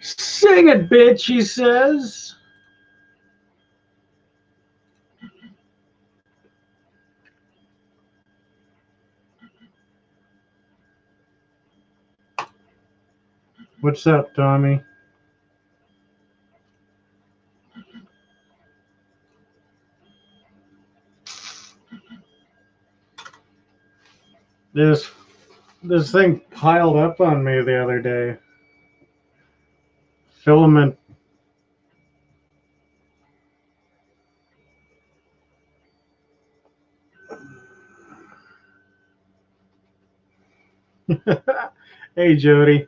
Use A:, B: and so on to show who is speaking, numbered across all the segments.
A: Sing it, bitch, he says. What's up, Tommy? This thing piled up on me the other day. Filament. Hey, Jody.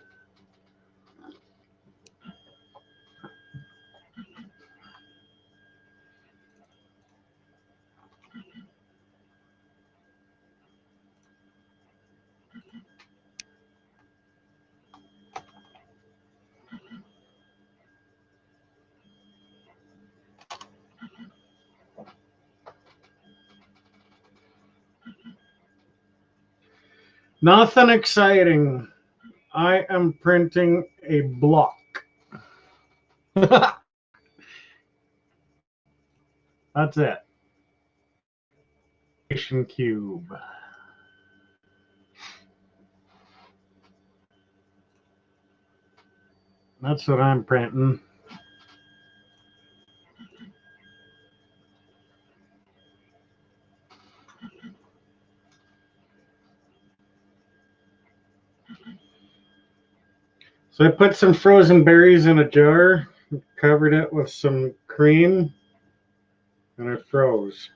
A: Nothing exciting. I am printing a block. That's it. Cube. That's what I'm printing. So I put some frozen berries in a jar, covered it with some cream, and I froze.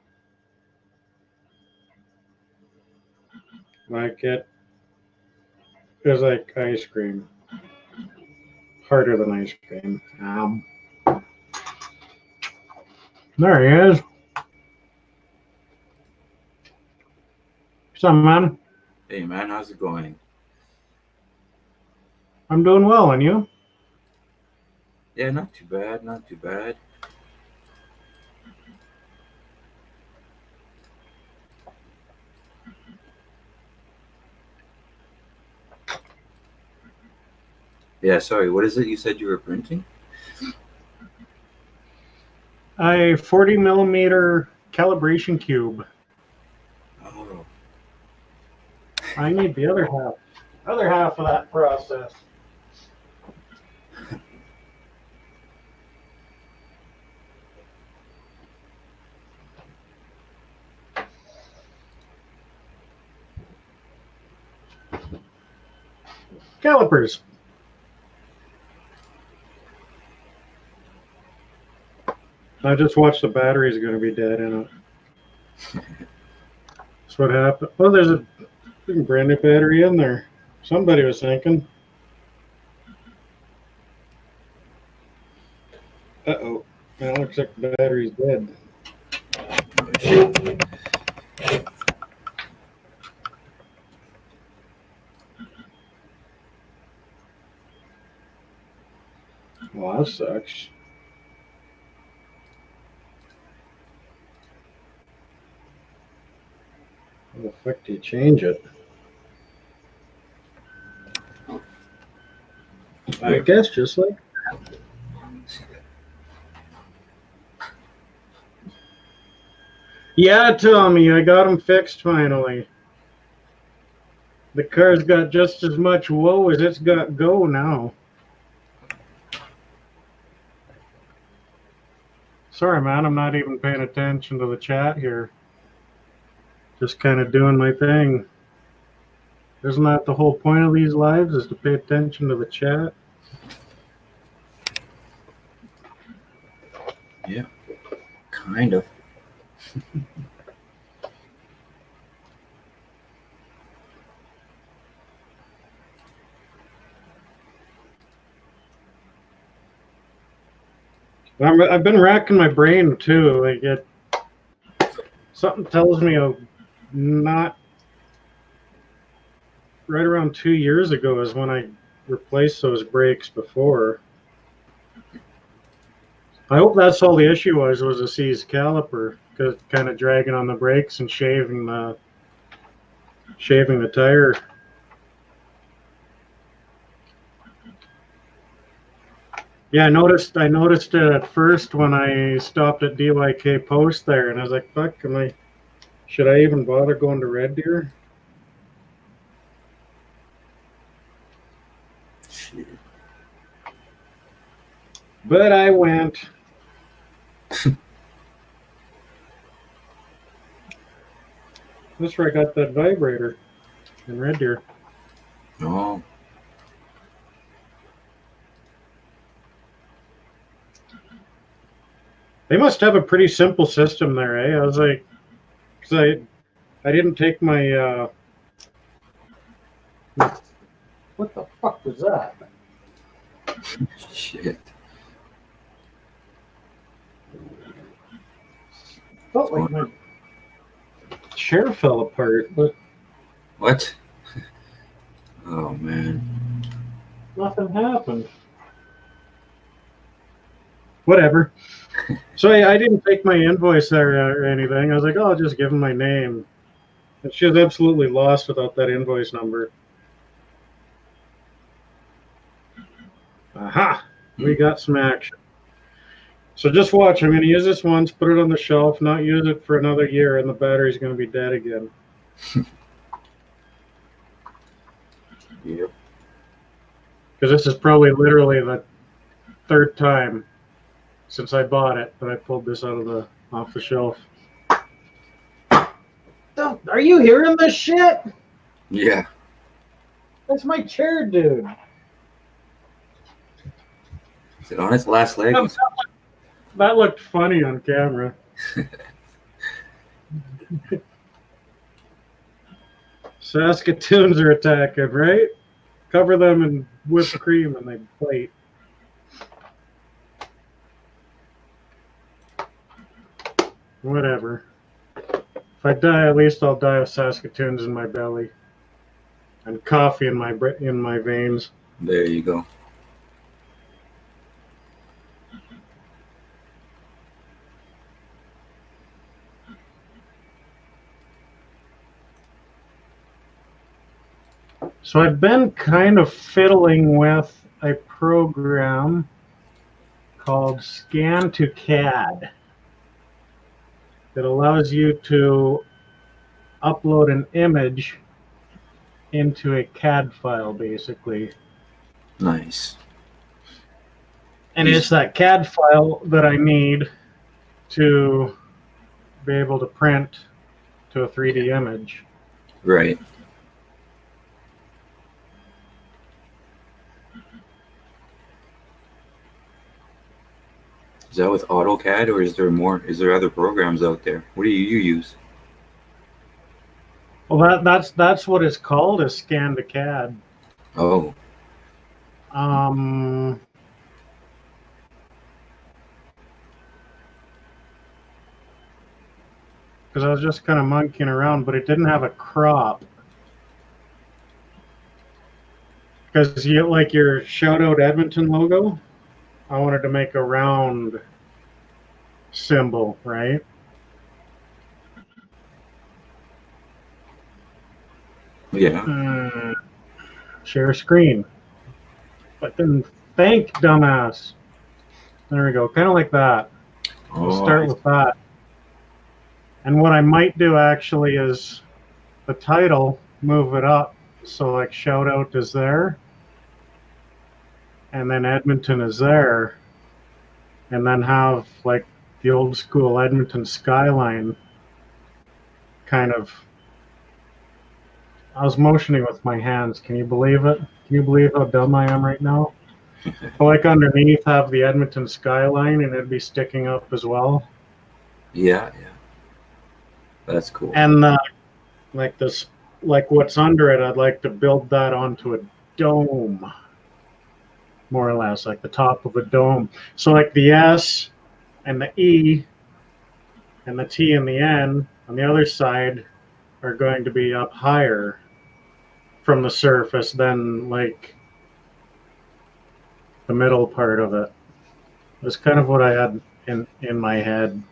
A: Like it is like ice cream. Harder than ice cream. There he is. What's up, man?
B: Hey, man, how's it going?
A: I'm doing well, and you?
B: Yeah, not too bad, not too bad. Yeah, sorry, what is it you said you were printing?
A: A 40 millimeter calibration cube.
B: Oh.
A: I need the other half of that process. Calipers. I just watched the battery's going to be dead in it. That's what happened. Oh, there's a brand new battery in there. Somebody was thinking. Uh-oh. Now it looks like the battery's dead. Well, that sucks. How the fuck do you change it? I guess just like. Yeah, Tommy, I got them fixed finally. The car's got just as much woe as it's got go now. Sorry, man, I'm not even paying attention to the chat here. Just kind of doing my thing. Isn't that the whole point of these lives, is to pay attention to the chat?
B: Yeah, kind of.
A: I've been racking my brain too. Something tells me not right around 2 years ago is when I replaced those brakes before. I hope that's all the issue was a seized caliper, because kind of dragging on the brakes and shaving the tire. Yeah, I noticed it at first when I stopped at DYK Post there, and I was like, "Fuck, should I even bother going to Red Deer?"
B: Shit.
A: But I went. That's where I got that vibrator in Red Deer.
B: Oh.
A: They must have a pretty simple system there, eh? I was like, because I didn't take my. What the fuck was that?
B: Shit.
A: Felt like my chair fell apart, but
B: What? Oh, man.
A: nothing happened. Whatever. So I didn't take my invoice there or anything. I was like, oh, I'll just give them my name. And she was absolutely lost without that invoice number. Aha! We got some action. So just watch. I'm going to use this once, put it on the shelf, not use it for another year, and the battery's going to be dead again.
B: Yep.
A: Because this is probably literally the third time since I bought it that I pulled this off the shelf. Are you hearing this shit?
B: Yeah.
A: That's my chair, dude.
B: Is it on its last leg?
A: That looked funny on camera. Saskatoons are attacking, right? Cover them in whipped cream and they bite. Whatever. If I die, at least I'll die with Saskatoons in my belly and coffee in my veins.
B: There you go.
A: So I've been kind of fiddling with a program called Scan to CAD. It allows you to upload an image into a CAD file, basically.
B: Nice.
A: And it's that CAD file that I need to be able to print to a 3D image.
B: Right. Is that with AutoCAD, or is there more? Is there other programs out there? What do you use?
A: Well, that's what it's called, is Scan to CAD.
B: Oh.
A: Because I was just kind of monkeying around, but it didn't have a crop. Because you like your Shout Out Edmonton logo, I wanted to make a round symbol, right?
B: Yeah.
A: Share screen. But then thank dumbass. There we go. Kind of like that. We'll start with that. And what I might do actually is the title, move it up. So like Shout Out is there. And then Edmonton is there. And then have like the old school Edmonton skyline kind of. I was motioning with my hands. Can you believe it? Can you believe how dumb I am right now? But like underneath have the Edmonton skyline and it'd be sticking up as well.
B: Yeah. That's cool.
A: And like this, like what's under it, I'd like to build that onto a dome, more or less, like the top of a dome. So like the S and the E and the T and the N on the other side are going to be up higher from the surface than like the middle part of it. That's kind of what I had in my head.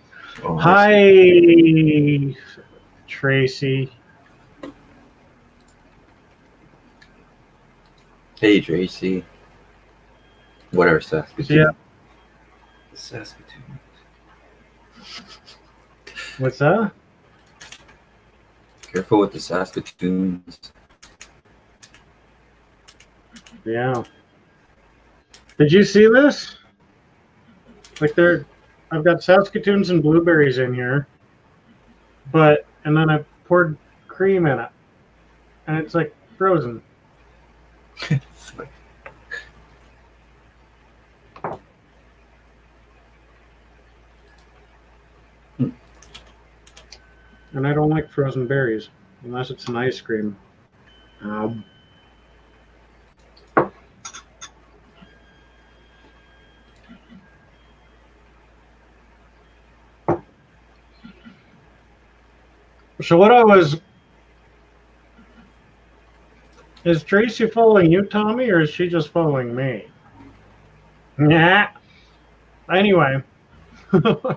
B: Oh,
A: Hi, Tracy.
B: Hey, Tracy. Whatever, Saskatoon.
A: Yeah.
B: Saskatoon.
A: What's that?
B: Careful with the Saskatoons.
A: Yeah. Did you see this? Like I've got Saskatoons and blueberries in here, and then I poured cream in it, and it's like frozen. And I don't like frozen berries unless it's an ice cream. So what is Tracy following you, Tommy, or is she just following me? Yeah. Anyway. I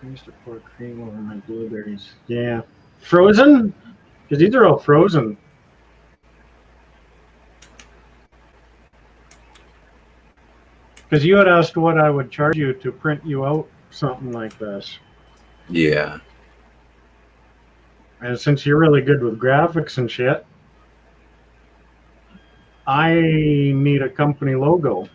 A: used to pour cream over my blueberries. Yeah. Frozen? Because these are all frozen. Because you had asked what I would charge you to print you out something like this.
B: Yeah.
A: And since you're really good with graphics and shit, I need a company logo.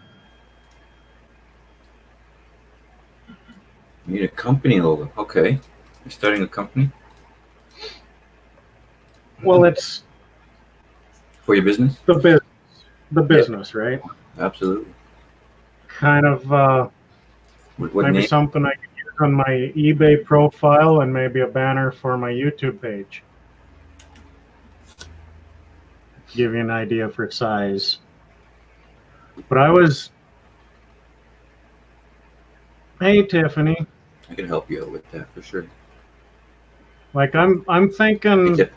B: You need a company logo. Okay. You're starting a company?
A: Well, it's
B: For your business?
A: the business, right?
B: Absolutely.
A: Kind of
B: What
A: maybe
B: name?
A: something I could use on my eBay profile and maybe a banner for my YouTube page. Give you an idea for size. But hey Tiffany.
B: I can help you out with that for sure.
A: Like I'm thinking
B: Hey,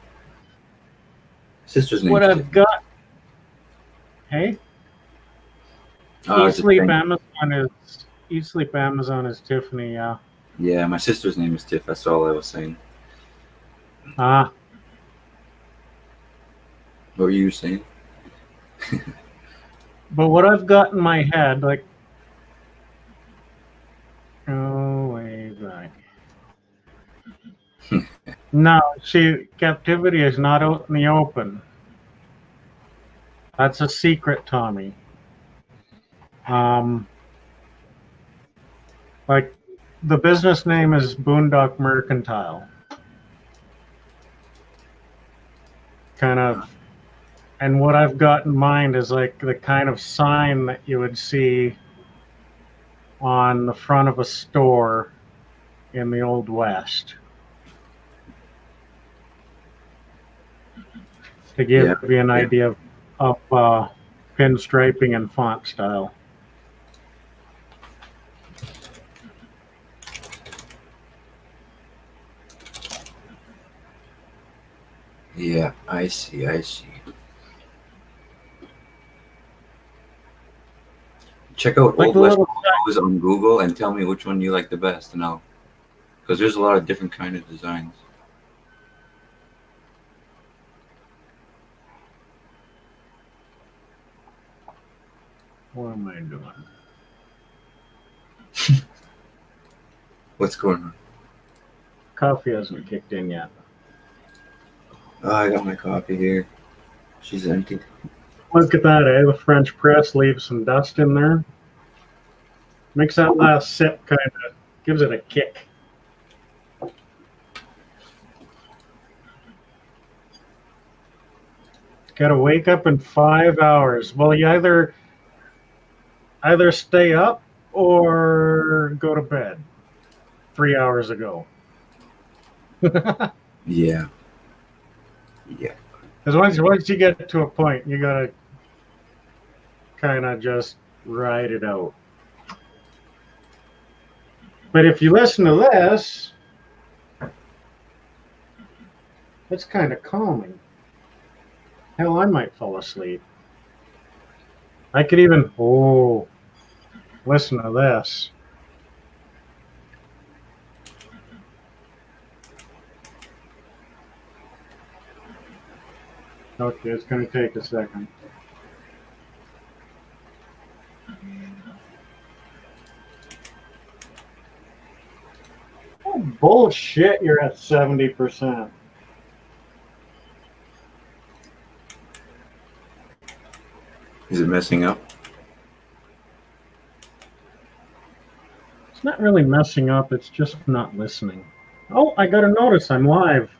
B: sister's name.
A: what I've got. Hey? Eat Sleep Amazon is Tiffany, yeah.
B: Yeah, my sister's name is Tiff. That's all I was saying.
A: Ah.
B: What were you saying?
A: But what I've got in my head, like, oh, way back. No, see, captivity is not out in the open. That's a secret, Tommy. Like, the business name is Boondock Mercantile. Kind of, and what I've got in mind is like the kind of sign that you would see on the front of a store in the Old West. To give you an idea of pinstriping and font style.
B: Yeah, I see. Check out
A: Like
B: Old West logos on Google and tell me which one you like the best, and I'll, because there's a lot of different kind of designs.
A: What am I doing?
B: What's going on?
A: Coffee hasn't kicked in yet.
B: Oh, I got my coffee here. She's empty.
A: Look at that, eh? The French press leaves some dust in there. Makes that last sip kind of, gives it a kick. Got to wake up in 5 hours. Well, you either stay up or go to bed 3 hours ago.
B: Yeah.
A: Because once you get to a point, you gotta kind of just ride it out. But if you listen to this, it's kind of calming. Hell, I might fall asleep. I could even, listen to this. Okay, it's going to take a second. Oh, bullshit, you're at 70%.
B: Is it messing up?
A: It's not really messing up, it's just not listening. Oh, I got a notice, I'm live.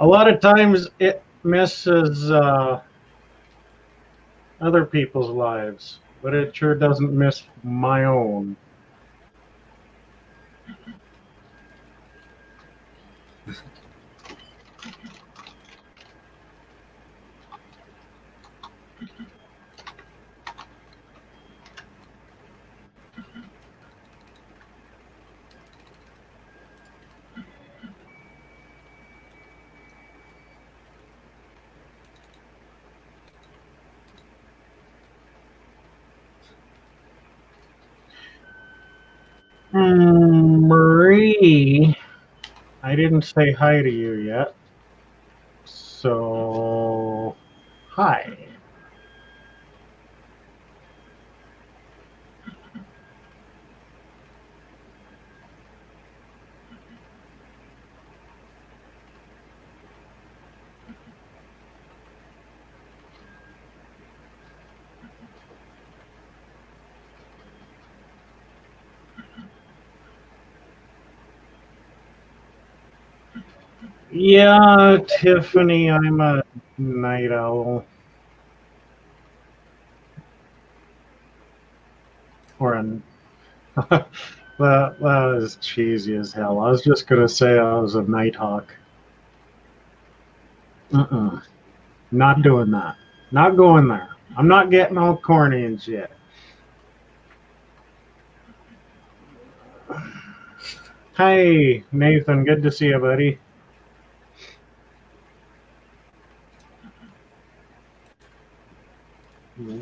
A: A lot of times it misses other people's lives, but it sure doesn't miss my own. Marie, I didn't say hi to you yet. So, hi. Yeah, Tiffany, I'm a night owl. Or a that was cheesy as hell. I was just gonna say I was a nighthawk. Not doing that. Not going there. I'm not getting all corny and shit. Hey, Nathan, good to see you, buddy.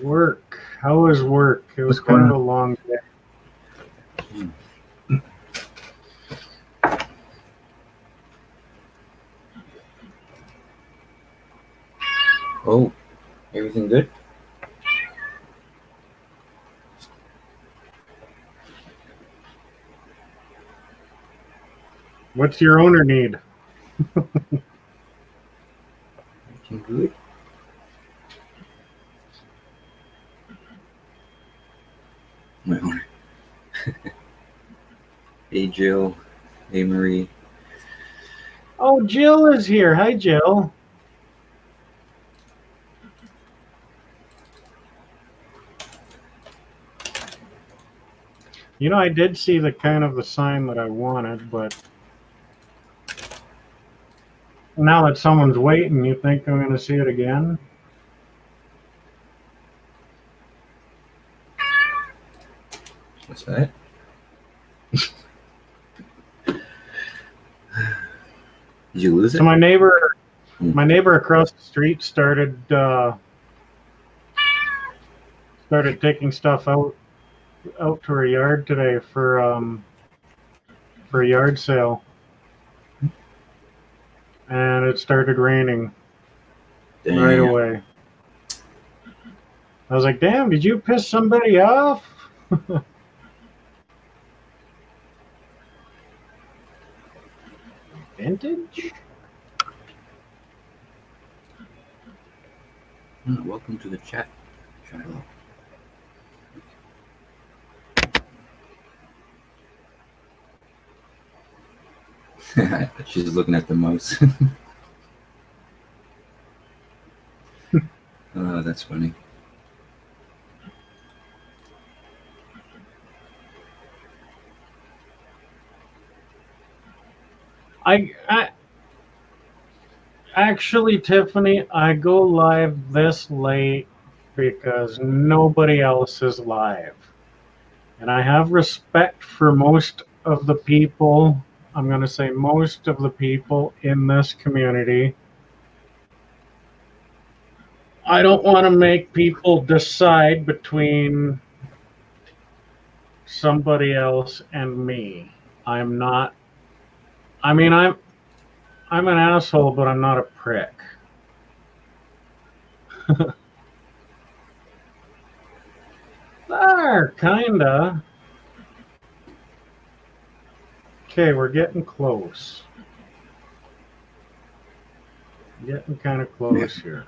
A: Work. How was work? It was kind of a long day.
B: Oh, everything good?
A: What's your owner need?
B: Everything good? My owner. Hey, Jill. Hey, Marie.
A: Oh, Jill is here. Hi, Jill. You know, I did see the kind of the sign that I wanted, but now that someone's waiting, you think I'm going to see it again?
B: What's that? Did you lose it?
A: So my neighbor across the street started taking stuff out to her yard today for a yard sale, and it started raining right away. I was like, "Damn, did you piss somebody off?" Vintage?
B: Welcome to the chat, Shiloh. She's looking at the mouse. Oh, that's funny.
A: I Actually, Tiffany, I go live this late because nobody else is live. And I have respect for most of the people, I'm going to say most of the people in this community. I don't want to make people decide between somebody else and me. I'm not, I mean, I'm an asshole, but I'm not a prick. There, kinda. Okay, we're getting close. Getting kind of close here.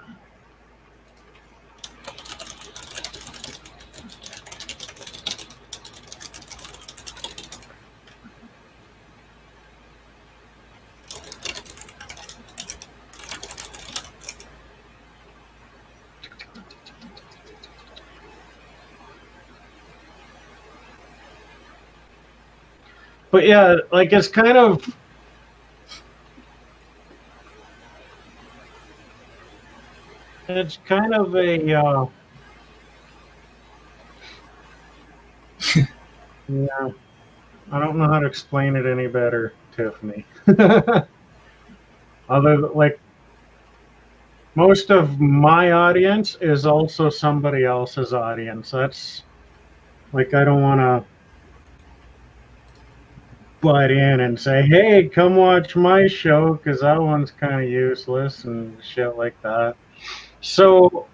A: But yeah, like it's kind of a yeah, I don't know how to explain it any better, Tiffany. Other than, like, most of my audience is also somebody else's audience. That's like, I don't want to butt in and say, hey, come watch my show, because that one's kind of useless and shit like that. So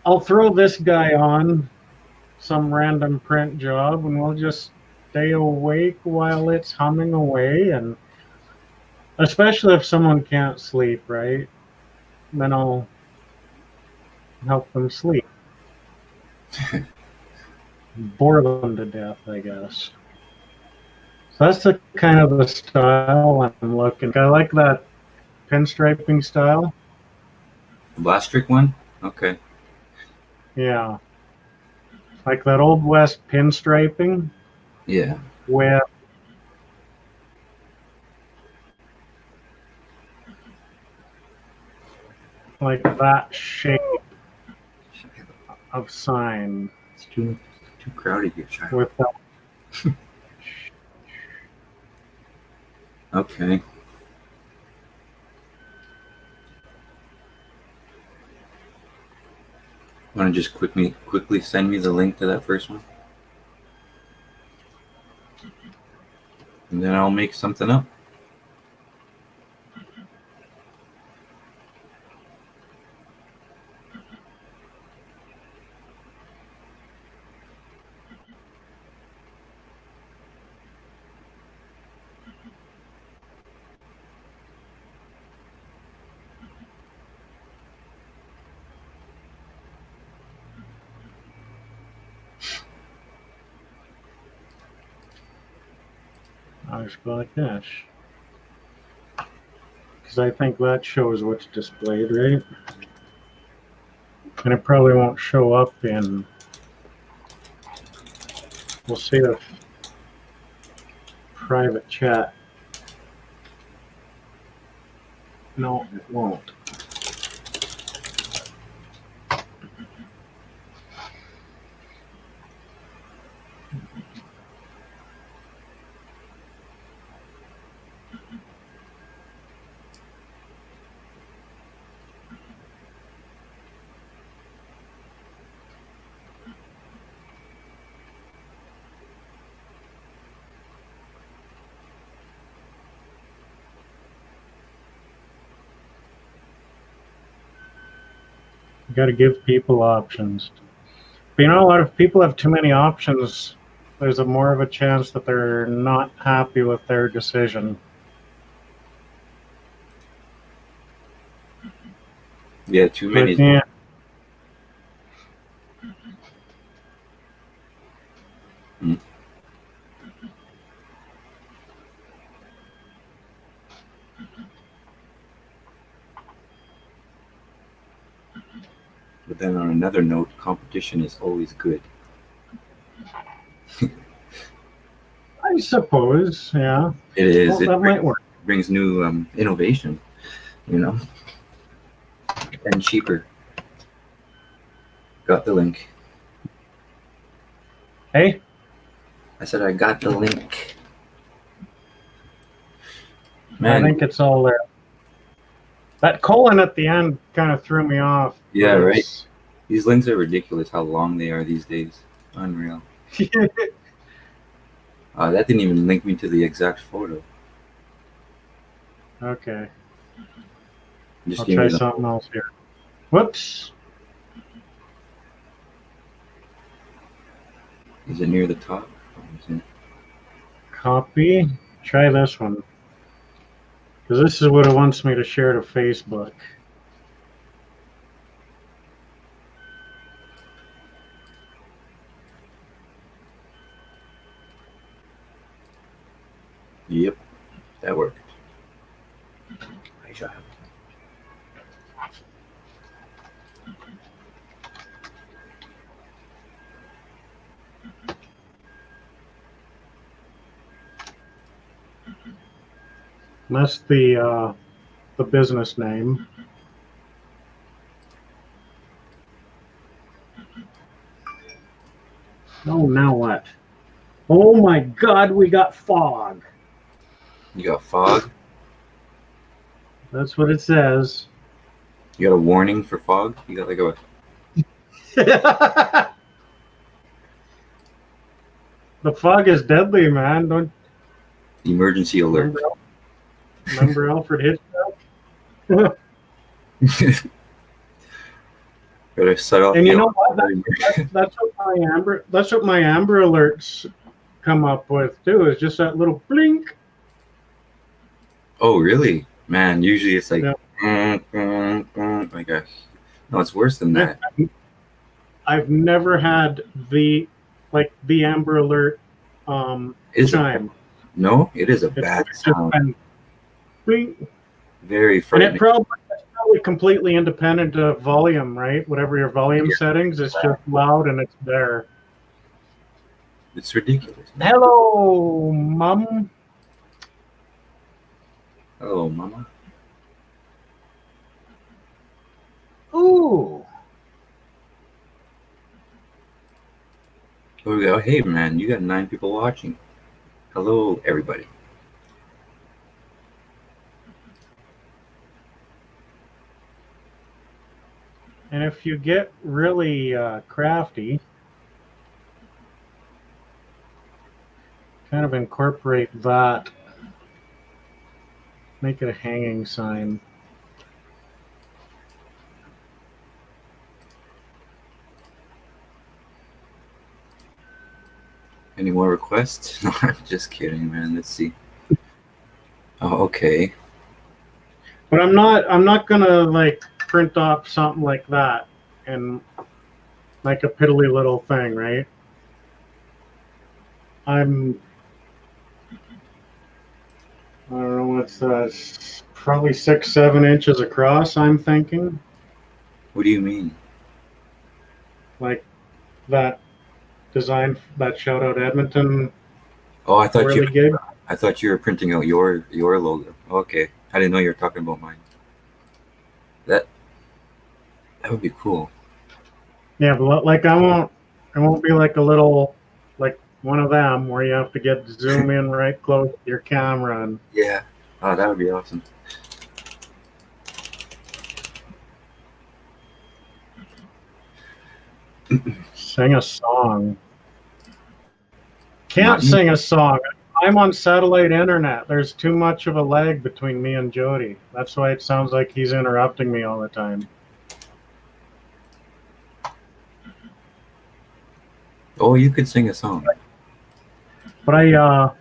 A: I'll throw this guy on some random print job and we'll just stay awake while it's humming away. And especially if someone can't sleep, right? Then I'll help them sleep. Bore them to death, I guess. So that's the kind of the style I'm looking. I like that pinstriping style.
B: Blast trick one? Okay.
A: Yeah. Like that old West pinstriping.
B: Yeah.
A: With like that shape of sign.
B: It's too crowded here, child.
A: With that.
B: Okay. Want to just quickly send me the link to that first one? And then I'll make something up.
A: I'll just go like this. Because I think that shows what's displayed, right? And it probably won't show up in. We'll see if private chat. No, it won't. You got to give people options. But you know, a lot of people have too many options. There's a more of a chance that they're not happy with their decision.
B: Yeah, too many.
A: Yeah.
B: But then on another note, competition is always good.
A: I suppose, yeah.
B: It is.
A: Well, that might work.
B: brings new innovation, you know, and cheaper. Got the link.
A: Hey,
B: I said I got the link.
A: I
B: Man,
A: think it's all there. That colon at the end kind of threw me off.
B: yeah, right. These links are ridiculous. How long they are these days. Unreal. That didn't even link me to the exact photo.
A: Okay.
B: Just
A: I'll
B: gave
A: try
B: me the
A: something else here. Whoops.
B: Is it near the top?
A: Copy. Try this one. Because this is what it wants me to share to Facebook.
B: Yep, that worked. Nice job.
A: That's the business name. Oh, now what? Oh my God, we got fog.
B: You got fog?
A: That's what it says.
B: You got a warning for fog? You got like a
A: The fog is deadly, man. Don't
B: emergency alert.
A: remember Alfred Hitchcock?
B: Better set off.
A: And you know what? That's what my Amber Alerts come up with too. Is just that little blink.
B: Oh, really? Man, usually it's like,
A: Yeah.
B: Like a. No, it's worse than that.
A: I've never had the Amber Alert chime.
B: No, it is a bad sound.
A: Blink.
B: Very
A: And
B: frightening.
A: it's probably completely independent of volume, right? Whatever your volume settings, it's just loud and it's there.
B: It's ridiculous. Man.
A: Hello, Mum.
B: Hello, Mama.
A: Ooh.
B: Here we go. Hey, man, you got 9 people watching. Hello, everybody.
A: And if you get really crafty, kind of incorporate that, make it a hanging sign.
B: Any more requests? No, I'm just kidding, man. Let's see. Oh, okay.
A: But I'm not gonna like print off something like that and like a piddly little thing, right? I don't know what's probably 6-7 inches across, I'm thinking.
B: What do you mean?
A: Like that design, that shout out Edmonton.
B: Oh, I thought you were printing out your logo. Okay, I didn't know you were talking about mine. That would be cool.
A: Yeah, but like it won't be like a little, like one of them where you have to get zoom in right close to your camera and.
B: Yeah. Oh, that would be awesome.
A: Sing a song. Can't sing a song. I'm on satellite internet. There's too much of a lag between me and Jody. That's why it sounds like he's interrupting me all the time.
B: Oh, you could sing a song.
A: But I've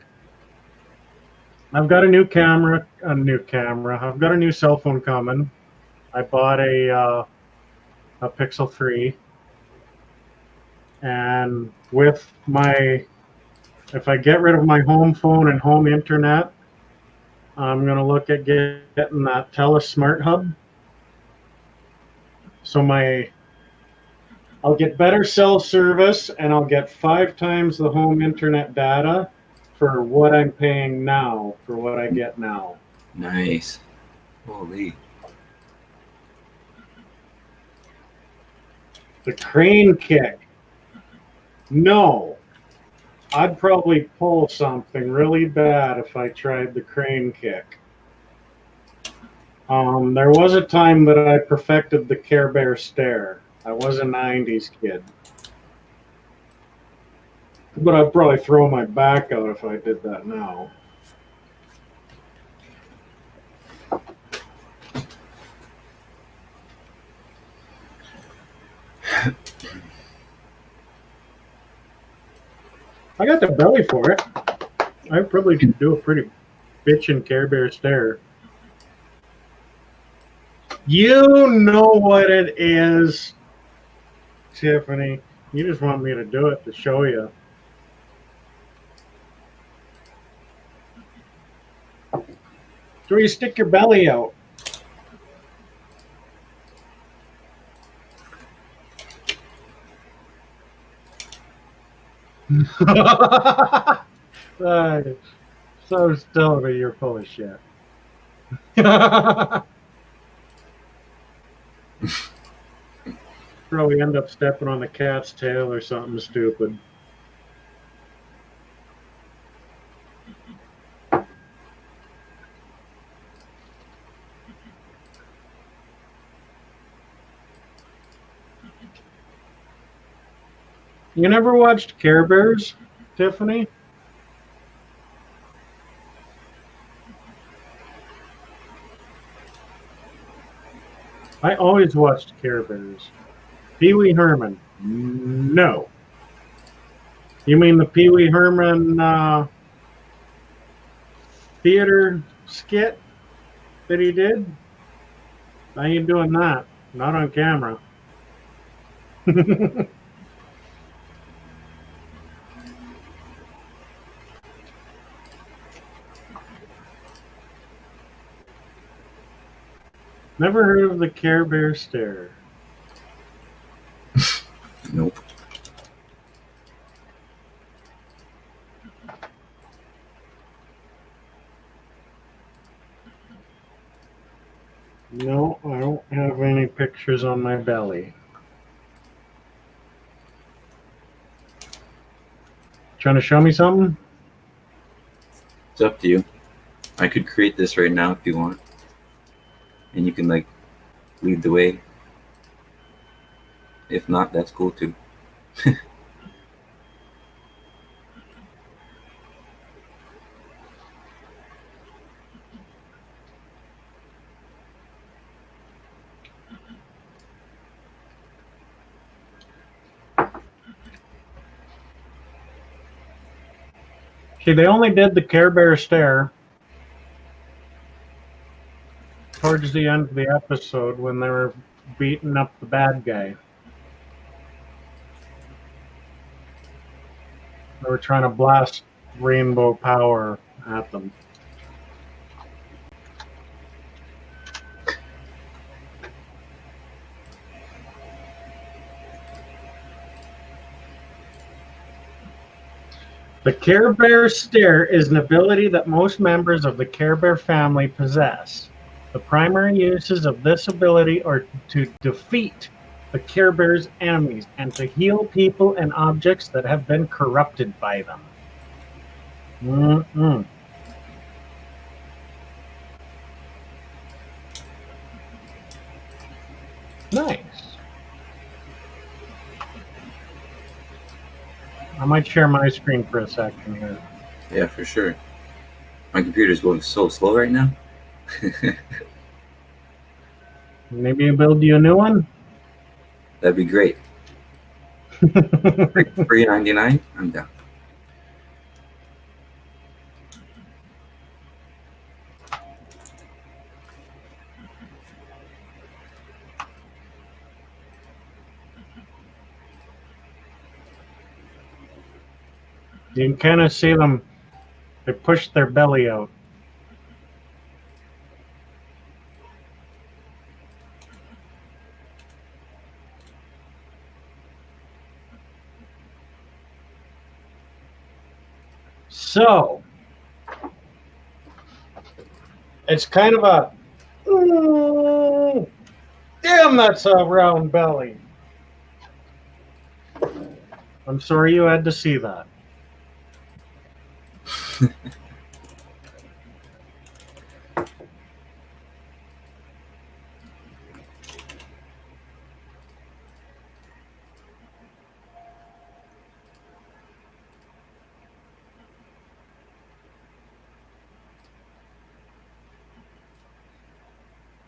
A: got a new camera. I've got a new cell phone coming. I bought a Pixel 3. And with if I get rid of my home phone and home internet, I'm going to look at getting that Telus Smart Hub. So I'll get better cell service and I'll get 5 times the home internet data for what I'm paying now, for what I get now.
B: Nice. Holy.
A: The crane kick. No. I'd probably pull something really bad if I tried the crane kick. There was a time that I perfected the Care Bear stare. I was a 90s kid. But I'd probably throw my back out if I did that now. I got the belly for it. I probably could do a pretty bitchin' Care Bear stare. You know what it is, Tiffany. You just want me to do it to show you. So you stick your belly out. So still, but you're full of shit. Probably end up stepping on the cat's tail or something stupid. You never watched Care Bears, Tiffany? I always watched Care Bears. Pee Wee Herman. No. You mean the Pee Wee Herman theater skit that he did? I ain't doing that. Not on camera. Never heard of the Care Bear stare.
B: Nope.
A: No, I don't have any pictures on my belly. Trying to show me something?
B: It's up to you. I could create this right now if you want. And you can like lead the way. If not, that's cool too.
A: See, they only did the Care Bear stare towards the end of the episode when they were beating up the bad guy. They were trying to blast rainbow power at them. The Care Bear stare is an ability that most members of the Care Bear family possess. The primary uses of this ability are to defeat the Care Bear's enemies and to heal people and objects that have been corrupted by them. Nice. I might share my screen for a second here.
B: Yeah, for sure. My computer's going so slow right now.
A: Maybe build you a new one?
B: That'd be great. $3.99? I'm down.
A: You can kind of see them, they push their belly out. So, It's kind of a, damn, that's a round belly. I'm sorry you had to see that.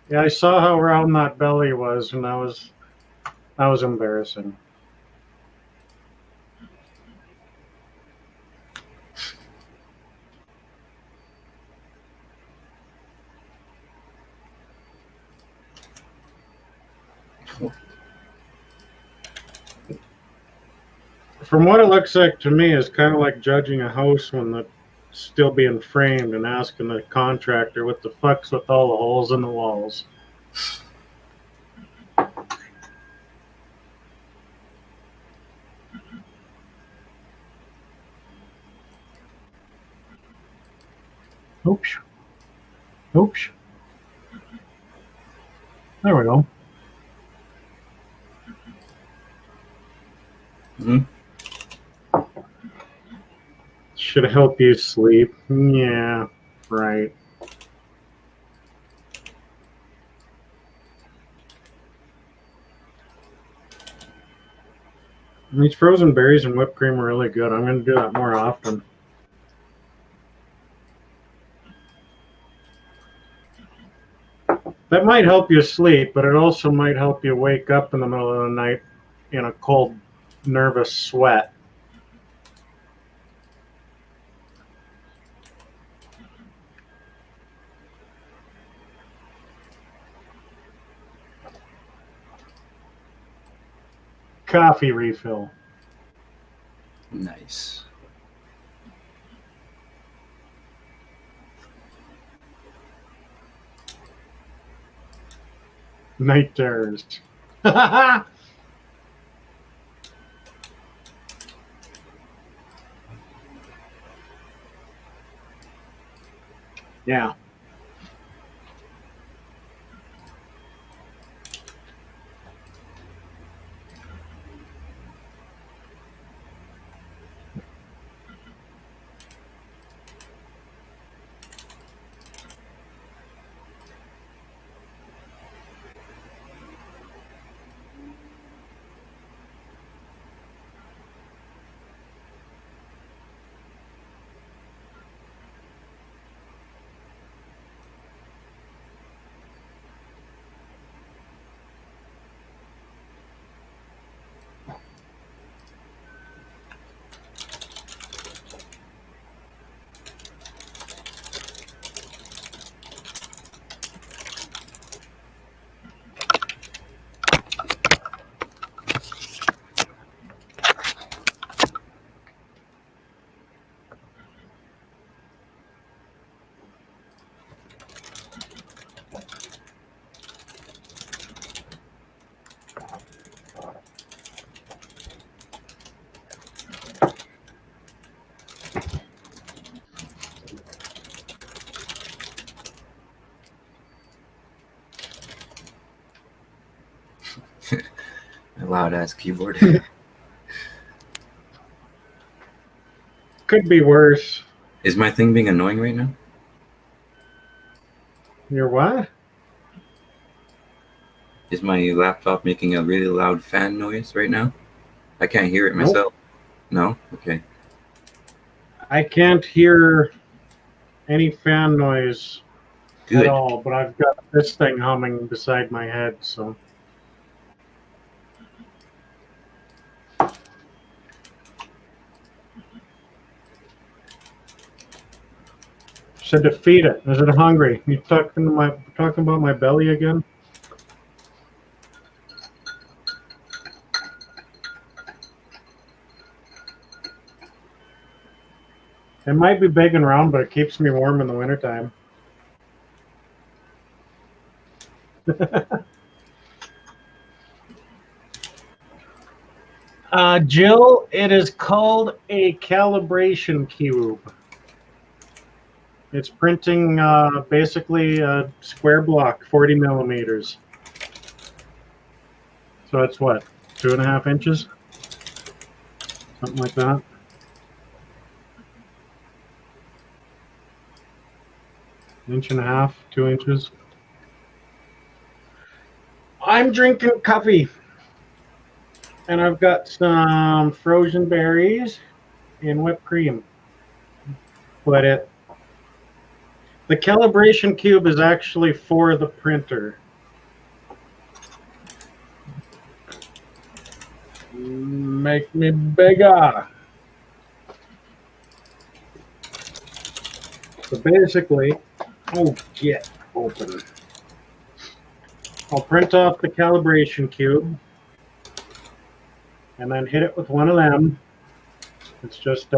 A: Yeah, I saw how round that belly was, and that was embarrassing. From what it looks like to me, it's kind of like judging a house when it's still being framed and asking the contractor what the fuck's with all the holes in the walls. Oops. Oops. There we go. Should help you sleep. Yeah, right. These frozen berries and whipped cream are really good. I'm going to do that more often. That might help you sleep, but it also might help you wake up in the middle of the night in a cold, nervous sweat. Coffee refill.
B: Nice.
A: Night terrors. Yeah.
B: A loud ass keyboard.
A: Could be worse.
B: Is my thing being annoying right now?
A: Your what?
B: Is my laptop making a really loud fan noise right now? I can't hear it myself. Nope. No? Okay.
A: I can't hear any fan noise
B: Good.
A: at all, but I've got this thing humming beside my head, so. Should defeat it. Is it hungry? You talking about my belly again? It might be big and round, but it keeps me warm in the wintertime. Jill, it is called a calibration cube. It's printing basically a square block, 40 millimeters. So it's what, 2.5 inches? Something like that. Inch and a half, 2 inches. I'm drinking coffee. And I've got some frozen berries and whipped cream. But the calibration cube is actually for the printer. Make me bigger. So basically, oh, get open. I'll print off the calibration cube and then hit it with one of them. It's just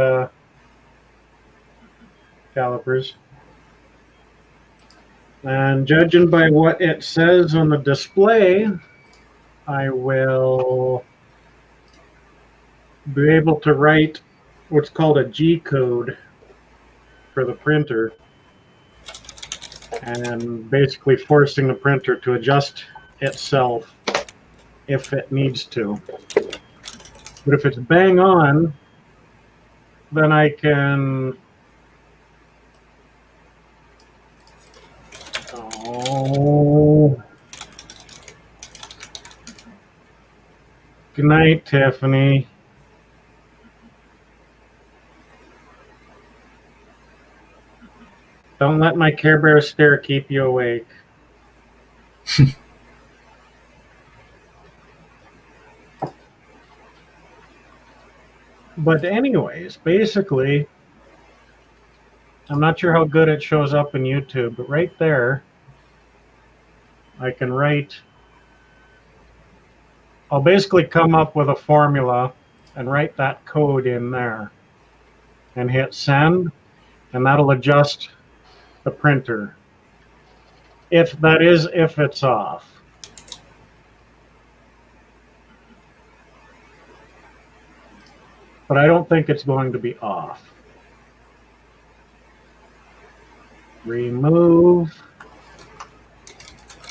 A: calipers. And judging by what it says on the display, I will be able to write what's called a G code for the printer, and basically forcing the printer to adjust itself if it needs to. But if it's bang on, then I can good night, Tiffany. Don't let my Care Bear stare keep you awake. But anyways, basically, I'm not sure how good it shows up in YouTube, but right there, I can write, I'll basically come up with a formula and write that code in there and hit send, and that'll adjust the printer. If it's off. But I don't think it's going to be off. Remove.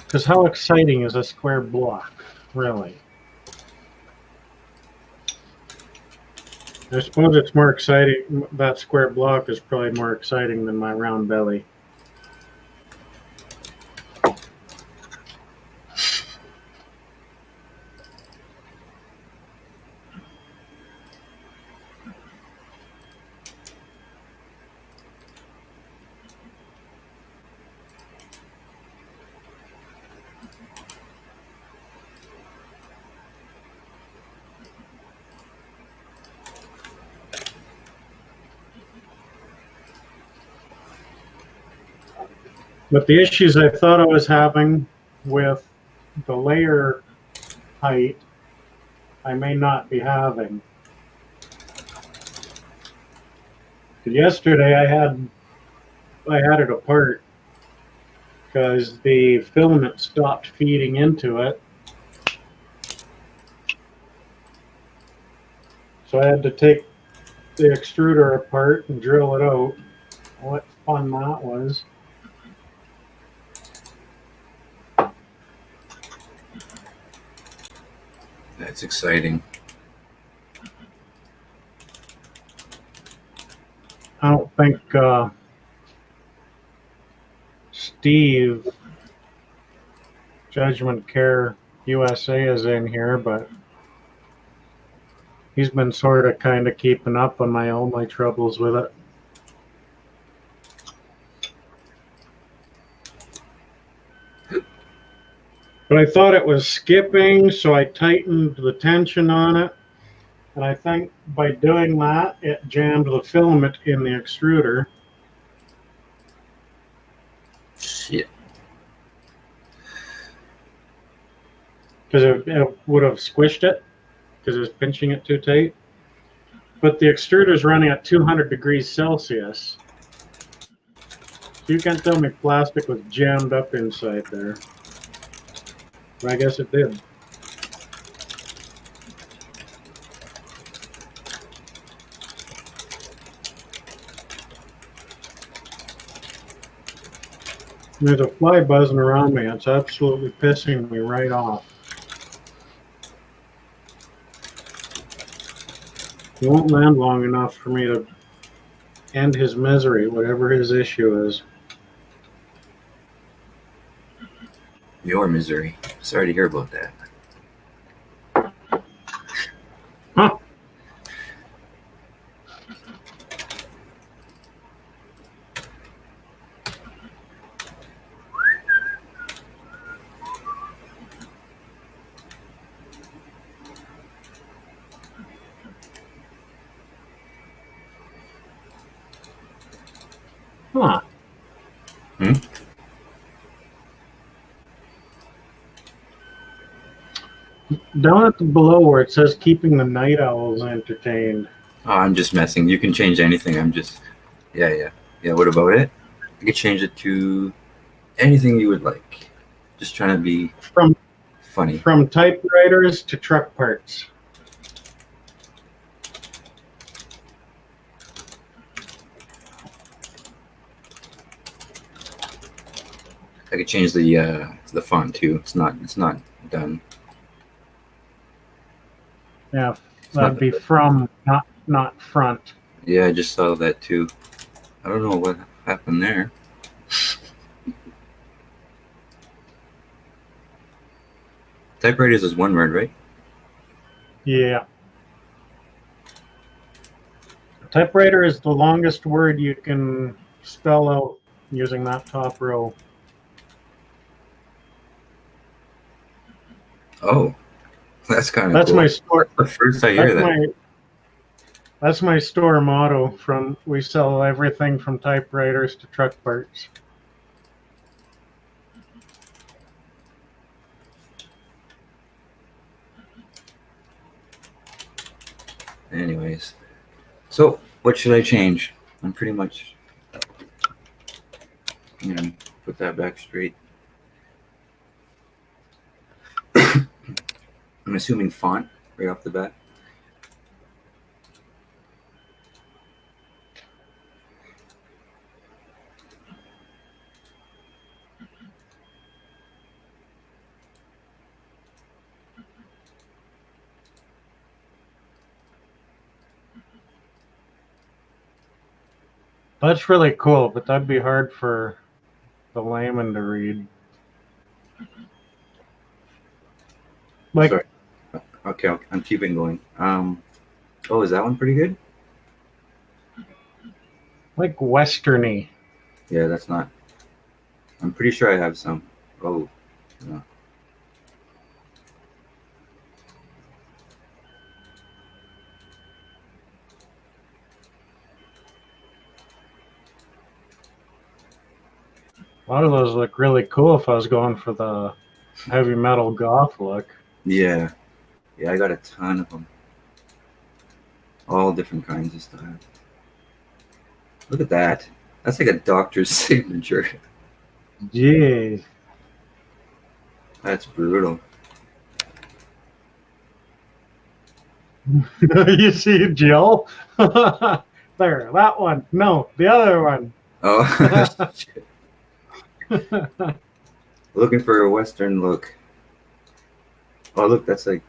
A: Because how exciting is a square block, really? I suppose it's more exciting. That square block is probably more exciting than my round belly. But the issues I thought I was having with the layer height, I may not be having. Yesterday I had it apart because the filament stopped feeding into it. So I had to take the extruder apart and drill it out. What fun that was.
B: That's exciting.
A: I don't think Steve, Judgment Care USA, is in here, but he's been sort of kind of keeping up on all my troubles with it. But I thought it was skipping, so I tightened the tension on it. And I think by doing that, it jammed the filament in the extruder.
B: Shit.
A: Because it would have squished it, because it was pinching it too tight. But the extruder is running at 200 degrees Celsius. So you can't tell me plastic was jammed up inside there. But I guess it did. There's a fly buzzing around me. It's absolutely pissing me right off. He won't land long enough for me to end his misery, whatever his issue is.
B: Your misery. Sorry to hear about that.
A: Huh. Huh.
B: Hmm?
A: Down at the below where it says keeping the night owls entertained.
B: Oh, I'm just messing. You can change anything. I'm just. Yeah. What about it? You could change it to anything you would like. Just trying to be funny.
A: From typewriters to truck parts.
B: I could change the font too. It's not done.
A: Yeah, that'd be from, not front.
B: Yeah, I just saw that too. I don't know what happened there. Typewriters is one word, right?
A: Yeah. Typewriter is the longest word you can spell out using that top row.
B: Oh, that's kind of
A: That's
B: cool.
A: my store.
B: The first I hear that.
A: That's my store motto. We sell everything from typewriters to truck parts.
B: Anyways, so what should I change? I'm pretty much, put that back straight. I'm assuming font right off the bat.
A: That's really cool, but that'd be hard for the layman to read. Like,
B: sorry. Okay, I'm keeping going. Oh, is that one pretty good?
A: Like westerny.
B: Yeah, that's not. I'm pretty sure I have some. Oh, no.
A: A lot of those look really cool if I was going for the heavy metal goth look.
B: Yeah, I got a ton of them. All different kinds of stuff. Look at that. That's like a doctor's signature.
A: Jeez.
B: That's brutal.
A: You see Jill? There, that one. No, the other one.
B: Oh, shit. Looking for a Western look. Oh, look, that's like.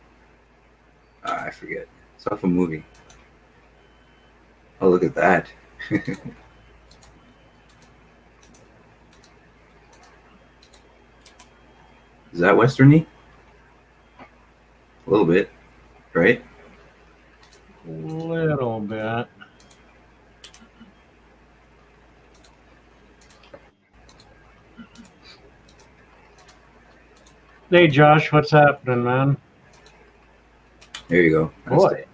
B: I forget. It's off a movie. Oh, look at that. Is that Westerny? A little bit, right?
A: A little bit. Hey, Josh, what's happening, man?
B: There you go.
A: Boy.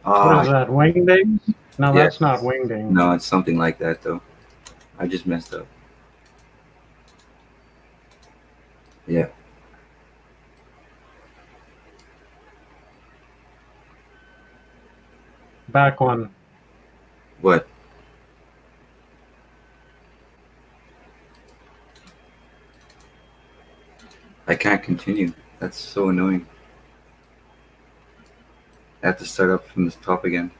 A: What is that, wingdings? No,
B: yeah.
A: That's not wingdings.
B: No, it's something like that, though. I just messed up. Yeah.
A: Back one.
B: What? I can't continue. That's so annoying. I have to start up from the top again,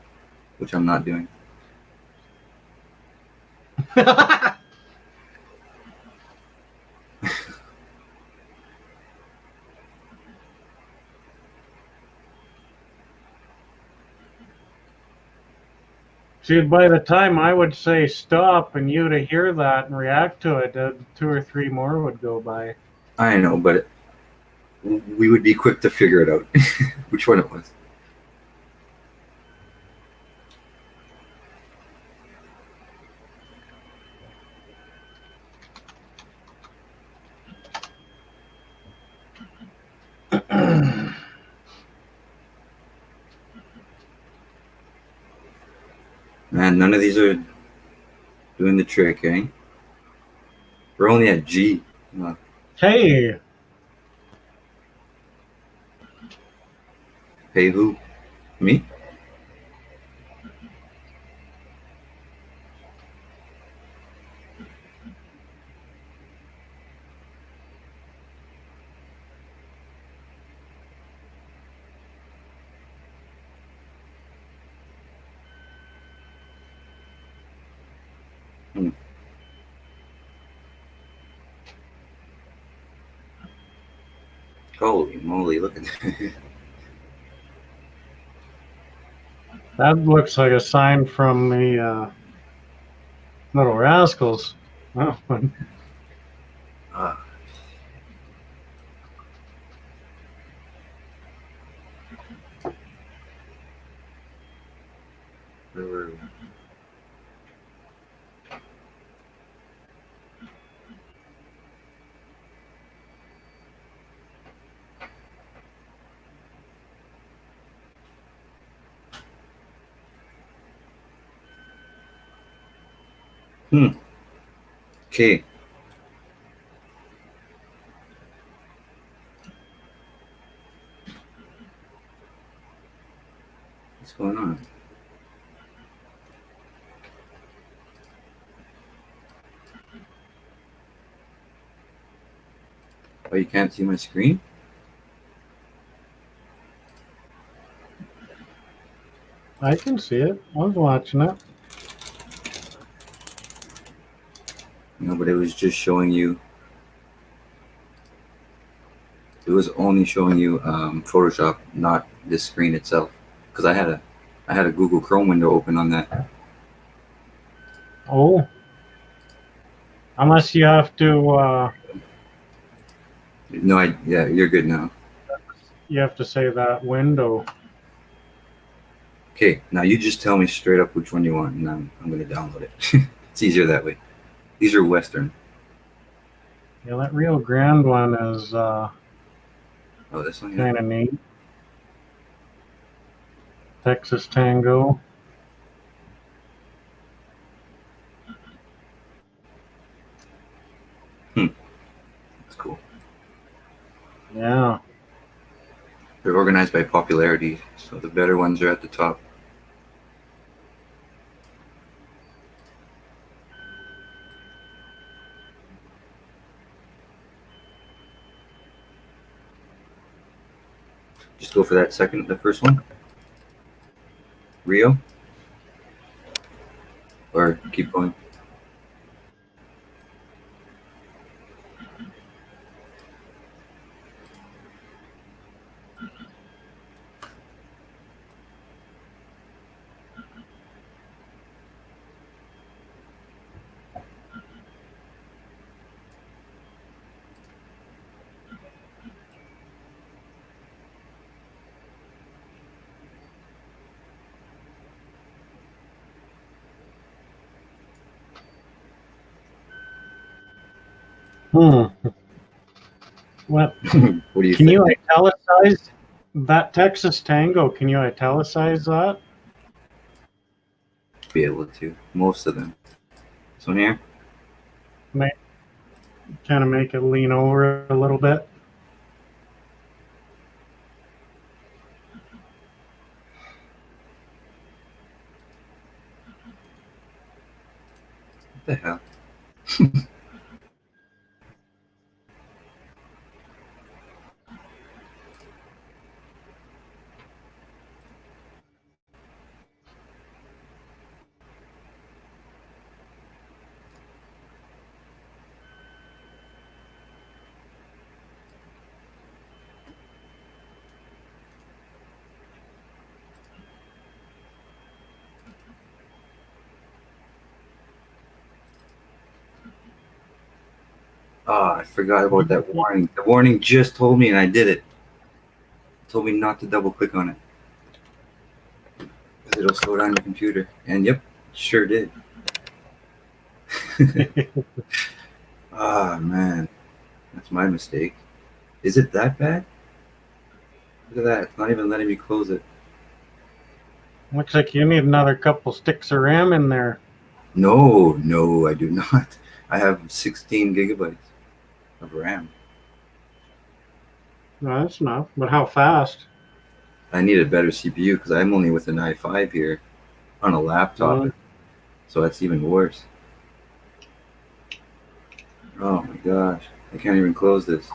B: which I'm not doing.
A: See, by the time I would say stop and you to hear that and react to it, 2 or 3 more would go by.
B: I know, but we would be quick to figure it out which one it was. Man, none of these are doing the trick, eh? We're only at G.
A: Hey,
B: Hey, who? Me? Hmm. Holy moly, look at that.
A: that looks like a sign from the Little Rascals. Oh,
B: Ah, where were we? Okay. What's going on? Oh, you can't see my screen?
A: I can see it. I was watching it.
B: No, but it was just showing you. It was only showing you Photoshop, not this screen itself. Because I had a Google Chrome window open on that.
A: Oh, unless you have to,
B: No, yeah, you're good now.
A: say that window.
B: Okay, now you just tell me straight up which one you want, and I'm gonna download it. It's easier that way. These are Western.
A: Yeah, that Rio Grande one is
B: Oh, this one, yeah.
A: kind of neat. Texas Tango.
B: That's cool.
A: Yeah.
B: They're organized by popularity, so the better ones are at the top. Just go for the first one. Rio, or keep going.
A: Hmm. What?
B: What do you
A: Can you
B: think?
A: italicize that Texas Tango? Can you italicize that?
B: Be able to. Most of them. This one here.
A: Kind of make it lean over a little bit.
B: What the hell? Ah, I forgot about that warning. The warning just told me, and I did it. It told me not to double click on it. 'Cause it'll slow down your computer. And yep, sure did. Ah, man. That's my mistake. Is it that bad? Look at that. It's not even letting me close it.
A: Looks like you need another couple sticks of RAM in there.
B: No, I do not. I have 16 gigabytes of RAM.
A: No, that's enough. But how fast?
B: I need a better CPU because I'm only with an i5 here on a laptop. So that's even worse. Oh my gosh. I can't even close this.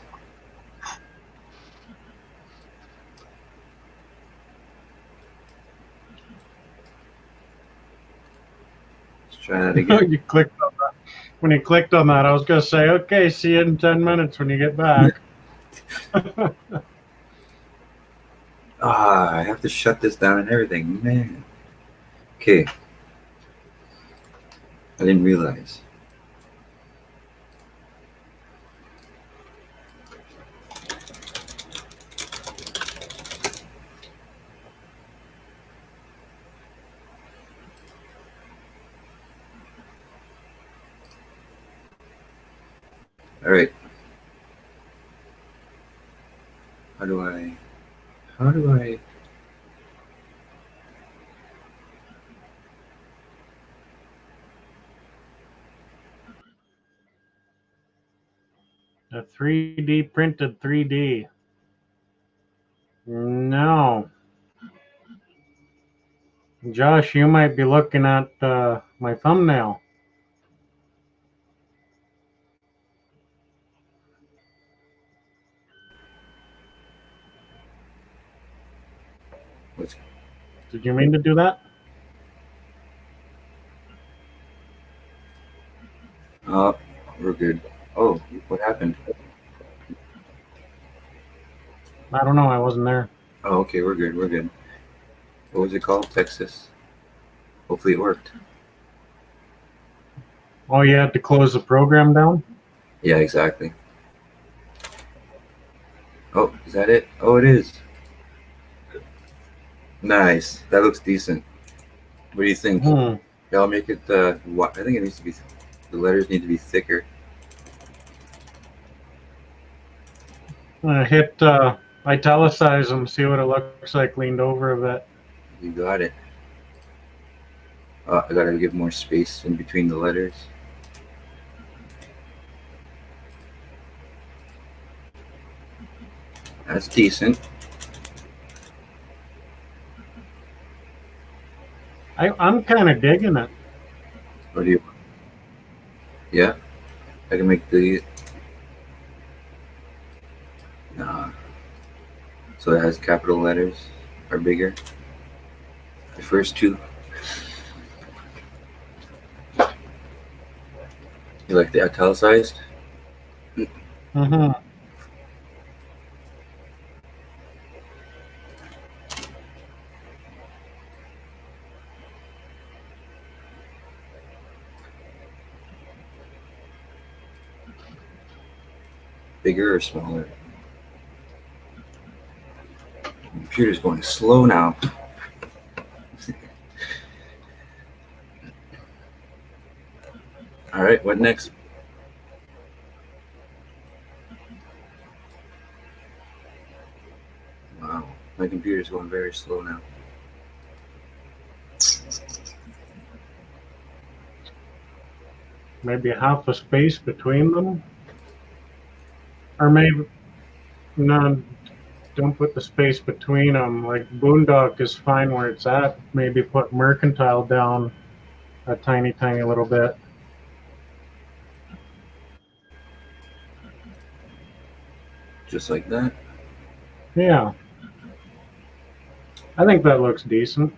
B: Let's try that again.
A: You clicked on that. When you clicked on that, I was going to say, okay, see you in 10 minutes when you get back.
B: I have to shut this down and everything. Man. Okay. I didn't realize. All right. How do I?
A: A 3D printed 3D. No. Josh, you might be looking at my thumbnail.
B: What's?
A: Did you mean to do that?
B: Oh, we're good. Oh, what happened?
A: I don't know. I wasn't there.
B: Oh, okay, we're good. We're good. What was it called? Texas. Hopefully it worked.
A: Oh, you had to close the program down?
B: Yeah, exactly. Oh, is that it? Oh, it is. Nice. That looks decent. What do you think?
A: Hmm.
B: I'll make it. What? I think it needs to be. The letters need to be thicker.
A: Hit italicize them, see what it looks like leaned over a bit.
B: You got it. I gotta give more space in between the letters. That's decent.
A: I'm kind of digging it.
B: What do you? Yeah, I can make the. So it has capital letters are bigger. The first two. You like the italicized?
A: Mm-hmm.
B: Bigger or smaller? The computer's going slow now. All right, what next? Wow, my computer's going very slow now.
A: Maybe half a space between them. Or maybe, no, don't put the space between them. Like Boondock is fine where it's at. Maybe put Mercantile down a tiny, tiny little bit.
B: Just like that.
A: Yeah. I think that looks decent.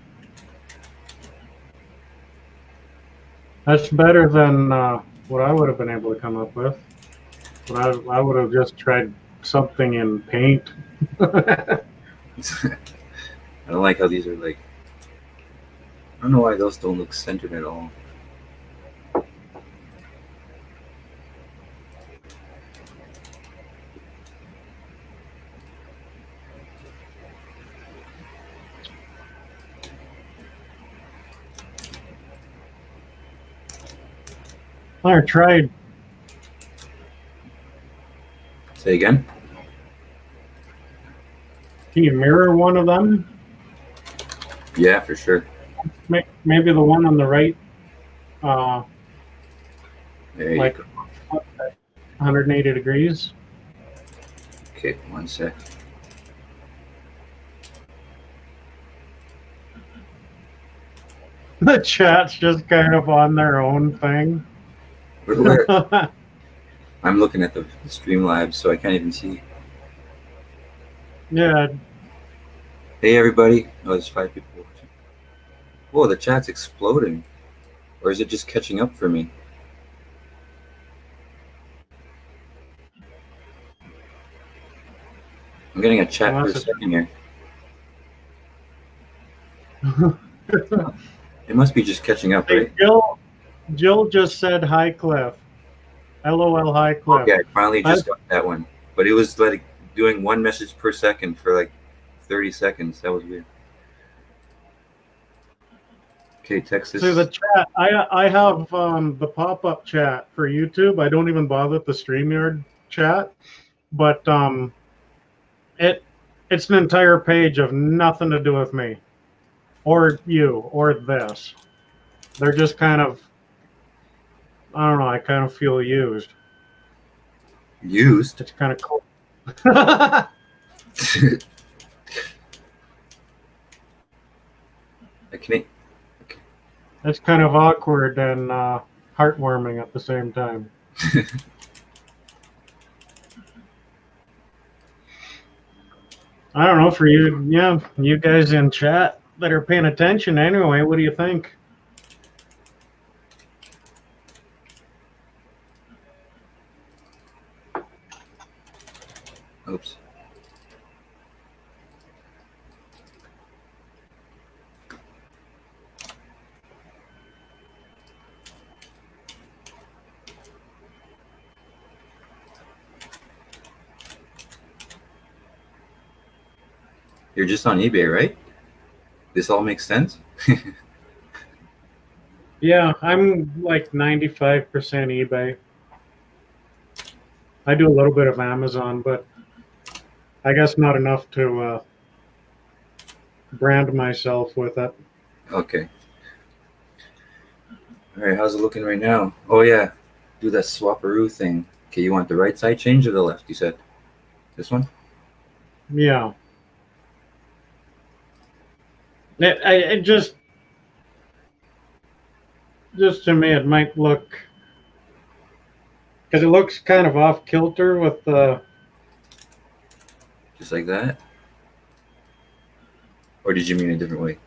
A: That's better than what I would have been able to come up with. But I would have just tried something in paint.
B: I don't like how these are like. I don't know why those don't look centered at all.
A: I tried.
B: Say again?
A: Can you mirror one of them?
B: Yeah, for sure.
A: Maybe the one on the right, uh,
B: There you
A: like
B: go.
A: 180 degrees.
B: Okay, one sec.
A: The chat's just kind of on their own thing.
B: Where? I'm looking at the Streamlabs, so I can't even see.
A: Yeah,
B: Hey, everybody. Oh, there's 5 people watching. Whoa, the chat's exploding. Or is it just catching up for me? I'm getting a chat per second here. It must be just catching up, right?
A: Hey, Jill just said hi, Cliff. LOL, hi, Cliff.
B: Okay, I finally just got that one. But it was like doing 1 message per second for like 30 seconds. That was weird. Okay, Texas.
A: See the chat. I have the pop-up chat for YouTube. I don't even bother with the StreamYard chat, but it's an entire page of nothing to do with me or you or this. They're just kind of, I don't know. I kind of feel used.
B: Used?
A: It's kind of cool.
B: I can't.
A: It's kind of awkward and heartwarming at the same time. I don't know, for you, yeah, you guys in chat that are paying attention anyway, what do you think?
B: Oops. You're just on eBay, right? This all makes sense?
A: Yeah, I'm like 95% eBay. I do a little bit of Amazon, but I guess not enough to brand myself with it.
B: Okay. All right, how's it looking right now? Oh, yeah. Do that swaparoo thing. Okay, you want the right side change or the left, you said? This one?
A: Yeah. It just to me, it might look, because it looks kind of off kilter with the.
B: Just like that? Or did you mean a different way?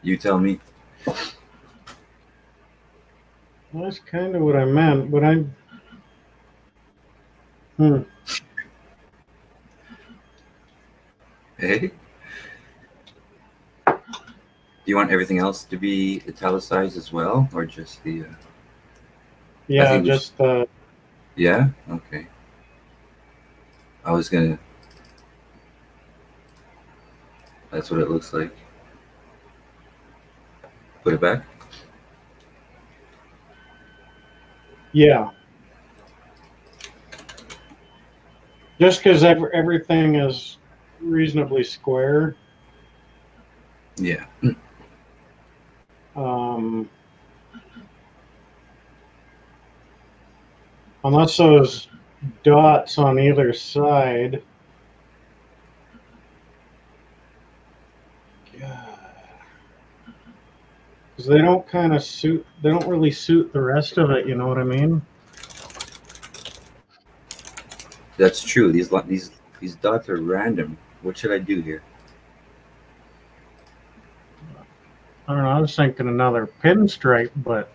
B: You tell me.
A: That's kind of what I meant, but
B: Hey? Do you want everything else to be italicized as well? Or just the...
A: Yeah, just the...
B: Yeah? Okay. I was gonna... That's what it looks like. Put it back?
A: Yeah. Just because everything is reasonably square.
B: Yeah.
A: Unless those dots on either side. Because they don't kind of suit, they don't really suit the rest of it, you know what I mean?
B: That's true. These dots are random. What should I do here?
A: I don't know, I was thinking another pinstripe, but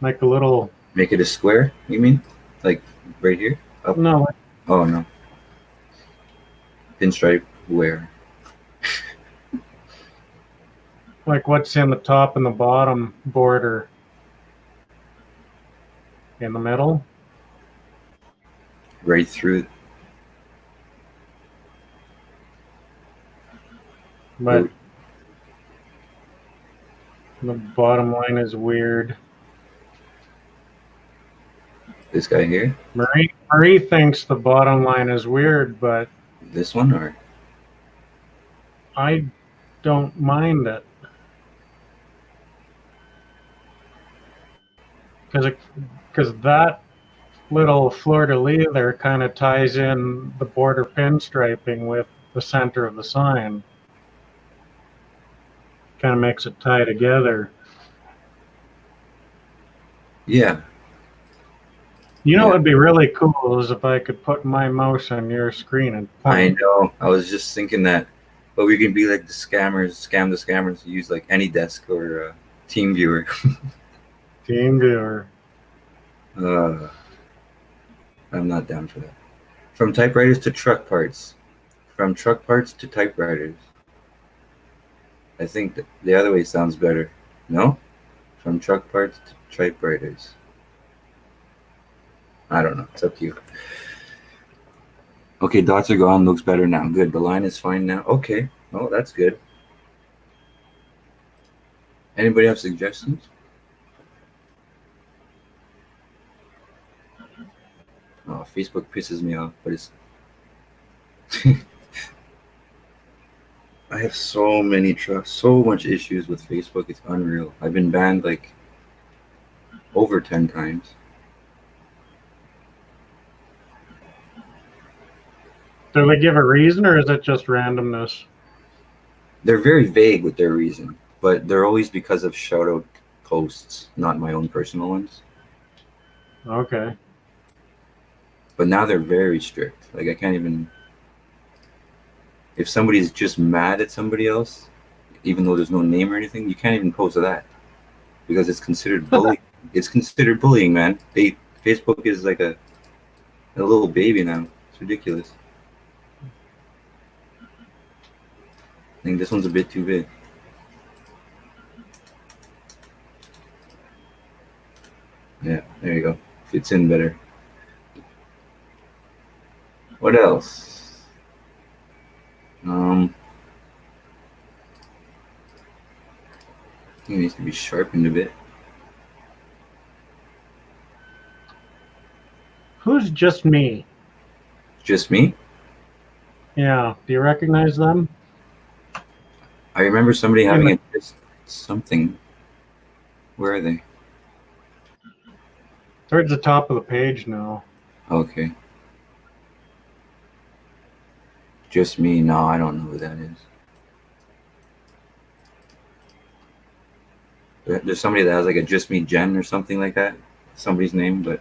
A: like a little...
B: Make it a square, you mean? Like right here? Up?
A: No.
B: Oh, no. Pinstripe where?
A: Like what's in the top and the bottom border? In the middle?
B: Right through.
A: But The bottom line is weird.
B: This guy here?
A: Marie thinks the bottom line is weird, but
B: This one or?
A: I don't mind it. Because that little fleur-de-lis there kind of ties in the border pinstriping with the center of the sign. Kind of makes it tie together.
B: Yeah.
A: You know what would be really cool is if I could put my mouse on your screen and point.
B: I know. I was just thinking that, but we can be like the scammers, scam the scammers, use like AnyDesk or TeamViewer.
A: TeamViewer.
B: I'm not down for that. From typewriters to truck parts. From truck parts to typewriters. I think the other way sounds better. No? From truck parts to typewriters. I don't know. It's up to you. Okay, dots are gone. Looks better now. Good. The line is fine now. Okay. Oh, that's good. Anybody have suggestions? Oh, Facebook pisses me off, but it's... I have so much issues with Facebook. It's unreal. I've been banned like over 10 times.
A: Do they give a reason, or is it just randomness?
B: They're very vague with their reason, but they're always because of shout-out posts, not my own personal ones.
A: Okay.
B: But now they're very strict. Like I can't even... If somebody's just mad at somebody else, even though there's no name or anything, you can't even post that because it's considered bullying. It's considered bullying, man. Facebook is like a little baby now. It's ridiculous. I think this one's a bit too big. Yeah, there you go. Fits in better. What else? It needs to be sharpened a bit.
A: Who's just me?
B: Just me?
A: Yeah. Do you recognize them?
B: I remember somebody having something. Where are they?
A: Towards the top of the page now.
B: Okay. Just me? No, I don't know who that is. There's somebody that has like a Just Me Jen or something like that. Somebody's name, but...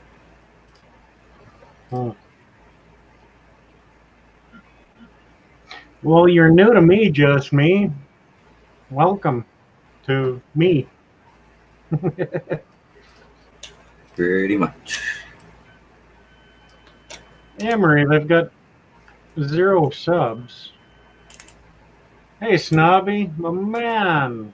A: Oh. Well, you're new to me, Just Me. Welcome to me.
B: Pretty much.
A: Yeah, Marie, they've got 0 subs. Hey, Snobby, my man.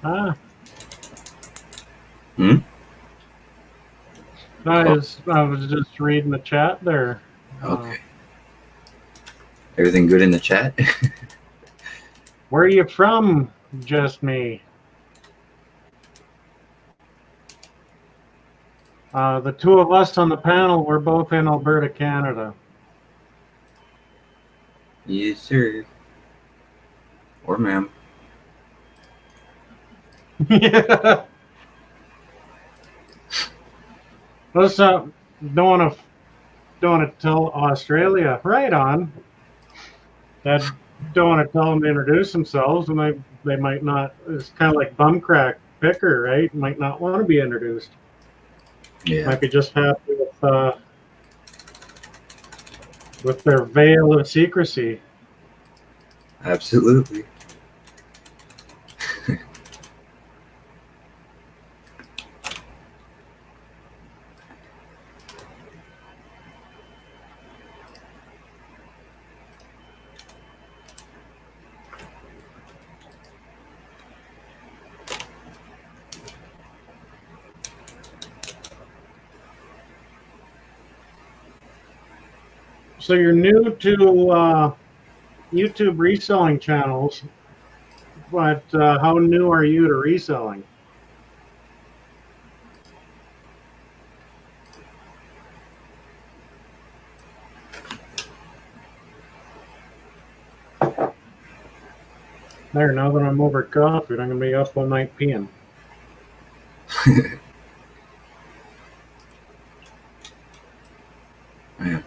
A: Ah. I was just reading the chat there.
B: Okay. Everything good in the chat?
A: Where are you from, Just Me? The 2 of us on the panel, we're both in Alberta, Canada.
B: Yes, sir. Or ma'am.
A: Yeah. Let's don't want to tell Australia. Right on. That don't want to tell them to introduce themselves, and they might not. It's kind of like bumcrack picker, right? Might not want to be introduced.
B: Yeah,
A: Might be just happy with their veil of secrecy.
B: absolutely.
A: So you're new to YouTube reselling channels, but how new are you to reselling? There, now that I'm over coffee, I'm gonna be up all night peeing.
B: Yeah.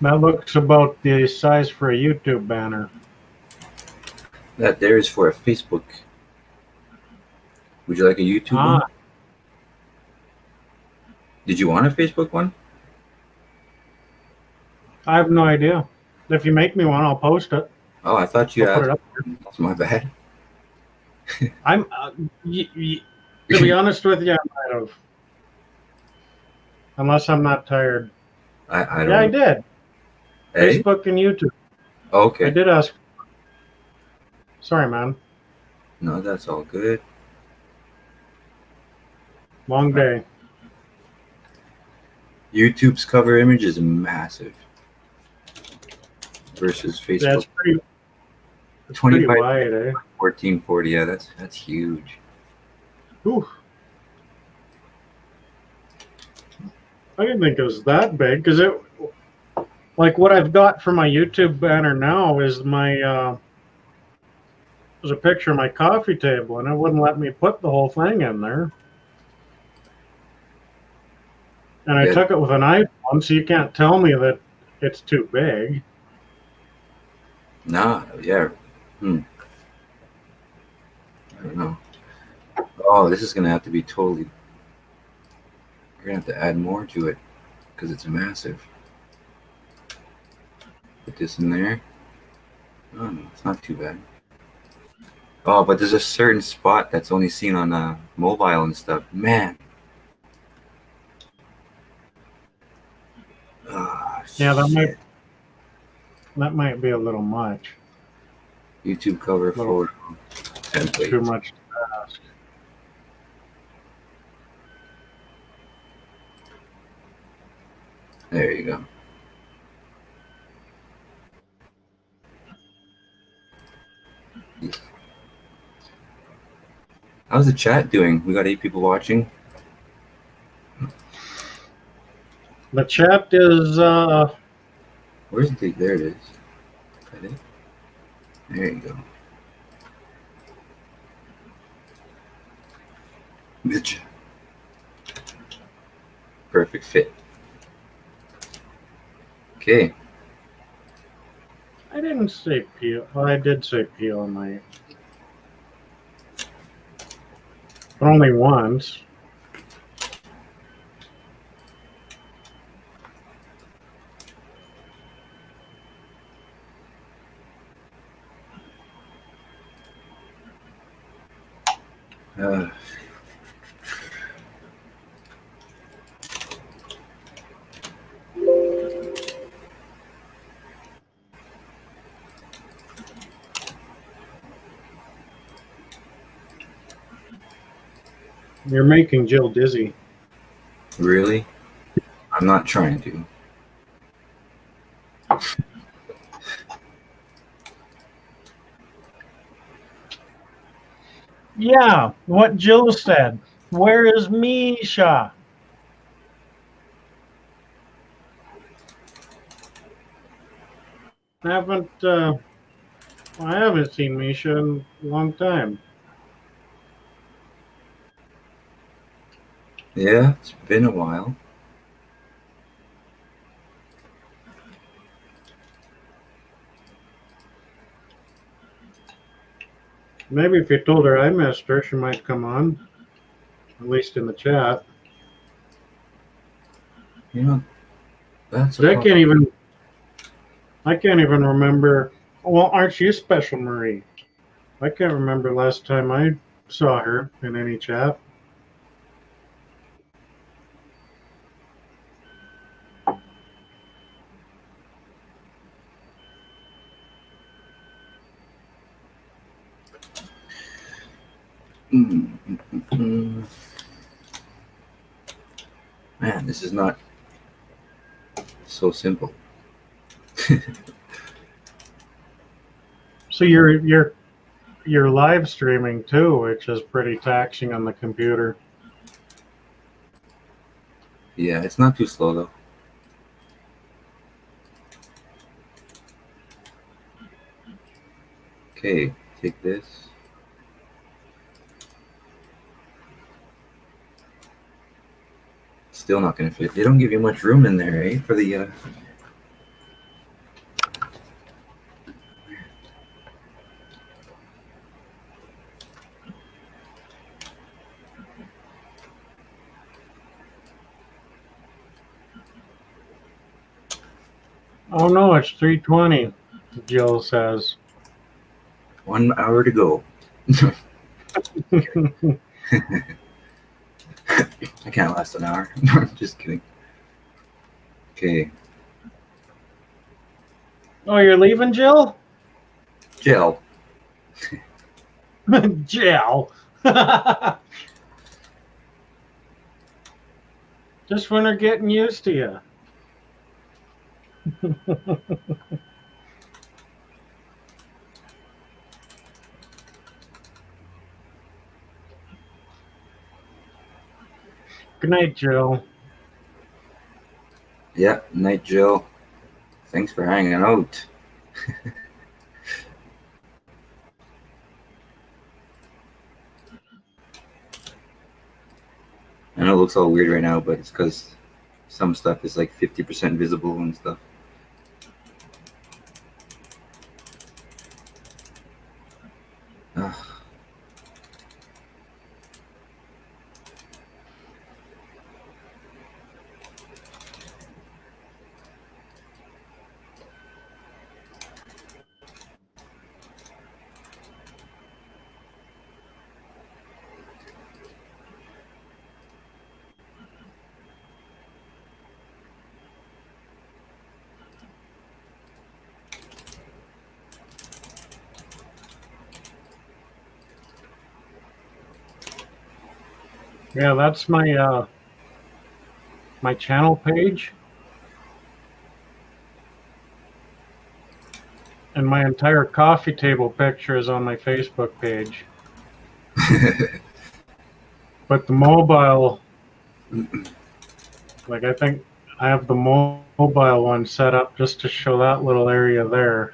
A: That looks about the size for a YouTube banner.
B: That there is for a Facebook. Would you like a YouTube
A: Ah,
B: one? Did you want a Facebook one?
A: I have no idea. If you make me one, I'll post it.
B: Oh, I thought you
A: I'll put it
B: asked.
A: up.
B: That's my bad.
A: I'm to be honest with you, I might have, unless I'm not tired.
B: I
A: Yeah,
B: don't
A: I
B: know.
A: did.
B: Hey?
A: Facebook and YouTube.
B: Oh,
A: I
B: okay.
A: did ask. Sorry, man.
B: No, that's all good.
A: Long day.
B: YouTube's cover image is massive versus
A: Yeah,
B: Facebook.
A: it's pretty
B: 25
A: wide, eh?
B: 1440. Yeah, that's huge.
A: Whew. I didn't think it was that big because it, like, what I've got for my YouTube banner now is is a picture of my coffee table, and it wouldn't let me put the whole thing in there. And I
B: Yeah,
A: took it with an iPhone, so you can't tell me that it's too big.
B: nah, yeah. I don't know. Oh, this is gonna have to be totally. We're gonna have to add more to it because it's massive. Put this in there. Oh, no, it's not too bad. Oh, but there's a certain spot that's only seen on mobile and stuff. Man. Oh,
A: Yeah,
B: shit.
A: that might be a little much.
B: YouTube cover
A: A little
B: photo
A: too
B: template.
A: much to ask.
B: There you go. How's the chat doing? We got 8 people watching.
A: The chat is
B: Where's the? There it is. Is that it? There you go. The ch- Perfect fit. Okay.
A: I didn't say peel. Well, I did say peel on my, but only once.
B: Uh,
A: You're making Jill dizzy.
B: really? I'm not trying to.
A: Yeah, what Jill said. Where is Misha? I haven't seen Misha in a long time.
B: Yeah, it's been a while.
A: Maybe if you told her I missed her, she might come on, at least in the chat.
B: You know, that's a
A: But
B: problem.
A: I can't even remember. Well, aren't you special, Marie? I can't remember last time I saw her in any chat.
B: Mm. Man, this is not so simple.
A: So you're live streaming too, which is pretty taxing on the computer.
B: Yeah, it's not too slow though. Okay, take this. Still not gonna fit. They don't give you much room in there, eh? For the
A: Oh no, it's 3:20. Jill says.
B: 1 hour to go. I can't last an hour. Just kidding. Okay,
A: Oh, you're leaving, Jill?
B: gel.
A: Jill. Just when they're getting used to you. Good night, Jill.
B: Yeah, night, Jill. Thanks for hanging out. I know it looks all weird right now, but it's because some stuff is like 50% visible and stuff. Ugh.
A: Yeah, that's my channel page. And my entire coffee table picture is on my Facebook page. But the mobile, like I think I have the mobile one set up just to show that little area there.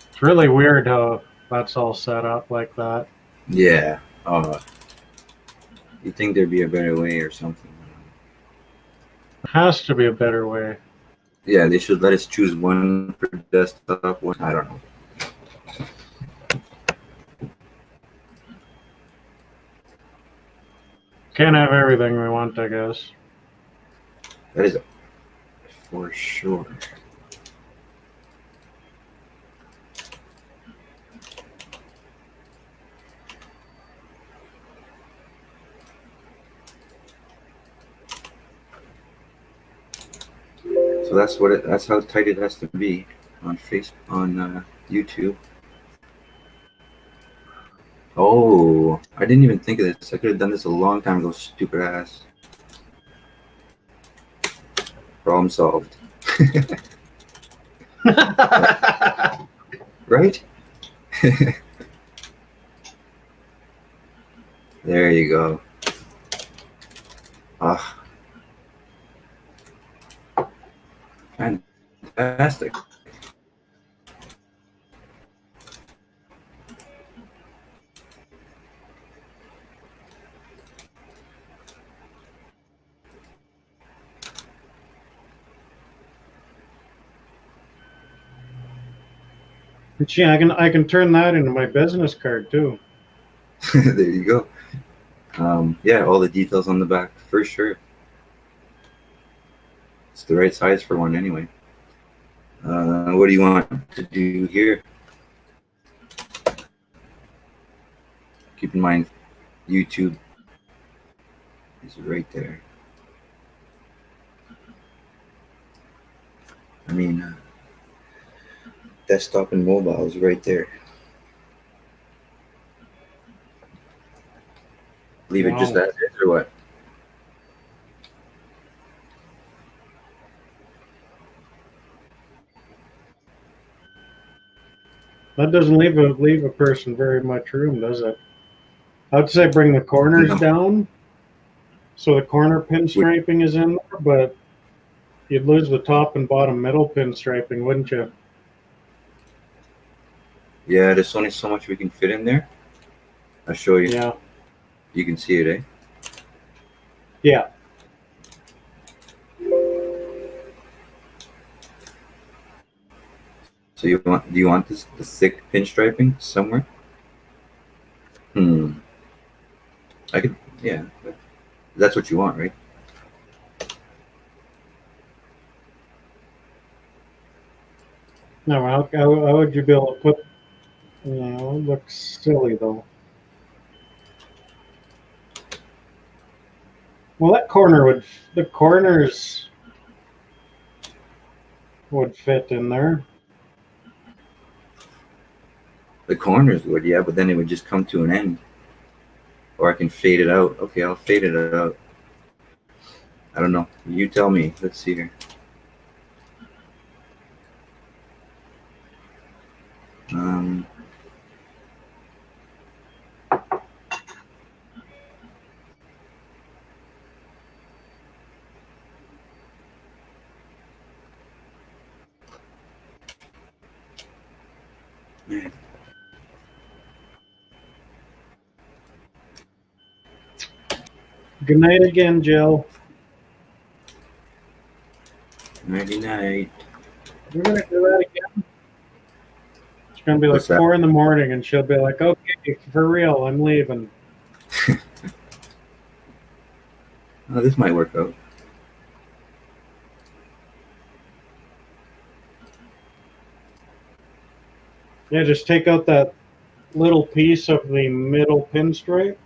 A: It's really weird how that's all set up like that.
B: Yeah. You think there'd be a better way or something?
A: There has to be a better way.
B: Yeah, they should let us choose one for desktop. One, I don't know.
A: Can't have everything we want, I guess.
B: That is for sure. So that's how tight it has to be on YouTube. Oh, I didn't even think of this. I could have done this a long time ago, stupid ass. Problem solved. Right? There you go. Ah, fantastic.
A: Yeah, I can turn that into my business card too.
B: There you go. Yeah, all the details on the back for sure. It's the right size for one anyway. What do you want to do here? Keep in mind, YouTube is right there. I mean, desktop and mobile is right there. Leave it just
A: Wow.
B: as is, or what?
A: That doesn't leave a person very much room, does it? I'd say bring the corners
B: No.
A: down so the corner pinstriping is in there, but you'd lose the top and bottom middle pinstriping, wouldn't you?
B: Yeah, there's only so much we can fit in there. I'll show you.
A: Yeah.
B: You can see it, eh?
A: Yeah.
B: So do you want this the thick pinstriping somewhere? I could, yeah. That's what you want, right?
A: No, how would you be able to put? It looks silly though. Well, the corners would fit in there.
B: The corners would, yeah, but then it would just come to an end. Or I can fade it out. Okay, I'll fade it out. I don't know. You tell me. Let's see here. Um, man,
A: Good night again, Jill.
B: nighty night.
A: We're gonna do that again. It's gonna be like
B: What's that?
A: 4 a.m, and she'll be like, "Okay, for real, I'm leaving."
B: Oh, this might work out.
A: Yeah, just take out that little piece of the middle pinstripe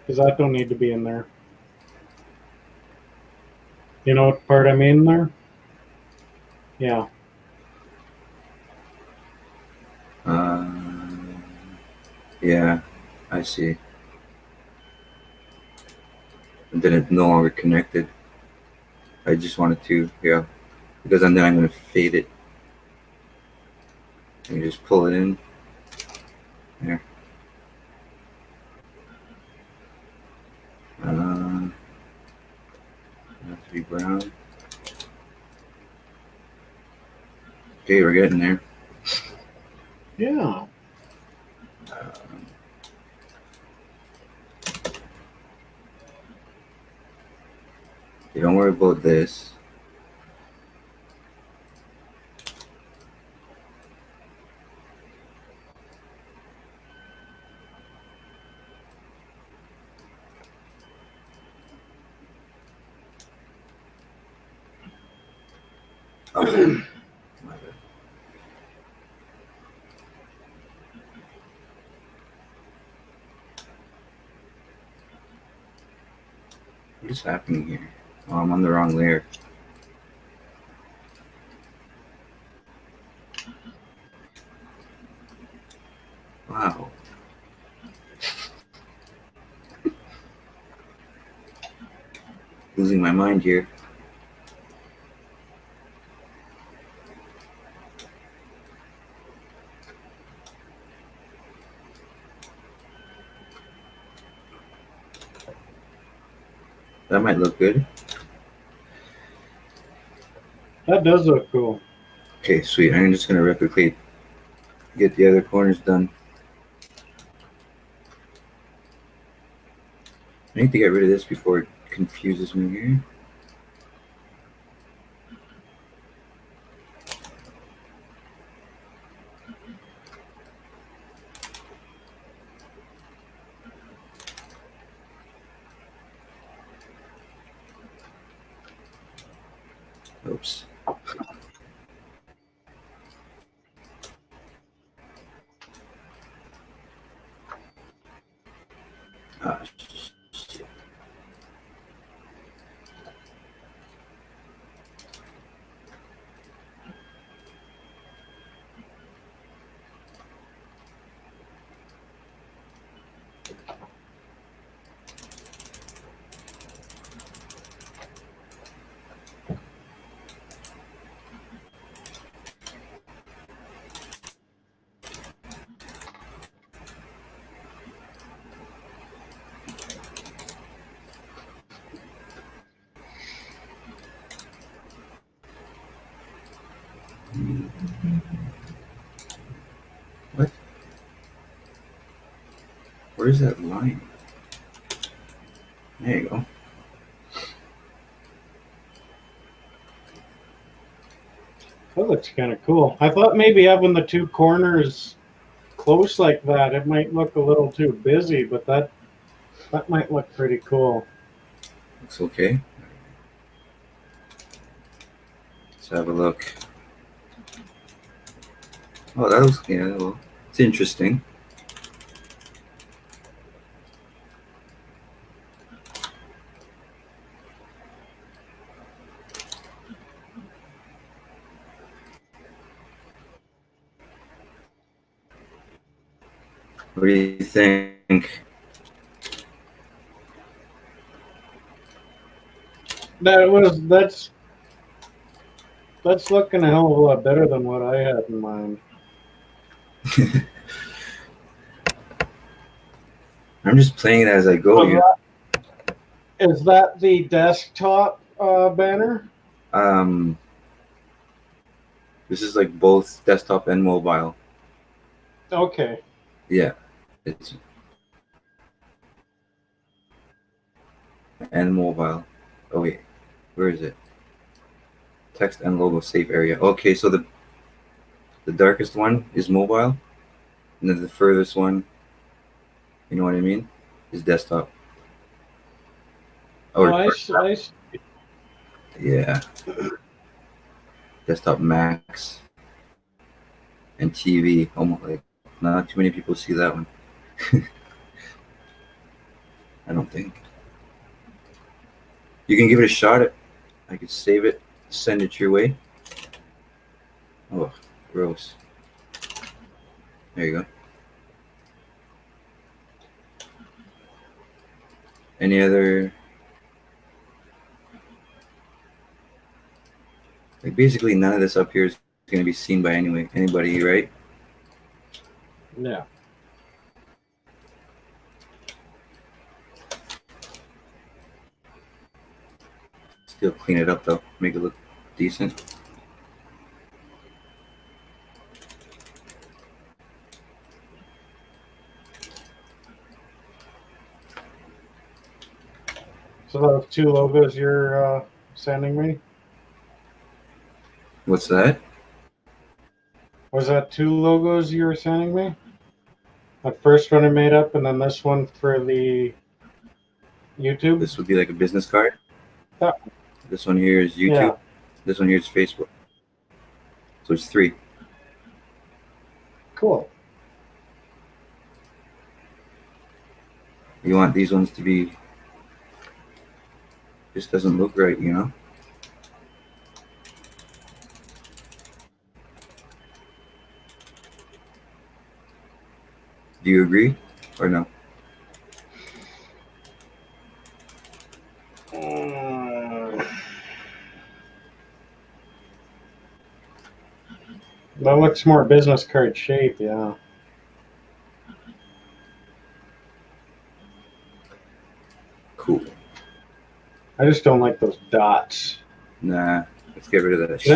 A: because that don't need to be in there. You know what part I mean there? Yeah.
B: Yeah, I see. And then it's no longer connected. I just wanted to, yeah, because then I'm gonna fade it. And just pull it in. There. Has to be brown. Okay, we're getting there.
A: Yeah.
B: Okay, don't worry about this. Oh, my bad. What is happening here? Oh, I'm on the wrong layer. Wow. Losing my mind here. That might look good.
A: That does look cool.
B: Okay, sweet. I'm just gonna replicate, get the other corners done. I need to get rid of this before it confuses me here. Oops. Ah, shit. What? Where's that line? There you go.
A: That looks kind of cool. I thought maybe having the two corners close like that, it might look a little too busy, but that might look pretty cool.
B: Looks okay. Let's have a look. Oh, that looks, yeah, well, it's interesting. What do you think?
A: That's looking a hell of a lot better than what I had in mind.
B: I'm just playing it as I go.
A: Is that the desktop banner?
B: This is like both desktop and mobile.
A: Okay.
B: Yeah, it's and mobile. Oh wait, where is it? Text and logo safe area. Okay, so the darkest one is mobile, and then the furthest one, you know what I mean, is desktop.
A: Oh, I see.
B: Yeah, desktop max and TV. Almost like not too many people see that one. I don't think. You can give it a shot. I could save it, send it your way. Oh, gross. There you go. Any other? Like basically none of this up here is going to be seen by anybody, right?
A: Yeah.
B: Still clean it up though, make it look decent.
A: So those two logos you're sending me?
B: What's that?
A: Was that two logos you were sending me? The first one I made up, and then this one for the YouTube?
B: This would be like a business card.
A: Yeah.
B: This one here is YouTube.
A: Yeah.
B: This one here is Facebook. So it's 3.
A: Cool.
B: You want these ones to be, just doesn't look right, you know? Do you agree or no?
A: That looks more business card shape, yeah.
B: Cool.
A: I just don't like those dots.
B: Nah, let's get rid of that
A: 'Cause
B: shit.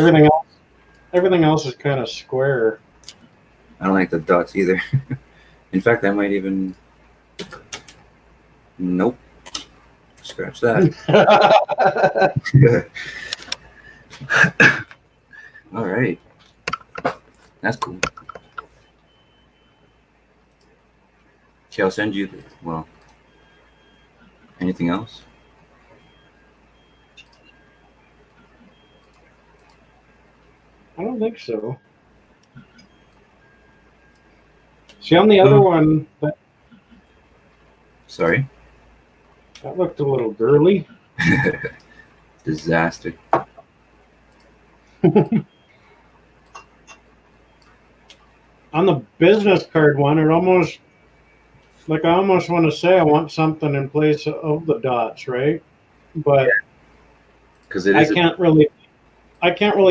A: everything else is kind of square.
B: I don't like the dots either. In fact, I might even. Nope. Scratch that. All right. That's cool. Okay, I'll send you. Well, anything else?
A: I don't think so. See, on the other one,
B: Sorry.
A: that looked a little girly.
B: Disaster.
A: On the business card one, it almost like I almost want to say I want something in place of the dots, right? But
B: Because it
A: I
B: is.
A: can't really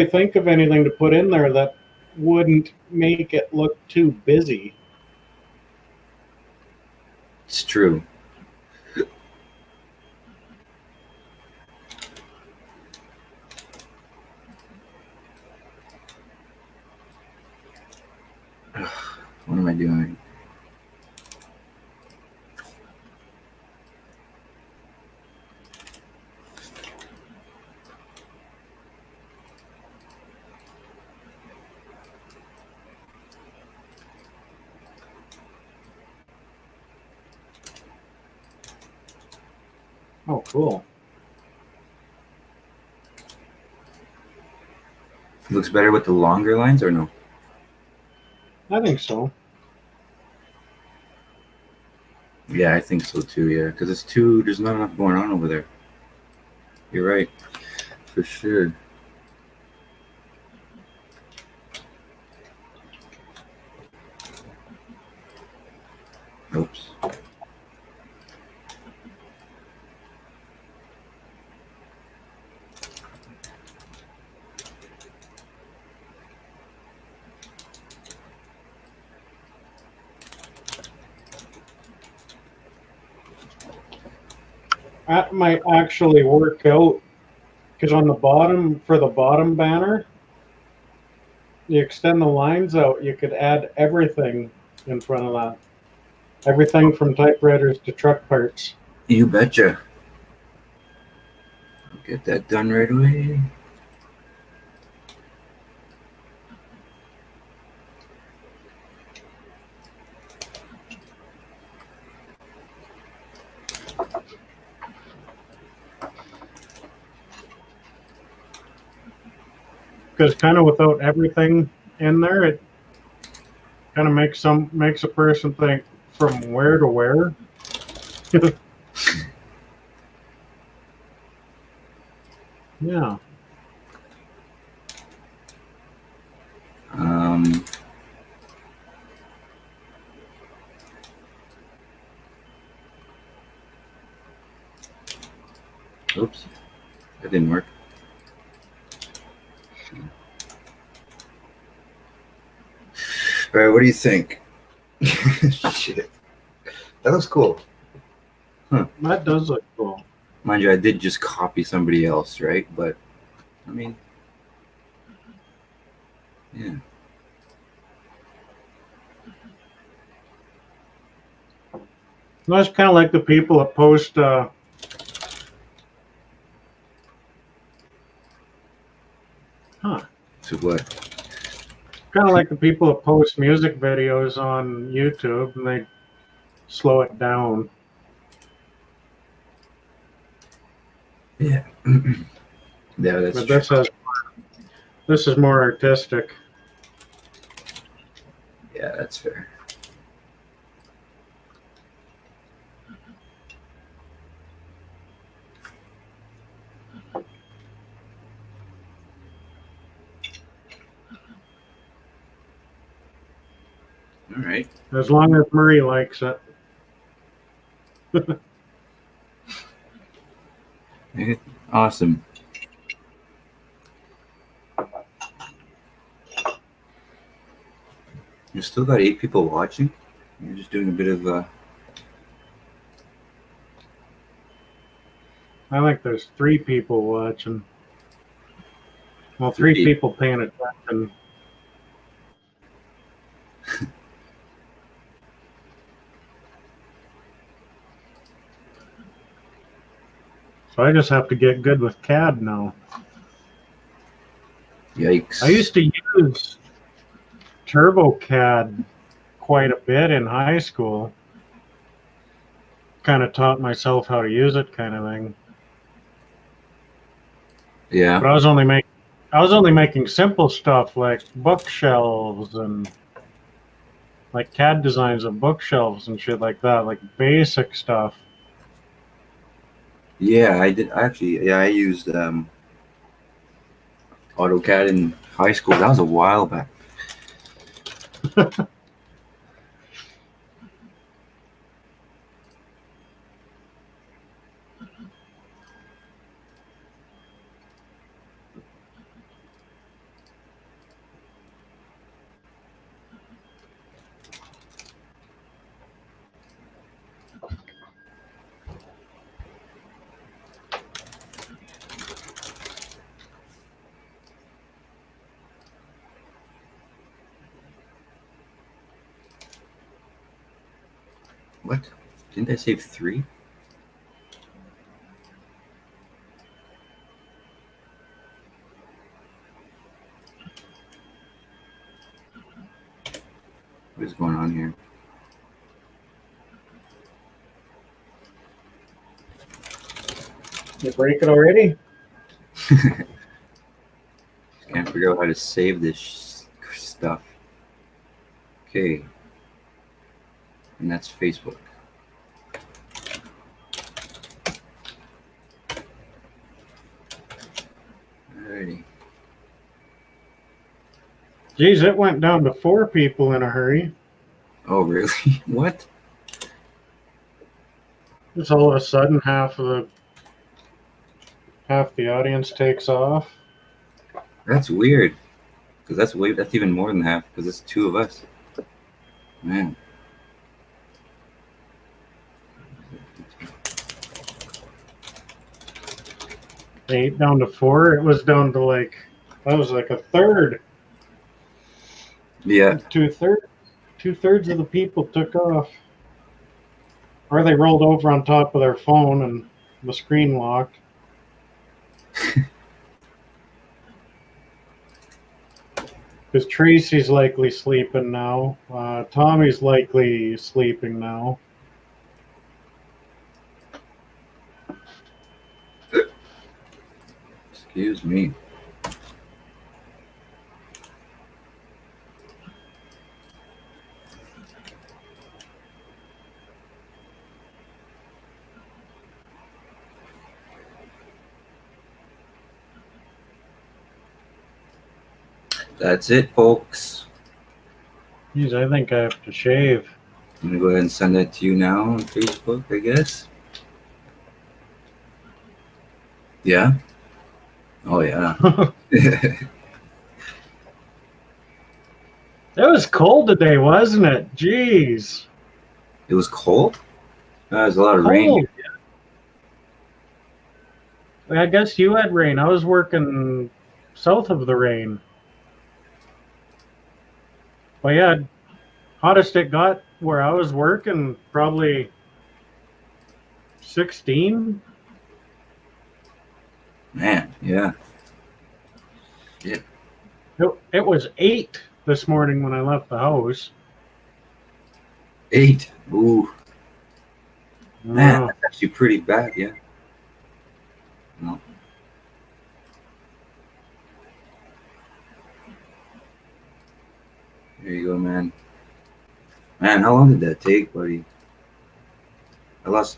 A: think of anything to put in there that wouldn't make it look too busy.
B: It's true. What am I doing?
A: Oh, cool.
B: Looks better with the longer lines or no?
A: I think so.
B: Yeah, I think so too. Yeah, because it's too. There's not enough going on over there. You're right, for sure. Oops.
A: That might actually work out because on the bottom, for the bottom banner, you extend the lines out, you could add everything in front of that. Everything from typewriters to truck parts.
B: You betcha. I'll get that done right away.
A: Because kind of without everything in there, it kind of makes a person think from where to where. Yeah.
B: Um. Oops, that didn't work. All right, what do you think? Shit, that looks cool.
A: That does look cool.
B: Mind you, I did just copy somebody else, right? But I mean, yeah.
A: That's kind of like the people that post.
B: So what?
A: Kind of like the people that post music videos on YouTube and they slow it down.
B: Yeah. Yeah, that's
A: But
B: true.
A: this is more artistic.
B: Yeah, that's fair. All right.
A: As long as Murray likes it.
B: Awesome. You still got 8 people watching. You're just doing a bit of
A: I think there's 3 people watching. Well, 3 people paying attention. So I just have to get good with CAD now.
B: Yikes.
A: I used to use TurboCAD quite a bit in high school. Kind of taught myself how to use it, kind of thing.
B: Yeah.
A: But I was only making simple stuff like bookshelves and like CAD designs of bookshelves and shit like that, like basic stuff.
B: Yeah, I did actually. Yeah, I used AutoCAD in high school. That was a while back. What? Didn't I save 3? What is going on here?
A: You break it already?
B: Can't figure out how to save this stuff. Okay. And that's Facebook. Alrighty.
A: Geez, it went down to 4 people in a hurry.
B: Oh, really? What?
A: Just all of a sudden half the audience takes off.
B: That's weird. Because that's even more than half, because it's 2 of us. Man.
A: Eight down to 4. It was down to that was like a third.
B: Yeah.
A: Two-thirds of the people took off. Or they rolled over on top of their phone and the screen locked. Because Tracy's likely sleeping now. Tommy's likely sleeping now.
B: Excuse me. That's it, folks.
A: Geez, I think I have to shave.
B: I'm going to go ahead and send that to you now on Facebook, I guess. Yeah? Oh, yeah.
A: It was cold today, wasn't it? Jeez.
B: It was cold? There's a lot of rain.
A: Cold. I guess you had rain. I was working south of the rain. But yeah, hottest it got where I was working, probably 16.
B: Man, yeah. Yeah.
A: It was 8 this morning when I left the house.
B: 8. Ooh. Man, that's actually pretty bad, yeah. No. There you go, man. Man, how long did that take, buddy? I lost.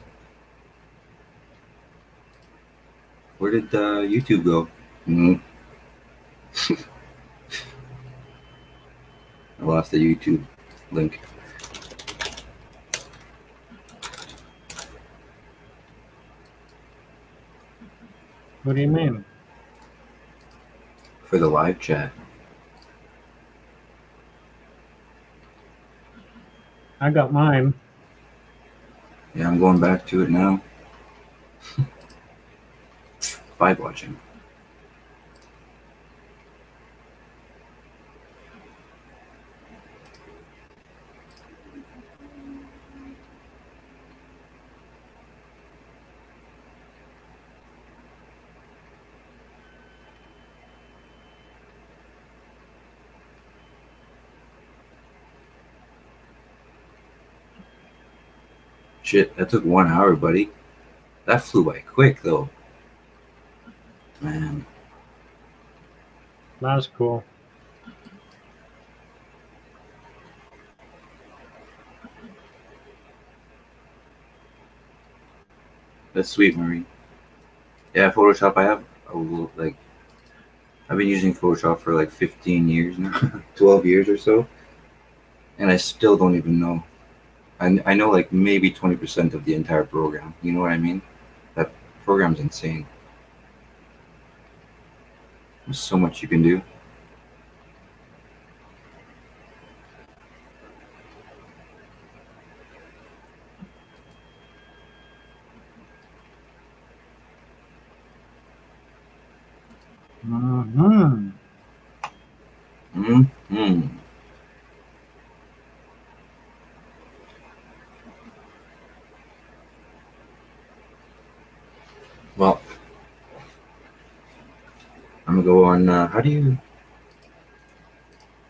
B: Where did YouTube go? I lost the YouTube link.
A: What do you mean?
B: For the live chat.
A: I got mine.
B: Yeah, I'm going back to it now. Vibe watching. Shit, that took 1 hour, buddy. That flew by quick, though. Man.
A: That's cool.
B: That's sweet, Marie. Yeah, Photoshop, I have, like, I've been using Photoshop for like 15 years now, 12 years or so, and I still don't even know. I know like maybe 20% of the entire program. You know what I mean? That program's insane. There's so much you can do.
A: Mm-hmm.
B: Mm-hmm. Well, I'm gonna go on. How do you?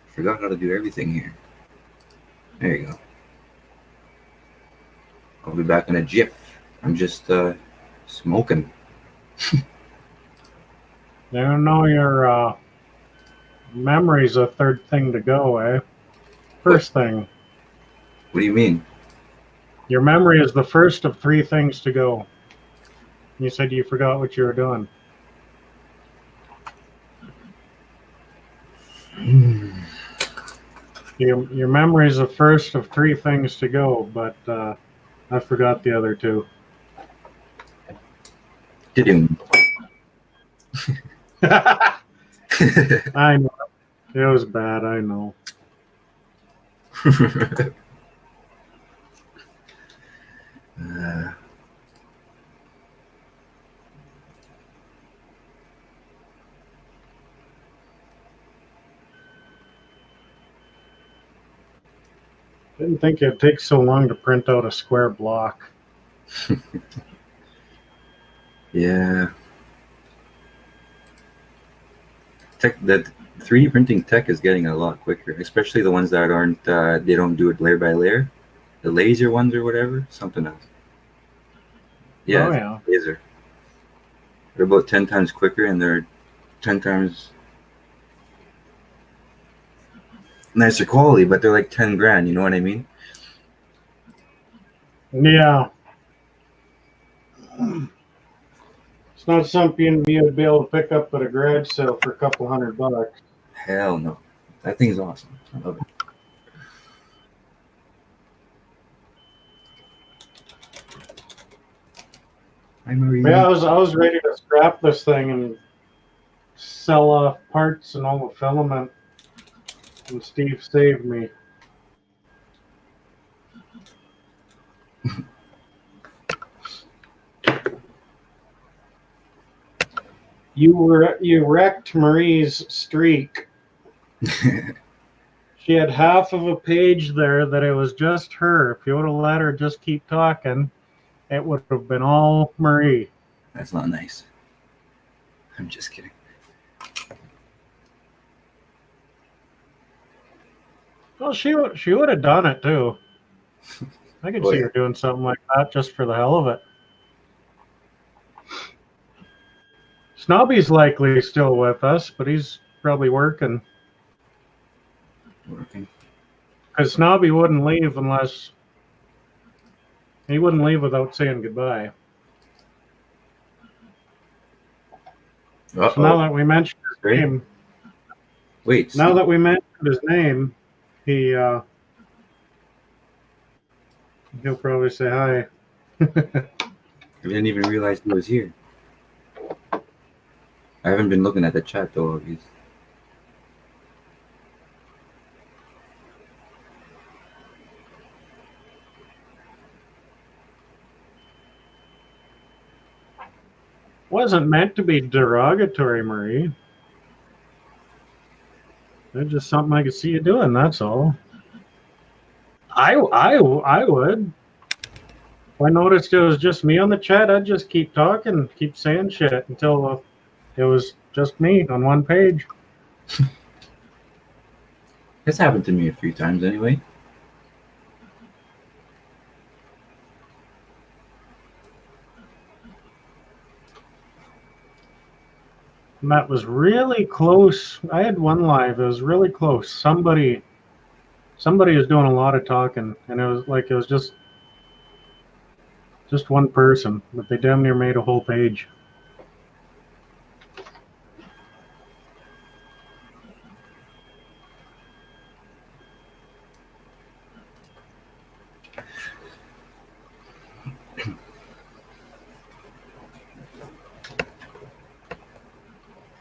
B: Forgot how to do everything here. There you go. I'll be back in a jiff. I'm just smoking.
A: You know your memory's a third thing to go, eh? First thing.
B: What do you mean?
A: Your memory is the first of three things to go. You said you forgot what you were doing. Your memory is the first of three things to go, but I forgot the other two. I know. It was bad, I know. Didn't think it'd take so long to print out a square block.
B: Yeah. That 3D printing tech is getting a lot quicker, especially the ones that aren't. They don't do it layer by layer. The laser ones or whatever, something else. Yeah,
A: Oh, yeah.
B: laser. They're about 10 times quicker, and they're 10 times nicer quality, but they're like 10 grand. You know what I mean?
A: Yeah. It's not something you'd be able to pick up at a garage sale for a couple $100.
B: Hell no. That thing's awesome. I love it. Hi, Marie.
A: Yeah, I was ready to scrap this thing and sell off parts and all the filament, and Steve saved me. You wrecked Marie's streak. She had half of a page there that it was just her. If you would have let her just keep talking, it would have been all Marie.
B: That's not nice. I'm just kidding.
A: Well, she would have done it too. I could see her doing something like that just for the hell of it. Snobby's likely still with us, but he's probably working. Because Snobby wouldn't leave unless he wouldn't leave without saying goodbye.
B: Uh-oh.
A: So now that we mentioned his name, now that we mentioned his name, he'll probably say hi.
B: I didn't even realize he was here. I haven't been looking at the chat though, obviously.
A: wasn't meant to be derogatory, Marie. It's just something I could see you doing. That's all. I would. If I noticed it was just me on the chat, I'd just keep talking, keep saying shit until it was just me on one page.
B: It's happened to me a few times anyway.
A: And that was really close. I had one live. It was really close. Somebody was doing a lot of talking, and it was just one person, but they damn near made a whole page.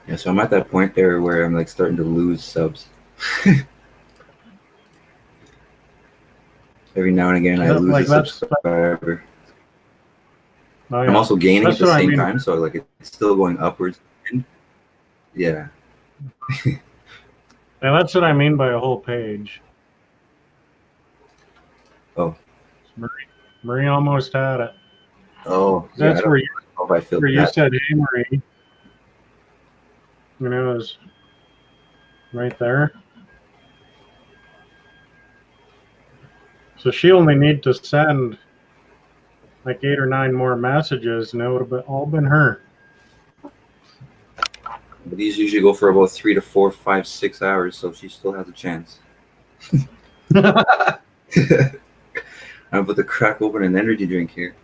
B: Yeah, so I'm at that point there where I'm like starting to lose subs. Every now and again, I lose
A: Like
B: a subscriber.
A: Oh, yeah.
B: I'm also gaining
A: That's
B: at the
A: what I
B: same
A: mean.
B: time, so like it's still going upwards. Yeah.
A: Yeah, that's what I mean by a whole page.
B: Oh.
A: Marie almost had it.
B: Oh,
A: That's
B: yeah,
A: where you said, "Hey, Marie," and it was right there. So she only need to send like 8 or 9 more messages, and it would have all been her.
B: But these usually go for about 3 to 4, 5, 6 hours, so she still has a chance. I'm about to crack open an energy drink here.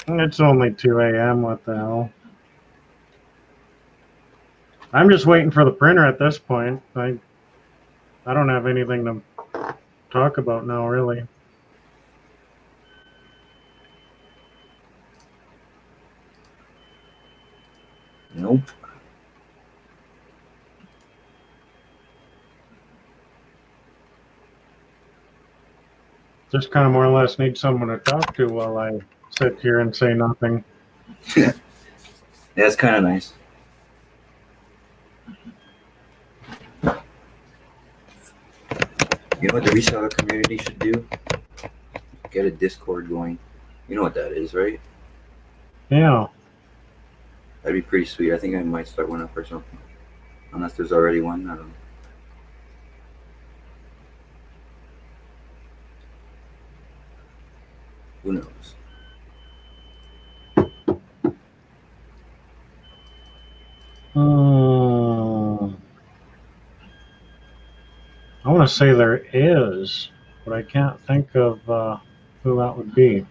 A: It's only 2 a.m. What the hell? I'm just waiting for the printer at this point. I don't have anything to talk about now, really.
B: Nope.
A: Just kind of more or less need someone to talk to while I sit here and say nothing.
B: Yeah, it's kind of nice. You know what the reseller community should do? Get a Discord going. You know what that is, right?
A: Yeah.
B: That'd be pretty sweet. I think I might start one up or something. Unless there's already one. I don't know. Who knows?
A: I want to say there is, but I can't think of who that would be.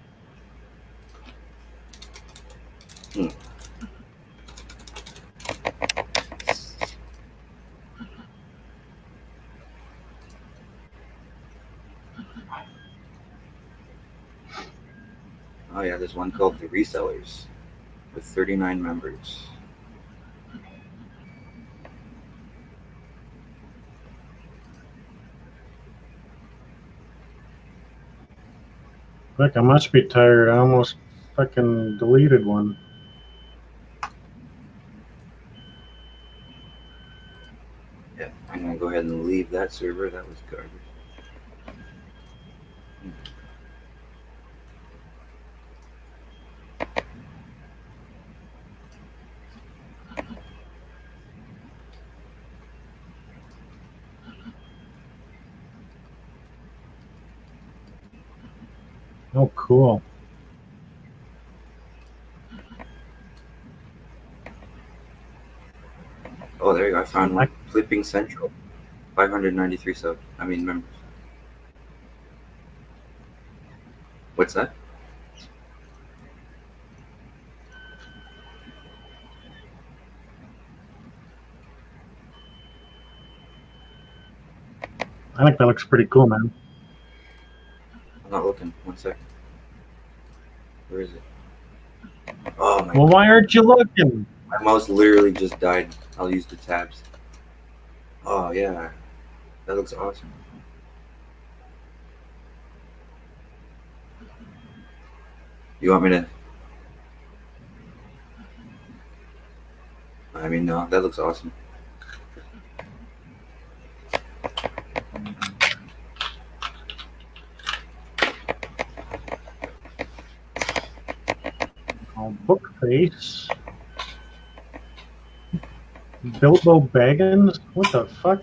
B: Oh yeah, there's one called the Resellers with 39 members.
A: Look, I must be tired. I almost fucking deleted one.
B: Yeah, I'm gonna go ahead and leave that server. That was garbage.
A: Oh, cool.
B: Oh, there you go. I found one. Flipping Central. 593 members. What's that?
A: I think that looks pretty cool, man.
B: I'm not looking. One second. Where is it? Oh my
A: Well, why aren't you looking?
B: My mouse literally just died. I'll use the tabs. Oh yeah. That looks awesome. You want me to I mean, no, that looks awesome.
A: Bookface. Bilbo Baggins? What the fuck?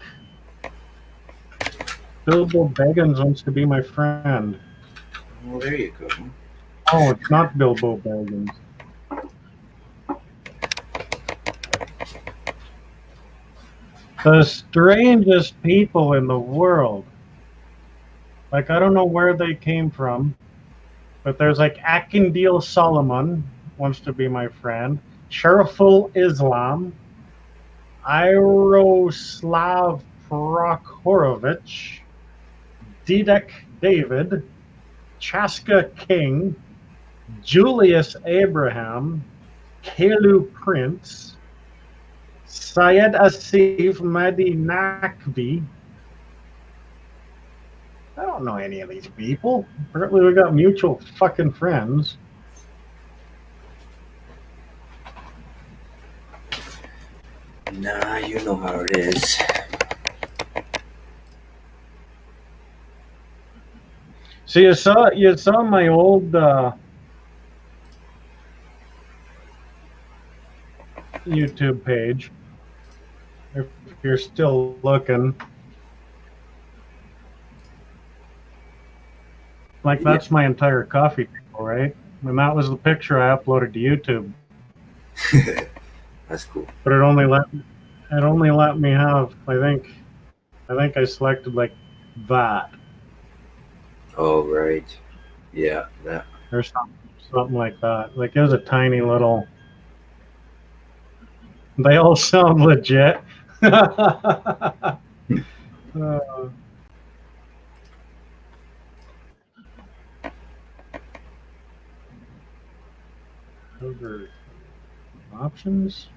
A: Bilbo Baggins wants to be my friend.
B: Well, there you go.
A: Oh, it's not Bilbo Baggins. The strangest people in the world. Like, I don't know where they came from, but there's like Akindil Solomon wants to be my friend. Shariful Islam. Iroslav Prokhorovich. Didek David. Chaska King. Julius Abraham. Kalu Prince. Syed Asif Madi Nakvi. I don't know any of these people. Apparently, we got mutual fucking friends.
B: Nah, you know how it is.
A: So you saw my old YouTube page. If you're still looking, like that's my entire coffee table, right? And that was the picture I uploaded to YouTube.
B: That's cool.
A: But it only let me have I think I selected like that.
B: Oh right, yeah, that.
A: Or something like that. Like it was a tiny little. They all sound legit. Over options.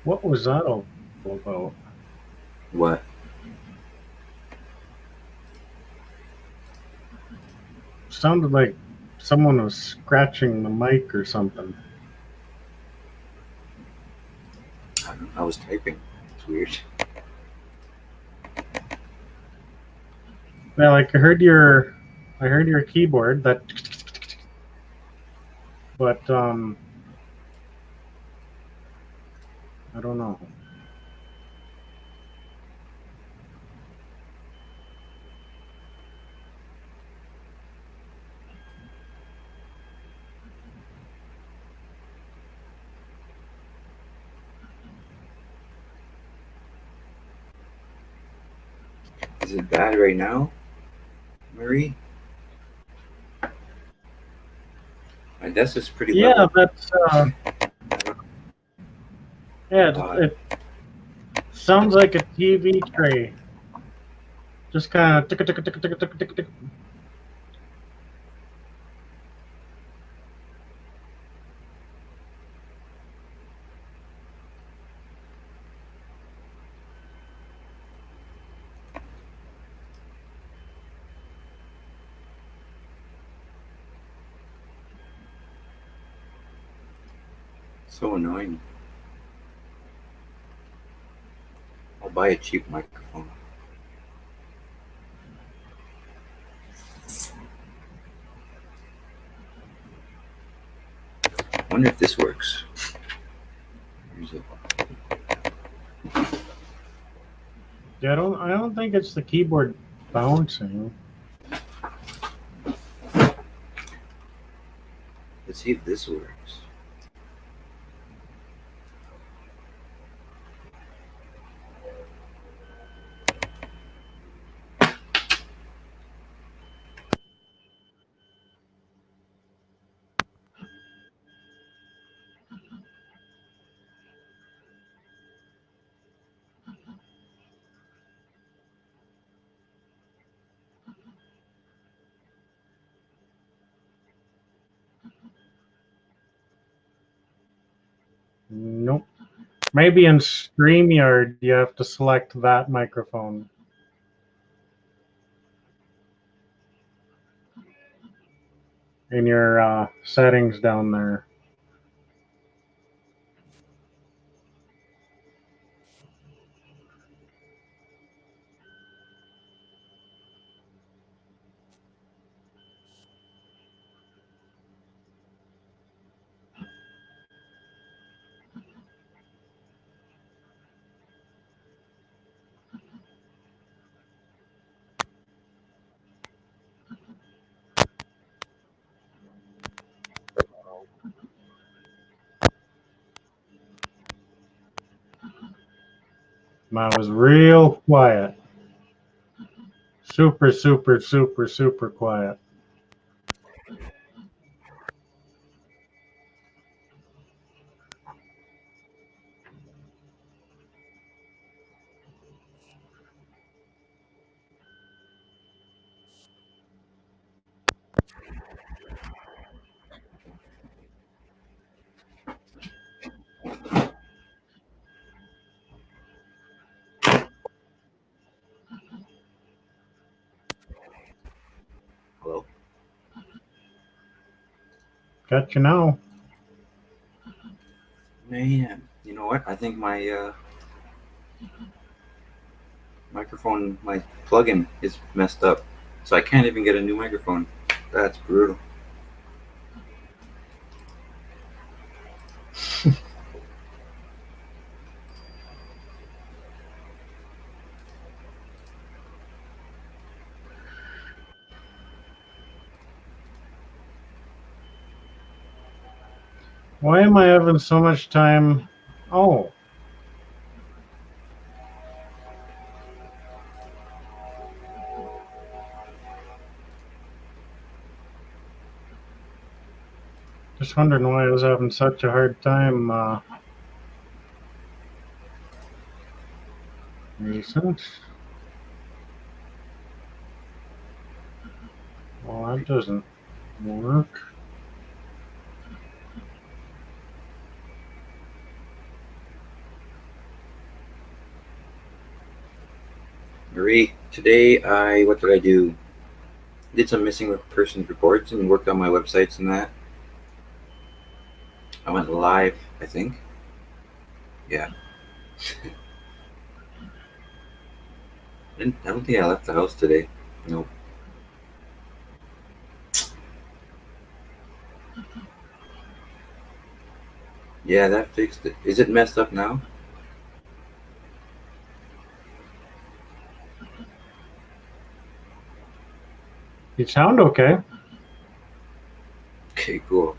A: What was that all about?
B: What?
A: Sounded like someone was scratching the mic or something.
B: I don't know. I was typing. It's weird.
A: Yeah, like I heard your keyboard that, but I don't know.
B: Is it bad right now, Marie? My desk is pretty
A: Yeah,
B: level.
A: that's yeah.
B: Uh,
A: It sounds like a TV tray. Just kind of tick tick tick tick tick tick tick.
B: so annoying. I'll buy a cheap microphone. I wonder if this works. Here's a-
A: Yeah, I don't think it's the keyboard bouncing.
B: Let's see if this works.
A: Maybe in StreamYard you have to select that microphone. In your settings down there. Mine was real quiet. Super, super, super, super quiet.
B: Hello?
A: Got you now.
B: Man, you know what? I think my microphone, my plug-in is messed up. So I can't even get a new microphone. That's brutal.
A: Why am I having so much time? Oh. Just wondering why I was having such a hard time. Recent. Well, that doesn't work.
B: Marie, today what did I do? Did some missing persons reports and worked on my websites and that. I went live, I think. Yeah. I don't think I left the house today. Nope. Yeah, that fixed it. Is it messed up now?
A: You sound okay.
B: Okay, cool.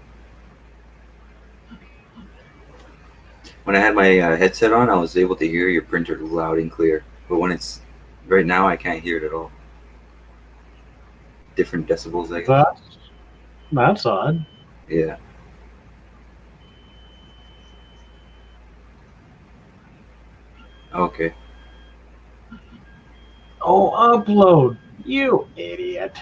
B: When I had my headset on, I was able to hear your printer loud and clear. But when it's right now, I can't hear it at all. Different decibels, I guess.
A: That's odd.
B: Yeah. Okay.
A: Oh, upload. You idiot.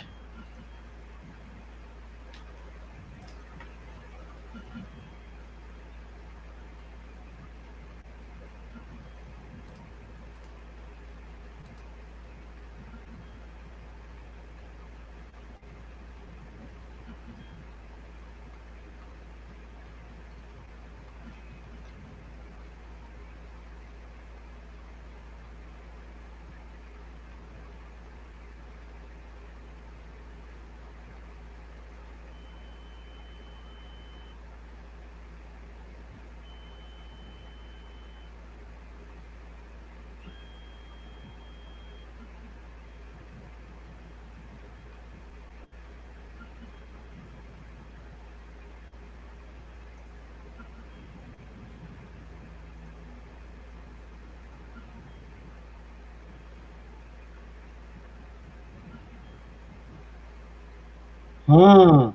A: I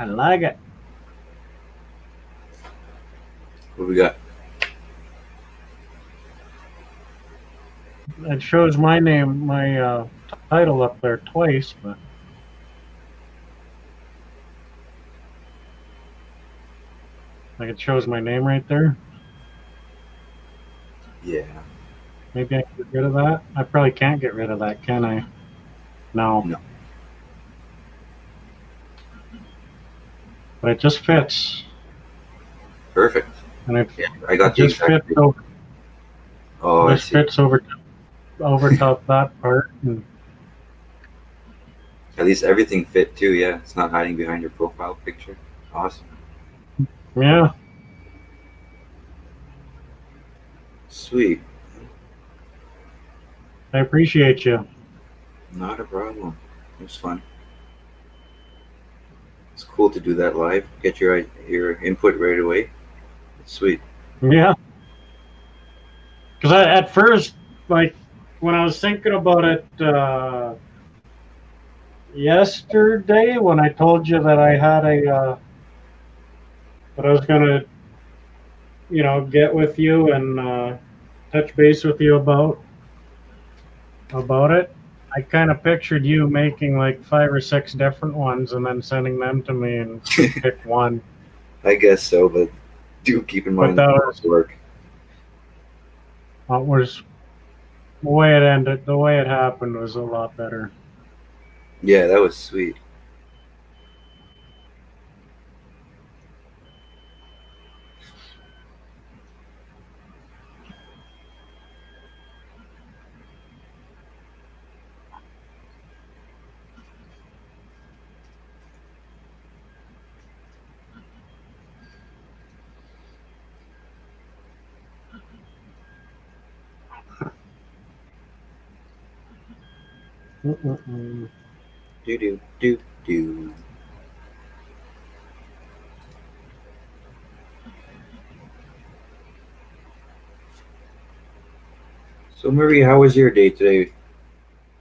A: like it.
B: What we got?
A: It shows my name, my title up there twice, but Like it shows my name right there.
B: Yeah.
A: Maybe I can get rid of that. I probably can't get rid of that, can I? No.
B: No.
A: But it just fits.
B: Perfect.
A: And it,
B: Yeah, I
A: it
B: got the
A: just
B: exact.
A: fits over,
B: Oh, I
A: just
B: see.
A: fits over top that part. And
B: At least everything fit too. Yeah, it's not hiding behind your profile picture. Awesome.
A: yeah,
B: Sweet.
A: I appreciate you.
B: Not a problem. It was fun. It's cool to do that live. Get your input right away. It's sweet.
A: Yeah. Because at first, like, when I was thinking about it yesterday, when I told you that I had that I was going to, get with you and touch base with you about it. I kind of pictured you making like 5 or 6 different ones and then sending them to me and pick one.
B: I guess so, but do keep in
A: But
B: mind
A: that
B: the
A: was
B: work.
A: what was the way it ended. The way it happened was a lot better.
B: Yeah, that was sweet.
A: Mm-mm-mm.
B: Do do do do. So Marie, how was your day today?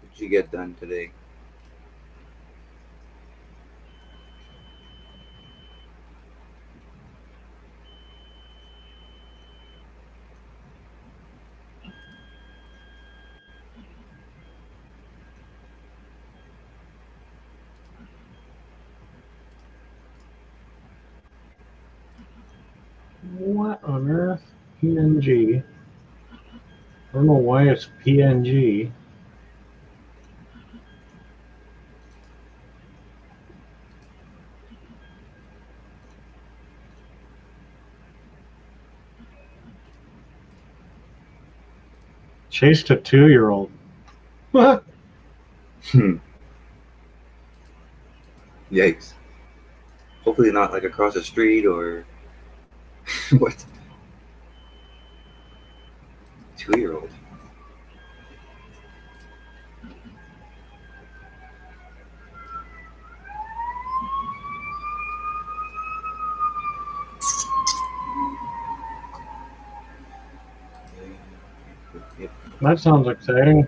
B: What did you get done today?
A: What on earth? PNG. I don't know why it's PNG. Chased a 2-year-old. What?
B: Hmm. Yikes. Hopefully not like across the street or what? 2-year-old. Yep.
A: That sounds exciting.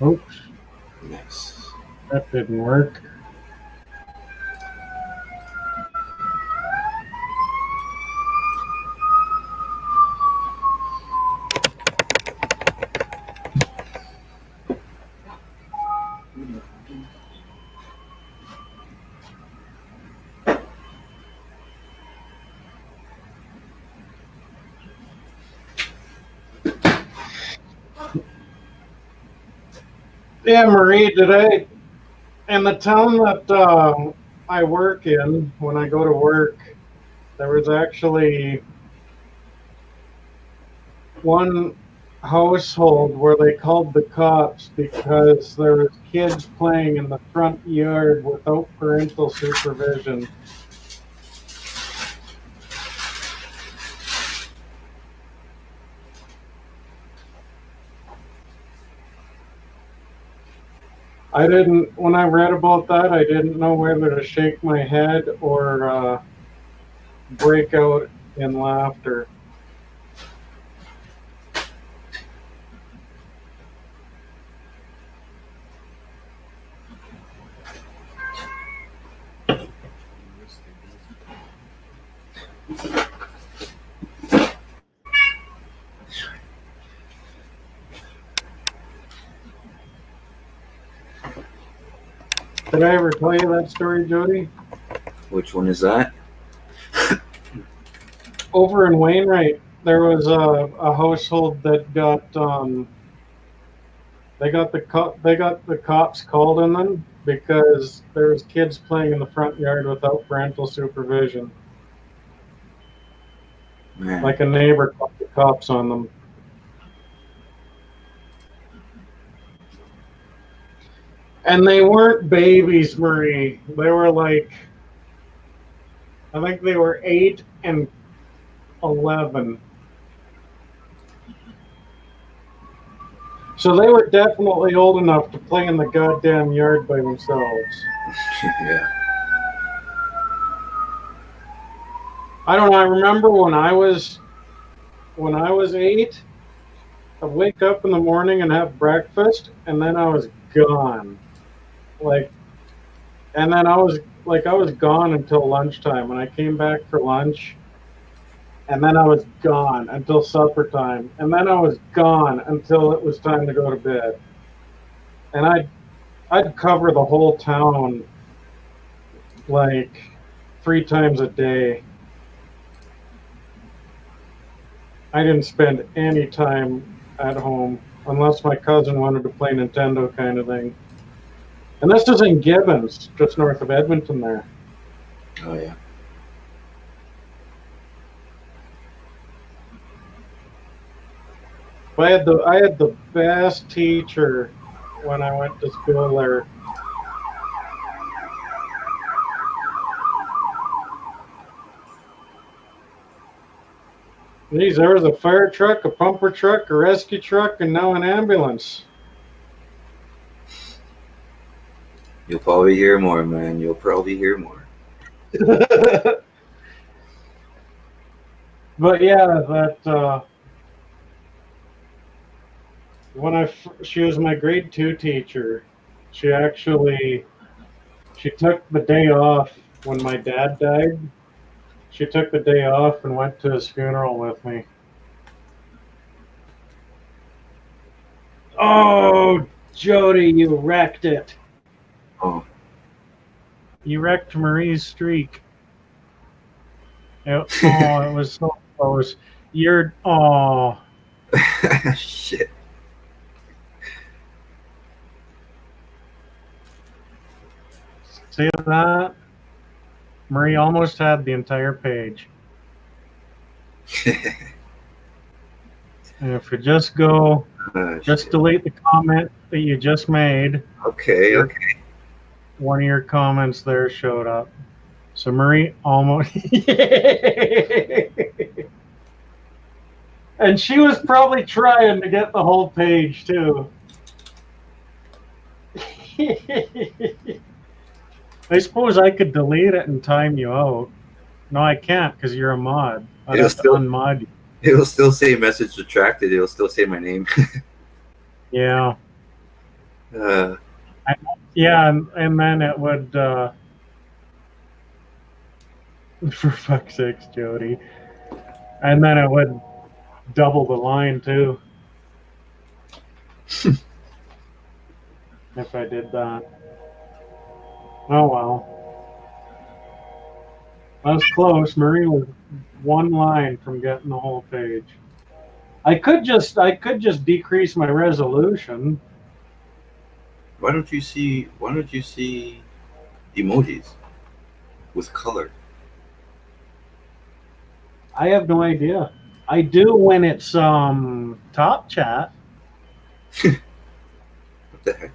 A: Oops,
B: Nice.
A: that didn't work. Yeah, Marie, today in the town that I work in, when I go to work, there was actually one household where they called the cops because there was kids playing in the front yard without parental supervision. I didn't, when I read about that, I didn't know whether to shake my head or break out in laughter. Did I ever tell you that story, Jody?
B: Which one is that?
A: Over in Wainwright, there was a household that got they got the cops called on them because there was kids playing in the front yard without parental supervision.
B: Man,
A: Like a neighbor called the cops on them. And they weren't babies, Marie. They were like, I think they were 8 and 11. So they were definitely old enough to play in the goddamn yard by themselves.
B: yeah.
A: I don't know. I remember when I was 8, I'd wake up in the morning and have breakfast, and then I was gone. And then I was gone until lunchtime. When I came back for lunch, and then I was gone until supper time, and then I was gone until it was time to go to bed. And I'd cover the whole town like 3 times a day. I didn't spend any time at home unless my cousin wanted to play Nintendo kind of thing. And this is in Gibbons, just north of Edmonton there.
B: Oh yeah.
A: I had the best teacher when I went to school there. Geez, there was a fire truck, a pumper truck, a rescue truck, and now an ambulance.
B: You'll probably hear more, man. You'll probably hear more.
A: But yeah, that she was my grade 2 teacher. She took the day off when my dad died. She took the day off and went to his funeral with me. Oh, Jody, you wrecked it.
B: Oh.
A: You wrecked Marie's streak. It was so close.
B: Shit.
A: See that? Marie almost had the entire page. And if you just go, just delete the comment that you just made.
B: Okay.
A: One of your comments there showed up. So Marie almost. And she was probably trying to get the whole page too. I suppose I could delete it and time you out. No, I can't because you're a mod. I'd have to unmod you.
B: It'll still say message retracted. It'll still say my name.
A: Yeah. And then it would. For fuck's sakes, Jody. And then it would double the line too. If I did that. Oh well. That was close. Marie was one line from getting the whole page. I could just decrease my resolution.
B: Why don't you see emojis with color?
A: I have no idea. I do when it's top chat.
B: What the heck?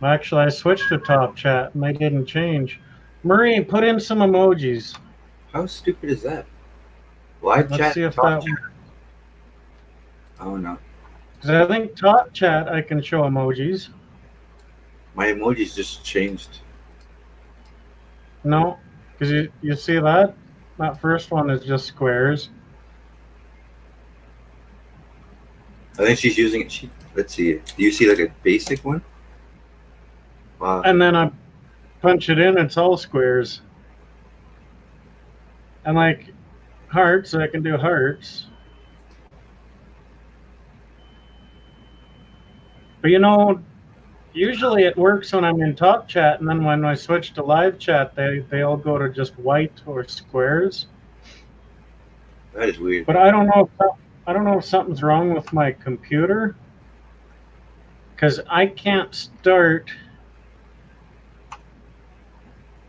A: Actually, I switched to top chat and they didn't change. Marie, put in some emojis.
B: How stupid is that? Live
A: Let's
B: chat.
A: see if
B: Top
A: that.
B: chat. Oh no.
A: Because I think top chat I can show emojis.
B: My emojis just changed.
A: No, because you see that? That first one is just squares.
B: I think she's using it. Let's see. Do you see like a basic one? Wow.
A: And then I punch it in, it's all squares. And like hearts, I can do hearts. But Usually it works when I'm in talk chat, and then when I switch to live chat, they all go to just white or squares.
B: That is weird.
A: But I don't know if something's wrong with my computer, because I can't start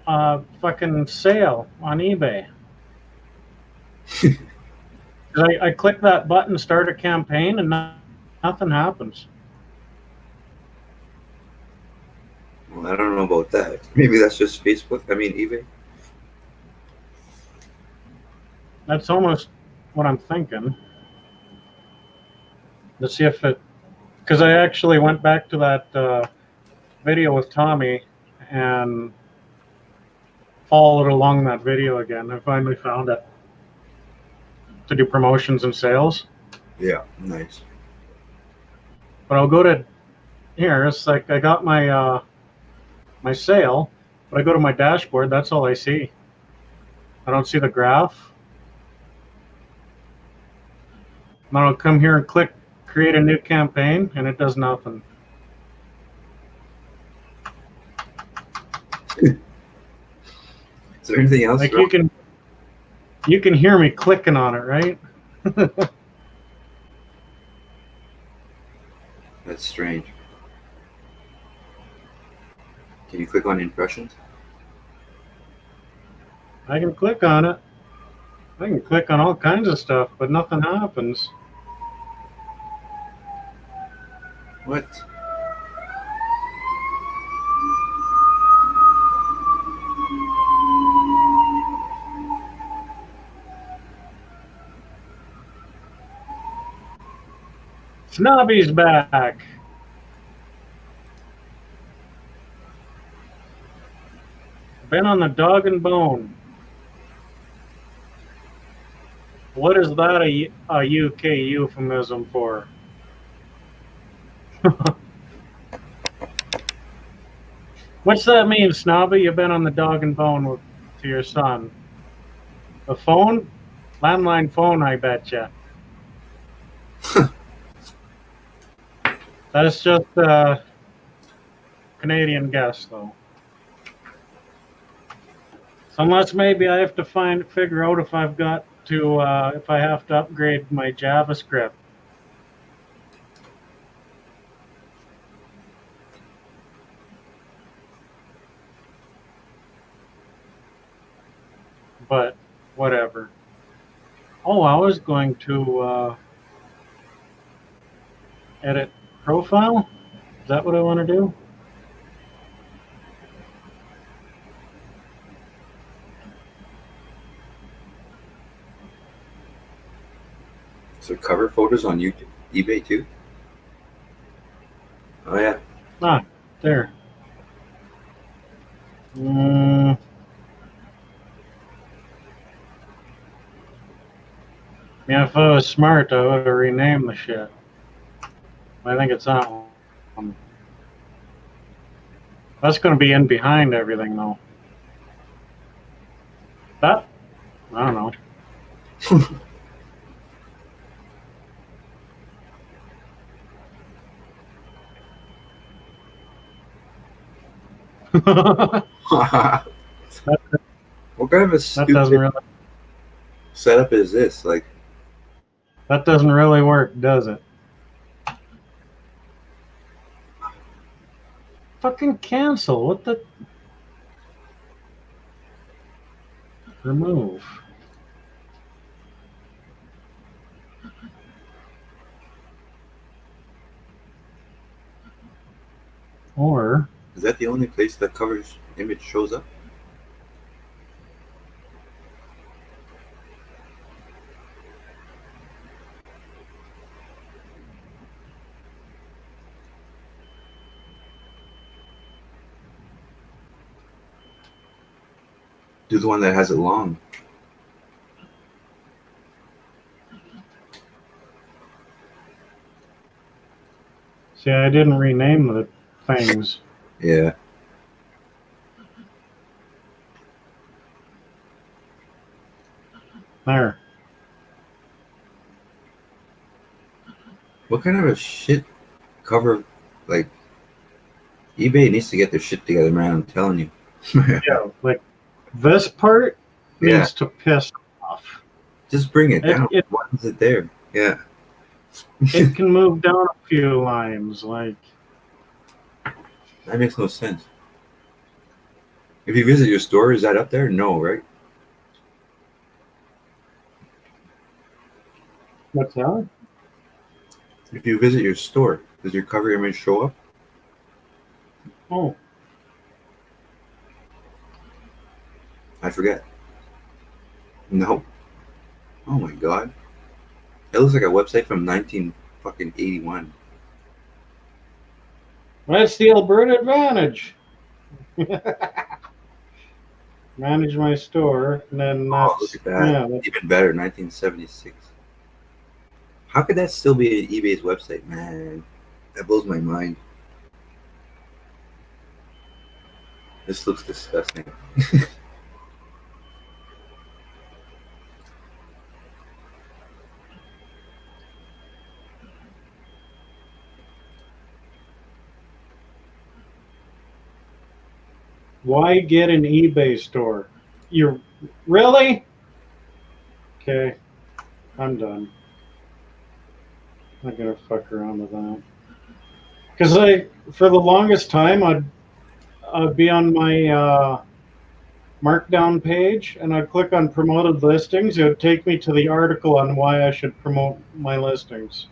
A: a fucking sale on eBay. I click that button, start a campaign, and nothing happens.
B: Well, I don't know about that. Maybe that's just Facebook. I mean, eBay.
A: That's almost what I'm thinking. Let's see if it, because I actually went back to that video with Tommy and followed along that video again. I finally found it to do promotions and sales.
B: Yeah, nice.
A: But I'll go to here. It's like I got my sale, but I go to my dashboard. That's all I see. I don't see the graph. And I'll come here and click create a new campaign, and it does nothing.
B: Is there anything else?
A: Like you can hear me clicking on it, right?
B: That's strange. Can you click on impressions?
A: I can click on it. I can click on all kinds of stuff, but nothing happens.
B: What?
A: Snobby's back. Been on the dog and bone. What is that a UK euphemism for? What's that mean, Snobby? You've been on the dog and bone to your son. A phone? Landline phone, I betcha. That is just a Canadian guess, though. So unless maybe I have to figure out if I've got to, if I have to upgrade my JavaScript. But whatever. Oh, I was going to edit profile. Is that what I want to do?
B: So cover photos on YouTube, eBay too? Oh yeah.
A: Ah, there. Yeah, if I was smart, I would have renamed the shit. I think it's that one. That's going to be in behind everything, though. That? I don't know.
B: What kind of a
A: That doesn't really.
B: setup is this? Like,
A: That doesn't really work, does it? Fucking cancel. What the? Remove. Or
B: is that the only place that covers image shows up? Do the one that has it long.
A: see, I didn't rename the things.
B: Yeah.
A: There.
B: What kind of a shit cover, like, eBay needs to get their shit together, man. I'm telling you.
A: Yeah, like this part
B: Yeah,
A: needs to piss off.
B: just bring it
A: It,
B: down.
A: it
B: Why is it there? Yeah,
A: it can move down a few lines. Like,
B: that makes no sense. If you visit your store, is that up there? No, right?
A: what's that?
B: If you visit your store, does your cover image show up?
A: Oh,
B: I forget. No. Oh my god. It looks like a website from 19 fucking 81.
A: that's the Alberta advantage. Manage my store, and then
B: Oh, look
A: that's
B: at that.
A: yeah.
B: Even better, 1976. How could that still be an eBay's website, man? That blows my mind. This looks disgusting.
A: Why get an eBay store? You're really okay. I'm done. I'm not gonna fuck around with that. Because for the longest time, I'd be on my markdown page, and I'd click on promoted listings. It would take me to the article on why I should promote my listings.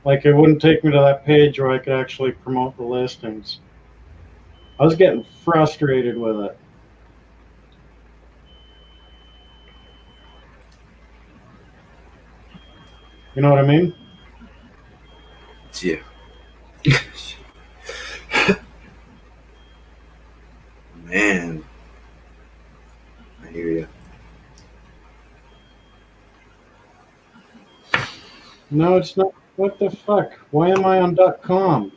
A: Like, it wouldn't take me to that page where I could actually promote the listings. I was getting frustrated with it. You know what I mean?
B: Yeah. Man, I hear you.
A: No, it's not. What the fuck? Why am I on .com?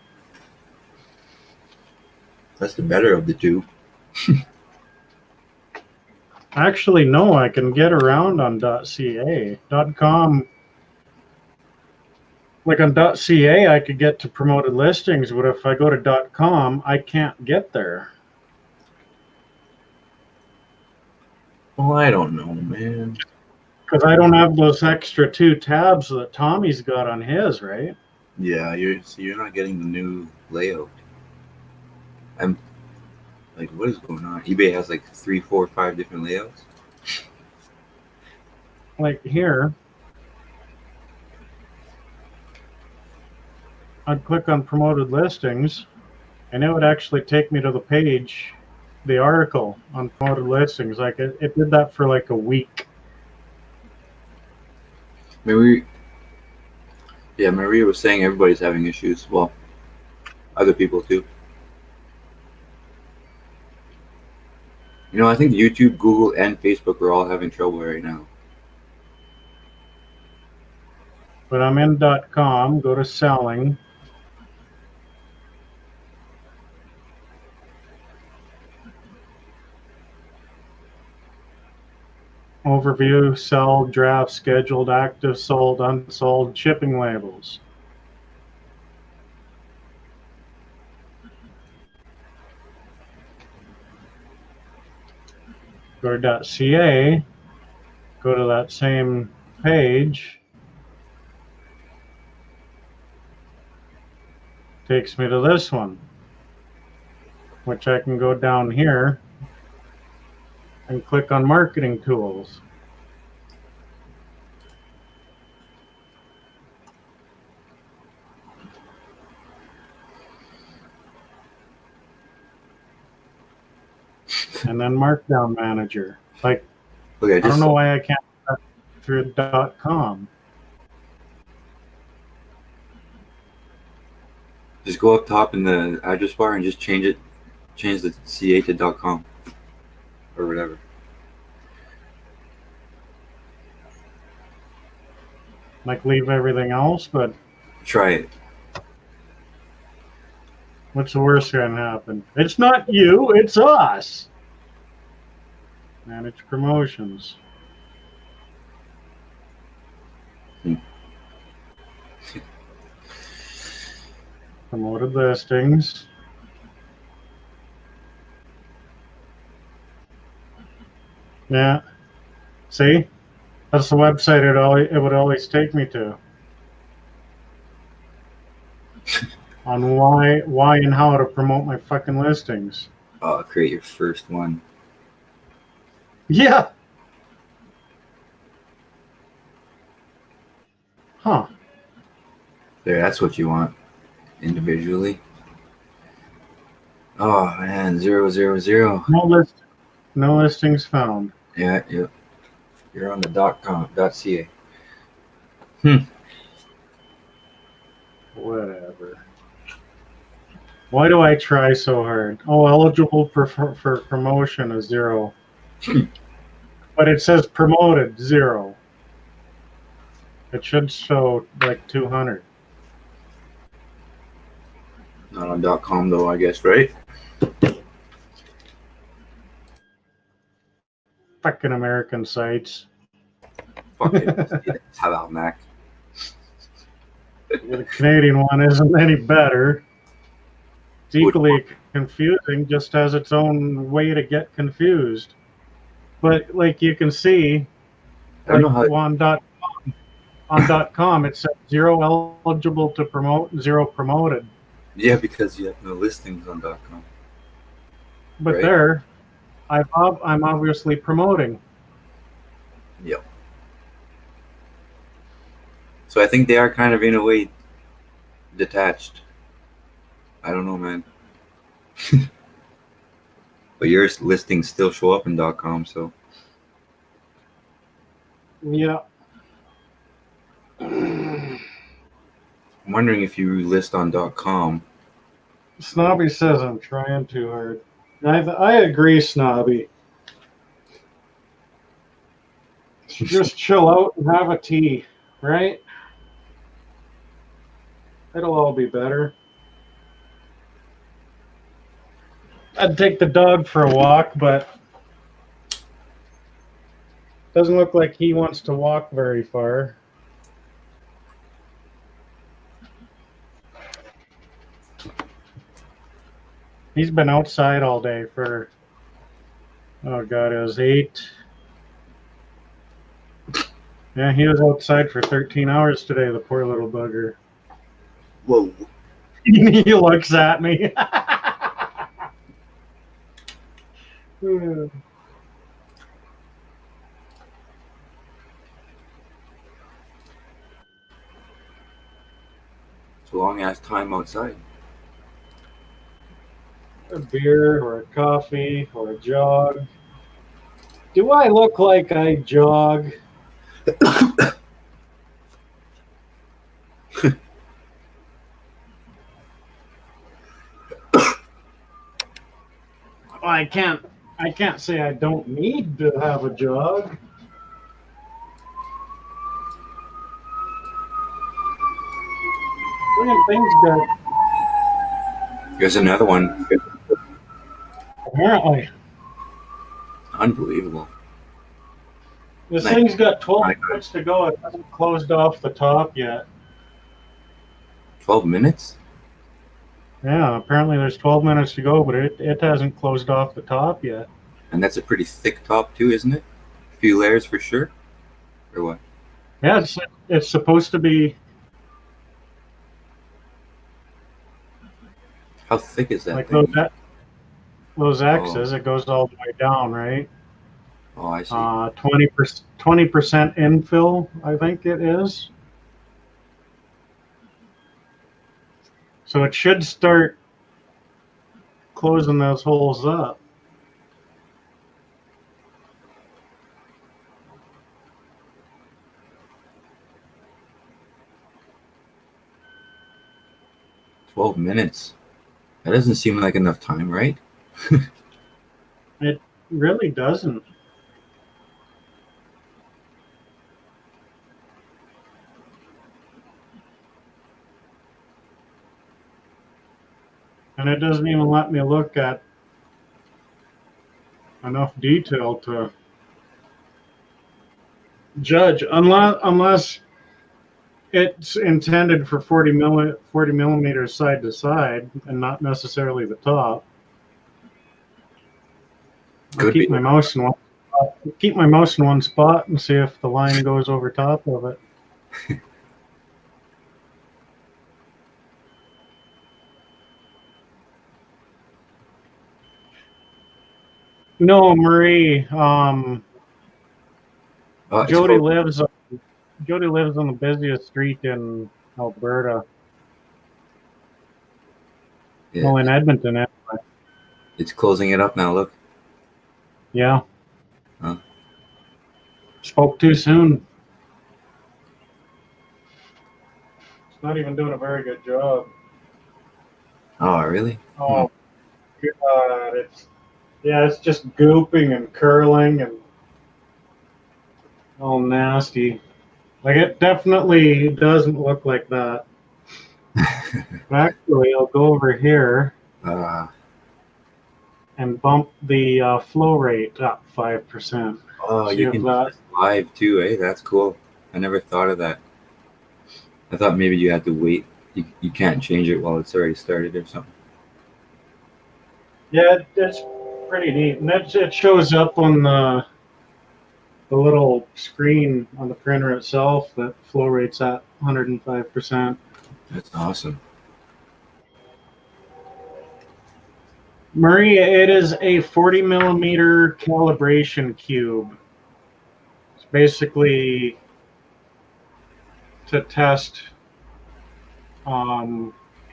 B: That's the better of the two.
A: Actually, no, I can get around on .ca. .com, like on .ca, I could get to promoted listings, but if I go to .com, I can't get there.
B: Well, I don't know, man.
A: Because I don't have those extra 2 tabs that Tommy's got on his, right?
B: Yeah, you're not getting the new layout. I'm like, what is going on? eBay has like 3, 4, 5 different layouts.
A: Like here, I'd click on promoted listings, and it would actually take me to the page, the article on promoted listings. Like it did that for like a week.
B: Maria was saying everybody's having issues. Well, other people too. You know, I think YouTube, Google, and Facebook are all having trouble right now.
A: But I'm in .com, go to selling. Overview, sell, draft, scheduled, active, sold, unsold, shipping labels. Go to .ca, go to that same page, takes me to this one, which I can go down here and click on marketing tools. And then Markdown Manager. Like,
B: Okay,
A: I don't know why I can't do that through .com.
B: just go up top in the address bar and just change the CA to .com or whatever.
A: Like, leave everything else, but
B: Try it.
A: what's the worst going to happen? It's not you, it's us. Manage promotions. Promoted listings. Yeah. See? That's the website it would always take me to. On why and how to promote my fucking listings.
B: Create your first one.
A: Yeah. Huh.
B: There, that's what you want individually. Oh man, 000.
A: No listings found.
B: Yeah, yeah. You're on the .ca.
A: Whatever. Why do I try so hard? Oh, eligible for promotion is 0. But it says promoted 0. It should show like 200.
B: Not on .com though, I guess, right?
A: Fucking American sites.
B: Fuck it. Tabarnak.
A: The Canadian one isn't any better. It's equally confusing, just has its own way to get confused. But like you can see,
B: I don't know how.
A: on .com it says 0 eligible to promote, 0 promoted.
B: Yeah, because you have no listings on .com.
A: But
B: right?
A: there, I'm obviously promoting.
B: Yep. So I think they are kind of in a way detached. I don't know, man. But your listings still show up in .com, so.
A: Yeah.
B: I'm wondering if you list on .com.
A: Snobby says I'm trying too hard. I agree, Snobby. Just chill out and have a tea, right? It'll all be better. I'd take the dog for a walk, but doesn't look like he wants to walk very far. He's been outside all day for, oh God, it was 8. Yeah, he was outside for 13 hours today, the poor little bugger.
B: Whoa.
A: He looks at me.
B: It's a long ass time outside.
A: A beer or a coffee or a jog. Do I look like I jog? I can't say I don't need to have a jog. Things got
B: Here's another one.
A: apparently.
B: Unbelievable.
A: This thing's got 12 minutes to go. It hasn't closed off the top yet.
B: 12 minutes?
A: Yeah, apparently there's 12 minutes to go, but it hasn't closed off the top yet.
B: And that's a pretty thick top too, isn't it? A few layers for sure? Or what?
A: Yeah, it's supposed to be.
B: How thick is that
A: like
B: thing?
A: those X's, it goes all the way down, right?
B: Oh, I see.
A: 20% infill, I think it is. So it should start closing those holes up.
B: $12 minutes. That doesn't seem like enough time, right?
A: It really doesn't. And it doesn't even let me look at enough detail to judge, unless it's intended for 40 millimeters side to side, and not necessarily the top. I'll
B: Could be.
A: keep my mouse in one spot and see if the line goes over top of it. No, Marie.
B: Oh, it's
A: Jody
B: close.
A: lives. Jody lives on the busiest street in Alberta.
B: Yeah,
A: Well, in Edmonton, anyway.
B: it's closing it up now. Look.
A: Yeah.
B: Huh?
A: Spoke too soon. It's not even doing a very good job.
B: Oh, really?
A: Oh God! It's just gooping and curling and all nasty. Like it definitely doesn't look like that. Actually, I'll go over here
B: uh,
A: and bump the flow rate up 5%.
B: oh,
A: See
B: you
A: if
B: can
A: that.
B: test live too, eh? That's cool. I never thought of that. I thought maybe you had to wait. You can't change it while it's already started or something.
A: Yeah, it's pretty neat, and it shows up on the little screen on the printer itself that flow rate's at 105%.
B: That's awesome.
A: Marie, it is a 40 millimeter calibration cube. It's basically to test,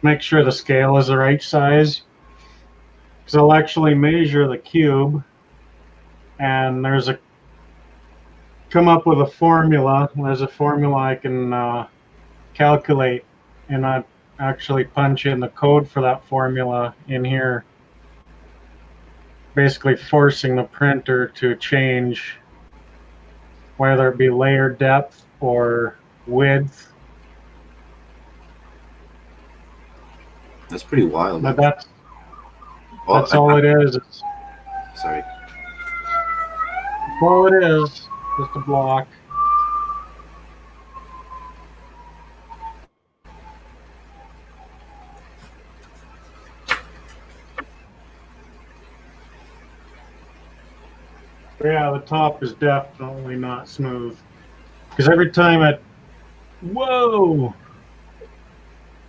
A: make sure the scale is the right size. Because I'll actually measure the cube, and come up with a formula. There's a formula I can calculate, and I actually punch in the code for that formula in here, basically forcing the printer to change whether it be layer depth or width.
B: That's pretty wild.
A: But
B: Oh,
A: that's all it is.
B: sorry.
A: That's all it is. Just a block. But yeah, the top is definitely not smooth. Because every time whoa!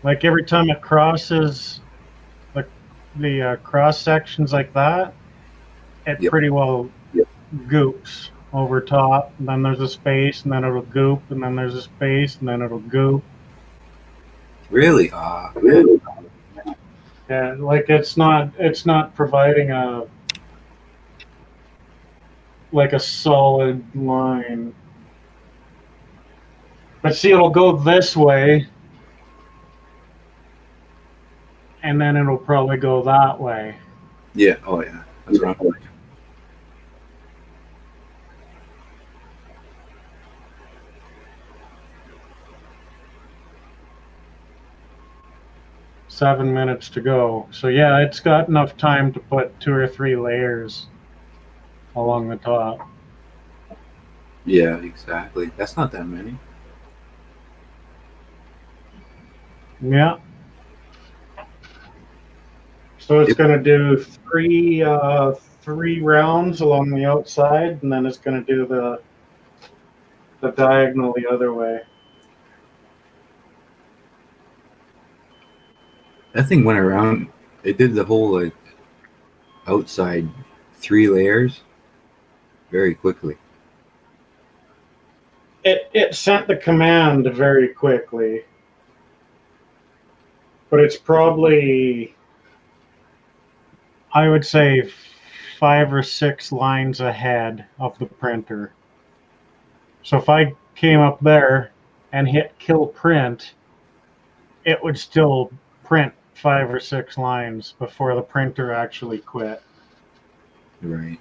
A: Like every time it crosses the cross sections like that, it
B: Yep.
A: pretty well goops over top. And then there's a space, and then it'll goop, and then there's a space, and then it'll goop.
B: Really?
A: Really? Yeah, like it's not providing a solid line. But see, it'll go this way, and then it'll probably go that way.
B: Yeah. Oh, yeah. That's wrong.
A: 7 minutes to go. So yeah, it's got enough time to put 2 or 3 layers along the top.
B: Yeah, exactly. That's not that many.
A: Yeah. So it's going to do three rounds along the outside, and then it's going to do the diagonal the other way.
B: That thing went around. It did the whole like outside 3 layers very quickly.
A: It sent the command very quickly, but it's probably, I would say, 5 or 6 lines ahead of the printer. So if I came up there and hit kill print, it would still print 5 or 6 lines before the printer actually quit.
B: Right.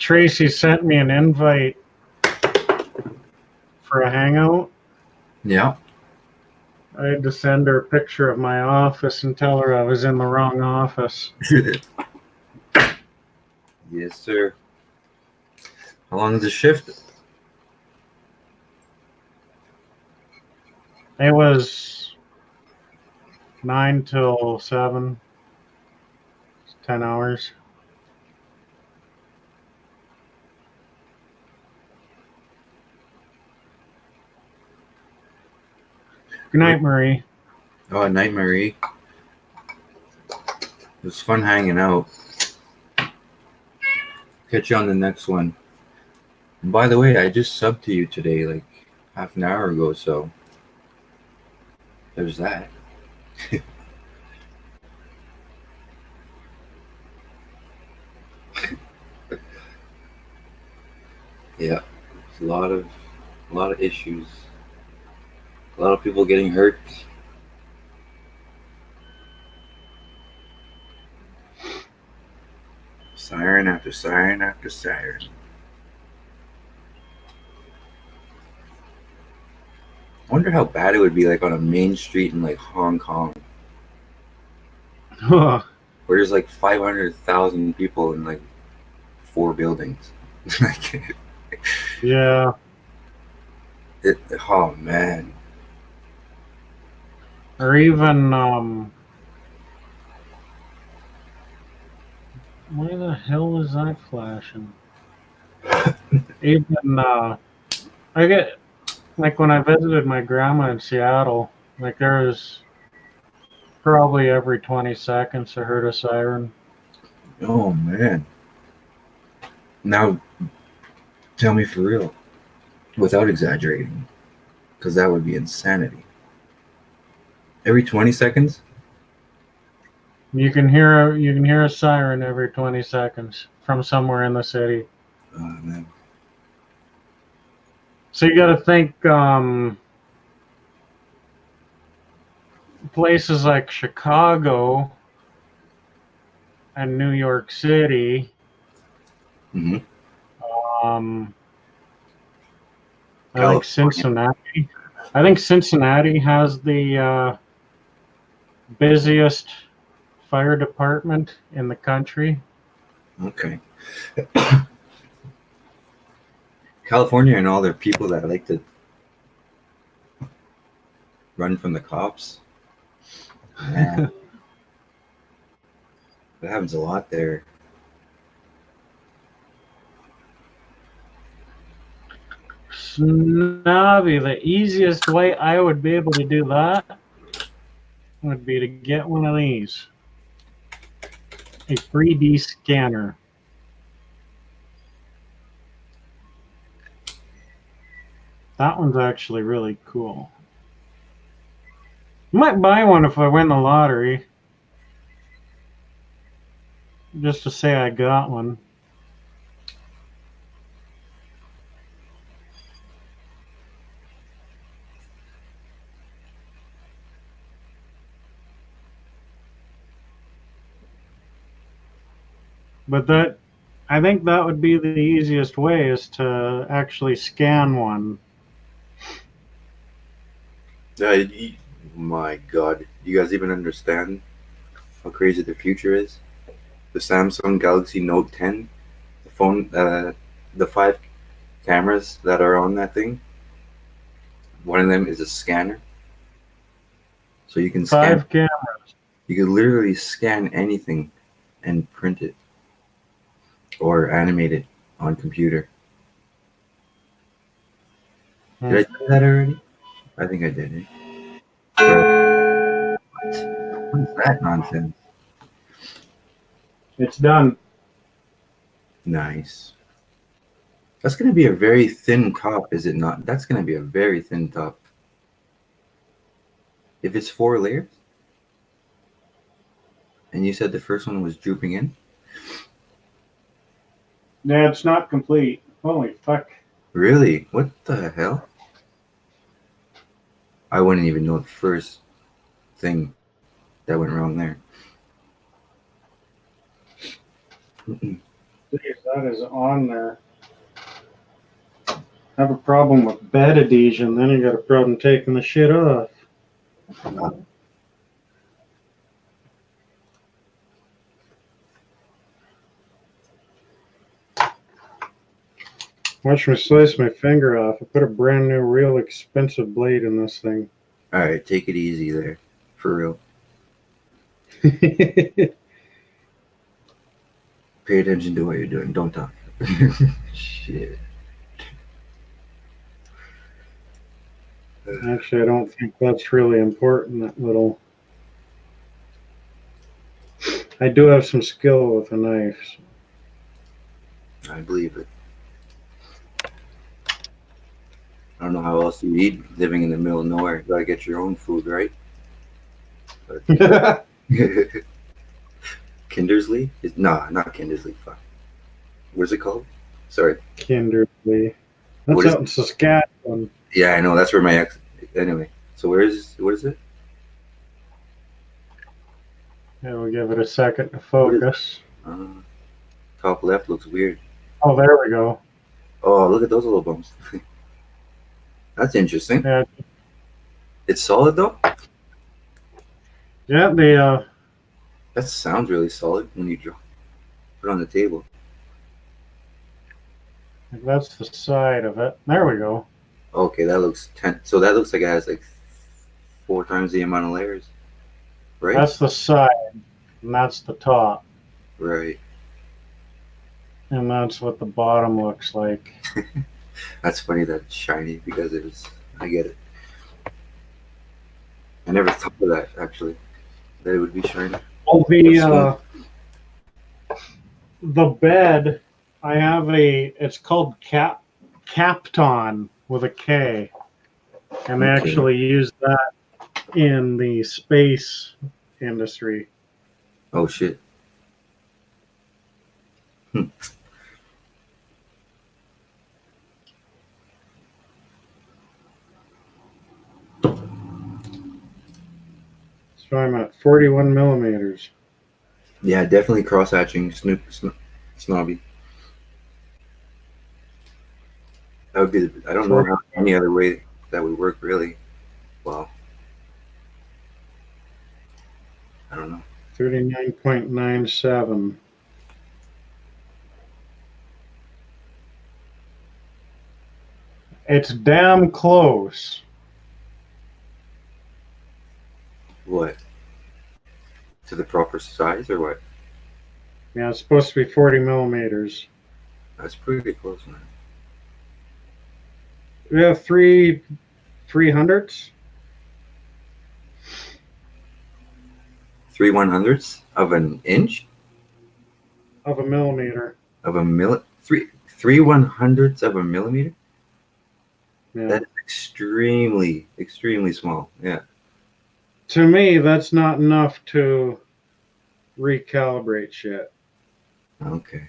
A: Tracy sent me an invite for a hangout.
B: Yeah.
A: I had to send her a picture of my office and tell her I was in the wrong office.
B: Yes, sir. How long is the shift?
A: It was 9 till 7. It's 10 hours. Good night, Marie.
B: Oh, night, Marie. It was fun hanging out. Catch you on the next one. And by the way, I just subbed to you today, like half an hour ago, so there's that. Yeah, it's a lot of issues. A lot of people getting hurt. Siren after siren after siren. I wonder how bad it would be like on a main street in like Hong Kong, where there's like 500,000 people in like 4 buildings. Like,
A: Yeah.
B: Oh man.
A: Or even, why the hell is that flashing? Even, I get, like when I visited my grandma in Seattle, like there was probably every 20 seconds I heard a siren.
B: Oh man. Now, tell me for real, without exaggerating, because that would be insanity. Every 20 seconds?
A: You can hear a siren every 20 seconds from somewhere in the city.
B: Oh man.
A: So you got to think places like Chicago and New York City.
B: Mm-hmm.
A: I think Cincinnati. I think Cincinnati has the busiest fire department in the country.
B: Okay. California and all their people that like to run from the cops. Man, that happens a lot there.
A: Snobby, the easiest way I would be able to do that would be to get one of these. A 3D scanner. That one's actually really cool. Might buy one if I win the lottery. Just to say I got one. But I think that would be the easiest way, is to actually scan one.
B: My God, you guys even understand how crazy the future is? The Samsung Galaxy Note 10, the phone, the 5 cameras that are on that thing. One of them is a scanner, so you can scan.
A: 5 cameras.
B: You can literally scan anything and print it or animate it on computer. Did I say that already? I think I did. What is that nonsense?
A: It's done.
B: Nice. That's going to be a very thin top, is it not? That's going to be a very thin top. If it's 4 layers, and you said the first one was drooping in?
A: Yeah, it's not complete. Holy fuck.
B: Really? What the hell? I wouldn't even know the first thing that went wrong there.
A: believe that is on there. Have a problem with bed adhesion, then you got a problem taking the shit off. Watch me slice my finger off. I put a brand new, real expensive blade in this thing.
B: All right, take it easy there, for real. Pay attention to what you're doing. Don't talk. Shit.
A: Actually, I don't think that's really important, that little... I do have some skill with a knife.
B: I believe it. I don't know how else you eat living in the middle of nowhere. You gotta get your own food, right? Kindersley? Nah, not Kindersley. Fuck. What's it called? Sorry.
A: Kindersley. That's
B: What is
A: out in Saskatchewan.
B: Yeah, I know. That's where my ex. Anyway, so what is it?
A: Yeah, we'll give it a second to focus.
B: Top left looks weird.
A: Oh, there we go.
B: Oh, look at those little bumps. That's interesting.
A: Yeah,
B: It's solid though.
A: yeah.
B: That sounds really solid when you put it on the table.
A: That's the side of it. There we go.
B: Okay, that looks 10. So that looks like it has like 4 times the amount of layers, right?
A: That's the side, and that's the top,
B: Right.
A: and that's what the bottom looks like.
B: That's funny that it's shiny because it was. I get it. I never thought of that actually. That it would be shiny.
A: Well, the bed, I have it's called Kapton with a K, and they
B: Okay.
A: actually use that in the space industry.
B: Oh shit.
A: So I'm at 41 millimeters.
B: Yeah, definitely cross-hatching, snobby. That would be. I don't know how any other way that would work really. Wow. I don't know.
A: 39.97. It's damn close.
B: What? To the proper size or what?
A: Yeah, it's supposed to be 40 millimeters.
B: That's pretty close, man.
A: We have 3/300ths.
B: 3/100ths of an inch
A: Of a millimeter.
B: of a three 100ths of a millimeter.
A: Yeah.
B: That's extremely small. Yeah.
A: To me, that's not enough to recalibrate shit.
B: Okay.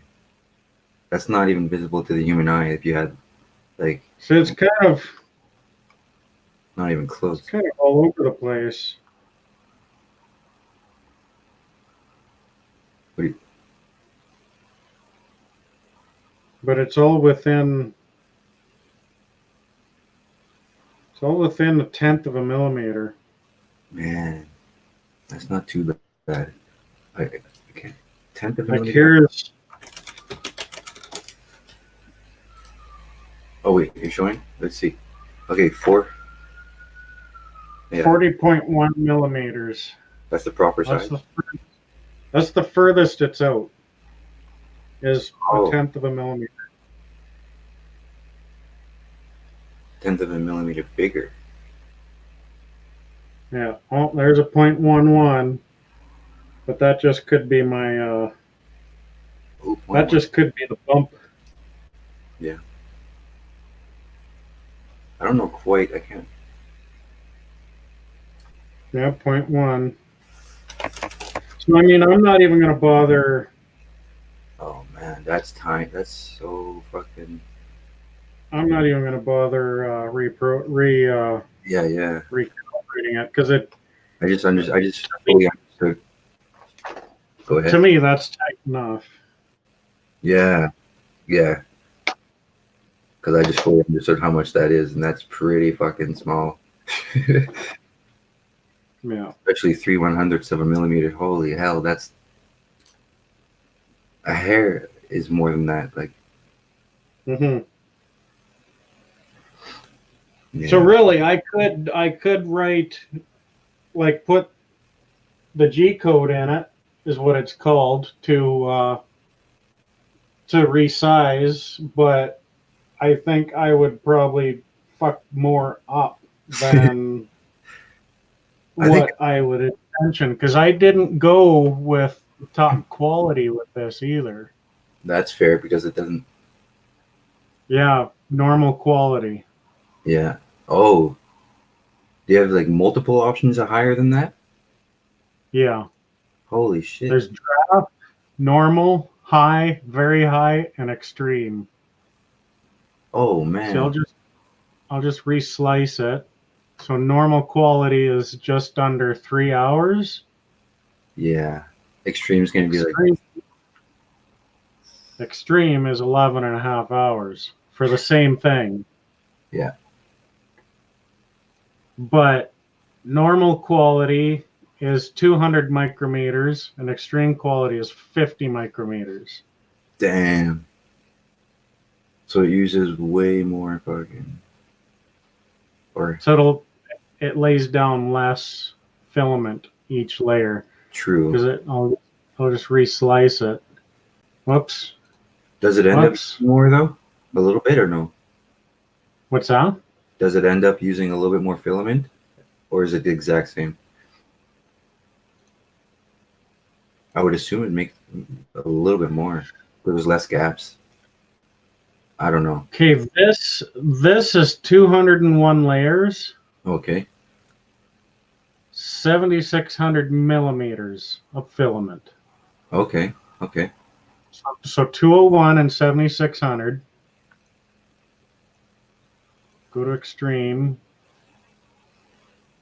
B: That's not even visible to the human eye if you had like.
A: So it's kind of
B: Not even close.
A: all over the place. But it's all within. It's all within a tenth of a millimeter.
B: Man, that's not too bad. Okay, 10th of a
A: Like
B: millimeter.
A: here's.
B: Oh wait, you're showing? Let's see. Okay, 4. Yeah,
A: 40.1 millimeters.
B: that's the proper size.
A: That's the furthest it's out. Is
B: Oh.
A: a tenth of a millimeter.
B: 10th of a millimeter bigger.
A: Yeah. Oh, there's a 0.11. But that just could be my.
B: Oh,
A: That just could be the bump.
B: I don't know quite. I can't.
A: Yeah, 0.1. So I mean, I'm not even gonna bother.
B: Oh man, that's tiny. That's so fucking.
A: I'm not even gonna bother recalibrating
B: Yeah.
A: it because it.
B: I just fully understood. Go ahead.
A: To me, that's tight enough.
B: Yeah, yeah. Because I just fully understood how much that is, and that's pretty fucking small.
A: Yeah.
B: Especially 3/100ths of a millimeter. Holy hell, that's a hair is more than that. Like,
A: hmm So
B: yeah,
A: really, I could write, like, put the G code in it, is what it's called, to resize, but I think I would probably fuck more up than
B: I think
A: what I would intention, because I didn't go with top quality with this either.
B: that's fair because it doesn't.
A: Yeah, normal quality.
B: Yeah. Oh, do you have like multiple options of higher than that?
A: Yeah,
B: Holy shit.
A: there's draft, normal, high, very high, and extreme.
B: Oh
A: So
B: man.
A: I'll just reslice it. So normal quality is just under 3 hours.
B: Yeah. Extreme's gonna be like,
A: Extreme extreme is 11 and a half hours for the same thing.
B: yeah.
A: But normal quality is 200 micrometers and extreme quality is 50 micrometers.
B: Damn. So it uses way more fucking. Or
A: So it lays down less filament each layer,
B: true.
A: because I'll just reslice it. Whoops.
B: Does it end up
A: Whoops.
B: more though? A little bit or no?
A: What's that?
B: Does it end up using a little bit more filament, or is it the exact same? I would assume it'd make a little bit more. There's less gaps. I don't know.
A: Okay, this is 201 layers,
B: Okay.
A: 7,600 millimeters of filament.
B: Okay. Okay.
A: So 201 and 7,600. Go to extreme.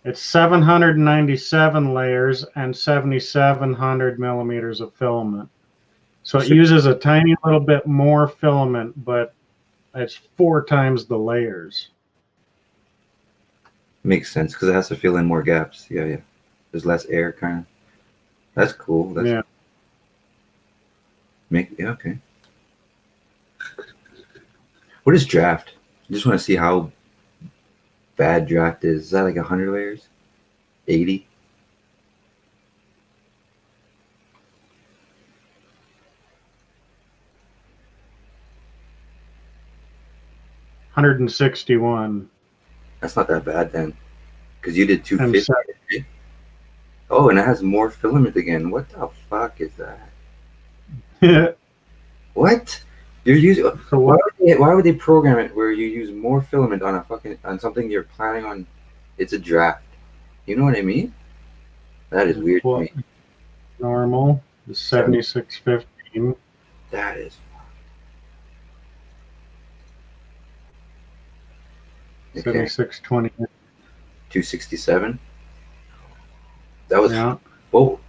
A: It's 797 layers and 7,700 millimeters of filament. So it uses a tiny little bit more filament, but it's 4 times the layers.
B: Makes sense because it has to fill in more gaps. Yeah, yeah. There's less air, kind of. That's cool. That's
A: Yeah.
B: yeah, okay. What is draft? I just want to see how bad draft is. Is that like 100 layers? 80?
A: $161.
B: That's not that bad then. Because you did
A: And
B: 250. Right? Oh, and it has more filament again. What the fuck is that?
A: so
B: What? You're using.
A: what?
B: Why would they program it where you use more filament on a fucking on something you're planning on? It's a draft. You know what I mean? That is weird to me.
A: Normal is 7615.
B: That is. Okay.
A: 7620.
B: 267. That was.
A: Yeah.
B: Oh,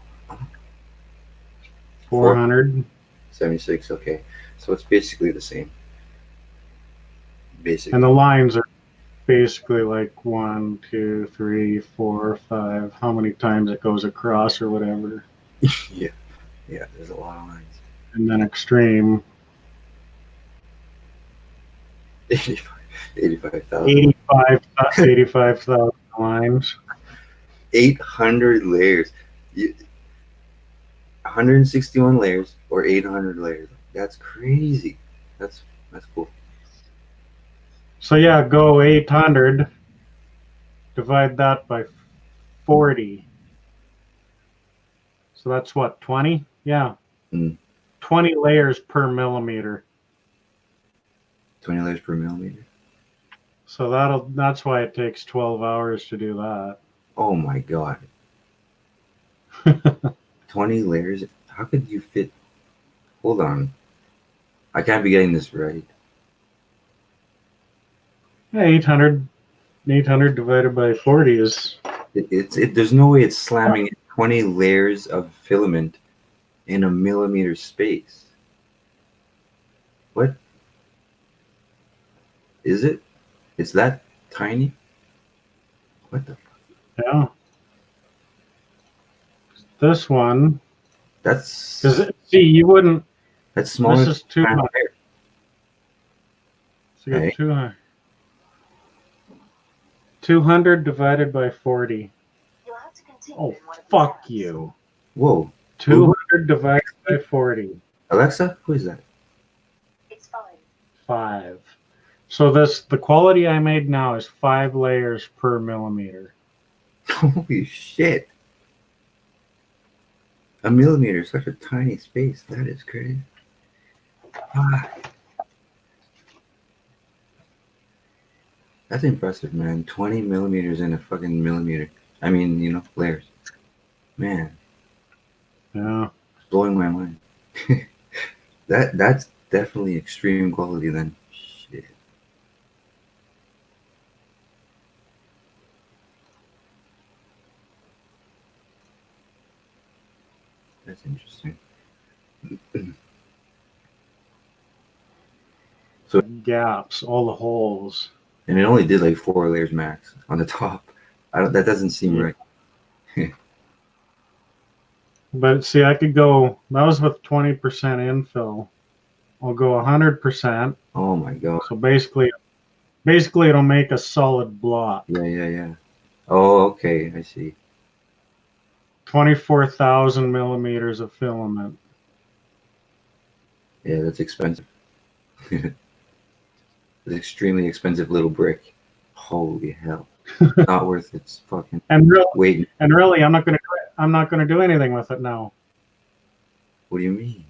A: 400.
B: 76. Okay, so it's basically the same. Basically.
A: And the lines are basically like 1, 2, 3, 4, 5. How many times it goes across or whatever.
B: yeah, yeah. There's a lot of lines.
A: And then extreme.
B: 85,000.
A: 85,000 lines.
B: 800 layers. 161 layers or 800 layers. That's crazy. That's cool.
A: So yeah, go 800. Divide that by 40. So that's what, 20? Yeah. 20 layers per millimeter.
B: 20 layers per millimeter.
A: So that's why it takes 12 hours to do that.
B: Oh my god. 20 layers. How could you fit? Hold on. I can't be getting this right.
A: 800 divided by 40 is.
B: There's no way it's slamming 20 layers of filament in a millimeter space. What is it? It's that tiny? What the?
A: Yeah. This one,
B: That's
A: because see, you wouldn't.
B: that's smaller
A: This
B: than
A: is too
B: my
A: much.
B: hair.
A: So you got
B: Hey.
A: 200. 200 divided by 40. Oh, fuck you.
B: Whoa.
A: 200 divided by 40.
B: Alexa, who is that?
C: It's 5.
A: 5. So the quality I made now is 5 layers per millimeter.
B: Holy shit. A millimeter, such a tiny space. That is crazy. Ah, that's impressive, man. 20 millimeters in a fucking millimeter. I mean, layers. Man,
A: Yeah.
B: it's blowing my mind. That's definitely extreme quality then. Shit. That's interesting. So,
A: Gaps, all the holes.
B: and it only did like 4 layers max on the top. That doesn't seem
A: Yeah.
B: right.
A: But see, I could go, that was with 20% infill. I'll go 100%.
B: Oh my god.
A: So basically it'll make a solid block.
B: Yeah. Oh, okay. I see.
A: 24,000 millimeters of filament.
B: Yeah, that's expensive. It's extremely expensive little brick. Holy hell. Not worth its fucking
A: And
B: weight.
A: really, I'm not gonna do anything with it now.
B: What do you mean?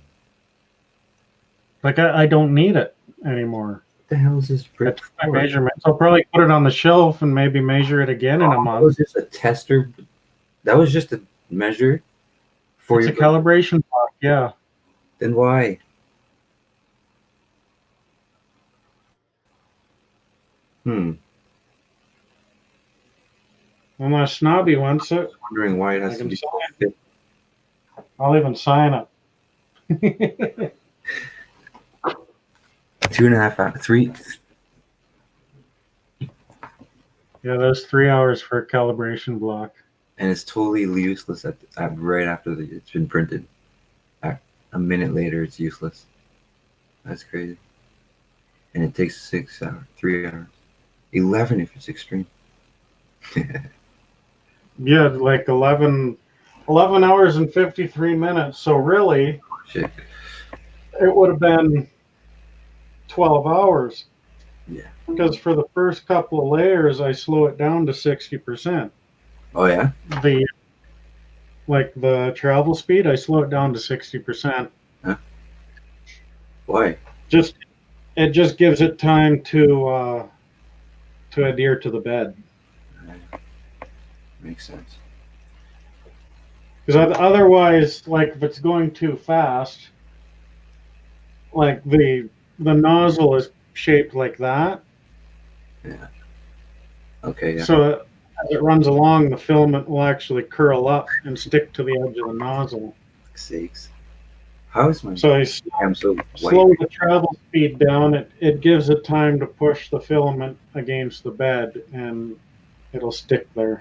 A: Like I don't need it anymore.
B: What the hell is this
A: I
B: brick
A: took my
B: for?
A: measurements. I'll probably put it on the shelf and maybe measure it again in a
B: That
A: month.
B: was just a tester. That was just a measure for
A: It's a
B: your
A: calibration block, yeah.
B: Then why? I'm
A: Unless Snobby wants it,
B: wondering why it has
A: I
B: to
A: can
B: be
A: sign
B: so thick.
A: I'll even sign it.
B: 2.5 hours. 3.
A: Yeah, that's 3 hours for a calibration block.
B: And it's totally useless right after it's been printed. A minute later, it's useless. That's crazy. And it takes 6 hours, 3 hours, 11 if it's extreme.
A: Yeah, like 11 hours and 53 minutes. So really,
B: Shit.
A: it would have been 12 hours.
B: Yeah.
A: Because for the first couple of layers, I slow it down to 60%.
B: Oh yeah.
A: The travel speed, I slow it down to 60%.
B: Huh? Why?
A: It just gives it time to adhere to the bed.
B: Makes sense.
A: Because otherwise, like if it's going too fast, like the nozzle is shaped like that.
B: Yeah. Okay. Yeah.
A: So as it runs along, the filament will actually curl up and stick to the edge of the nozzle.
B: Sakes. How is my?
A: So
B: I'm so
A: slow
B: white.
A: the travel speed down. It gives it time to push the filament against the bed, and it'll stick there.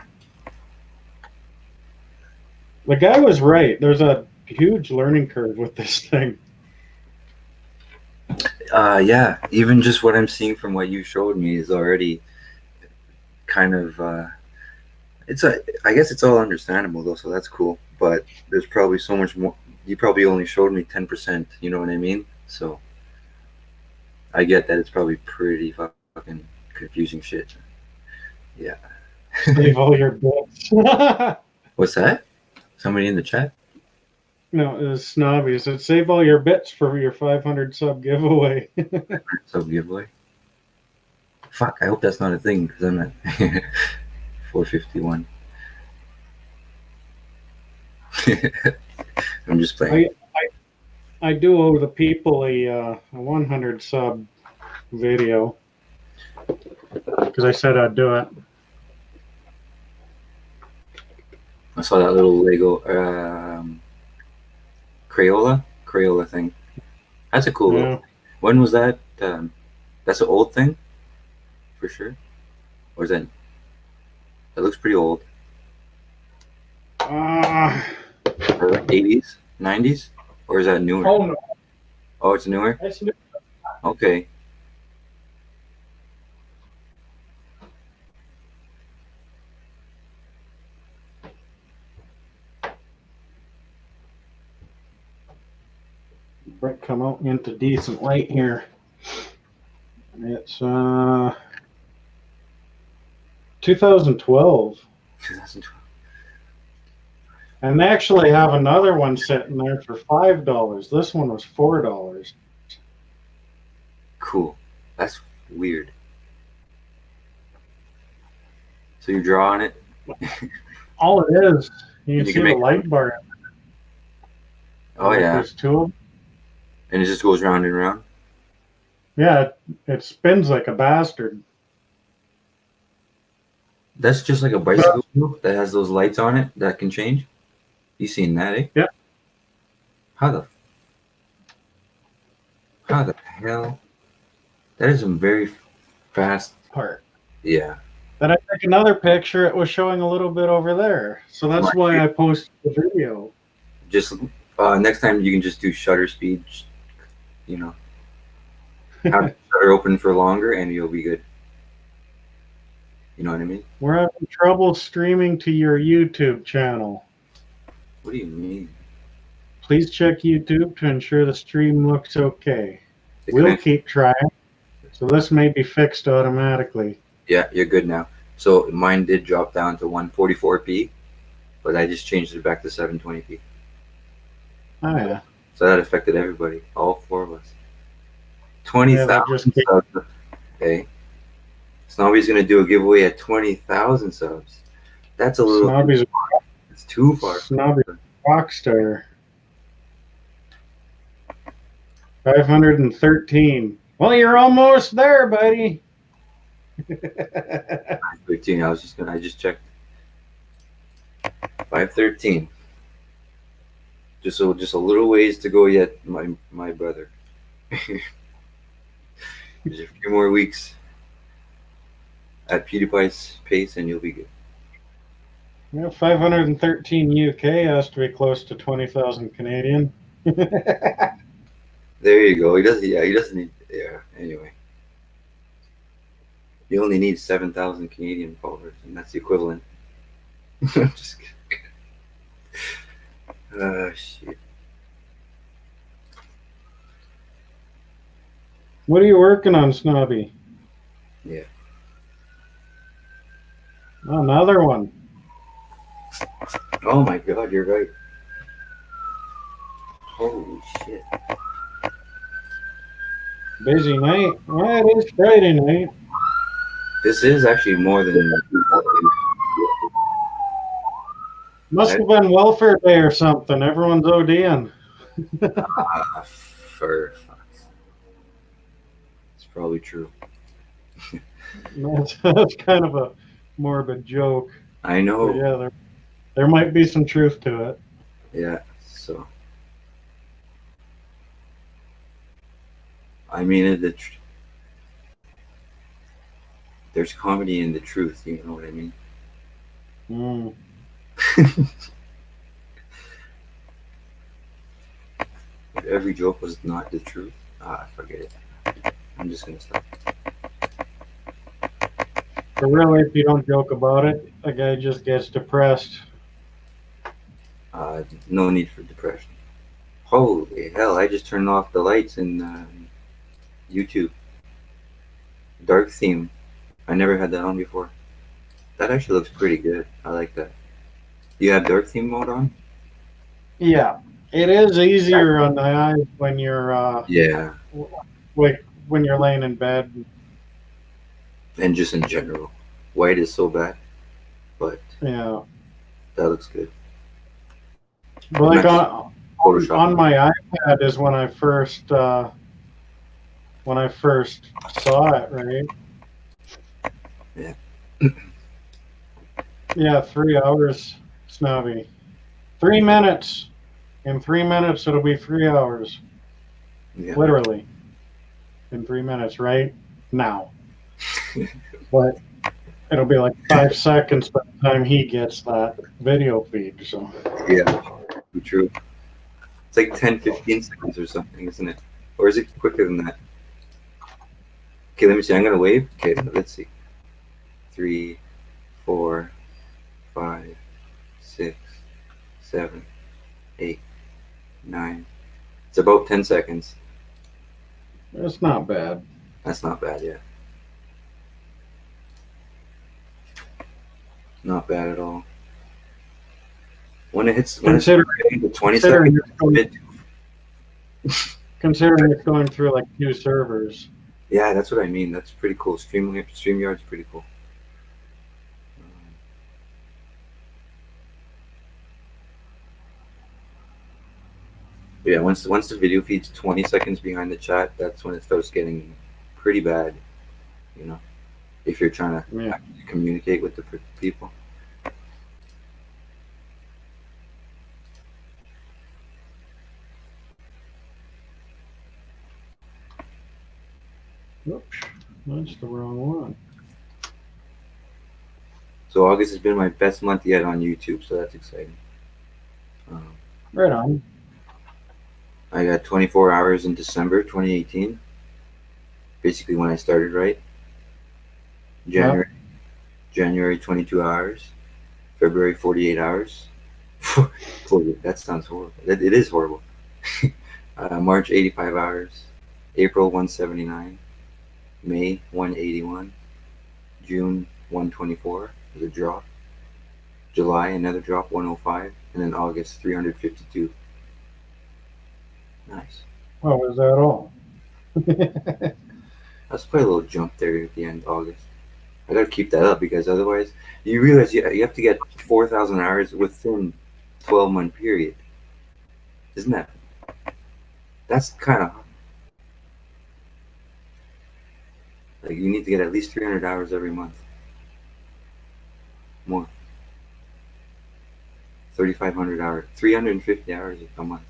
A: The guy was right. There's a huge learning curve with this thing.
B: Yeah. Even just what I'm seeing from what you showed me is already kind of. I guess it's all understandable though, so that's cool. But there's probably so much more. You probably only showed me 10%. You know what I mean? So I get that it's probably pretty fucking confusing shit. Yeah.
A: Save all your bits.
B: What's that? Somebody in the chat?
A: No, it was Snobby. It said, save all your bits for your 500 sub giveaway.
B: Sub giveaway. Fuck, I hope that's not a thing because I'm at 451. I'm just playing.
A: I do owe the people a 100 sub video because I said I'd do it.
B: I saw that little Lego Crayola thing. That's a cool
A: Yeah.
B: little. When was that? That's an old thing, for sure. Or is that? That looks pretty old.
A: Uh,
B: 80s, 90s, or is that newer?
A: oh no,
B: Oh, it's newer.
A: that's new.
B: Okay.
A: Might come out into decent light here. It's 2012.
B: 2012.
A: And they actually have another one sitting there for $5. This one was $4.
B: Cool. That's weird. So you draw on it.
A: All it is, you
B: You
A: can
B: can
A: see
B: make-
A: the light bar.
B: Oh yeah,
A: There's two of them.
B: and it just goes round and round.
A: Yeah, it spins like a bastard.
B: That's just like a bicycle wheel that has those lights on it that can change. You seen that, eh?
A: Yeah.
B: How the hell? That is some very fast.
A: Part.
B: Yeah.
A: Then I took another picture. It was showing a little bit over there, so that's
B: Right.
A: why I posted the video.
B: Just next time you can just do shutter speed. You know, have the shutter open for longer, and you'll be good. You know what I mean?
A: We're having trouble streaming to your YouTube channel.
B: What do you mean?
A: Please check YouTube to ensure the stream looks okay.
B: The
A: We'll
B: connection-
A: keep trying. So this may be fixed automatically.
B: Yeah, you're good now. So mine did drop down to 144p, but I just changed it back to 720p.
A: Oh yeah.
B: So that affected everybody, all four of us.
A: Yeah,
B: 20,000
A: that just came-
B: subs. Okay. Snobby's gonna do a giveaway at 20,000 subs. That's a little.
A: Snobby's
B: It's too far.
A: Snobby Rockstar. 513. Well, you're almost there, buddy.
B: 15. I just checked. 513. Just a little ways to go yet, my brother. There's a few more weeks at PewDiePie's pace, and you'll be good.
A: Yeah, 513 UK has to be close to 20,000 Canadian.
B: There you go. He doesn't need. Yeah. Anyway, you only need 7,000 Canadian followers, and that's the equivalent. I'm just kidding. Shit.
A: What are you working on, Snobby?
B: Yeah.
A: Another one.
B: Oh my God, you're right. Holy shit.
A: Busy night. Well, it is Friday night.
B: This is actually more than.
A: Must have been welfare day or something. Everyone's ODing.
B: For fucks. It's probably true.
A: That's kind of a morbid joke.
B: I know.
A: But yeah, there might be some truth to it.
B: Yeah. So. I mean, there's comedy in the truth. You know what I mean?
A: Mm.
B: If every joke was not the truth, forget it. I'm just gonna stop.
A: But really, if you don't joke about it, a guy just gets depressed.
B: No need for depression. Holy hell! I just turned off the lights in YouTube. Dark theme. I never had that on before. That actually looks pretty good. I like that. You have dark theme mode on?
A: Yeah, it is easier on the eyes when you're
B: Yeah,
A: like when you're laying in bed.
B: and just in general, white is so bad, but
A: Yeah,
B: that looks good.
A: but like
B: Photoshop.
A: on my iPad is when I first saw it, right?
B: Yeah.
A: Yeah, 3 hours, Snobby. 3 minutes. In 3 minutes, it'll be 3 hours.
B: Yeah.
A: Literally. in 3 minutes right now. But it'll be like 5 seconds by the time he gets that video feed. So
B: Yeah, true. It's like 10, 15 seconds or something, isn't it? Or is it quicker than that? Okay, let me see. I'm going to wave. Okay, let's see. 3, 4, 5, 6, 7, 8, 9. It's about 10 seconds.
A: it's not bad.
B: That's not bad, yeah. Not bad at all. When it hits
A: Considering,
B: the 20
A: considering,
B: seconds,
A: it's going,
B: it,
A: considering it's going through like 2 servers.
B: yeah, that's what I mean. That's pretty cool. StreamYard's pretty cool. Yeah, once the video feed's 20 seconds behind the chat, that's when it starts getting pretty bad. You know, if you're trying to
A: Yeah.
B: actually communicate with the people.
A: Oops, that's the wrong one.
B: So August has been my best month yet on YouTube, so that's exciting.
A: Right on.
B: I got 24 hours in December 2018. Basically when I started, right? January 22 hours. February 48 hours. That sounds horrible. It is horrible. March 85 hours. April 179. May 181. June 124 is a drop. July another drop, 105, and then August 352. Nice.
A: Oh, was that all?
B: That's quite a little jump there at the end of August. I gotta keep that up because otherwise, you realize you have to get 4,000 hours within 12-month period. Isn't that? That's kind of like you need to get at least 300 hours every month. More. 3,500 hours, 350 hours a month.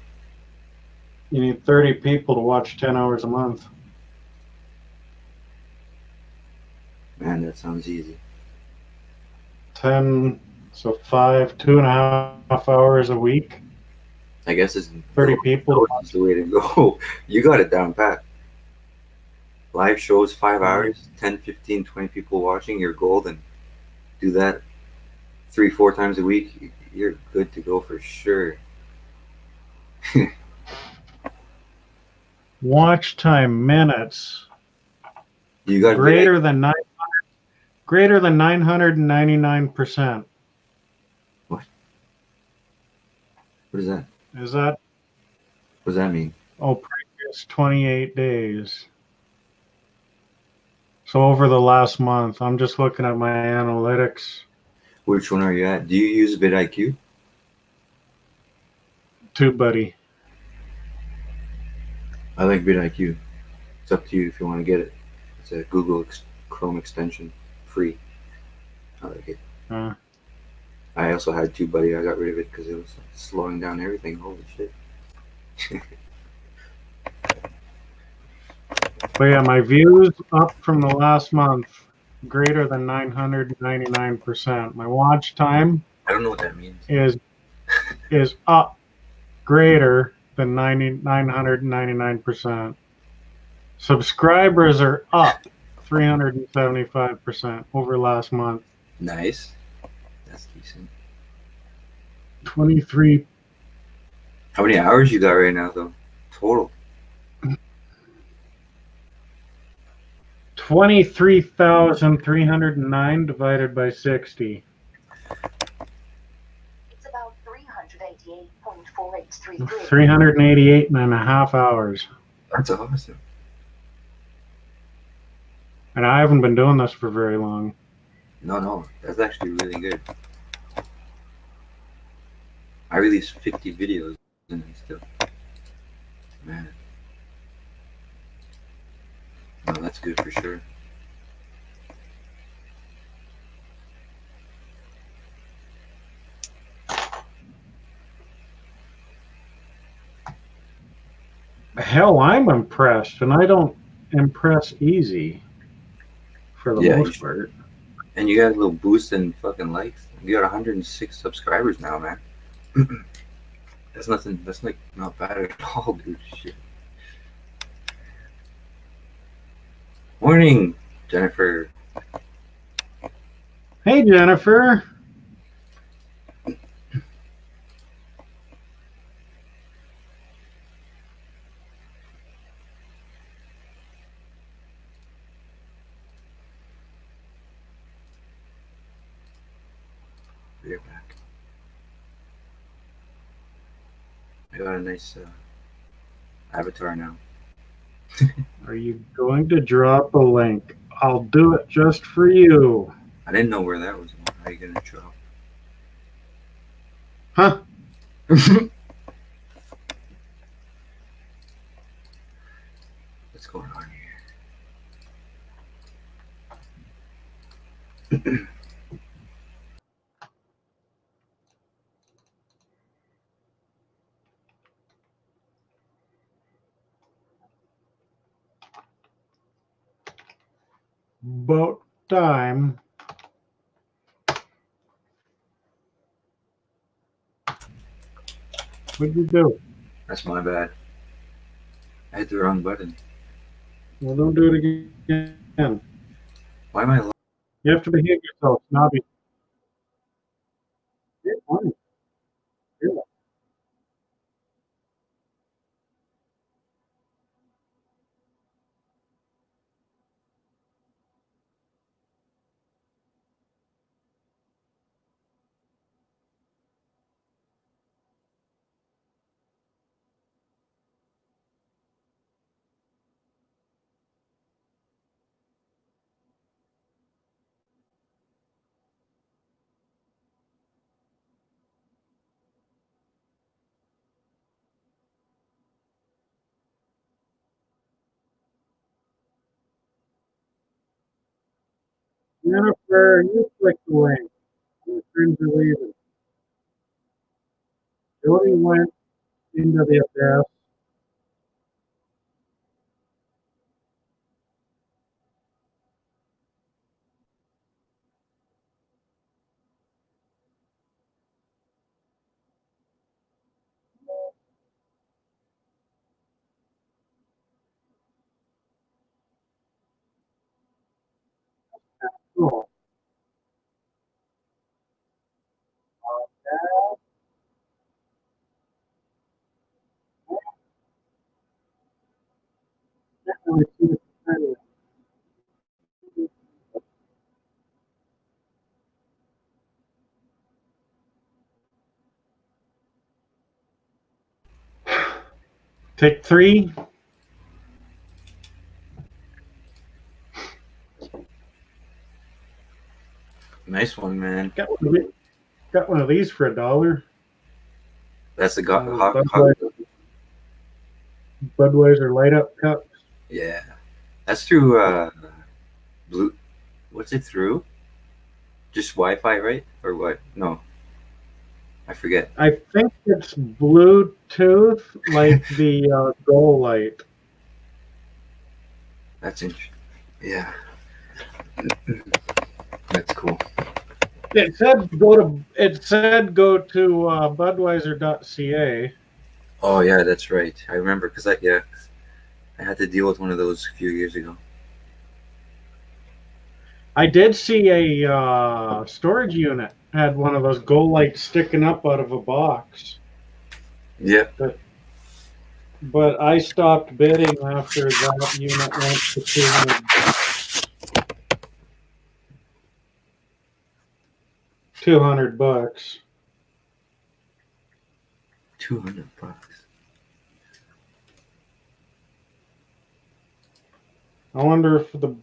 A: You need 30 people to watch 10 hours a month.
B: Man, that sounds easy.
A: 10, so 5, 2.5 hours a week.
B: I guess it's
A: 30 people.
B: That's the way to go. You got it down pat. Live shows, 5 hours, 10, 15, 20 people watching, you're golden. Do that 3-4 times a week, you're good to go for sure.
A: Watch time minutes
B: You got
A: greater than 999%.
B: What is that?
A: Is that?
B: What does that mean?
A: Oh, previous 28 days. So over the last month, I'm just looking at my analytics.
B: Which one are you at? Do you use vidIQ?
A: TubeBuddy.
B: I like vidIQ. It's up to you if you want to get it. It's a Google Chrome extension, free. I like it. I also had TubeBuddy. I got rid of it because it was slowing down everything. Holy shit.
A: But yeah, my views up from the last month, greater than 999%. My watch time
B: I don't know what that means.
A: is up greater than 999%. Subscribers are up 375% over last month.
B: Nice. That's decent.
A: 23.
B: How many hours you got right now, though? Total.
A: 23,309 divided by 60.
C: It's about 388.4833.
A: 388.5 hours.
B: That's awesome.
A: And I haven't been doing this for very long.
B: No. That's actually really good. I released 50 videos and still. Man. No, that's good for sure.
A: Hell, I'm impressed, and I don't impress easy for the
B: Yeah,
A: most part.
B: And you got a little boost in fucking likes. You got 106 subscribers now, man. That's nothing. That's like not bad at all, dude. Shit. Morning, Jennifer.
A: Hey, Jennifer.
B: You're back. I got a nice avatar now.
A: Are you going to drop a link? I'll do it just for you.
B: I didn't know where that was. How you gonna drop?
A: Huh?
B: What's going on here?
A: About time. What'd you do?
B: That's my bad. I hit the wrong button.
A: Well, don't do it again.
B: Why am I?
A: You have to behave yourself, snobby. Yeah, fine. Yeah. Jennifer, you click the link. Your friends are leaving. Jody went into the abyss. Oh, definitely see the title. Take 3.
B: Nice one, man.
A: Got one of these for $1.
B: That's the
A: Budweiser light up cup.
B: Yeah, that's through blue. What's it through? Just Wi-Fi, right? Or what? No, I forget.
A: I think it's Bluetooth, like the Goal Light.
B: That's interesting. Yeah, that's cool.
A: It said go to Budweiser.ca.
B: Oh yeah, that's right. I remember because I had to deal with one of those a few years ago.
A: I did see a storage unit had one of those Goal Lights sticking up out of a box,
B: Yeah,
A: but I stopped bidding after that unit went to 200 bucks.
B: $200.
A: I wonder if the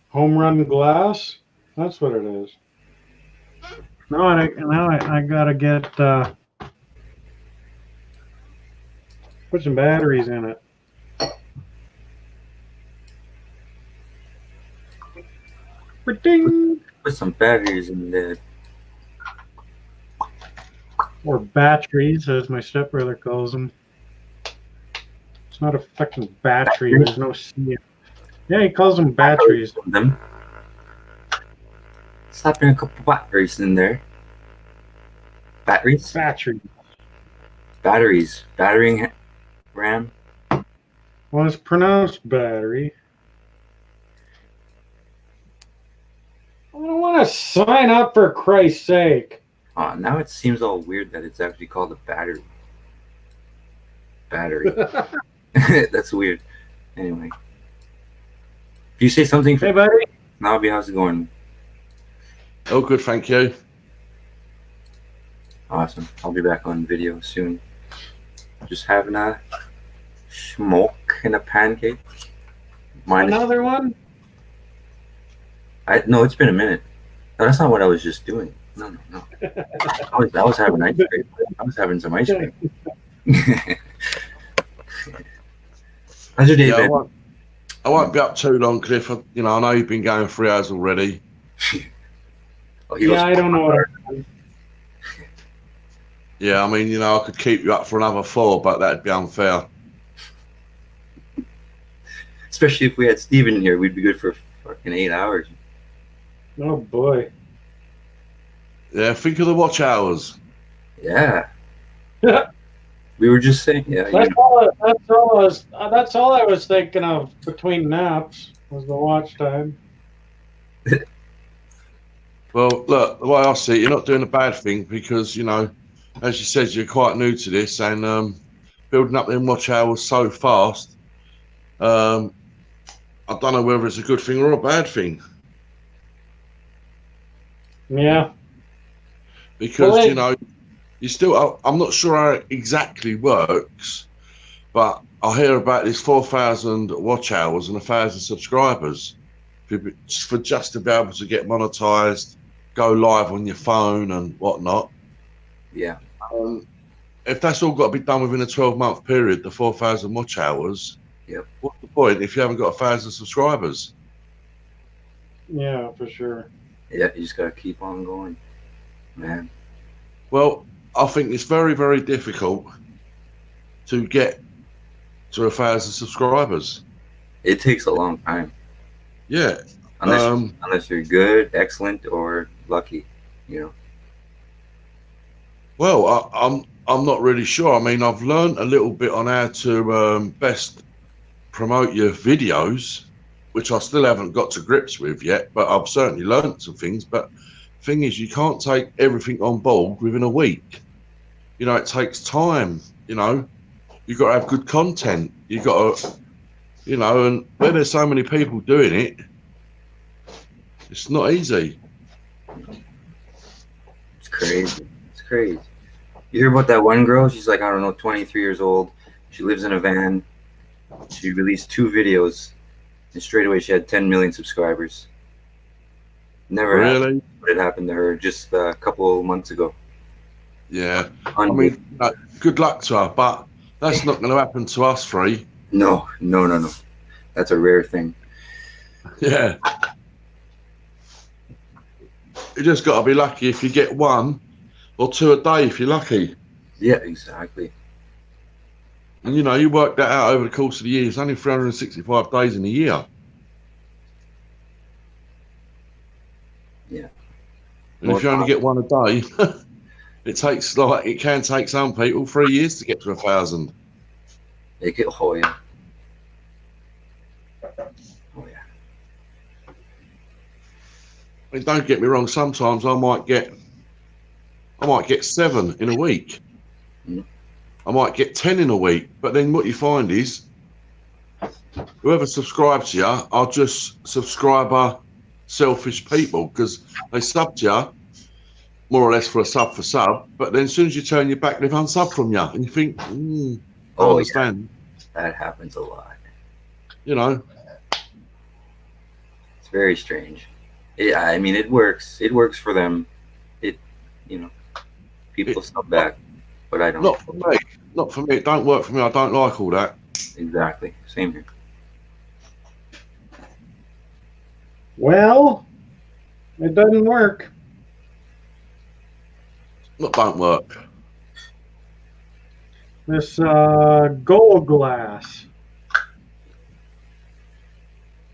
A: home run glass. That's what it is. Now I gotta get put some batteries in it. Ding!
B: Put some batteries in there.
A: Or batteries, as my stepbrother calls them. It's not a fucking battery. There's no C. Yeah, he calls them batteries.
B: Them. Slapping a couple batteries in there. Batteries?
A: Battery.
B: Batteries. Battering RAM.
A: Well, it's pronounced battery. I don't want to sign up for Christ's sake.
B: Now it seems all weird that it's actually called a battery. Battery. That's weird. Anyway. If you say something for
A: Hey, buddy.
B: Nobby, how's it going?
D: Oh, good, thank you.
B: Awesome. I'll be back on video soon. Just having a smoke and a pancake.
A: Another one?
B: No, it's been a minute. No, that's not what I was just doing. No. I was having ice cream. I was having some ice cream. How's your day,
D: Yeah,
B: man?
D: I won't be up too long, Cliff. I know you've been going 3 hours already.
A: I don't know.
D: Yeah, I mean, I could keep you up for another 4, but that'd be unfair.
B: Especially if we had Steven here, we'd be good for fucking 8 hours.
A: Oh, boy.
D: Yeah, think of the watch hours.
B: Yeah. We were just saying, yeah.
A: That's all I was thinking of between naps was the watch time.
D: Well, look, the way I see it, you're not doing a bad thing because, as you said, you're quite new to this and building up them watch hours so fast, I don't know whether it's a good thing or a bad thing.
A: Yeah.
D: Because, you still, I'm not sure how it exactly works, but I hear about this 4,000 watch hours and 1,000 subscribers for just to be able to get monetized, go live on your phone and whatnot.
B: Yeah.
D: If that's all got to be done within a 12-month period, the 4,000 watch hours,
B: Yep.
D: What's the point if you haven't got 1,000 subscribers?
A: Yeah, for sure.
B: Yeah, you just gotta keep on going, man.
D: Well, I think it's very, very difficult to get to 1,000 subscribers.
B: It takes a long time.
D: Yeah.
B: Unless you're good, excellent, or lucky,
D: Well, I'm not really sure. I mean, I've learned a little bit on how to best promote your videos, which I still haven't got to grips with yet, but I've certainly learned some things. But the thing is, you can't take everything on board within a week. It takes time, you've got to have good content. You've got to, and when there's so many people doing it, it's not easy.
B: It's crazy. It's crazy. You hear about that one girl? She's like, I don't know, 23 years old. She lives in a van. She released 2 videos, and straight away she had 10 million subscribers. Never happened, but it happened to her just a couple months ago.
D: Yeah. I mean, good luck to her, but that's not going to happen to us 3.
B: No. That's a rare thing.
D: Yeah. You just got to be lucky if you get 1 or 2 a day if you're lucky.
B: Yeah, exactly.
D: And you work that out over the course of the year. It's only 365 days in a year.
B: Yeah.
D: And if you only get 1 a day, it can take some people 3 years to get to 1,000.
B: Oh yeah. Oh yeah.
D: I mean, don't get me wrong. Sometimes I might get 7 in a week. I might get 10 in a week. But then what you find is, whoever subscribes to you are just subscriber selfish people because they sub to you more or less for a sub for sub. But then as soon as you turn your back, they've unsubbed from you, and you think, I understand.
B: Yeah. That happens a lot.
D: It's
B: very strange. I mean, it works. It works for them. People sub back, but I don't.
D: Not for me. Not for me. It don't work for me. I don't like all that.
B: Exactly. Same here.
A: Well, it doesn't work.
D: Not don't work.
A: This gold glass.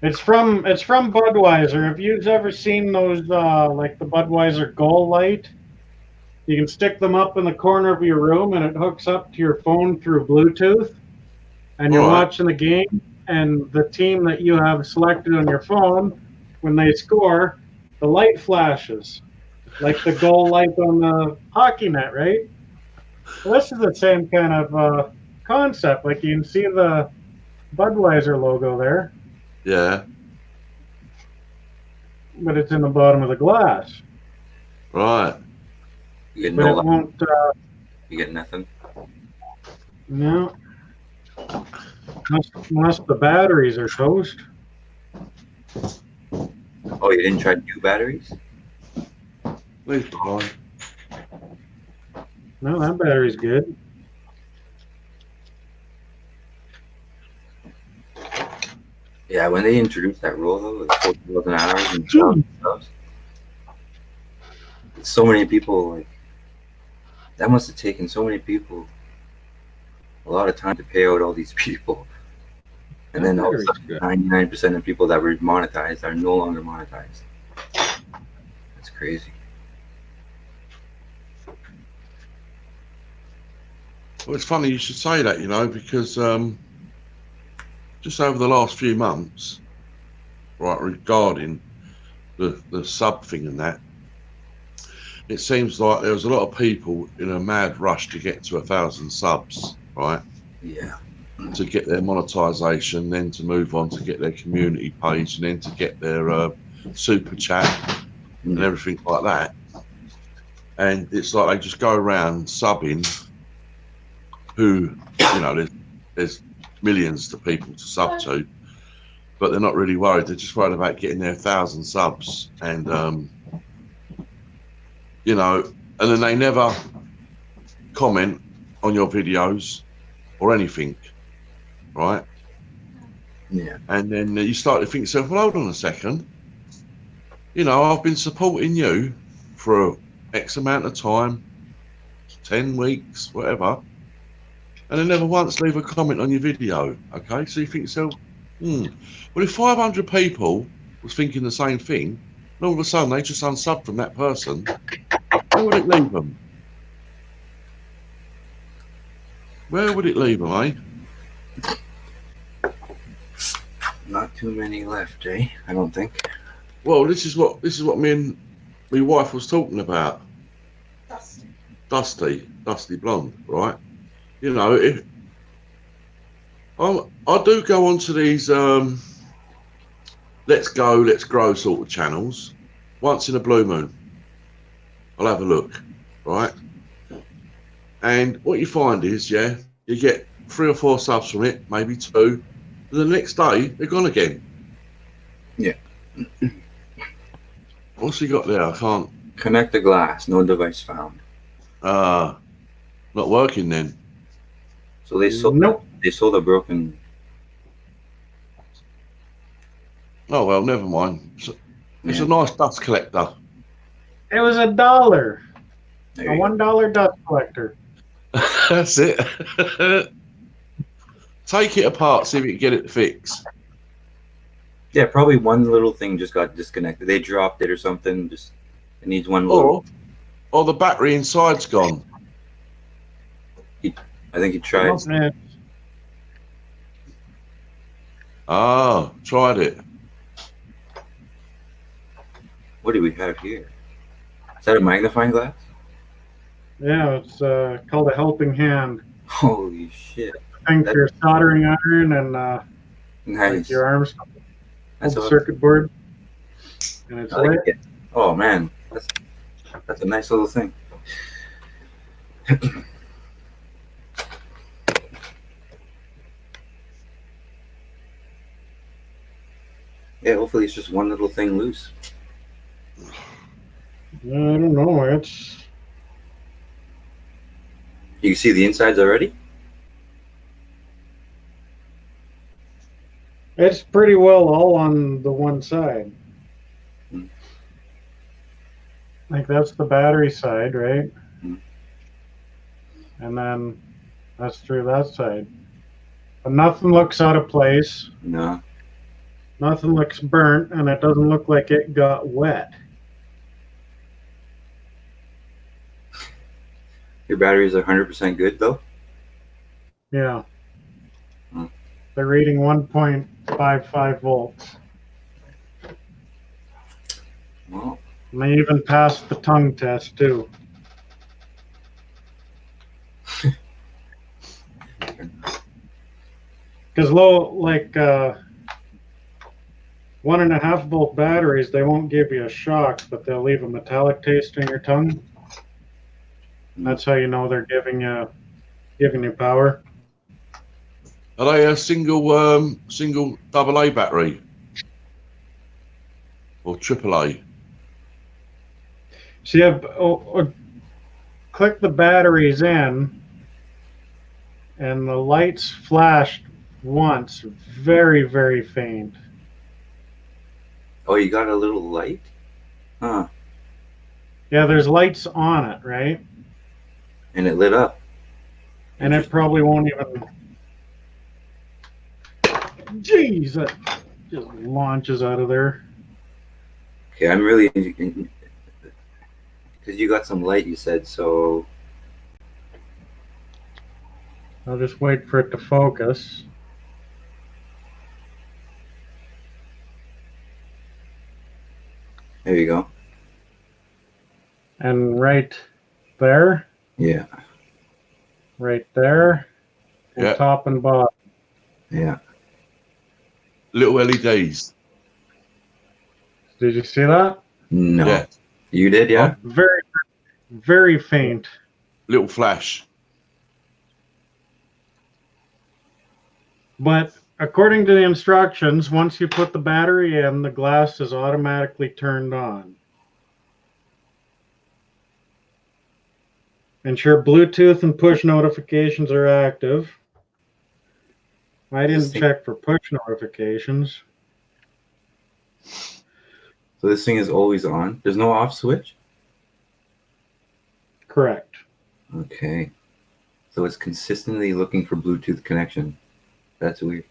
A: It's from Budweiser. Have you ever seen those like the Budweiser Gold Light? You can stick them up in the corner of your room, and it hooks up to your phone through Bluetooth. And you're
D: All right.
A: watching the game, and the team that you have selected on your phone, when they score, the light flashes like the goal light on the hockey net, right? Well, this is the same kind of concept. Like you can see the Budweiser logo there,
D: Yeah.
A: but it's in the bottom of the glass.
D: Right.
B: You get
A: But
B: no
A: it
B: light.
A: won't.
B: You get nothing.
A: No, unless the batteries are toast.
B: Oh, you didn't try new batteries?
D: Leave it alone.
A: No, that battery's good.
B: Yeah, when they introduced that rule though, like 40,000 hours and stuff, so many people like that must have taken so many people a lot of time to pay out all these people, and then all of a sudden, 99% of people that were monetized are no longer monetized. That's crazy.
D: Well, it's funny you should say that, you know, because just over the last few months, right, regarding the sub thing and that, it seems like there was a lot of people in a mad rush to get to 1,000 subs, right?
B: Yeah.
D: To get their monetization, then to move on to get their community page, and then to get their super chat and everything like that. And it's like they just go around subbing who, you know, there's millions to people to sub to, but they're not really worried. They're just worried about getting their 1,000 subs, and you know, and then they never comment on your videos or anything, right?
B: Yeah.
D: And then you start to think to yourself, well, hold on a second. You know, I've been supporting you for X amount of time, 10 weeks, whatever, and I never once leave a comment on your video, okay? So you think to yourself, well, if 500 people was thinking the same thing, and all of a sudden they just unsubbed from that person, where would it leave them? Where would it leave them, eh?
B: Not too many left, eh? I don't think.
D: Well, this is what me and my wife was talking about. Dusty Blonde, right? You know, if I do go onto these let's go, let's grow sort of channels once in a blue moon. I'll have a look, right? And what you find is, yeah, you get 3 or 4 subs from it, maybe 2, and the next day they're gone again.
B: Yeah.
D: What's he got there? I can't.
B: Connect the glass. No device found.
D: Not working then.
B: So they sold.
A: Nope.
B: They sold a broken.
D: Oh well, never mind. It's
B: Yeah.
D: a nice dust collector.
A: It was $1.
B: There
A: A
B: you go.
A: $1 dust collector.
D: That's it. Take it apart, see if you can get it fixed.
B: Yeah, probably one little thing just got disconnected. They dropped it or something. Just it needs one little.
D: Or the battery inside's gone.
B: I think he tried.
D: Ah, tried it.
B: What do we have here? Is that a magnifying glass?
A: Yeah, it's called a helping hand.
B: Holy shit!
A: I think your soldering iron and
B: Nice.
A: like your arms,
B: That's
A: the
B: awesome.
A: circuit board, and it's
B: I like
A: lit.
B: it. Oh man, that's a nice little thing. Yeah, hopefully it's just one little thing loose.
A: I don't know. It's
B: You can see the insides already?
A: pretty well all on the one side.
B: Hmm.
A: Like that's the battery side, right?
B: Hmm.
A: And then That's through that side. But nothing looks out of place.
B: No.
A: Nothing looks burnt, and it doesn't look like it got wet.
B: Your batteries are 100% good though?
A: Yeah.
B: Hmm.
A: They're reading 1.55 volts.
B: Well,
A: And they even passed the tongue test too. Because low, like 1.5 volt batteries, they won't give you a shock, but they'll leave a metallic taste in your tongue. That's how you know they're giving you power.
D: Are they a single double A battery or triple A?
A: So you have click the batteries in, and the lights flashed once, very, very faint.
B: oh, you got a little light? Huh.
A: Yeah, there's lights on it, right?
B: And it lit up.
A: And it probably won't even. Jeez, that just launches out of there.
B: Okay, I'm really because you got some light, you said, so
A: I'll just wait for it to focus.
B: there you go.
A: And right there,
B: Yeah,
A: right there, and
D: Yeah.
A: top and bottom.
B: yeah.
D: Little LEDs.
A: Did you see that?
B: No.
D: Yeah.
B: You did, yeah?
A: Very, very faint.
D: Little flash.
A: But according to the instructions, once you put the battery in, the glass is automatically turned on. Ensure Bluetooth and push notifications are active. I didn't check for push notifications.
B: So this thing is always on. There's no off switch?
A: Correct.
B: Okay. So it's consistently looking for Bluetooth connection. That's weird.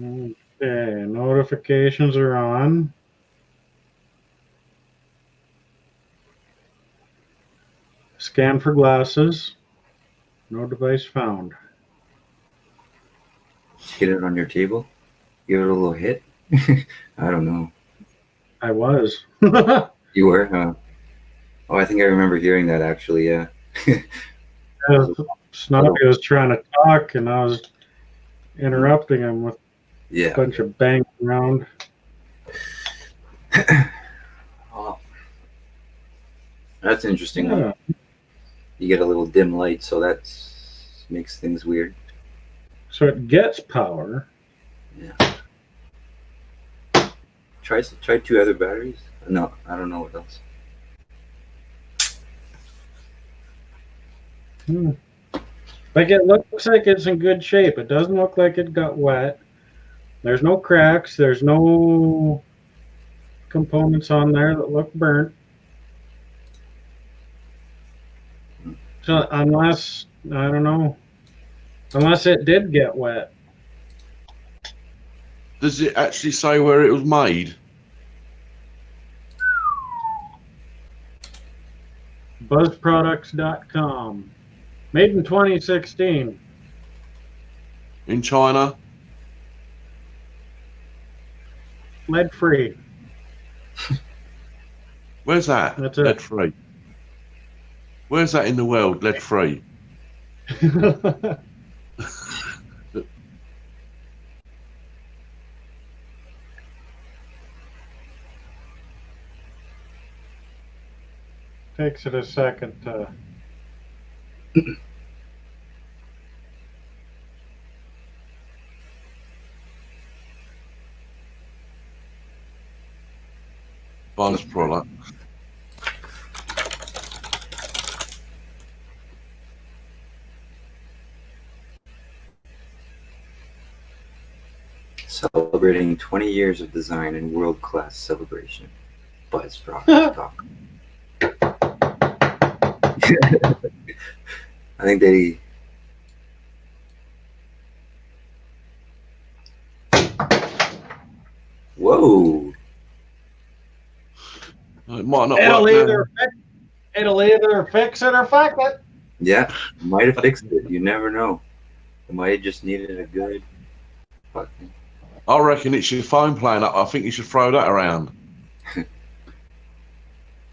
A: Okay, notifications are on. Scan for glasses. No device found.
B: Hit it on your table? Give it a little hit? I don't know.
A: I was.
B: You were, huh? Oh, I think I remember hearing that actually, yeah.
A: Snobby was trying to talk, and I was interrupting him with a
B: Yeah.
A: bunch of banging around.
B: Oh, that's interesting.
A: Yeah.
B: You get a little dim light, so that makes things weird.
A: So it gets power.
B: Yeah. Try 2 other batteries. No, I don't know what else.
A: Like, it looks like it's in good shape. It doesn't look like it got wet. There's no cracks. There's no components on there that look burnt. So unless, I don't know, unless it did get wet.
D: Does it actually say where it was made?
A: Buzzproducts.com. Made in 2016.
D: In China?
A: Lead free.
D: Where's that?
A: That's it.
D: Lead free. Where's that in the world? Lead free.
A: Takes it a second to.
D: Buzz product.
B: Celebrating 20 years of design and world-class celebration. Buzz Products Talk. I think Whoa.
D: It might not
A: It'll
D: work now.
A: either fix it or fuck it.
B: Yeah, might have fixed it. You never know. It might have just needed a good fucking.
D: I reckon it's your phone playing up. I think you should throw that around.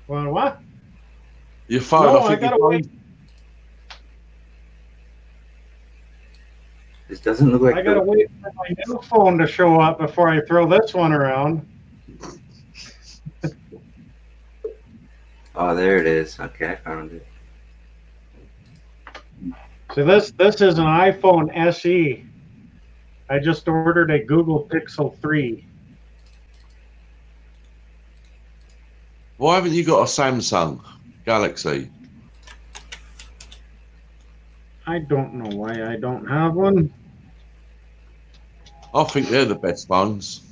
A: Well, what?
D: Your phone.
A: No,
D: I think
A: I gotta
D: your
A: wait.
D: phone-
B: This doesn't look like.
A: I gotta wait for my new phone to show up before I throw this one around.
B: Oh, there it is. Okay, I found it.
A: So this is an iPhone SE. I just ordered a Google Pixel 3.
D: Why haven't you got a Samsung Galaxy?
A: I don't know why I don't have one.
D: I think they're the best phones.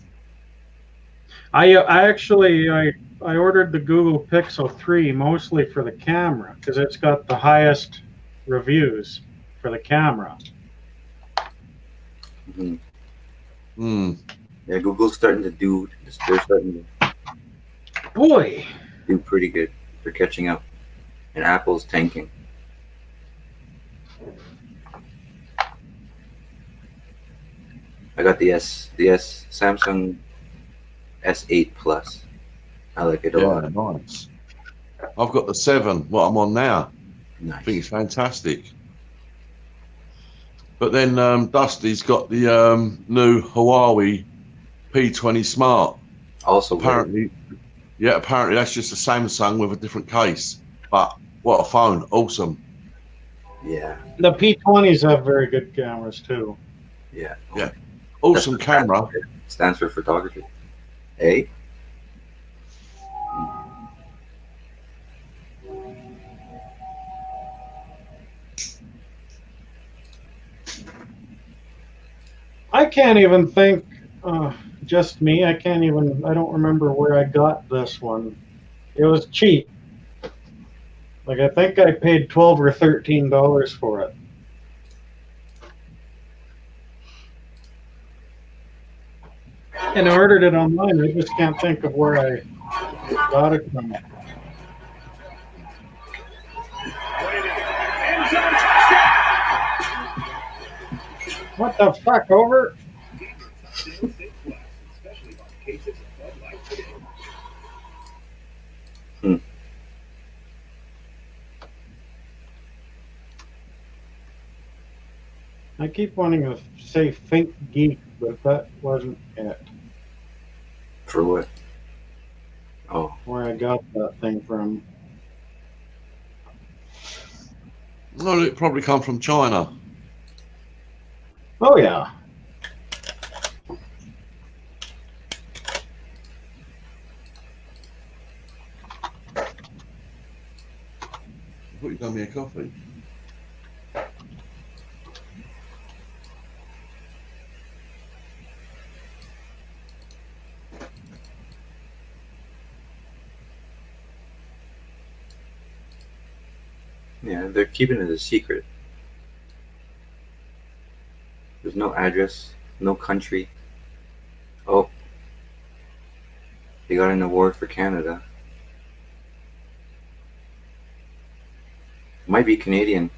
A: I ordered the Google Pixel 3 mostly for the camera because it's got the highest reviews for the camera.
B: Mhm.
D: Hmm.
B: Yeah, Google's starting to do. They're starting to
A: Boy,
B: do pretty good. They're catching up, and Apple's tanking. I got the Samsung S8 Plus. I like it a
D: Yeah,
B: lot.
D: nice. I've got the 7, what I'm on now. I think
B: Nice.
D: it's fantastic. But then Dusty's got the new Huawei P20 Smart.
B: Also,
D: Apparently that's just a Samsung with a different case. But what a phone. Awesome.
B: yeah,
A: the P20s have very good cameras too.
B: yeah.
D: Yeah. Awesome camera.
B: Stands for photography. Eh?
A: I can't even think, just me, I don't remember where I got this one. It was cheap. Like, I think I paid $12 or $13 for it. And I ordered it online. I just can't think of where I got it from. What the fuck, over? I keep wanting to say Think Geek, but that wasn't it.
B: For what? Oh,
A: Where I got that thing from.
D: Well, it probably come from China.
A: Oh, yeah.
D: I thought you done me a coffee.
B: yeah. They're keeping it a secret. There's no address, no country. Oh, they got an award for Canada. Might be Canadian.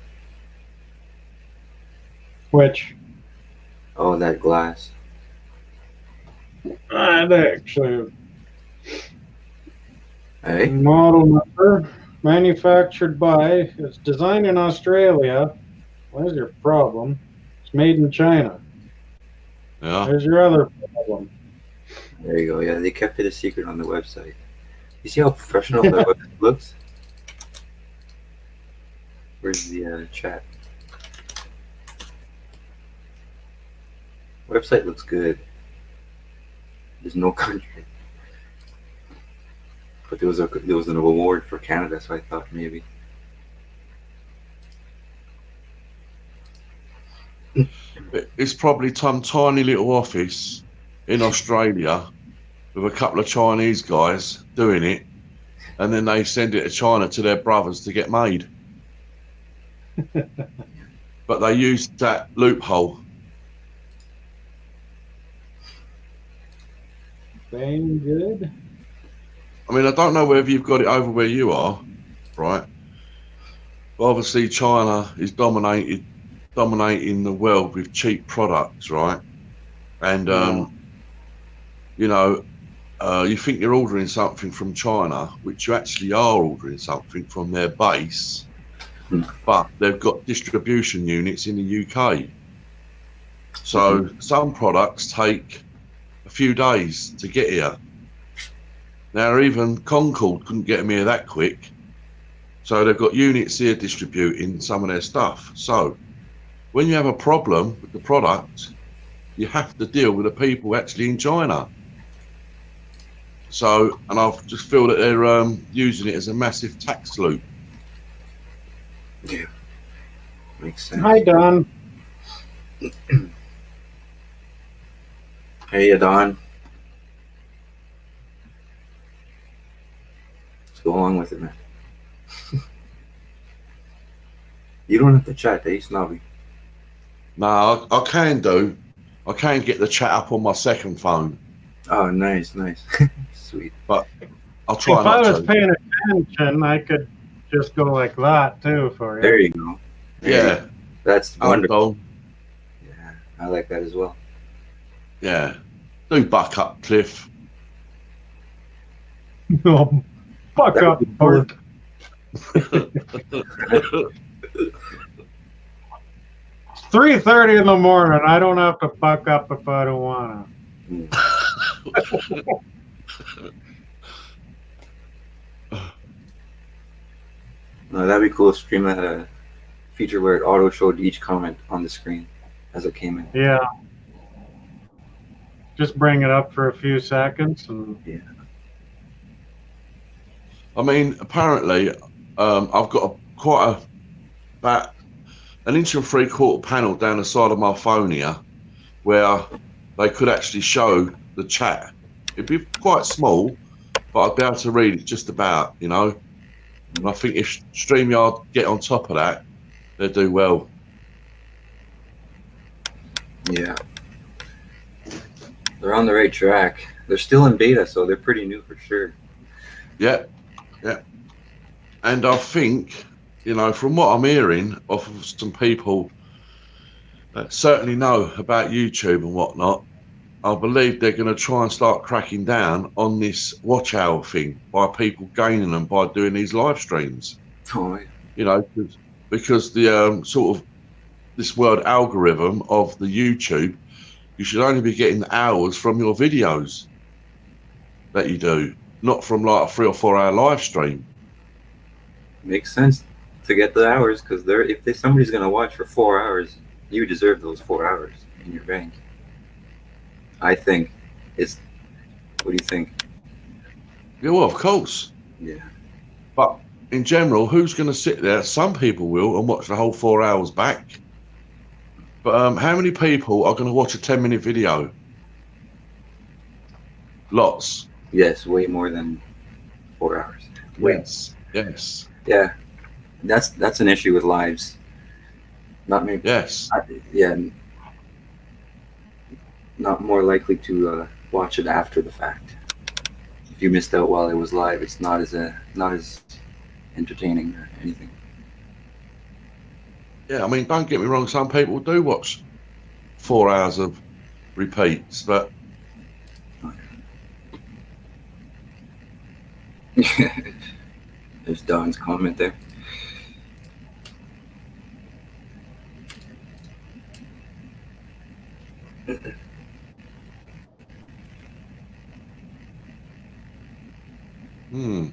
A: Which,
B: Oh, that glass.
A: I'd actually,
B: Hey,
A: model number, manufactured by, it's designed in Australia. Where's your problem? It's made in China.
D: Yeah.
A: There's your other problem.
B: there you go. Yeah, they kept it a secret on the website. You see how professional the website looks? Where's the chat? Website looks good. There's no country, but there was an award for Canada, so I thought maybe.
D: It's probably some tiny little office in Australia with a couple of Chinese guys doing it, and then they send it to China to their brothers to get made. But they use that loophole.
A: Bang good.
D: I mean, I don't know whether you've got it over where you are, right? But obviously, China is dominating the world with cheap products, right? And you know, you think you're ordering something from China, which you actually are ordering something from their base, but they've got distribution units in the UK. So some products take a few days to get here. Now, even Concord couldn't get them here that quick. So they've got units here distributing some of their stuff. So when you have a problem with the product, you have to deal with the people actually in China. So, and I just feel that they're using it as a massive tax loop.
B: Yeah, makes sense.
A: Hi, Don.
B: Hey, Don. Let's go along with it, man. You don't have to chat, eh, Snobby?
D: No, I can do. I can get the chat up on my second phone,
B: Oh, nice. Sweet.
D: but I'll try
A: If I
D: not
A: was
D: to.
A: paying attention, I could just go like that too for you.
B: There you go. There you
D: Yeah,
B: go. That's
D: I'm
B: wonderful.
D: done.
B: Yeah, I like that as well.
D: Yeah, do buck up, Cliff.
A: No, fuck
B: That would
A: up,
B: be cool.
A: Bart. 3:30 in the morning. I don't have to fuck up if I don't wanna.
B: No, that'd be cool. Stream that a feature where it auto showed each comment on the screen as it came in.
A: Yeah. Just bring it up for a few seconds and
D: I mean, apparently, I've got about an 1.75 inch panel down the side of my phone here, where they could actually show the chat. It'd be quite small, but I'd be able to read it just about, you know. And I think if StreamYard get on top of that, they'll do well.
B: Yeah. They're on the right track. They're still in beta, so they're pretty new for sure.
D: Yeah. And I think, you know, from what I'm hearing off of some people that certainly know about YouTube and whatnot, I believe they're going to try and start cracking down on this watch hour thing by people gaining them by doing these live streams.
B: Oh, yeah.
D: You know, because the sort of this word algorithm of the YouTube, you should only be getting hours from your videos that you do, not from like a 3 or 4 hour live stream.
B: Makes sense to get the hours because if somebody's gonna watch for 4 hours, you deserve those 4 hours in your bank. I think it's. What do you think?
D: Yeah, well, of course.
B: Yeah.
D: But in general, who's going to sit there? Some people will and watch the whole 4 hours back. But how many people are going to watch a 10-minute video? Lots.
B: Yes, way more than 4 hours.
D: Yes.
B: Yeah, that's an issue with lives. Not many.
D: Yes.
B: Not more likely to watch it after the fact. If you missed out while it was live, it's not as entertaining or anything.
D: Yeah, I mean, don't get me wrong. Some people do watch 4 hours of repeats, but
B: There's Don's comment there.
A: Hmm.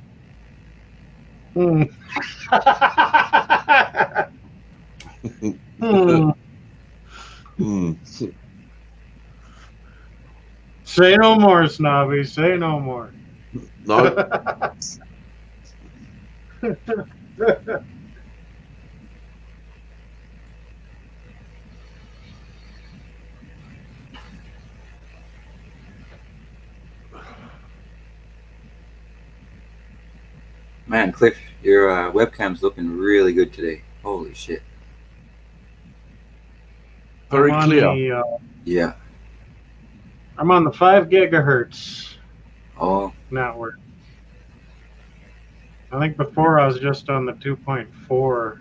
A: Say no more, Snobby. Say no more.
D: no.
B: Man, Cliff, your webcam's looking really good today. Holy shit.
D: Very
A: I'm on
D: clear.
B: Yeah.
A: I'm on the 5 gigahertz.
B: Oh,
A: network. I think before I was just on the 2.4.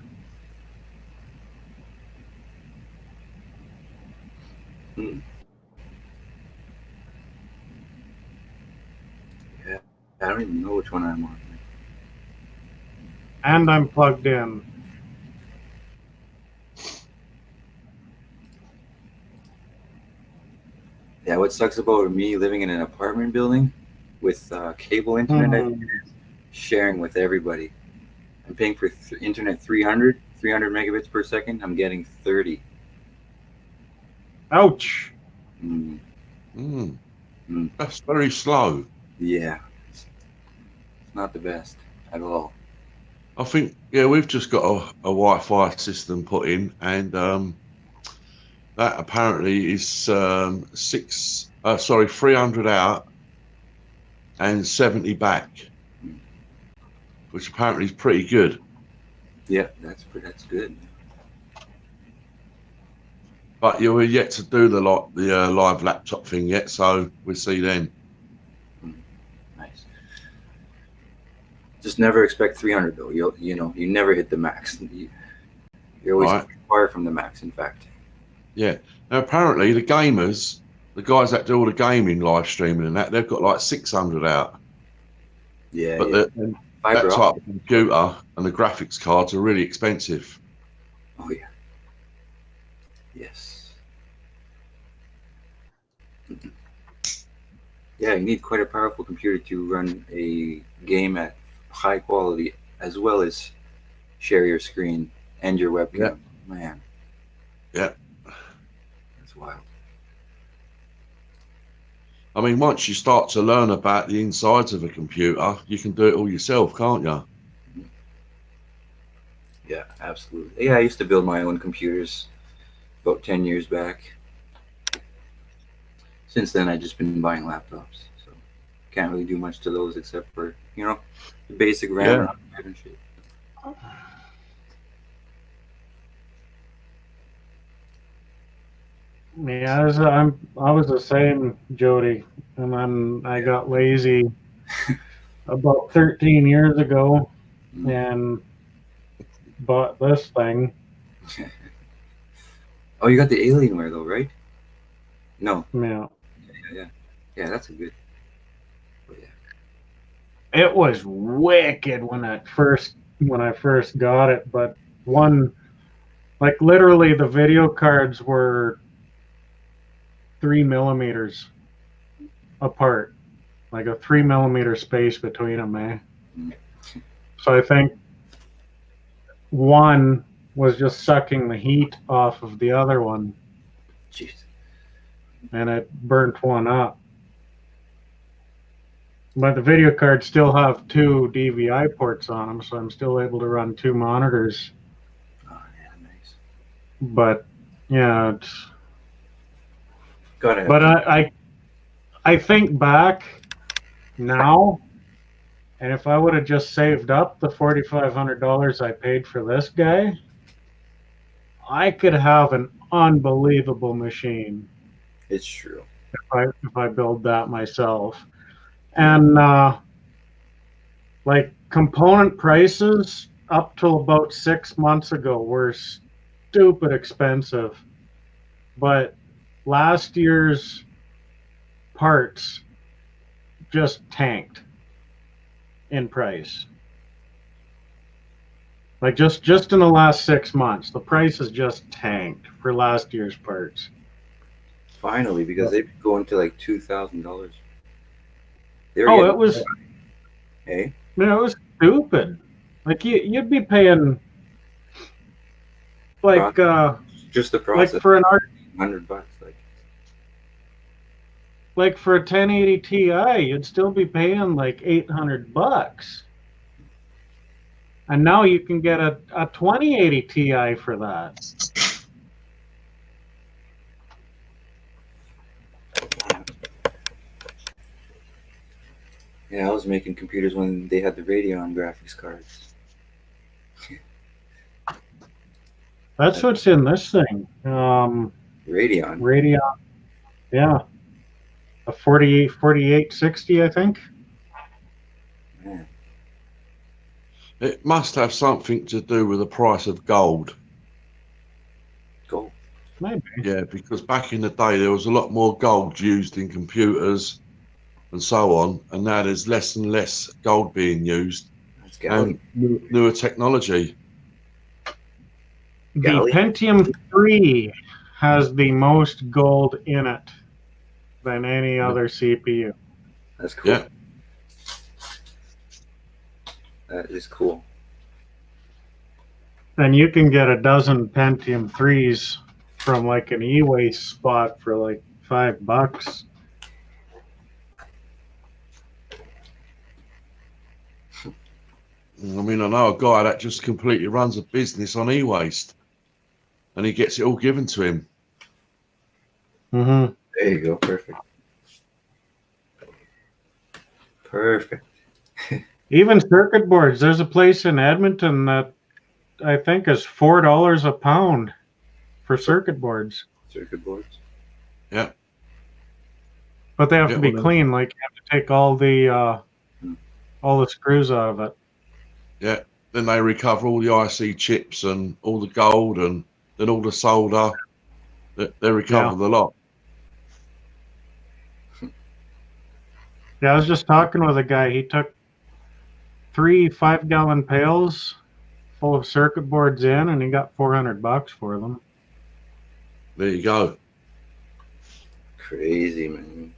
B: hmm. Yeah. I don't even know which one I'm on.
A: And I'm plugged in.
B: Yeah, what sucks about me living in an apartment building with cable internet, I think
A: Mhm.
B: it is, sharing with everybody. I'm paying for internet 300 megabits per second. I'm getting 30.
A: Ouch.
B: Mm,
D: Mm,
B: mm,
D: that's very slow.
B: yeah, it's not the best at all.
D: I think, yeah, we've just got a Wi-Fi system put in, and that apparently is 300 out and 70 back,
B: Mm.
D: which apparently is pretty good.
B: Yeah, that's good.
D: But you're yet to do the live laptop thing yet, so we'll see then.
B: Mm, nice. Just never expect 300 though. You never hit the max. You're always
D: Right?
B: far from the max. In fact.
D: Yeah. Now apparently the gamers, the guys that do all the gaming live streaming and that, they've got like 600 out.
B: Yeah,
D: But
B: yeah.
D: that
B: Fiber
D: type
B: optic.
D: of computer and the graphics cards are really expensive.
B: Oh yeah. Yes. Yeah, you need quite a powerful computer to run a game at high quality, as well as share your screen and your
D: Yeah.
B: webcam. Man,
D: Yeah.
B: that's wild.
D: I mean, once you start to learn about the insides of a computer, you can do it all yourself, can't you?
B: Yeah, absolutely. Yeah, I used to build my own computers about 10 years back. Since then, I've just been buying laptops, so can't really do much to those except for the basic RAM
D: Yeah.
B: and shit.
A: Yeah, I was the same, Jody, and then I
B: Yeah.
A: got lazy about 13 years ago
B: Mm.
A: and bought this thing.
B: Oh, you got the Alienware though, right? No.
A: Yeah,
B: Yeah, that's a good. But yeah.
A: it was wicked when I first got it, but one like literally the video cards were 3 millimeters apart, like a 3 millimeter space between them, eh?
B: Mm.
A: So I think one was just sucking the heat off of the other one,
B: Jeez.
A: and it burnt one up. But the video cards still have two DVI ports on them, so I'm still able to run two monitors.
B: Oh yeah, nice.
A: But yeah, it's,
B: Gotta have
A: but
B: two.
A: I think back now, and if I would have just saved up the $4,500 I paid for this guy, I could have an unbelievable machine
B: It's true.
A: if I build that myself.
B: Yeah.
A: And like component prices up till about 6 months ago were stupid expensive, but last year's parts just tanked in price. Like just in the last 6 months, the price has just tanked for last year's parts.
B: Finally, because they've been going to like $2,000. They were
A: Oh,
B: getting.
A: it was
B: Hey.
A: it was stupid. Like you'd be paying like
B: Just the
A: like
B: process.
A: for an
B: $100.
A: like for a 1080 Ti, you'd still be paying like $800. And now you can get a 2080 Ti for that.
B: Yeah, I was making computers when they had the Radeon graphics cards.
A: That's what's in this thing.
B: Radeon.
A: Radeon. Yeah. a 4860, I think.
B: Man,
D: It must have something to do with the price of gold.
B: gold.
A: Maybe.
D: Yeah, because back in the day there was a lot more gold used in computers and so on, and now there's less and less gold being used
B: That's galleon.
D: and newer technology.
A: The
B: Galleon?
A: Pentium 3 has the most gold in it than any other CPU.
B: That's cool.
D: Yeah,
B: That is cool.
A: And you can get a dozen Pentium 3s from like an e-waste spot for like $5.
D: I mean, I know a guy that just completely runs a business on e-waste, and he gets it all given to him.
A: Mm-hmm.
B: There you go. Perfect. Perfect.
A: Even circuit boards. There's a place in Edmonton that I think is $4 a pound for circuit boards,
B: Circuit boards.
D: Yeah,
A: but they have
D: yeah,
A: to be
D: well,
A: clean. Like you have to take all the screws out of it.
D: yeah. Then they recover all the IC chips and all the gold and then all the solder. They recover the lot.
A: Yeah, I was just talking with a guy. He took 3 5-gallon pails full of circuit boards in, and he got $400 for them.
D: There you go.
B: Crazy, man.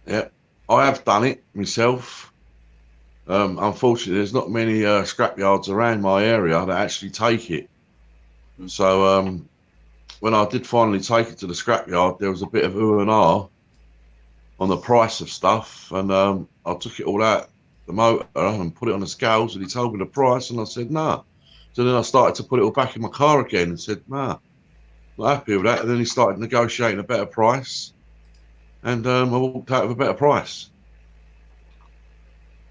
D: Yeah, I have done it myself. Unfortunately, there's not many scrapyards around my area that actually take it. So when I did finally take it to the scrapyard, there was a bit of ooh and ah on the price of stuff, and I took it all out the motor and put it on the scales, and he told me the price, and I said nah. So then I started to put it all back in my car again and said nah, not happy with that. And then he started negotiating a better price, and I walked out with a better price.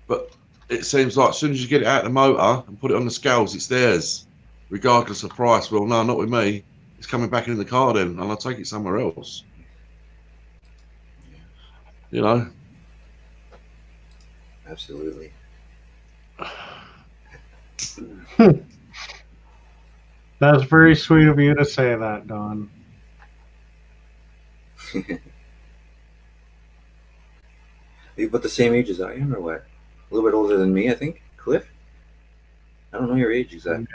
D: But it seems like as soon as you get it out of the motor and put it on the scales, it's theirs, regardless of price. Well, no, not with me. It's coming back in the car then, and I'll take it somewhere else. You know?
B: Absolutely.
A: That's very sweet of you to say that, Don.
B: You about the same age as I am, or what? A little bit older than me, I think. Cliff? I don't know your age exactly.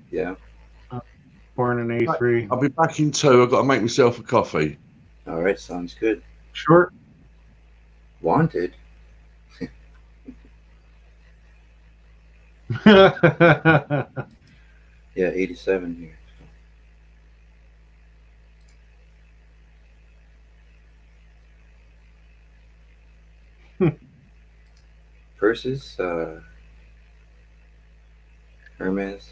B: Yeah.
A: Born in '83.
D: I'll be back in 2. I've got to make myself a coffee.
B: All right. Sounds good.
A: Short.
B: Wanted.
A: That's
B: Yeah, 87 here. Purses, Hermes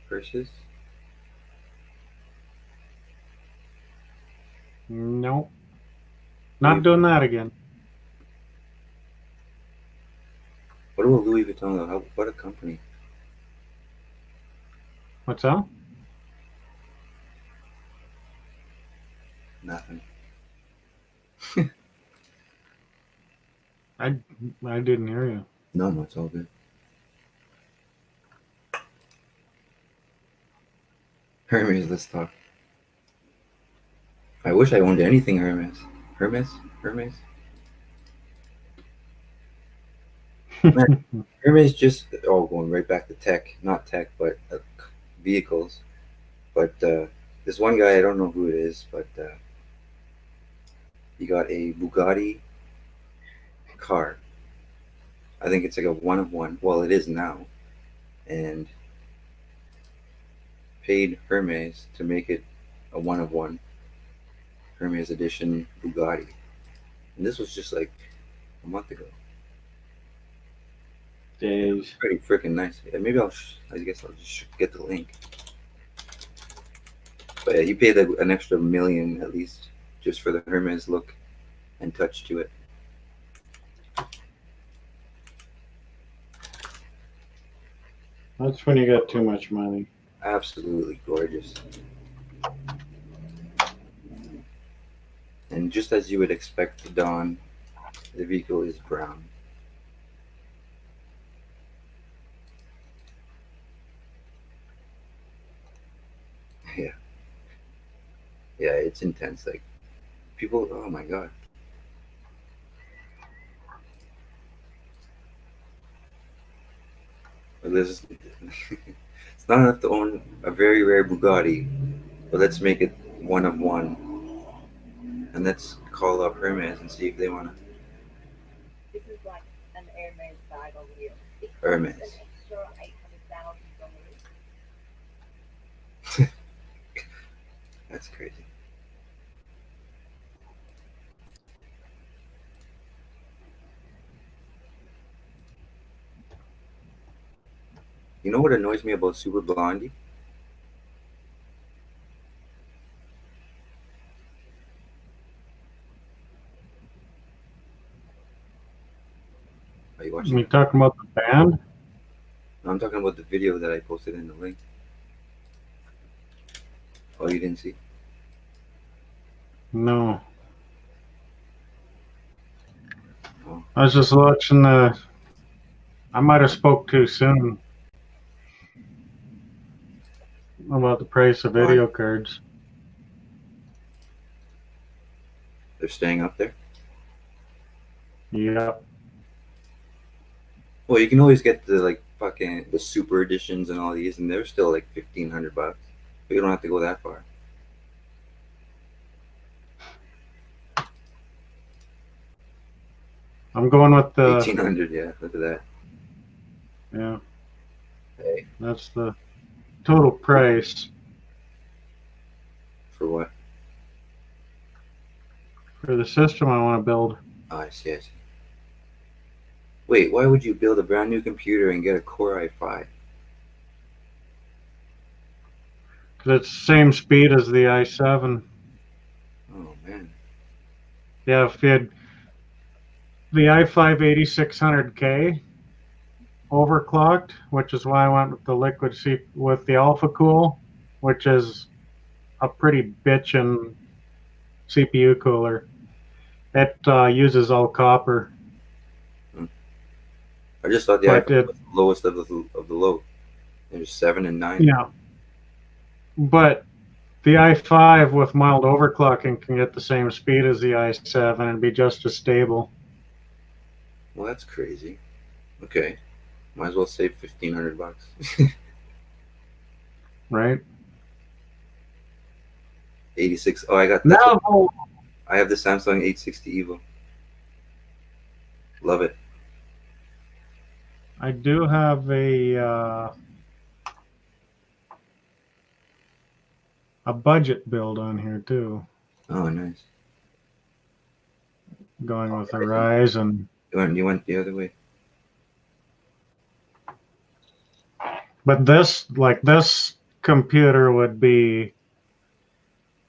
B: purses.
A: Nope. Not doing that again.
B: What about Louis Vuitton though? What a company.
A: What's that?
B: Nothing.
A: I didn't hear you.
B: No, it's all good. Hermes, let's talk. I wish I owned anything Hermes. Hermes? Man, Hermes just, going right back to tech. Not tech, but vehicles. But this one guy, I don't know who it is, but he got a Bugatti car. I think it's like a one of one. Well, it is now. And paid Hermes to make it a one of one. Hermes edition Bugatti. And this was just like a month ago.
A: Days.
B: Pretty freaking nice. Yeah, maybe I guess I'll just get the link. But yeah, you paid an extra $1 million at least just for the Hermes look and touch to it.
A: That's when you got too much money.
B: Absolutely gorgeous. And just as you would expect, Dawn, the vehicle is brown. Yeah. Yeah, it's intense. Like, people, oh my god. Like, this it's not enough to own a very rare Bugatti, but let's make it one of one. And let's call up Hermes and see if they want to.
C: This is like an Hermes bag on wheels. It costs
B: Hermes.
C: an extra $800,000.
B: That's crazy. You know what annoys me about Super Blondie? Are you watching?
A: You talking about the band?
B: No, I'm talking about the video that I posted in the link. Oh, you didn't see?
A: No.
B: Oh.
A: I was just watching the. I might have spoke too soon about the price of
B: Why?
A: video cards.
B: They're staying up there?
A: Yeah.
B: Well, you can always get the like fucking the super editions and all these, and they're still like $1,500. But you don't have to go that far.
A: I'm going with the.
B: 1,800, yeah. Look at that.
A: Yeah.
B: Hey,
A: That's the total price
B: for what?
A: for the system I want to build.
B: Oh, I see. I see. Wait, why would you build a brand new computer and get a Core i5?
A: Because it's the same speed as the i7.
B: Oh man.
A: Yeah, if you had the i5 8600K overclocked, which is why I went with the liquid with the Alpha Cool, which is a pretty bitchin' CPU cooler. It uses all copper.
B: I just thought the
A: But
B: iPhone was the lowest of the low. There's 7 and 9.
A: Yeah. But the i5 with mild overclocking can get the same speed as the i7 and be just as stable.
B: Well, that's crazy. Okay, might as well save $1,500.
A: Right?
B: 86. Oh, I got.
A: Now,
B: I have the Samsung 860 Evo. Love it.
A: I do have a budget build on here too,
B: Oh, nice.
A: going with a Ryzen.
B: You went the other way.
A: But this computer would be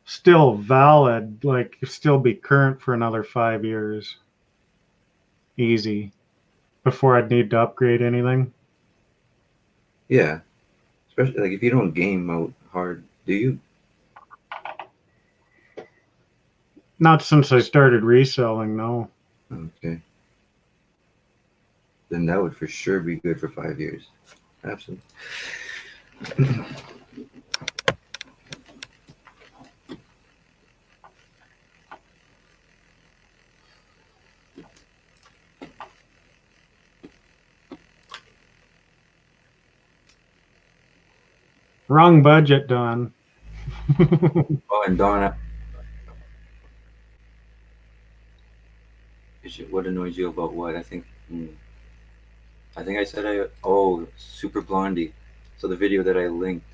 A: still valid, like still be current for another 5 years. Easy. Before I'd need to upgrade anything.
B: Yeah, especially like if you don't game out hard, do you?
A: Not since I started reselling, no.
B: Okay. Then that would for sure be good for 5 years. Absolutely.
A: Wrong budget, Don.
B: Oh, and Donna, what annoys you about what? I think I said Super Blondie. So the video that I linked,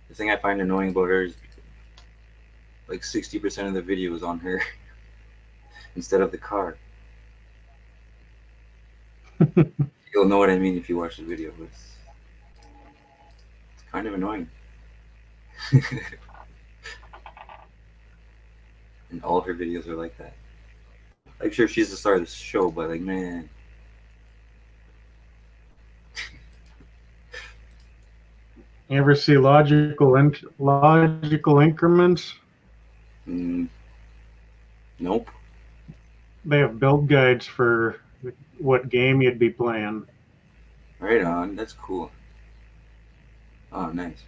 B: the thing I find annoying about her is like 60% of the video is on her instead of the car. You'll know what I mean if you watch the video. It's kind of annoying. And all her videos are like that. Like, sure, she's the star of the show, but like, man.
A: You ever see logical increments?
B: Nope.
A: They have build guides for what game you'd be playing.
B: Right on. That's cool. Oh, nice.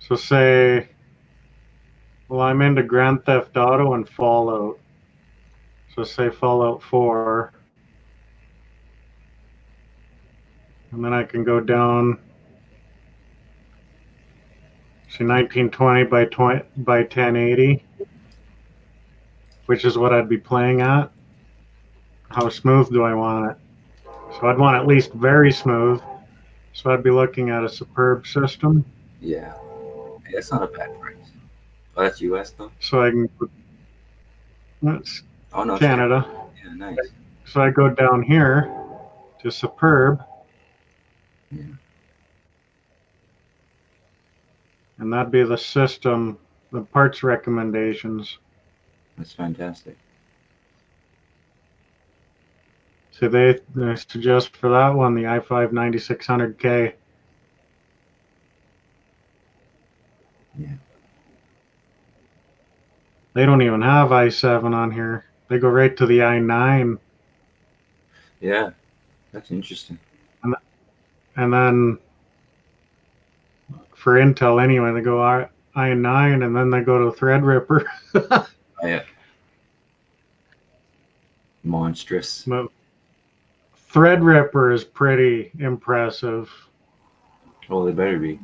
A: So say, well, I'm into Grand Theft Auto and Fallout. So say Fallout 4. And then I can go down, see 1920 by 1080, which is what I'd be playing at. How smooth do I want it? So I'd want at least very smooth. So I'd be looking at a superb system.
B: Yeah. That's not a bad price. Oh, that's US though?
A: So I can, that's
B: Oh, no.
A: Canada.
B: Yeah, nice.
A: So I go down here to superb.
B: Yeah.
A: And that'd be the system, the parts recommendations.
B: That's fantastic.
A: So they suggest for that one the i5 9600K.
B: Yeah.
A: They don't even have i7 on here. They go right to the i9.
B: Yeah. That's interesting.
A: And then for Intel anyway, they go i9 and then they go to Threadripper.
B: Oh, yeah. Monstrous.
A: But Threadripper is pretty impressive.
B: Oh, they better be.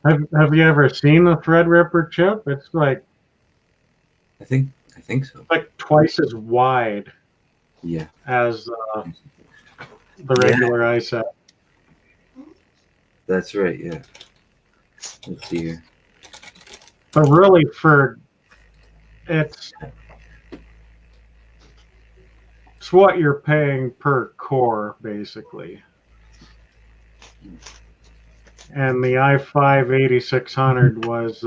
A: Have you ever seen the Threadripper chip? It's like
B: I think so.
A: twice as wide
B: Yeah.
A: as the regular iSet.
B: That's right, yeah. Let's see here.
A: But really, it's what you're paying per core, basically. And the i5 8600 was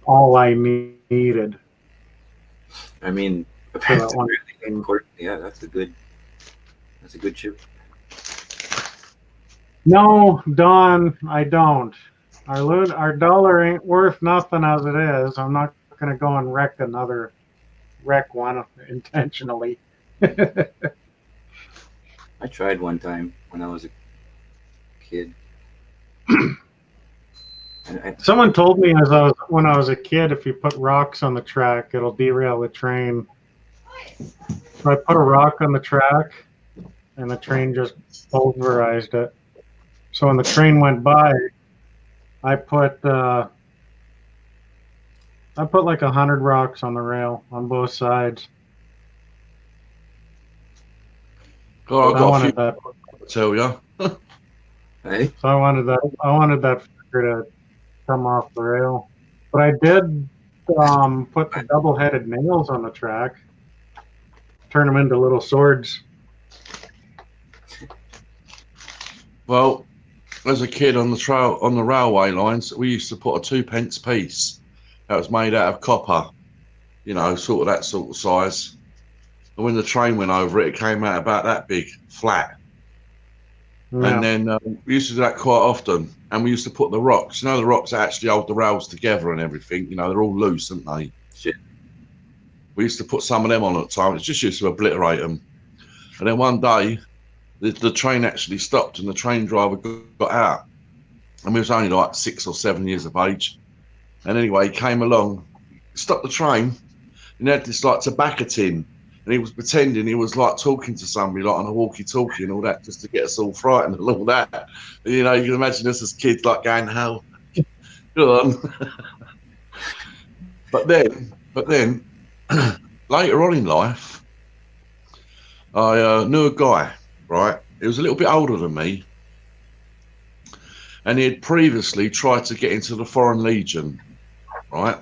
A: all I needed.
B: I mean,
A: For that one.
B: yeah, that's a good chip.
A: No, Don, I don't. Our dollar ain't worth nothing as it is. I'm not going to go and wreck one intentionally.
B: I tried one time when I was a kid.
A: Someone told me when I was a kid, if you put rocks on the track, it'll derail the train. So I put a rock on the track, and the train just pulverized it. So when the train went by, I put like 100 rocks on the rail on both sides.
D: God,
A: I wanted that.
D: I tell you.
B: Hey?
A: So I wanted that figure to come off the rail. But I did put the double-headed nails on the track, turn them into little swords.
D: Well, as a kid on the railway lines, we used to put a 2p piece that was made out of copper, sort of that sort of size. And when the train went over it, it came out about that big, flat.
A: Yeah.
D: And then we used to do that quite often. And we used to put the rocks. The rocks that actually hold the rails together and everything. They're all loose, aren't they?
B: Shit.
D: We used to put some of them on at the time. It's just used to obliterate them. And then one day, the train actually stopped and the train driver got out. And we was only like 6 or 7 years of age. And anyway, he came along, stopped the train, and he had this like tobacco tin. And he was pretending he was like talking to somebody like on a walkie-talkie and all that, just to get us all frightened and all that. And, you can imagine us as kids like going, "Hell, go on." But then, later on in life, I knew a guy, right? He was a little bit older than me, and he had previously tried to get into the Foreign Legion, right?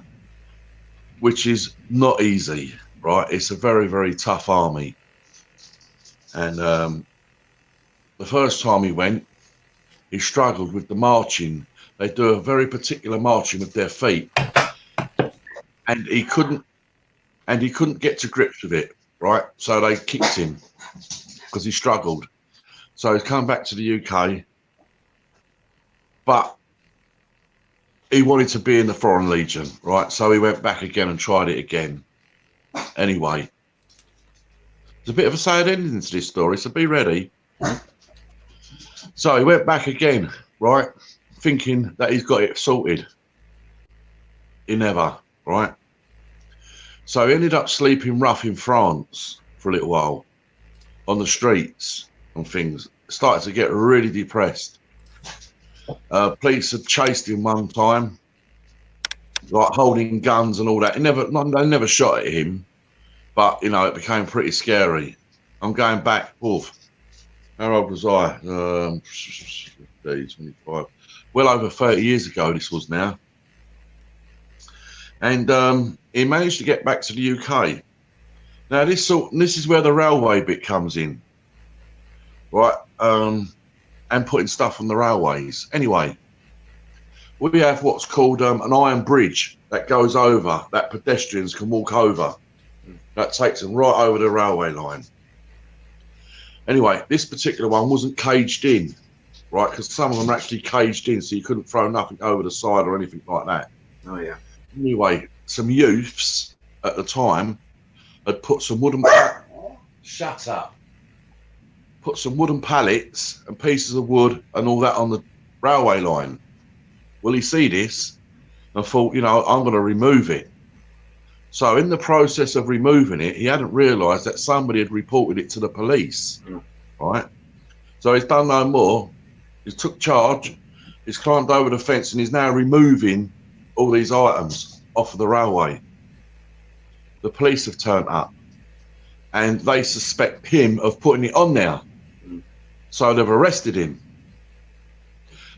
D: Which is not easy. Right, it's a very, very tough army. And the first time he went, he struggled with the marching. They do a very particular marching with their feet, and he couldn't get to grips with it. Right, so they kicked him because he struggled. So he's come back to the UK, but he wanted to be in the Foreign Legion, right? So he went back again and tried it again. Anyway, there's a bit of a sad ending to this story, so be ready. So he went back again, right? Thinking that he's got it sorted. He never, right? So he ended up sleeping rough in France for a little while on the streets and things. Started to get really depressed. Police had chased him one time, like holding guns and all that. They never shot at him, but you know, it became pretty scary. I'm going back, how old was I? 25. Well over 30 years ago this was now. And he managed to get back to the UK. Now this is where the railway bit comes in, right? And putting stuff on the railways. Anyway, we have what's called an iron bridge that goes over, that pedestrians can walk over. That takes them right over the railway line. Anyway, this particular one wasn't caged in, right? Because some of them are actually caged in, so you couldn't throw nothing over the side or anything like that.
B: Oh, yeah.
D: Anyway, some youths at the time had put some wooden... Shut up. Put some wooden pallets and pieces of wood and all that on the railway line. Well, he see this and thought, you know, I'm going to remove it. So in the process of removing it, he hadn't realised that somebody had reported it to the police, right? So he's done no more. He's took charge. He's climbed over the fence and he's now removing all these items off of the railway. The police have turned up and they suspect him of putting it on there. So they've arrested him.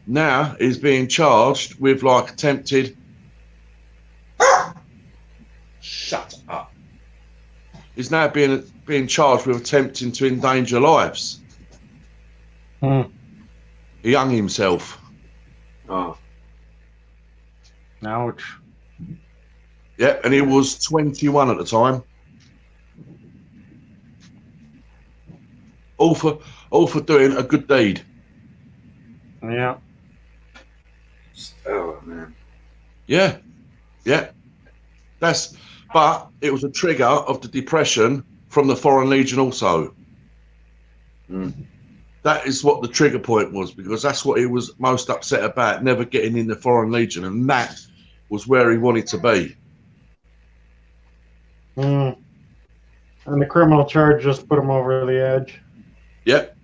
D: Now he's being charged with like attempted... Shut up. He's now being charged with attempting to endanger lives. He hung himself.
B: Oh.
A: Ouch.
D: Yeah, and he was 21 at the time. All for doing a good deed.
A: Yeah.
B: Oh, man.
D: Yeah. But it was a trigger of the depression from the Foreign Legion also. That is what the trigger point was, because that's what he was most upset about, never getting in the Foreign Legion, and that was where he wanted to be.
A: And the criminal charge just put him over the edge.
D: Yep,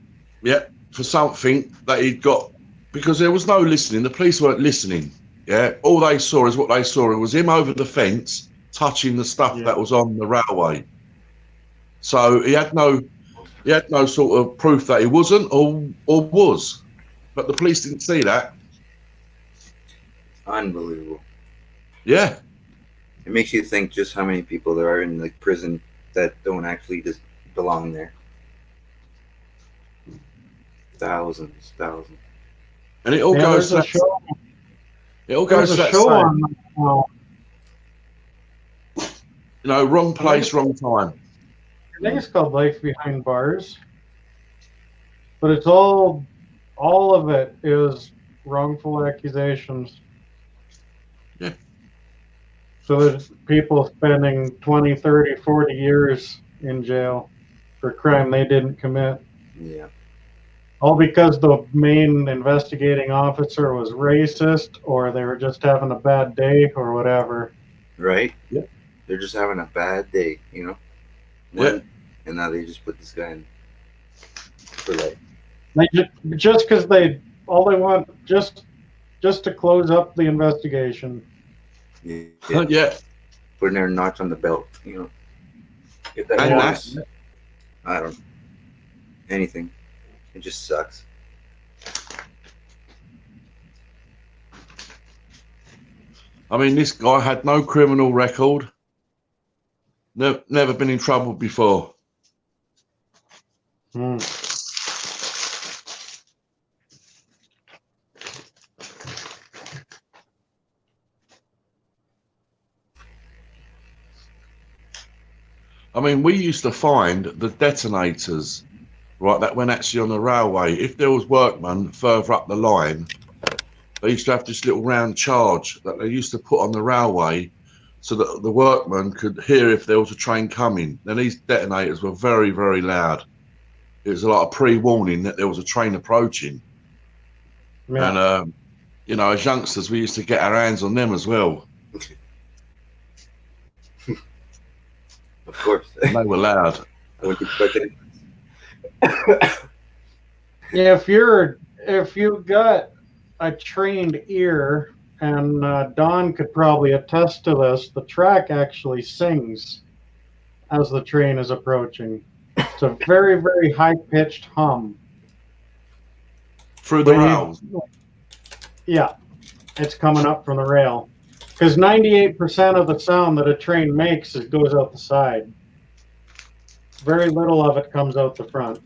D: for something that he'd got, because there was no listening. The police weren't listening. Yeah, all they saw is what they saw. It was him over the fence touching the stuff that was on the railway. So he had no sort of proof that he wasn't or was, but the police didn't see that.
B: Unbelievable.
D: Yeah.
B: It makes you think just how many people there are in like prison that don't actually just belong there. Thousands.
D: And it all goes to
A: there's a show.
D: it all goes to
A: There's a
D: that
A: show
D: saying,
A: on.
D: you know, wrong place, wrong time.
A: I think it's called Life Behind Bars, but it's all of it is wrongful accusations.
D: Yeah.
A: So there's people spending 20, 30, 40 years in jail for a crime they didn't commit.
B: Yeah.
A: All because the main investigating officer was racist, or they were just having a bad day, or whatever.
B: Right?
D: Yeah.
B: They're just having a bad day, you know?
D: Yeah.
B: And now they just put this guy in for life.
A: Just because they want just to close up the investigation.
B: Yeah.
D: Yeah.
B: Putting their notch on the belt, you know? Get that
D: And
B: bonus.
D: that-
B: I don't know. Anything. It just sucks.
D: I mean, this guy had no criminal record. Never been in trouble before. I mean, we used to find the detonators, right, that went actually on the railway. If there was workmen further up the line, they used to have this little round charge that they used to put on the railway so that the workmen could hear if there was a train coming. And these detonators were very, very loud. It was a lot of pre-warning that there was a train approaching.
A: Yeah.
D: And, you know, as youngsters, we used to get our hands on them as well.
B: Of course.
D: And they were loud.
B: I wouldn't expect it.
A: Yeah, if you've got a trained ear, and Don could probably attest to this, the track actually sings as the train is approaching. It's a very, very high-pitched hum.
D: Through the rails.
A: Yeah, it's coming up from the rail. Because 98% of the sound that a train makes goes out the side. Very little of it comes out the front.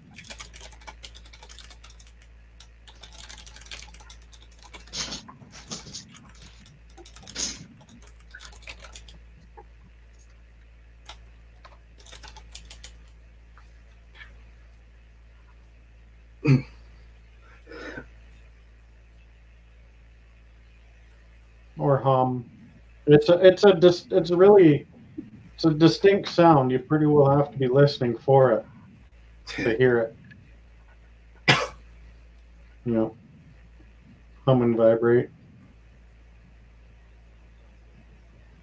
A: Or hum. It's a distinct sound. You pretty well have to be listening for it to hear it. You know, hum and vibrate.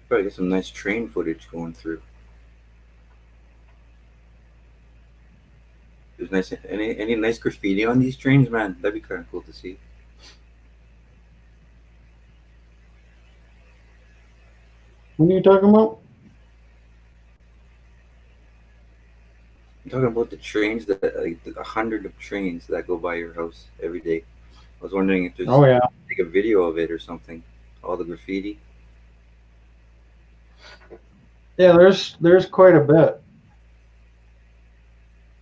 B: Probably get some nice train footage going through. There's nice any nice graffiti on these trains, man. That'd be kind of cool to see.
A: What are you talking about?
B: I'm talking about the trains that like 100 of trains that go by your house every day. I was wondering if there's take a video of it or something. All the graffiti.
A: Yeah, there's quite a bit.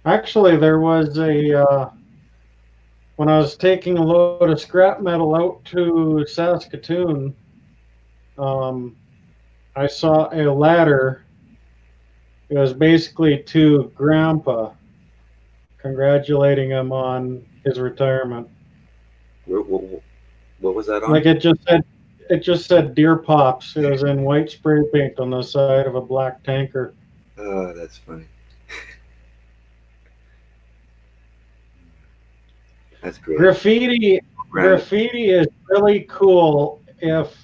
A: Actually, there was when I was taking a load of scrap metal out to Saskatoon, I saw a ladder. It was basically to Grandpa, congratulating him on his retirement.
B: What was that on?
A: Like it just said Deer Pops. It was in white spray paint on the side of a black tanker.
B: Oh, that's funny. That's great.
A: Graffiti is really cool if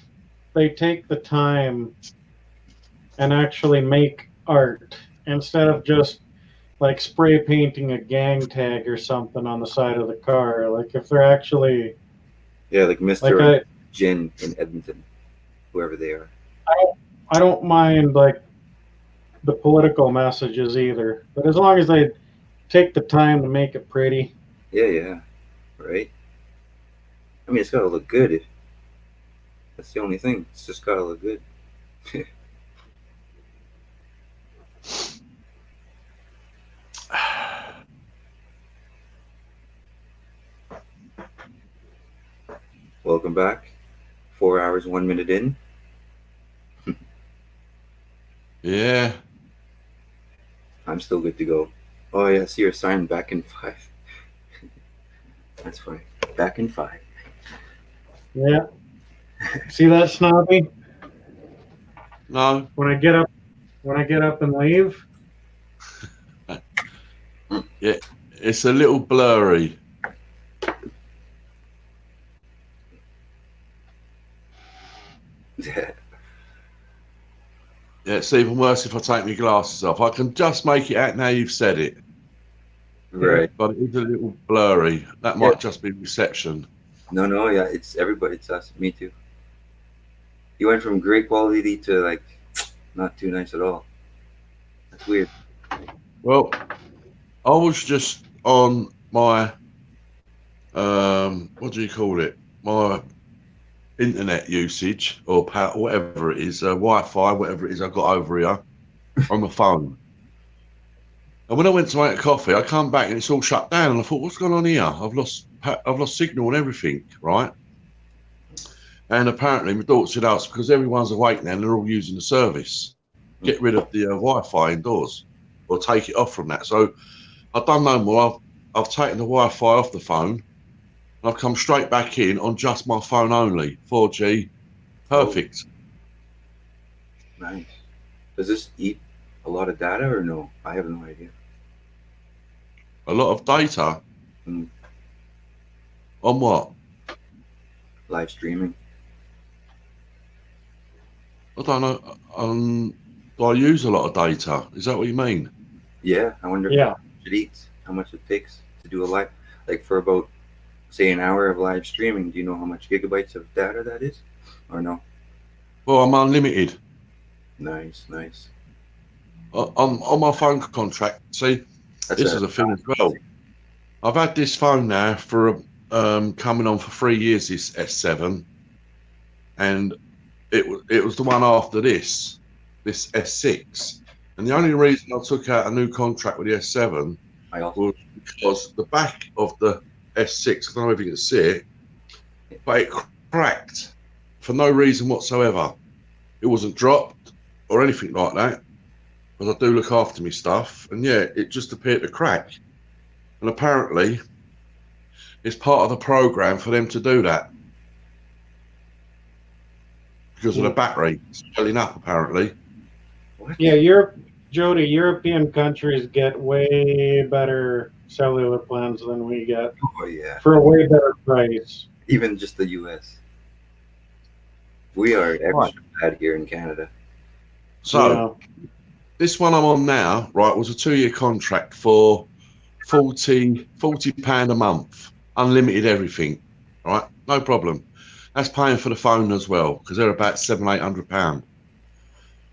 A: they take the time and actually make art instead of just like spray painting a gang tag or something on the side of the car. Like if they're actually
B: like Mr. Jin in Edmonton, whoever they are.
A: I don't mind like the political messages either, but as long as they take the time to make it pretty.
B: Yeah, right. I mean, it's gotta look good. That's the only thing. It's just gotta look good. Welcome back. 4 hours, 1 minute in.
D: Yeah.
B: I'm still good to go. Oh yeah, I see your sign back in 5. That's funny. Back in 5.
A: Yeah. See that, Snobby?
D: No.
A: When I get up and leave.
D: Yeah, it's a little blurry.
B: Yeah.
D: Yeah, it's even worse if I take my glasses off. I can just make it out now you've said it.
B: Right.
D: But it's a little blurry. That might just be reception.
B: No, yeah, it's everybody. It's us. Me too. You went from great quality to like not too nice at all. That's weird.
D: Well, I was just on my what do you call it? My internet usage or whatever it is, Wi-Fi, whatever it is I got over here on my phone. And when I went to make a coffee, I come back and it's all shut down. And I thought, what's going on here? I've lost signal and everything, right? And apparently my daughter said, oh, it's because everyone's awake now and they're all using the service. Get rid of the Wi-Fi indoors or take it off from that. So I've done no more. I've taken the Wi-Fi off the phone I've come straight back in on just my phone only, 4G, perfect.
B: Nice. Does this eat a lot of data or no? I have no idea.
D: A lot of data.
B: Mm.
D: On what?
B: Live streaming.
D: I don't know. Do I use a lot of data? Is that what you mean?
B: Yeah, I wonder
A: Yeah.
B: how much it eats, how much it takes to do a live, like for about, say, an hour of live streaming. Do you know how much gigabytes of data that is, or no?
D: Well, I'm unlimited.
B: Nice, nice.
D: On my phone contract. See,
B: That's
D: this is a thing as well. I've had this phone now for coming on for 3 years. This S7, and it was the one after this S6. And the only reason I took out a new contract with the S7
B: I also
D: was because the back of the S6, I don't know if you can see it, but it cracked for no reason whatsoever. It wasn't dropped or anything like that, because I do look after me stuff. And yeah, it just appeared to crack. And apparently, it's part of the program for them to do that because of the battery swelling up, apparently.
B: what?
A: Yeah, Jody, European countries get way better cellular plans than we get
B: Oh yeah,
A: for a way better price.
B: even just the U.S. We are extra bad here in Canada.
D: So this one I'm on now, right, was a 2-year contract for £40 a month, unlimited everything, right? No problem. That's paying for the phone as well, because they're about £700-800.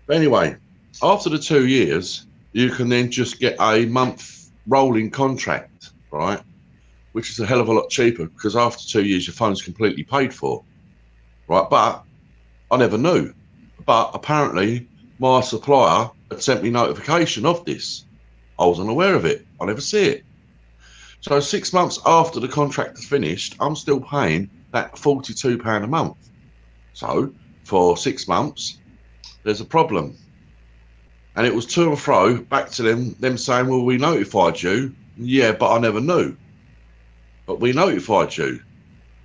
D: But anyway, after the 2 years, you can then just get a month rolling contract, right? Which is a hell of a lot cheaper, because after 2 years, your phone's completely paid for, right? But I never knew. But apparently, my supplier had sent me notification of this. I wasn't aware of it. I never see it. So 6 months after the contract is finished, I'm still paying that £42 a month. So for 6 months, there's a problem. And it was to and fro back to them saying, well, we notified you. Yeah, but I never knew. But we notified you.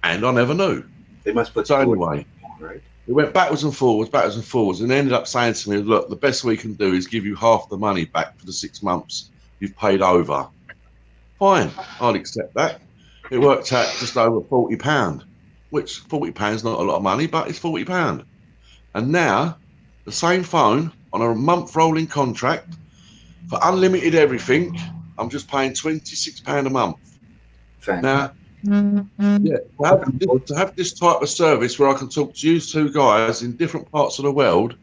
D: And I never knew.
B: They must put
D: So
B: the
D: anyway,
B: right?
D: it went backwards and forwards, and they ended up saying to me, look, the best we can do is give you half the money back for the 6 months you've paid over. Fine, I'll accept that. It worked out just over £40, which £40 is not a lot of money, but it's £40. And now, the same phone on a month rolling contract for unlimited everything, I'm just paying £26 a month.
B: Fantastic.
D: Now, yeah, to have this type of service where I can talk to you two guys in different parts of the world,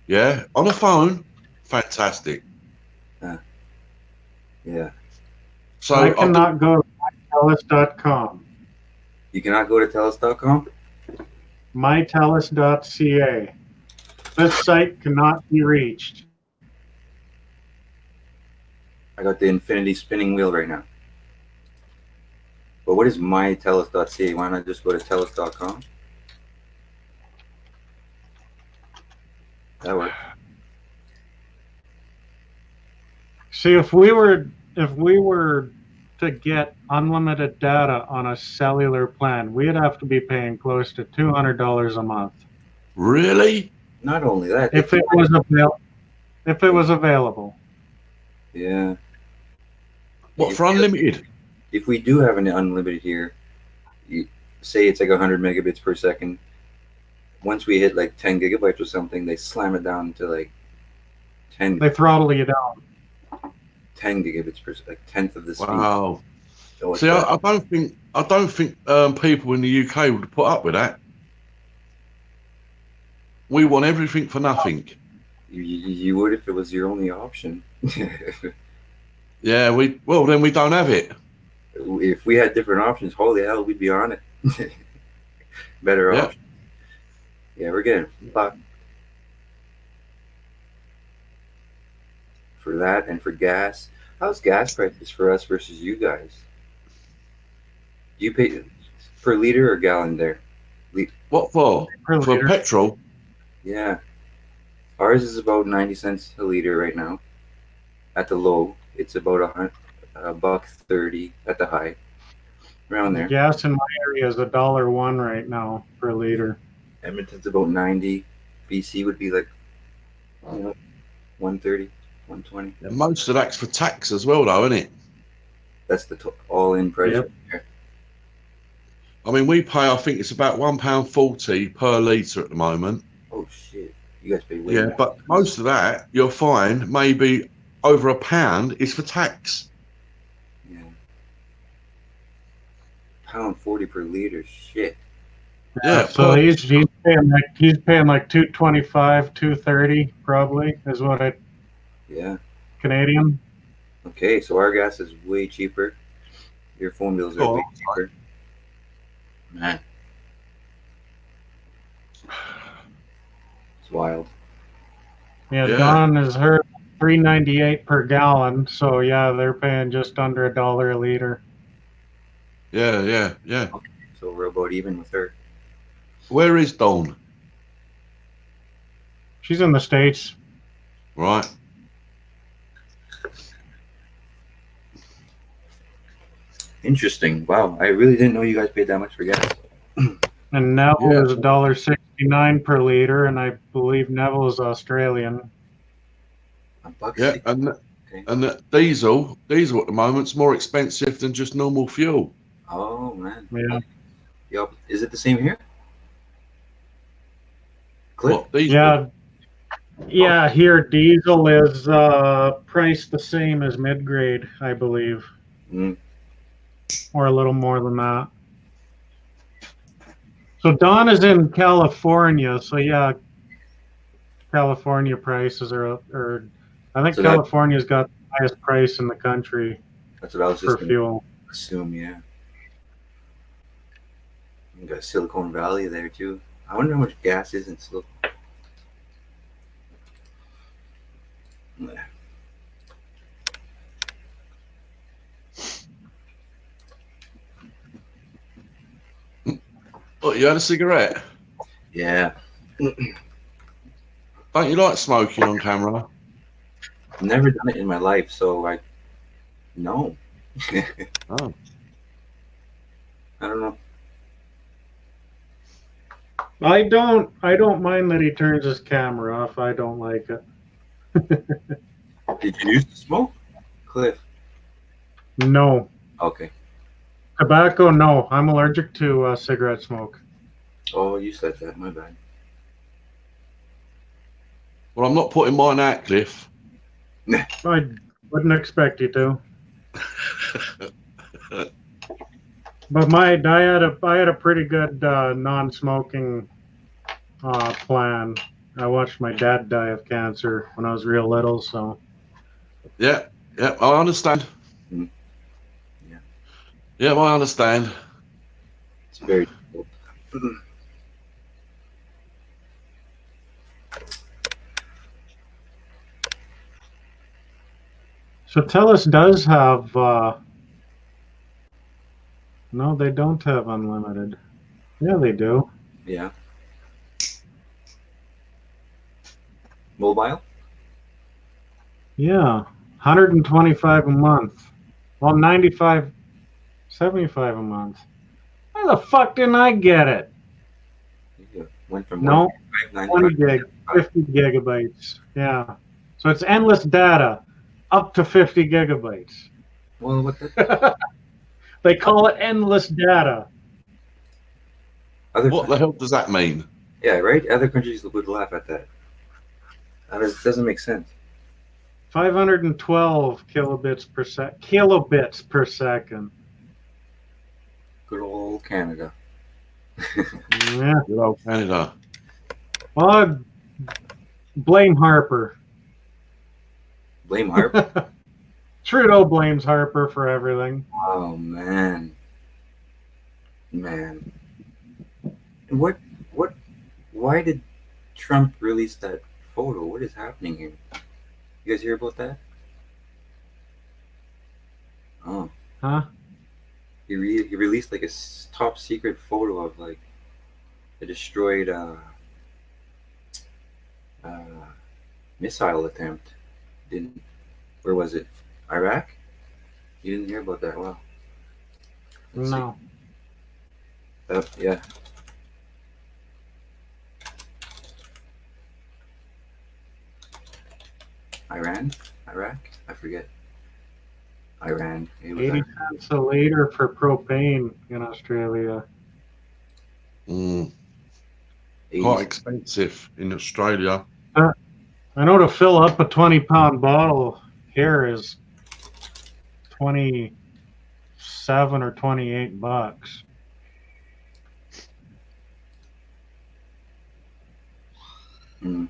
D: yeah, on a phone, fantastic.
B: Yeah.
D: So
A: I cannot go to mytelus.com.
B: You cannot go to telus.com?
A: mytelus.ca. This site cannot be reached.
B: I got the infinity spinning wheel right now. But what is mytelus.ca? Why not just go to telus.com? That works.
A: See, if we were to get unlimited data on a cellular plan, we'd have to be paying close to $200 a month.
D: Really?
B: Not only that,
A: If it was available.
B: yeah.
D: What, for unlimited?
B: If we do have an unlimited here, you say it's like 100 megabits per second. Once we hit like 10 gigabytes or something, they slam it down to like 10.
A: They throttle you down.
B: 10 gigabits per second, like tenth of the speed.
D: Wow.
B: So it's
D: See,
B: bad.
D: I don't think people in the UK would put up with that. We want everything for nothing.
B: You would if it was your only option.
D: Yeah, then we don't have it.
B: If we had different options, holy hell, we'd be on it. Better
D: Yeah.
B: option. Yeah, we're getting fucked for that and for gas. How's gas prices for us versus you guys? Do you pay per liter or gallon there?
D: What for?
A: Per
D: For
A: liter.
D: petrol?
B: Yeah. Ours is about 90 cents a liter right now. At the low, it's about $1.30 at the high. around there.
A: Gas in my area is $1.01 right now per liter.
B: Edmonton's about 90. BC would be like, 130, 120.
D: And most of that's for tax as well, though, isn't it?
B: That's the all-in price.
A: Yep.
B: Right there.
D: I mean, we pay, I think it's about £1.40 per litre at the moment.
B: Oh shit! You guys pay way
D: Yeah,
B: more.
D: but most of that, you'll find maybe over £1 is for tax.
B: Yeah. £1.40 per liter. Shit.
D: Yeah,
A: So
D: per-
A: he's paying like 225, 230 probably is what I
B: Yeah.
A: Canadian.
B: Okay, so our gas is way cheaper. Your phone bills are
D: Oh,
B: way cheaper. Man, it's wild.
A: Yeah,
D: Yeah.
A: Dawn is her $3.98 per gallon. So yeah, they're paying just under $1 a liter.
D: yeah.
B: So we're about even with her.
D: Where is Dawn?
A: She's in the States.
D: Right.
B: Interesting. Wow, I really didn't know you guys paid that much for gas.
A: And Neville
D: Yeah.
A: is $1.69 per liter, and I believe Neville is Australian.
D: Yeah,
B: $1.60.
D: and the diesel at the moment's more expensive than just normal fuel.
B: Oh man.
A: Yeah.
B: Yup. Is it the same here? Cliff?
D: What diesel?
A: Yeah, here diesel is priced the same as mid-grade, I believe,
B: Mm.
A: or a little more than that. So Dawn is in California, so yeah, California prices are I think
B: So that-
A: California's got the highest price in the country
B: That's what I was
A: for
B: just gonna
A: fuel.
B: assume. Yeah. You got Silicon Valley there too. I wonder how much gas is in Silicon.
D: What, you had a cigarette?
B: Yeah.
D: Don't you like smoking on camera?
B: Never done it in my life, so I no.
D: Oh.
B: I don't know.
A: I don't mind that he turns his camera off. I don't like it.
B: Did you used to smoke? Cliff.
A: No.
B: Okay.
A: Tobacco, no. I'm allergic to cigarette smoke.
B: Oh, you said that. My bad.
D: Well, I'm not putting mine out, Cliff.
A: I wouldn't expect you to. But I had a pretty good non-smoking plan. I watched my dad die of cancer when I was real little, so
D: Yeah, I understand.
B: Mm. Yeah.
D: Yeah, I understand.
B: It's very difficult.
A: so Telus does have. No, they don't have unlimited. Yeah, they do.
B: Yeah. Mobile?
A: Yeah, 125 a month. Well, 95, 75 a month. Why the fuck didn't I get it?
B: You went from
A: No,
B: 1.5,
A: 20 gig, 50 gigabytes. Yeah. So it's endless data up to 50 gigabytes.
B: Well, what the
A: They call it endless data.
B: other?
D: What the hell does that mean?
B: Yeah, right. Other countries would laugh at that. That doesn't make sense.
A: 512 kilobits per second.
B: Good old Canada.
A: Yeah.
D: Good old Canada.
A: Well, I'd blame Harper.
B: Blame Harp.
A: Trudeau blames Harper for everything.
B: Oh man. Man. What? Why did Trump release that photo? What is happening here? You guys hear about that? Oh.
A: Huh?
B: He released like a top secret photo of like a destroyed missile attempt. Where was it? Iraq? You didn't hear about that? Wow. Let's see.
A: No.
B: Oh, yeah. Iran? Iraq? I forget. Iran. It was
A: 80
B: Iran.
A: cents a liter for propane in Australia.
D: Mm,
B: 80.
D: quite expensive in Australia.
A: I know to fill up a 20-pound bottle here is 27 or 28 bucks.
B: Mm.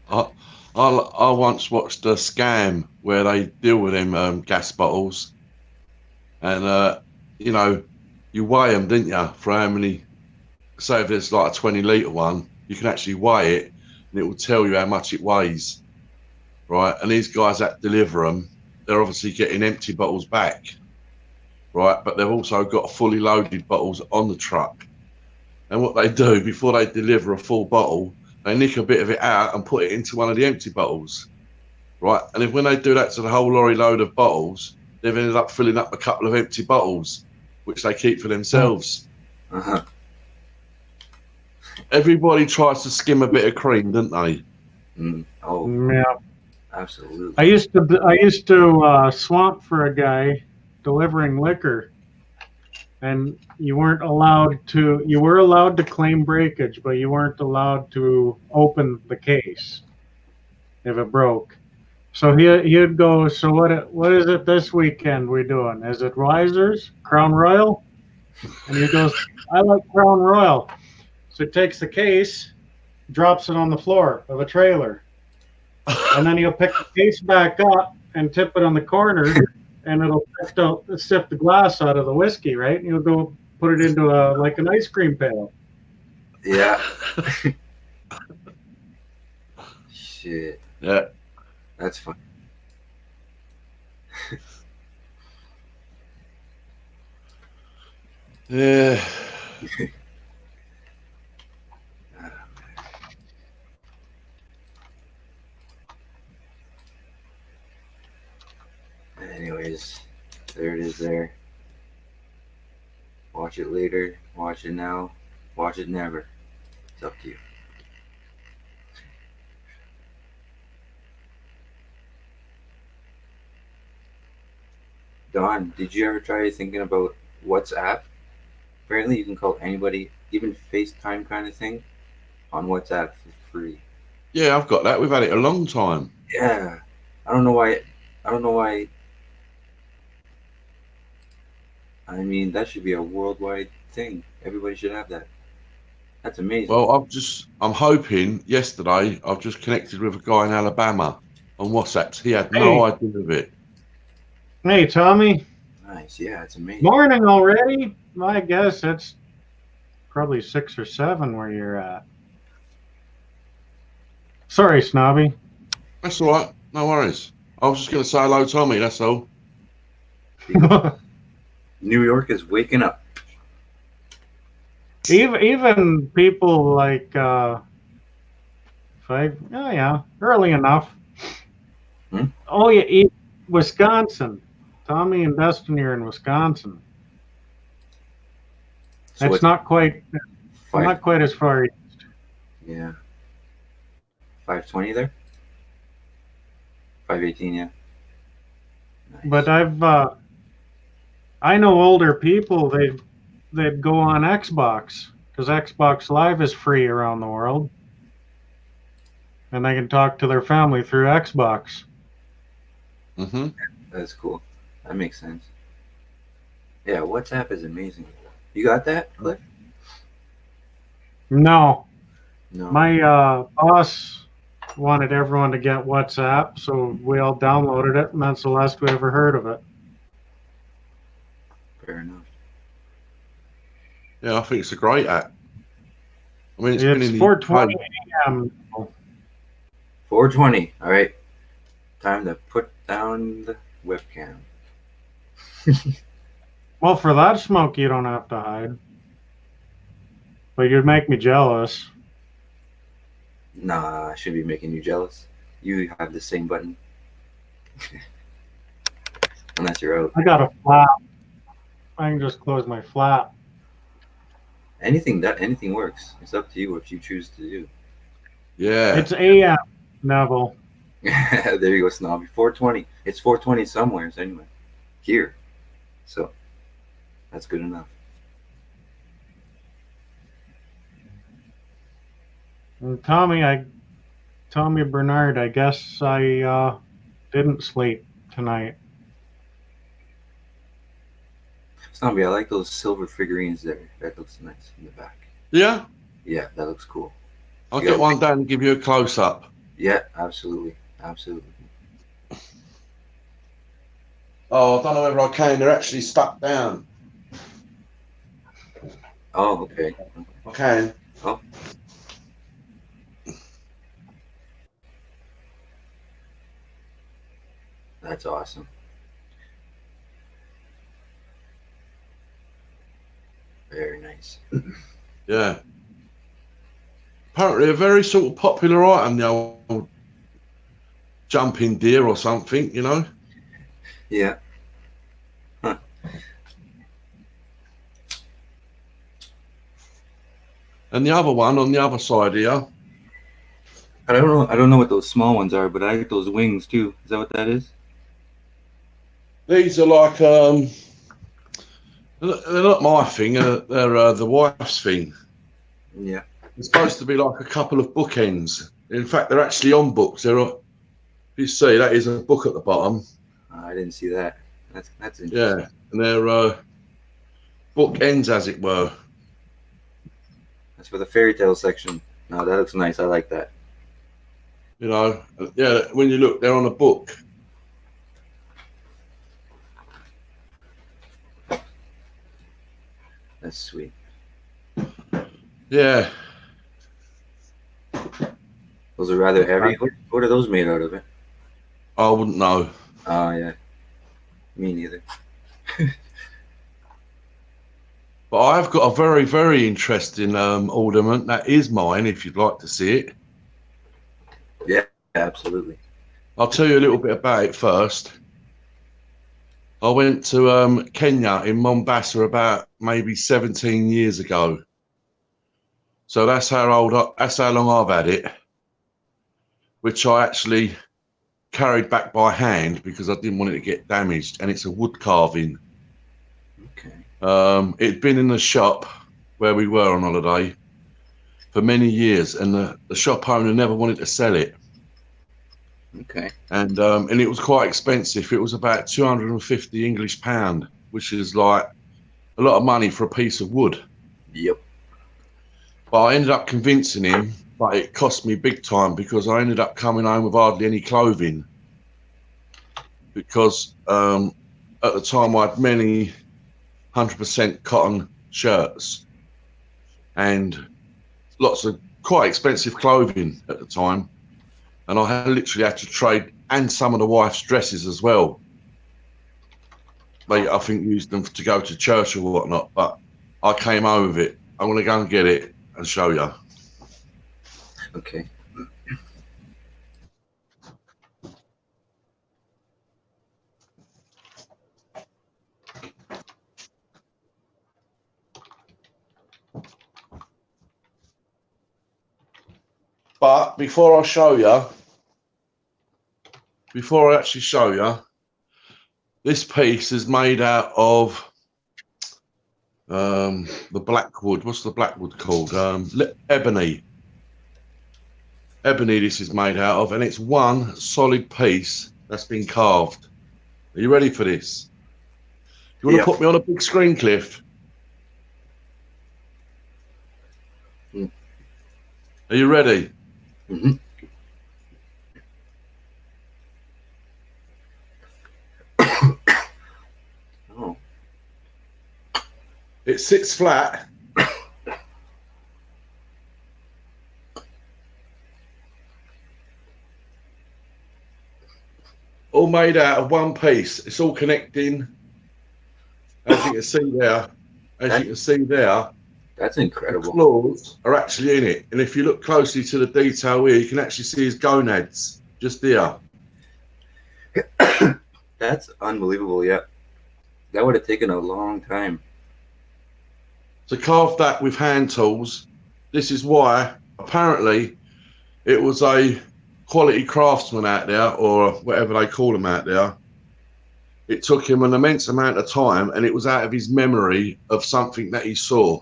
D: I once watched a scam where they deal with them gas bottles, and you know, you weigh them, didn't you? For how many? Say if there's like a 20-litre one, you can actually weigh it, and it will tell you how much it weighs, right? And these guys that deliver them, they're obviously getting empty bottles back, right? But they've also got fully loaded bottles on the truck. And what they do before they deliver a full bottle, they nick a bit of it out and put it into one of the empty bottles, right? And if when they do that to the whole lorry load of bottles, they've ended up filling up a couple of empty bottles, which they keep for themselves.
B: Uh-huh.
D: Everybody tries to skim a bit of cream, don't they?
B: Mm. Oh,
A: Yeah.
B: absolutely.
A: I used to swamp for a guy delivering liquor, and you were allowed to claim breakage, but you weren't allowed to open the case if it broke. So he'd go, so what is it this weekend we doing? Is it Risers, Crown Royal? And he goes, I like Crown Royal. So he takes the case, drops it on the floor of a trailer, and then he'll pick the case back up and tip it on the corner, and it'll sift the glass out of the whiskey, right? And he'll go put it into like an ice cream pail.
B: Yeah. Shit.
D: Yeah.
B: That's fun.
D: Yeah.
B: Anyways, there it is there. Watch it later, watch it now, watch it never. It's up to you. Don, did you ever try thinking about WhatsApp? Apparently you can call anybody, even FaceTime kind of thing, on WhatsApp for free.
D: Yeah, I've got that. We've had it a long time.
B: Yeah. I don't know why. I mean, that should be a worldwide thing. Everybody should have that. That's amazing.
D: Well, I'm hoping yesterday I've just connected with a guy in Alabama on WhatsApp. He had no idea of it.
A: Hey, Tommy.
B: Nice. Yeah, it's amazing.
A: Morning already? I guess it's probably 6 or 7 where you're at. Sorry, Snobby.
D: That's all right. No worries. I was just going to say hello, Tommy. That's all.
B: New York is waking up.
A: Even people like early enough.
B: Hmm?
A: Oh yeah, Wisconsin. Tommy and Destiny are in Wisconsin.
B: So
A: It's not quite as far east.
B: Yeah. 520 there? 518, yeah. Nice.
A: But I know older people. They'd go on Xbox because Xbox Live is free around the world, and they can talk to their family through Xbox.
D: Mm-hmm.
B: That's cool. That makes sense. Yeah, WhatsApp is amazing. You got that, Cliff?
A: No,
B: No.
A: my boss wanted everyone to get WhatsApp, so we all downloaded it, and that's the last we ever heard of it.
B: Fair enough.
D: Yeah, I think it's a great app. I mean, it's been in the
A: 4:20 a.m.
B: 420. All right. Time to put down the webcam.
A: Well, for that smoke, you don't have to hide. But you'd make me jealous.
B: Nah, I should be making you jealous. You have the same button. unless you're out.
A: I got a flap. I can just close my flap.
B: Anything works. It's up to you what you choose to do.
D: Yeah.
A: It's AM, Neville.
B: There you go, Snobby. 420. It's 420 somewhere anyway. Here. So that's good enough.
A: And Tommy Bernard, I guess I didn't sleep tonight.
B: Snobby, I like those silver figurines there. That looks nice in the back.
D: Yeah.
B: Yeah, that looks cool.
D: I'll get one down and give you a close up.
B: Yeah, absolutely. Absolutely.
D: Oh, I don't know whether I can. They're actually stuck down.
B: Oh, okay.
D: I can.
B: Oh. That's awesome. Very nice.
D: Yeah. Apparently a very sort of popular item, the old jumping deer or something, you know?
B: Yeah. Huh.
D: And the other one on the other side here.
B: I don't know what those small ones are, but I like those wings too. Is that what that is?
D: These are like they're not my thing. They're the wife's thing.
B: Yeah.
D: It's supposed to be like a couple of bookends. In fact, they're actually on books. You see, that is a book at the bottom.
B: I didn't see that. That's interesting.
D: Yeah, and they're bookends, as it were.
B: That's for the fairy tale section. No, that looks nice. I like that.
D: You know, yeah. When you look, they're on a book.
B: That's sweet.
D: Yeah.
B: Those are rather heavy. What are those made out of?
D: I wouldn't know.
B: Oh, yeah. Me neither.
D: But I've got a very, very interesting ornament. That is mine, if you'd like to see it.
B: Yeah, absolutely.
D: I'll tell you a little bit about it first. I went to Kenya in Mombasa about maybe 17 years ago. So that's how long I've had it, which I actually carried back by hand because I didn't want it to get damaged. And it's a wood carving.
B: Okay.
D: It'd been in the shop where we were on holiday for many years, and the shop owner never wanted to sell it.
B: Okay.
D: And it was quite expensive. It was about 250 English pound, which is like a lot of money for a piece of wood.
B: Yep.
D: But I ended up convincing him, but it cost me big time because I ended up coming home with hardly any clothing. Because at the time I had many 100% cotton shirts and lots of quite expensive clothing at the time. And I literally had to trade, and some of the wife's dresses as well. They, I think, used them to go to church or whatnot, but I came home with it. I'm going to go and get it and show you.
B: Okay.
D: But before I actually show you, this piece is made out of the blackwood. What's the blackwood called? Ebony. Ebony this is made out of, and it's one solid piece that's been carved. Are you ready for this? You want to put me on a big screen, Cliff?
B: Mm.
D: Are you ready?
B: Mm-hmm. Oh.
D: It sits flat. All made out of one piece. It's all connecting. As you can see there.
B: That's
D: The
B: incredible.
D: claws are actually in it. And if you look closely to the detail here, you can actually see his gonads just here.
B: That's unbelievable. Yeah, that would have taken a long time.
D: To carve that with hand tools, this is why apparently it was a quality craftsman out there, or whatever they call them out there. It took him an immense amount of time, and it was out of his memory of something that he saw.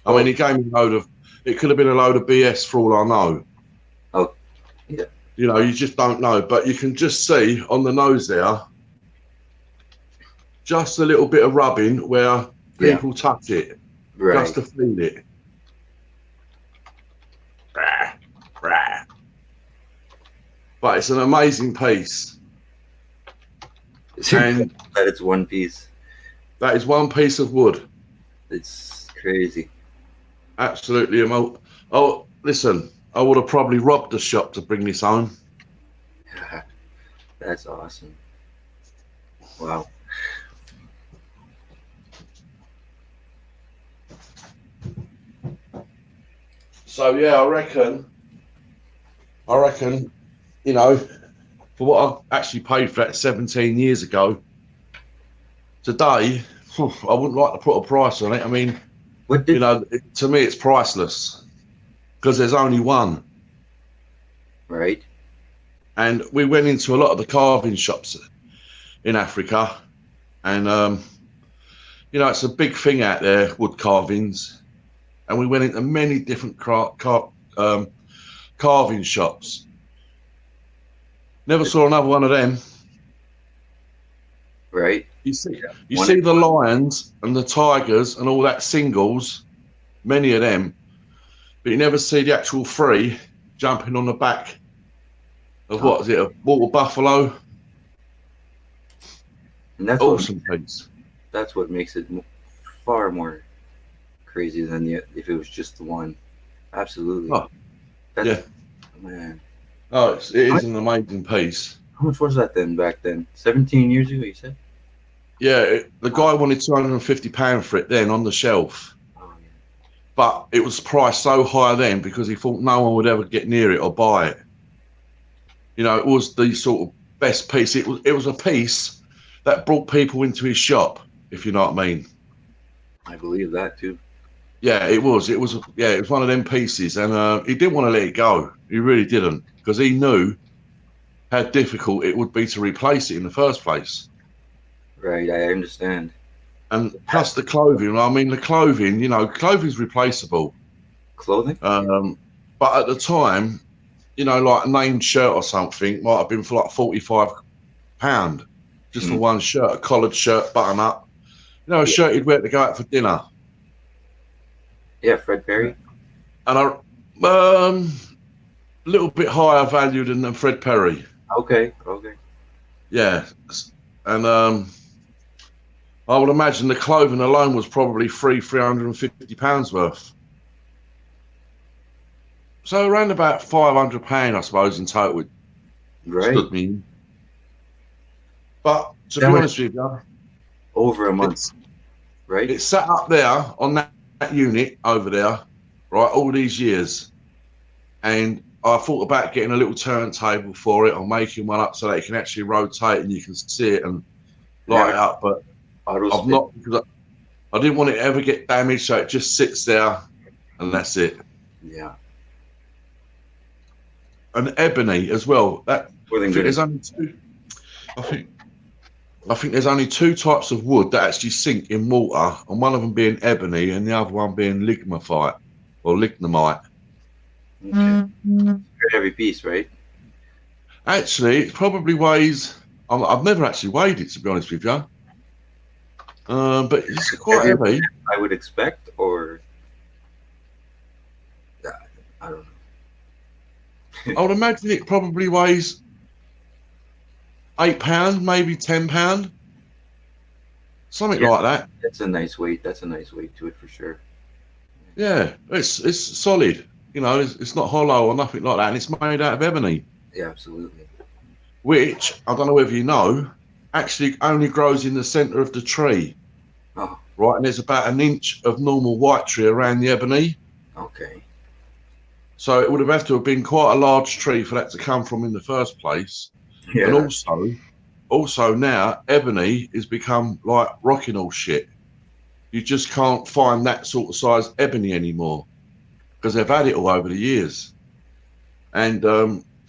D: I mean, he gave me a load of, it could have been a load of BS for all I know.
B: Oh, yeah.
D: You know, you just don't know. But you can just see on the nose there, just a little bit of rubbing where people touch it, just to feel it. But it's an amazing piece. And
B: that it's one piece.
D: That is one piece of wood.
B: It's crazy.
D: Absolutely. Oh, listen, I would have probably robbed the shop to bring this home.
B: That's awesome. Wow.
D: So yeah, I reckon, you know, for what I actually paid for that 17 years ago, today, I wouldn't like to put a price on it. I mean, you know, to me, it's priceless because there's only one.
B: Right.
D: And we went into a lot of the carving shops in Africa, and you know, it's a big thing out there, wood carvings. And we went into many different carving shops. Never saw another one of them.
B: Right.
D: You see the lions and the tigers and all that singles, many of them, but you never see the actual three jumping on the back of what is it, a water buffalo?
B: And that's
D: awesome piece.
B: That's what makes it far more crazy than if it was just the one. Absolutely.
D: Oh,
B: yeah. Man.
D: Oh, it is an amazing piece.
B: How much was that then back then? 17 years ago, you said?
D: Yeah, the guy wanted £250 for it then on the shelf.
B: Oh, yeah.
D: But it was priced so high then because he thought no one would ever get near it or buy it. You know, it was the sort of best piece. It was a piece that brought people into his shop, if you know what I mean.
B: I believe that too.
D: Yeah, it was. It was one of them pieces, and he didn't want to let it go. He really didn't, because he knew how difficult it would be to replace it in the first place.
B: Right, I understand.
D: And plus the clothing. I mean, the clothing. You know, clothing's replaceable.
B: Clothing.
D: But at the time, you know, like a named shirt or something might have been for like £45, just for one shirt, a collared shirt, button up. You know, a shirt you'd wear to go out for dinner.
B: Yeah, Fred Perry.
D: And a little bit higher value than Fred Perry.
B: Okay.
D: Yeah, and I would imagine the clothing alone was probably £350 worth. So around about £500, I suppose, in total.
B: Right.
D: Stood me in. But to be honest with you,
B: over a month, right?
D: It's sat up there on that unit over there, right, all these years. And I thought about getting a little turntable for it or making one up so that it can actually rotate and you can see it and light it up. But I've not, because I didn't want it to ever get damaged, so it just sits there and that's it.
B: Yeah.
D: And ebony as well. I think there's only two. I think there's only two types of wood that actually sink in water, and one of them being ebony and the other one being lignite or lignite.
B: Okay. Heavy piece, right?
D: Actually, it probably weighs. I've never actually weighed it, to be honest with you. But it's quite heavy.
B: I would expect, or I don't know.
D: I would imagine it probably weighs £8, maybe £10, something like that.
B: That's a nice weight. That's a nice weight to it for sure.
D: Yeah, it's solid. You know, it's not hollow or nothing like that, and it's made out of ebony.
B: Yeah, absolutely.
D: Which, I don't know whether you know, actually only grows in the centre of the tree.
B: Oh.
D: Right, and there's about an inch of normal white tree around the ebony.
B: Okay.
D: So it would have to have been quite a large tree for that to come from in the first place. Yeah. And also now ebony has become like rocking all shit. You just can't find that sort of size ebony anymore because they've had it all over the years. And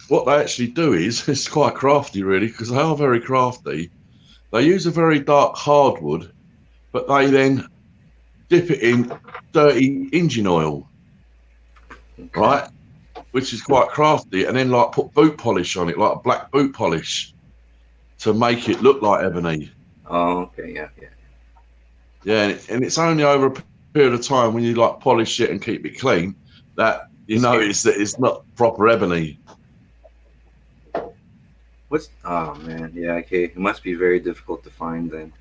D: what they actually do is, it's quite crafty really, because they are very crafty. They use a very dark hardwood, but they then dip it in dirty engine oil, right? Which is quite crafty, and then like put boot polish on it, like a black boot polish, to make it look like ebony.
B: Oh, okay, yeah.
D: Yeah, and it's only over a period of time when you like polish it and keep it clean that you notice that it's not proper ebony.
B: Oh man, yeah, okay. It must be very difficult to find then.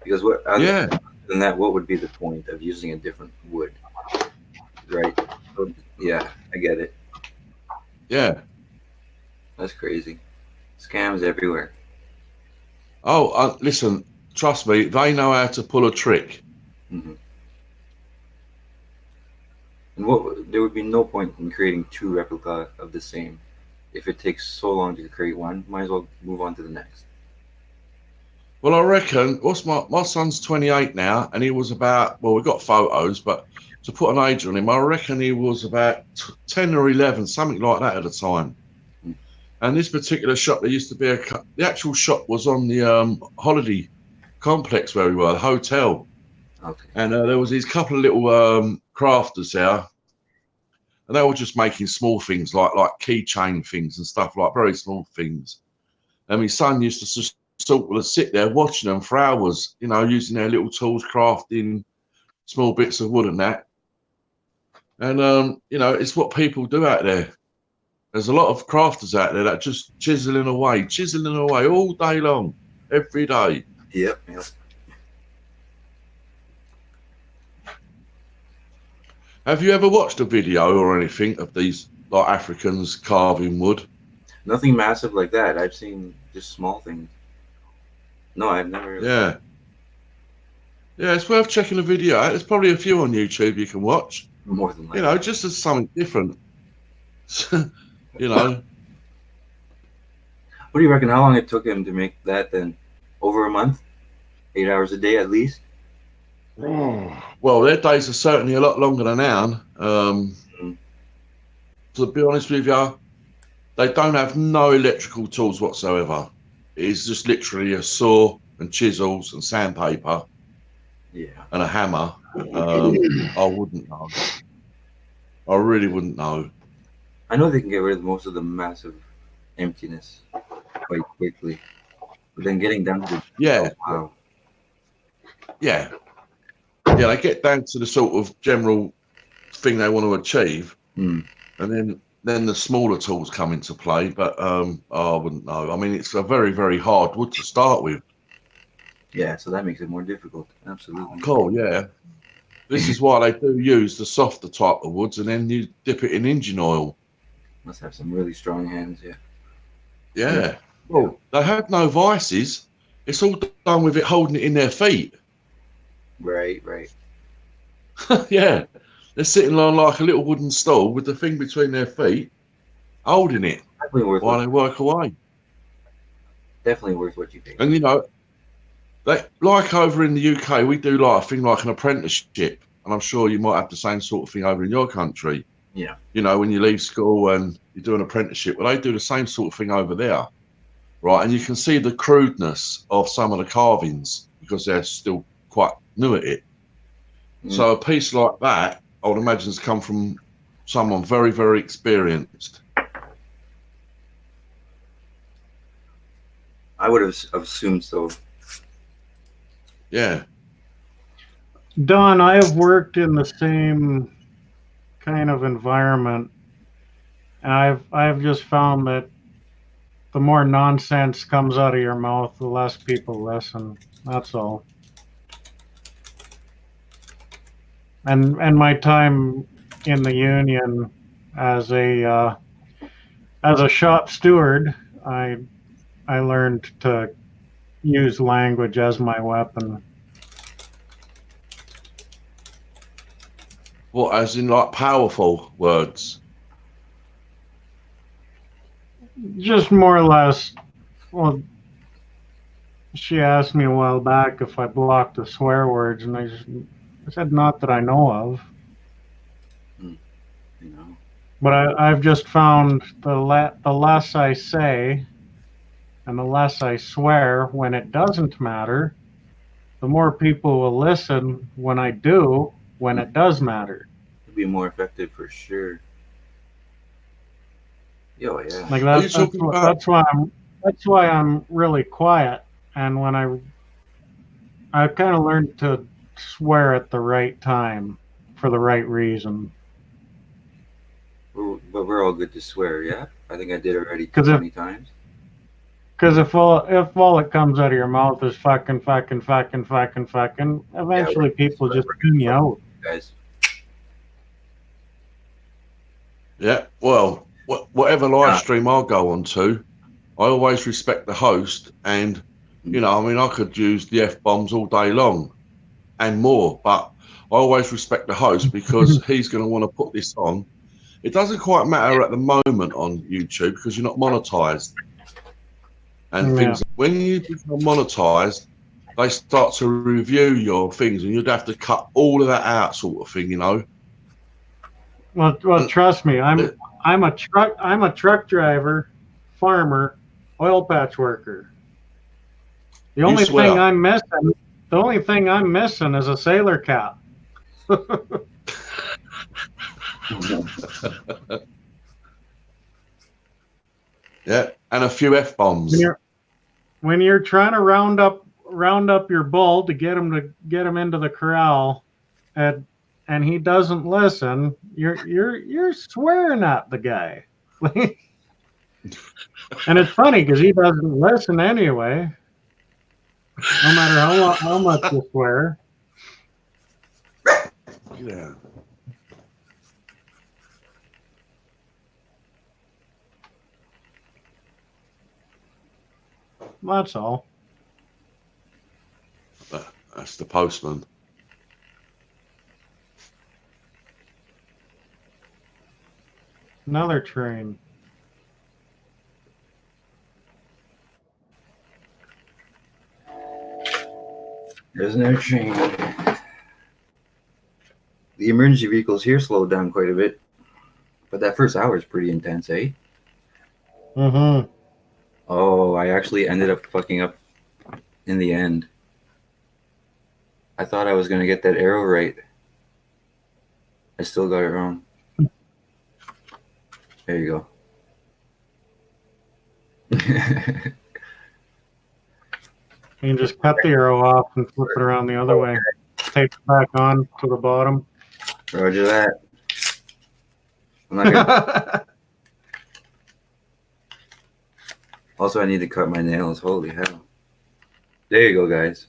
B: Because
D: Yeah.
B: other than that, what would be the point of using a different wood? Right? So, yeah, I get it.
D: Yeah.
B: That's crazy. Scams everywhere.
D: Oh, listen, trust me, they know how to pull a trick.
B: Mm-hmm. And there would be no point in creating two replica of the same. If it takes so long to create one, might as well move on to the next.
D: Well, I reckon, my son's 28 now, and he was about, well, we got photos, but to put an age on him, I reckon he was about 10 or 11, something like that at the time.
B: Mm.
D: And this particular shop, there used to be the actual shop was on the holiday complex where we were, the hotel.
B: Okay.
D: And there was these couple of little crafters there, and they were just making small things like keychain things and stuff, like very small things. And my son used to just sort of sit there watching them for hours, you know, using their little tools, crafting small bits of wood and that. And you know, it's what people do out there. There's a lot of crafters out there that just chiseling away all day long, every day.
B: Yep.
D: Have you ever watched a video or anything of these like Africans carving wood?
B: Nothing massive like that. I've seen just small things. No, I've never.
D: Yeah. Yeah, it's worth checking the video out. There's probably a few on YouTube you can watch.
B: More than likely.
D: You know, just as something different. You know.
B: What do you reckon? How long it took him to make that then? Over a month? 8 hours a day at least?
D: Well, their days are certainly a lot longer than ours. To be honest with you, they don't have no electrical tools whatsoever. It's just literally a saw and chisels and sandpaper.
B: Yeah.
D: And a hammer. I wouldn't know. I really wouldn't know.
B: I know they can get rid of most of the massive emptiness quite quickly. But then getting down to
D: Yeah.
B: wow.
D: Yeah. Yeah, they get down to the sort of general thing they want to achieve.
B: Mm.
D: And then the smaller tools come into play, but I wouldn't know. I mean, it's a very, very hard wood to start with.
B: Yeah, so that makes it more difficult. Absolutely.
D: Cool, yeah. This is why they do use the softer type of woods, and then you dip it in engine oil.
B: Must have some really strong hands, yeah.
D: Yeah. Well, they have no vices. It's all done with it holding it in their feet.
B: Right.
D: Yeah. They're sitting on like a little wooden stool with the thing between their feet, holding it while they work away.
B: Definitely worth what you pay.
D: And you know, like over in the UK, we do like a thing like an apprenticeship, and I'm sure you might have the same sort of thing over in your country.
B: Yeah.
D: You know, when you leave school and you do an apprenticeship, well, they do the same sort of thing over there, right? And you can see the crudeness of some of the carvings because they're still quite new at it. Mm. So a piece like that, I would imagine, has come from someone very, very experienced.
B: I would have assumed so.
D: Yeah.
A: Don, I have worked in the same kind of environment, and I've just found that the more nonsense comes out of your mouth, the less people listen. That's all. And my time in the union as a shop steward, I learned to use language as my weapon.
D: What, as in like powerful words?
A: Just more or less. Well, she asked me a while back if I blocked the swear words, and I said not that I know of.
B: You know,
A: But I've just found the less I say and the less I swear when it doesn't matter, the more people will listen when I do when it does matter.
B: it'd be more effective for sure. Yo, yeah.
A: Like
D: Are you talking about?
A: that's why I'm really quiet. And when I kind of learned to swear at the right time for the right reason.
B: But we're all good to swear, yeah? I think I did already
A: 'Cause
B: 20 times.
A: Because if all it comes out of your mouth is fucking,
B: Yeah,
A: eventually people just
B: we're good
A: tune you out.
B: guys.
D: Yeah. Well, whatever live
B: Yeah.
D: stream I go on to, I always respect the host, and you know, I mean, I could use the F-bombs all day long and more, but I always respect the host because he's going to want to put this on. It doesn't quite matter at the moment on YouTube because you're not monetized and
A: Yeah.
D: things. When you become monetized, they start to review your things, and you'd have to cut all of that out, sort of thing, you know.
A: Well, trust me, I'm a truck driver, farmer, oil patch worker. The
D: You
A: only
D: swear.
A: thing I'm missing is a sailor cap.
D: Yeah, and a few F-bombs.
A: When you're trying to round up your bull to get him into the corral, and he doesn't listen, you're swearing at the guy. And it's funny because he doesn't listen anyway, no matter how much you swear.
D: Yeah.
A: That's all.
D: That's the postman.
A: Another train.
B: There's another train. The emergency vehicles here slowed down quite a bit, but that first hour is pretty intense, eh?
A: Mm-hmm.
B: Oh, I actually ended up fucking up in the end. I thought I was gonna get that arrow right. I still got it wrong. There you go.
A: You can just cut the arrow off and flip it around the other way. Tape it back on to the bottom.
B: Roger that. I'm not gonna... Also, I need to cut my nails. Holy hell. There you go, guys.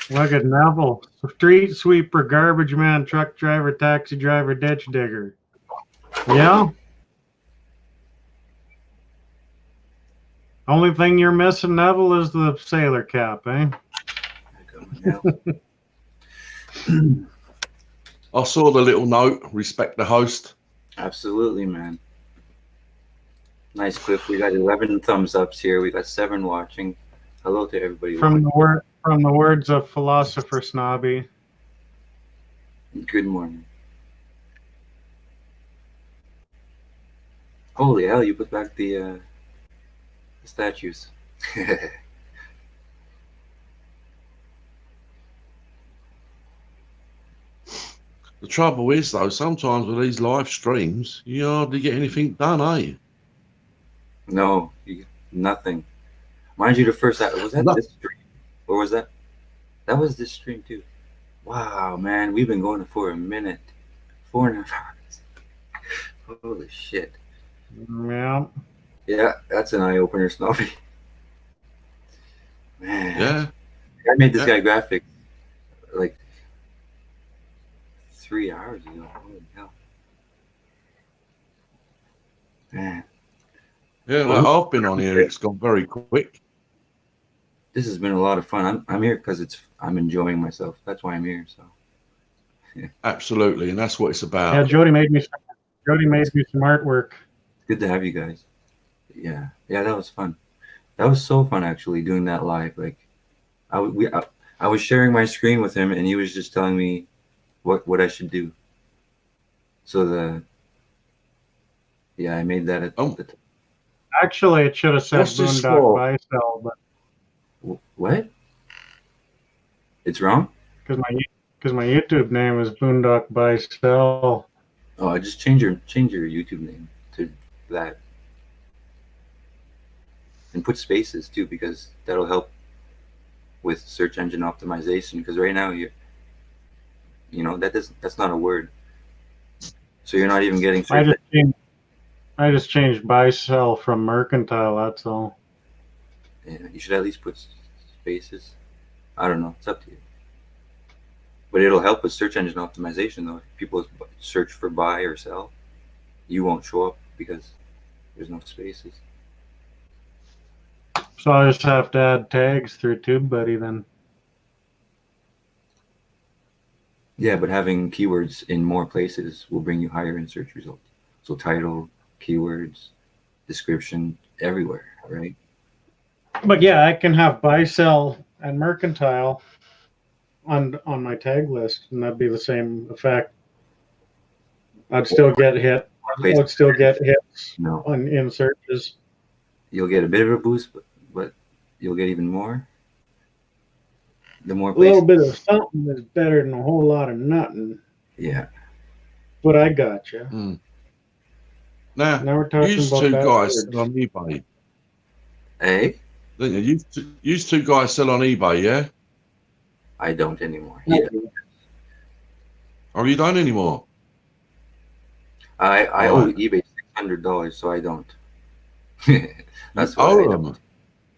A: Look at Neville. Street sweeper, garbage man, truck driver, taxi driver, ditch digger. Yeah? Only thing you're missing, Neville, is the sailor cap, eh?
D: I saw the little note, respect the host.
B: Absolutely, man. Nice, Cliff. We got 11 thumbs ups here. We got 7 watching. Hello to everybody.
A: From the words of philosopher Snobby.
B: Good morning. Holy hell, you put back the statues.
D: The trouble is, though, sometimes with these live streams, you hardly get anything done, eh?
B: No, nothing. Mind you, the first was that this stream, or was that was this stream too? Wow, man, we've been going for a minute, 4.5 hours. Holy shit!
A: Yeah.
B: Yeah, that's an eye opener, Snobby. Man,
D: Yeah.
B: I made this guy graphic like 3 hours ago. Holy hell, man.
D: Yeah, like I've been on here. It's gone very quick.
B: This has been a lot of fun. I'm here because I'm enjoying myself. That's why I'm here. So.
D: Absolutely, and that's what it's about.
A: Yeah, Jody made me Jody made me some artwork.
B: Good to have you guys. Yeah, that was fun. That was so fun actually doing that live. Like, I was sharing my screen with him, and he was just telling me what I should do. So I made that at
D: Oh.
A: Actually, it should have said
D: What's this
A: Boondock
D: for?
A: Buy Sell, but
B: what? It's wrong?
A: because my YouTube name is Boondock Buy Sell.
B: Oh, I just change your YouTube name to that, and put spaces too, because that'll help with search engine optimization. Because right now that's not a word, so you're not even getting.
A: I just changed Buy Sell from Mercantile. That's all.
B: Yeah, you should at least put spaces. I don't know. It's up to you. But it'll help with search engine optimization, though. If people search for buy or sell, you won't show up because there's no spaces.
A: So I just have to add tags through TubeBuddy then.
B: Yeah, but having keywords in more places will bring you higher in search results. So title, keywords, description, everywhere, right?
A: But yeah, I can have Buy Sell and Mercantile on my tag list, and that'd be the same effect. I'd still get hit. I'd still get hits
B: No,
A: in searches.
B: you'll get a bit of a boost, but you'll get even more. The more
A: A little
B: places.
A: bit of something is better than a whole lot of nothing.
B: Yeah.
A: But I got you.
D: Mm.
A: Now
D: Now,
A: we're talking
D: you
A: about
D: two
A: that
D: guys
A: word.
D: sell on eBay.
B: Hey,
D: Don't you? You two guys sell on eBay, yeah?
B: I don't anymore. Yeah.
D: Or you don't anymore?
B: I owe
D: Right.
B: eBay $600, so I don't. That's
D: You
B: why I
D: owe
B: don't.
D: them.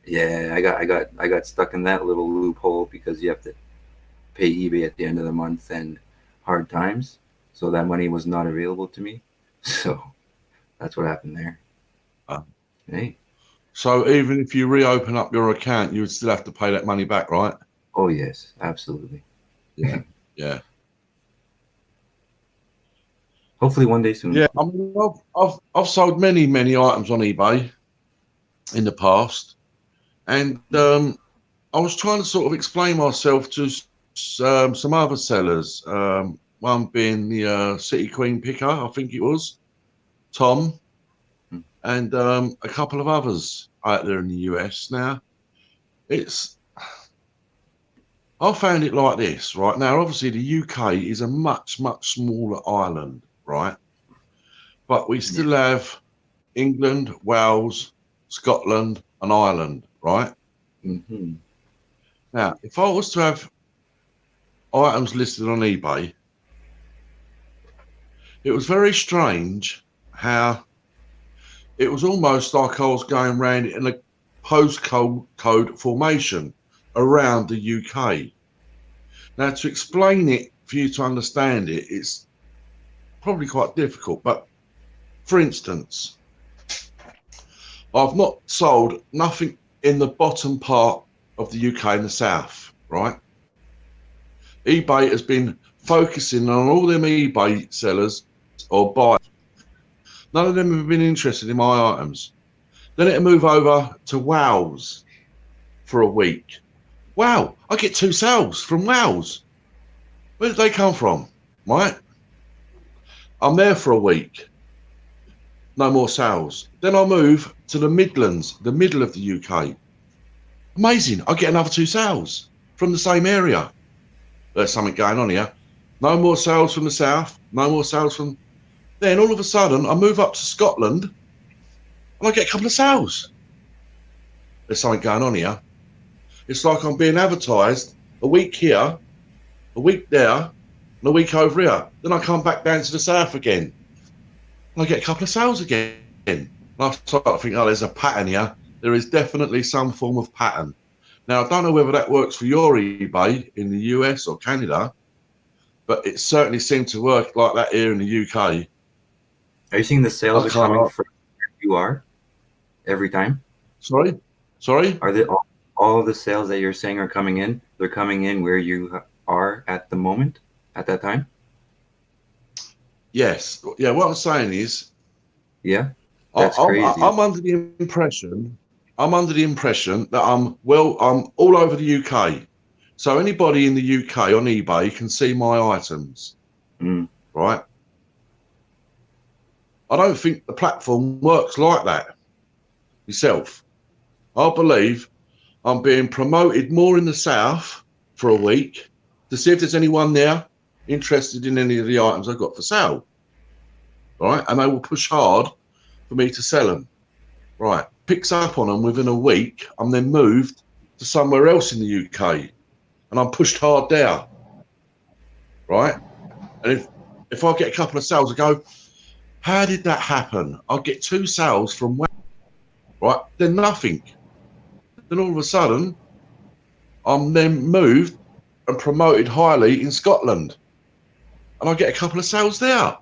B: Yeah, I got stuck in that little loophole because you have to pay eBay at the end of the month and hard times. So that money was not available to me. So that's what happened there. Hey.
D: So even if you reopen up your account, you would still have to pay that money back, right?
B: Oh yes, absolutely.
D: Yeah. Yeah.
B: Hopefully one day soon.
D: Yeah. I mean, I've sold many items on eBay in the past, and I was trying to sort of explain myself to some other sellers. One being the City Queen picker, I think it was Tom, and a couple of others out there in the US. Now, I found it like this, right? Now, obviously, the UK is a much smaller island, right? But we still have England, Wales, Scotland, and Ireland, right?
B: Mm-hmm.
D: Now, if I was to have items listed on eBay, it was very strange how it was almost like I was going around in a postcode formation around the UK. Now, to explain it for you to understand it, it's probably quite difficult. But for instance, I've not sold nothing in the bottom part of the UK in the south, right? eBay has been focusing on all them eBay sellers or buyers. None of them have been interested in my items. Then it'll move over to Wales for a week. Wow, I get 2 sales from Wales. Where did they come from? Right? I'm there for a week. No more sales. Then I move to the Midlands, the middle of the UK. Amazing. I get another 2 sales from the same area. There's something going on here. No more sales from the south. No more sales from... Then all of a sudden, I move up to Scotland and I get a couple of sales. There's something going on here. It's like I'm being advertised a week here, a week there, and a week over here. Then I come back down to the south again. And I get a couple of sales again. And I start to think, oh, there's a pattern here. There is definitely some form of pattern. Now, I don't know whether that works for your eBay in the US or Canada, but it certainly seemed to work like that here in the UK.
B: Are you seeing the sales
D: I
B: are coming
D: can't-
B: from where you are every time?
D: Sorry?
B: Are they all of the sales that you're saying are coming in? They're coming in where you are at the moment, at that time?
D: Yes. Yeah. What I'm saying is,
B: Yeah, that's crazy.
D: I'm under the impression. I'm under the impression that I'm all over the UK. So anybody in the UK on eBay can see my items,
B: Mm.
D: right? I don't think the platform works like that. Myself, I believe I'm being promoted more in the south for a week to see if there's anyone there interested in any of the items I've got for sale, right? And they will push hard for me to sell them, right? Picks up on them within a week. I'm then moved to somewhere else in the UK, and I'm pushed hard there, right? And if I get a couple of sales, I go, how did that happen? I'll get 2 sales from where, right? Then nothing. Then all of a sudden, I'm then moved and promoted highly in Scotland, and I get a couple of sales there.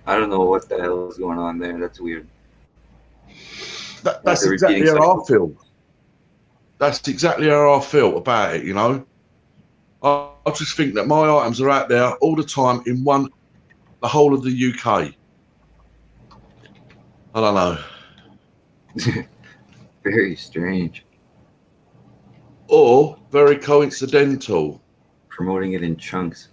B: I don't know what the hell is going on there. That's weird.
D: That's
B: they're
D: exactly
B: repeating
D: how I
B: cycle.
D: feel. That's exactly how I feel about it, you know. I just think that my items are out there all the time in the whole of the UK. I don't know.
B: Very strange.
D: Or very coincidental.
B: Promoting it in chunks.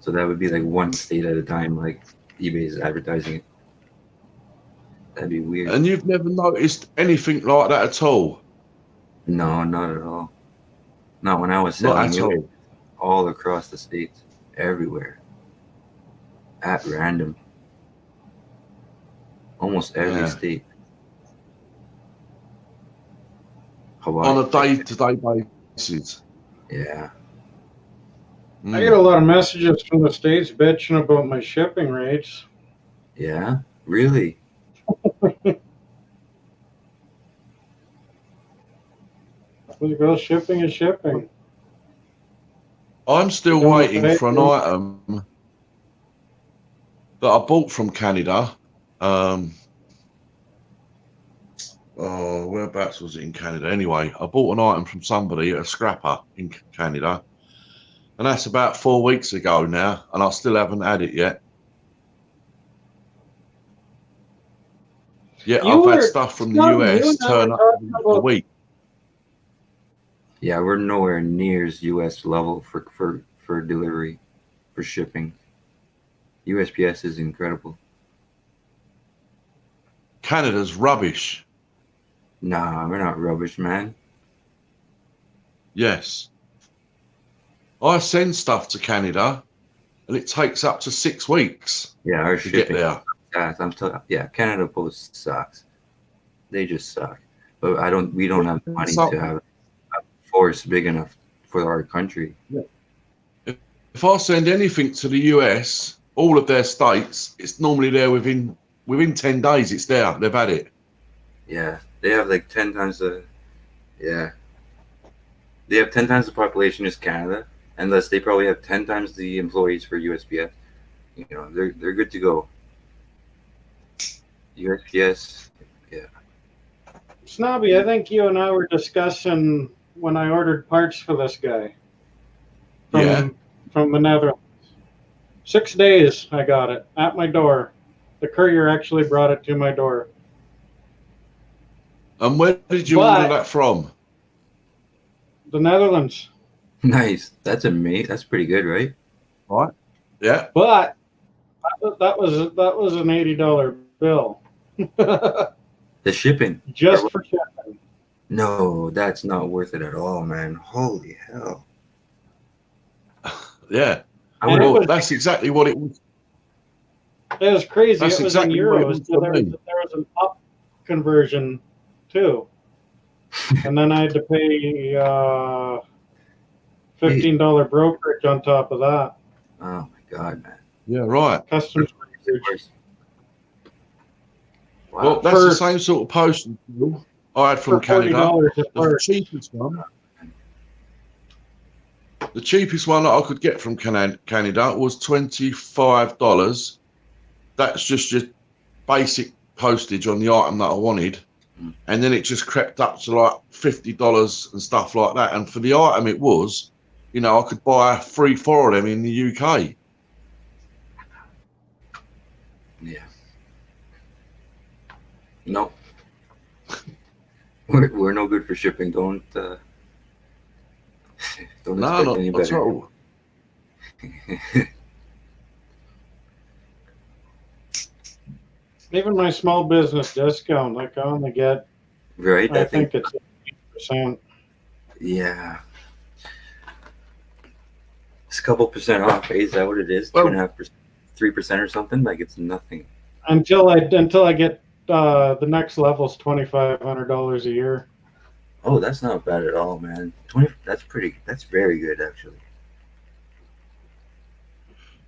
B: So that would be like one state at a time, like eBay's advertising it. That'd be weird.
D: And you've never noticed anything like that at all?
B: No, not at all. Not when I was
D: Not
B: selling
D: at
B: it.
D: all.
B: All across the states, everywhere, at random. Almost every
D: Yeah.
B: state. Hawaii.
D: On a day-to-day basis.
B: Yeah.
A: I get a lot of messages from the States bitching about my shipping rates.
B: Yeah. Really?
A: Well, shipping is shipping.
D: I'm still
A: You know,
D: waiting for an
A: I-
D: item that I bought from Canada. Whereabouts was it in Canada? Anyway, I bought an item from somebody, a scrapper in Canada, and that's about 4 weeks ago now, and I still haven't had it yet. Yeah, I've had stuff from the US turn up in a week.
B: Yeah, we're nowhere near US level for delivery, for shipping. USPS is incredible.
D: Canada's rubbish.
B: Nah, we're not rubbish, man.
D: Yes. I send stuff to Canada, and it takes up to 6 weeks
B: Yeah, our
D: to get
B: shipping.
D: there.
B: Yeah, Canada Post sucks. They just suck. But we don't have money to have a force big enough for our country.
D: If I send anything to the US, all of their states, it's normally there within 10 days. It's there. They've had it.
B: Yeah, they have like 10 times the. Yeah. They have 10 times the population as Canada, and thus they probably have 10 times the employees for USPS. You know, they're good to go. USPS, yeah.
A: Snobby, I think you and I were discussing when I ordered parts for this guy. From the Netherlands. 6 days I got it at my door. The courier actually brought it to my door.
D: And where did you order that from?
A: The Netherlands.
B: Nice. That's amazing. That's pretty good, right?
D: Right. Yeah.
A: But that was an $80 bill.
B: The shipping.
A: Just for shipping.
B: No, that's not worth it at all, man. Holy hell.
D: Yeah.
A: And
D: that's exactly what it was.
A: It was crazy.
D: That's
A: it was
D: exactly
A: in
D: what it
A: euros.
D: was
A: So
D: for
A: there
D: me.
A: was an up conversion too. And then I had to pay $15 brokerage on top of that.
B: Oh my god, man.
D: Yeah, right.
A: Customs.
B: Wow.
D: Well, that's the same sort of postage bill I had from Canada. The cheapest one. The cheapest one that I could get from Canada was $25. That's just your basic postage on the item that I wanted. And then it just crept up to like $50 and stuff like that. And for the item it was, You know, I could buy 3-4 of them in the UK.
B: Yeah. No. We're no good for shipping. Don't expect
D: No,
B: any
D: not at
B: better.
D: all.
A: Even my small business discount, like I only get,
B: Right?
A: I think it's 8%.
B: Yeah. It's a couple percent off. Is that what it is?
D: Well-
B: 2.5%, 3% or something? Like it's nothing.
A: Until I get the next level's $2,500 a year.
B: Oh, that's not bad at all, man. 20. That's very good, actually.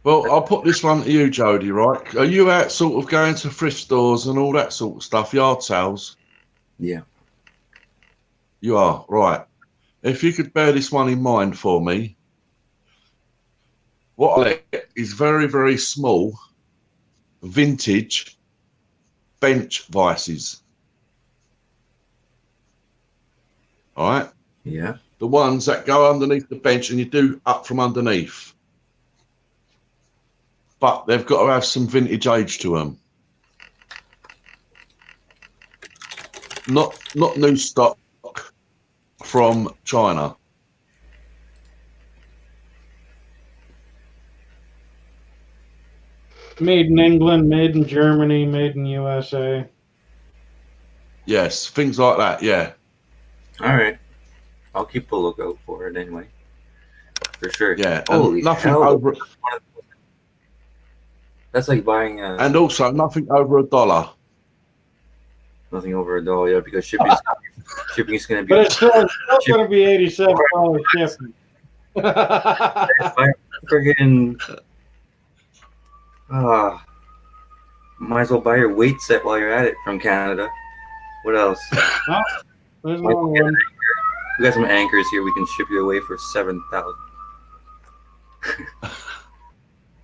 D: Well, I'll put this one to you, Jody, right? Are you out sort of going to thrift stores and all that sort of stuff, yard sales?
B: Yeah.
D: You are, right. If you could bear this one in mind for me, what I like is very, very small, vintage bench vices. All right?
B: Yeah.
D: The ones that go underneath the bench and you do up from underneath. But they've got to have some vintage age to them. Not new stock from China.
A: Made in England, made in Germany, made in USA.
D: Yes, things like that, yeah.
B: All right. I'll keep a lookout for it anyway. For sure.
D: Yeah. And
B: Holy
D: nothing
B: hell.
D: over
B: That's like buying
D: and also nothing over $1.
B: nothing over $1, yeah, because shipping's going to be.
A: But it's still going to be $87 shipping.
B: Friggin' might as well buy your weight set while you're at it from Canada. What else?
A: There's another one.
B: We got some anchors here. We can ship you away for 7,000.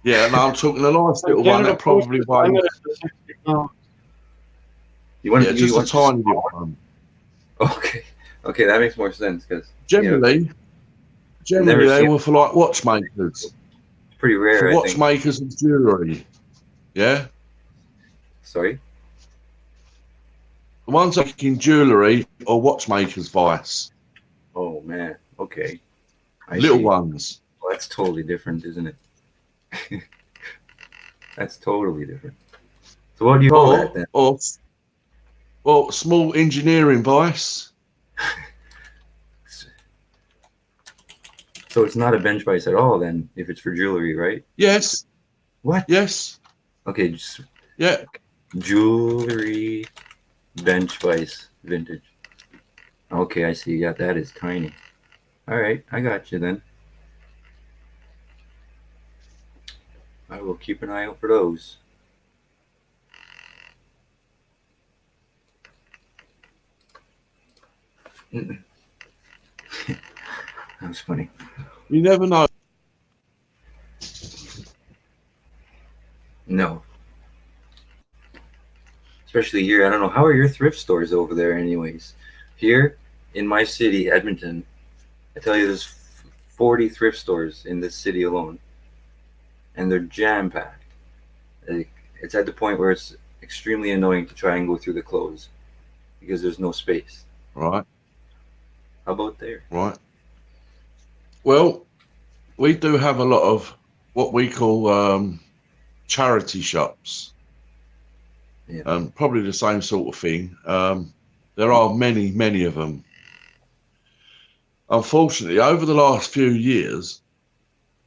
D: Yeah, no, I'm talking a nice little one that probably weighs.
B: You want?
D: Yeah,
B: you
D: just a
B: want
D: tiny little one.
B: Okay, that makes more sense because
D: Generally,
B: Never
D: they
B: seen-
D: were for like watchmakers,
B: it's pretty rare.
D: for
B: I think.
D: watchmakers and jewellery. Yeah,
B: Sorry.
D: the ones making jewellery or watchmakers vice,
B: Oh man. Okay. I
D: little
B: see.
D: ones.
B: Well, that's totally different, isn't it? That's totally different. So what do you call that then?
D: Or small engineering vice.
B: So it's not a bench vice at all then, if it's for jewelry, right?
D: Yes,
B: What?
D: yes,
B: Okay, just
D: yeah.
B: jewelry bench vice vintage. Okay, I see. Yeah, that is tiny. All right, I got you then. I will keep an eye out for those. That was funny.
D: You never know.
B: No. Especially here. I don't know. How are your thrift stores over there, anyways? Here in my city, Edmonton, I tell you, there's 40 thrift stores in this city alone. And they're jam-packed. It's at the point where it's extremely annoying to try and go through the clothes because there's no space.
D: Right,
B: How about there?
D: right. Well, we do have a lot of what we call charity shops.
B: Yeah.
D: Probably the same sort of thing. There are many, many of them. Unfortunately, over the last few years,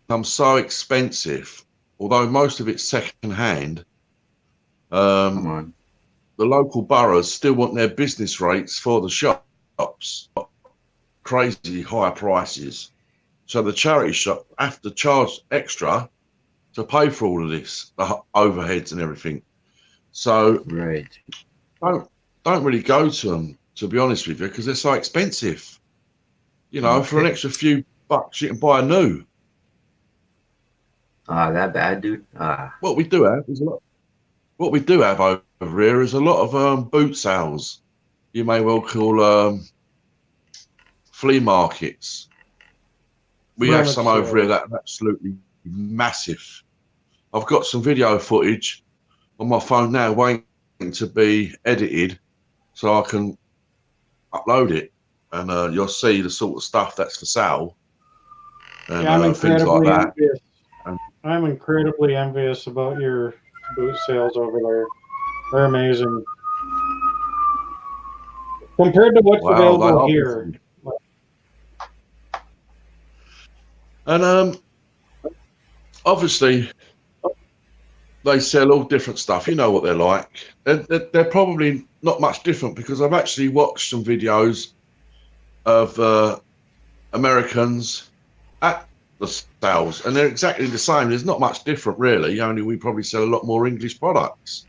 D: become so expensive, although most of it's second hand.
B: Come on.
D: The local boroughs still want their business rates for the shops, crazy high prices. So the charity shop have to charge extra to pay for all of this, the overheads and everything. So
B: Right.
D: don't really go to them, to be honest with you, because they're so expensive. You know, for an
B: Okay.
D: extra few bucks, you can buy a new.
B: That bad, dude?
D: What we do have is a lot. What we do have over here is a lot of boot sales. You may well call flea markets. We have some
A: Rummage
D: over here
A: sales.
D: that are absolutely massive. I've got some video footage on my phone now waiting to be edited so I can upload it, and you'll see the sort of stuff that's for sale and
A: Yeah, I'm
D: things like
A: incredibly
D: that.
A: envious.
D: Um,
A: I'm incredibly envious about your boot sales over there. They're amazing. Compared to what's
D: Wow, they
A: available
D: are
A: here.
D: busy. And obviously, they sell all different stuff. You know what they're like. They're probably not much different because I've actually watched some videos of Americans at the sales, and they're exactly the same. There's not much different, really. Only we probably sell a lot more English products,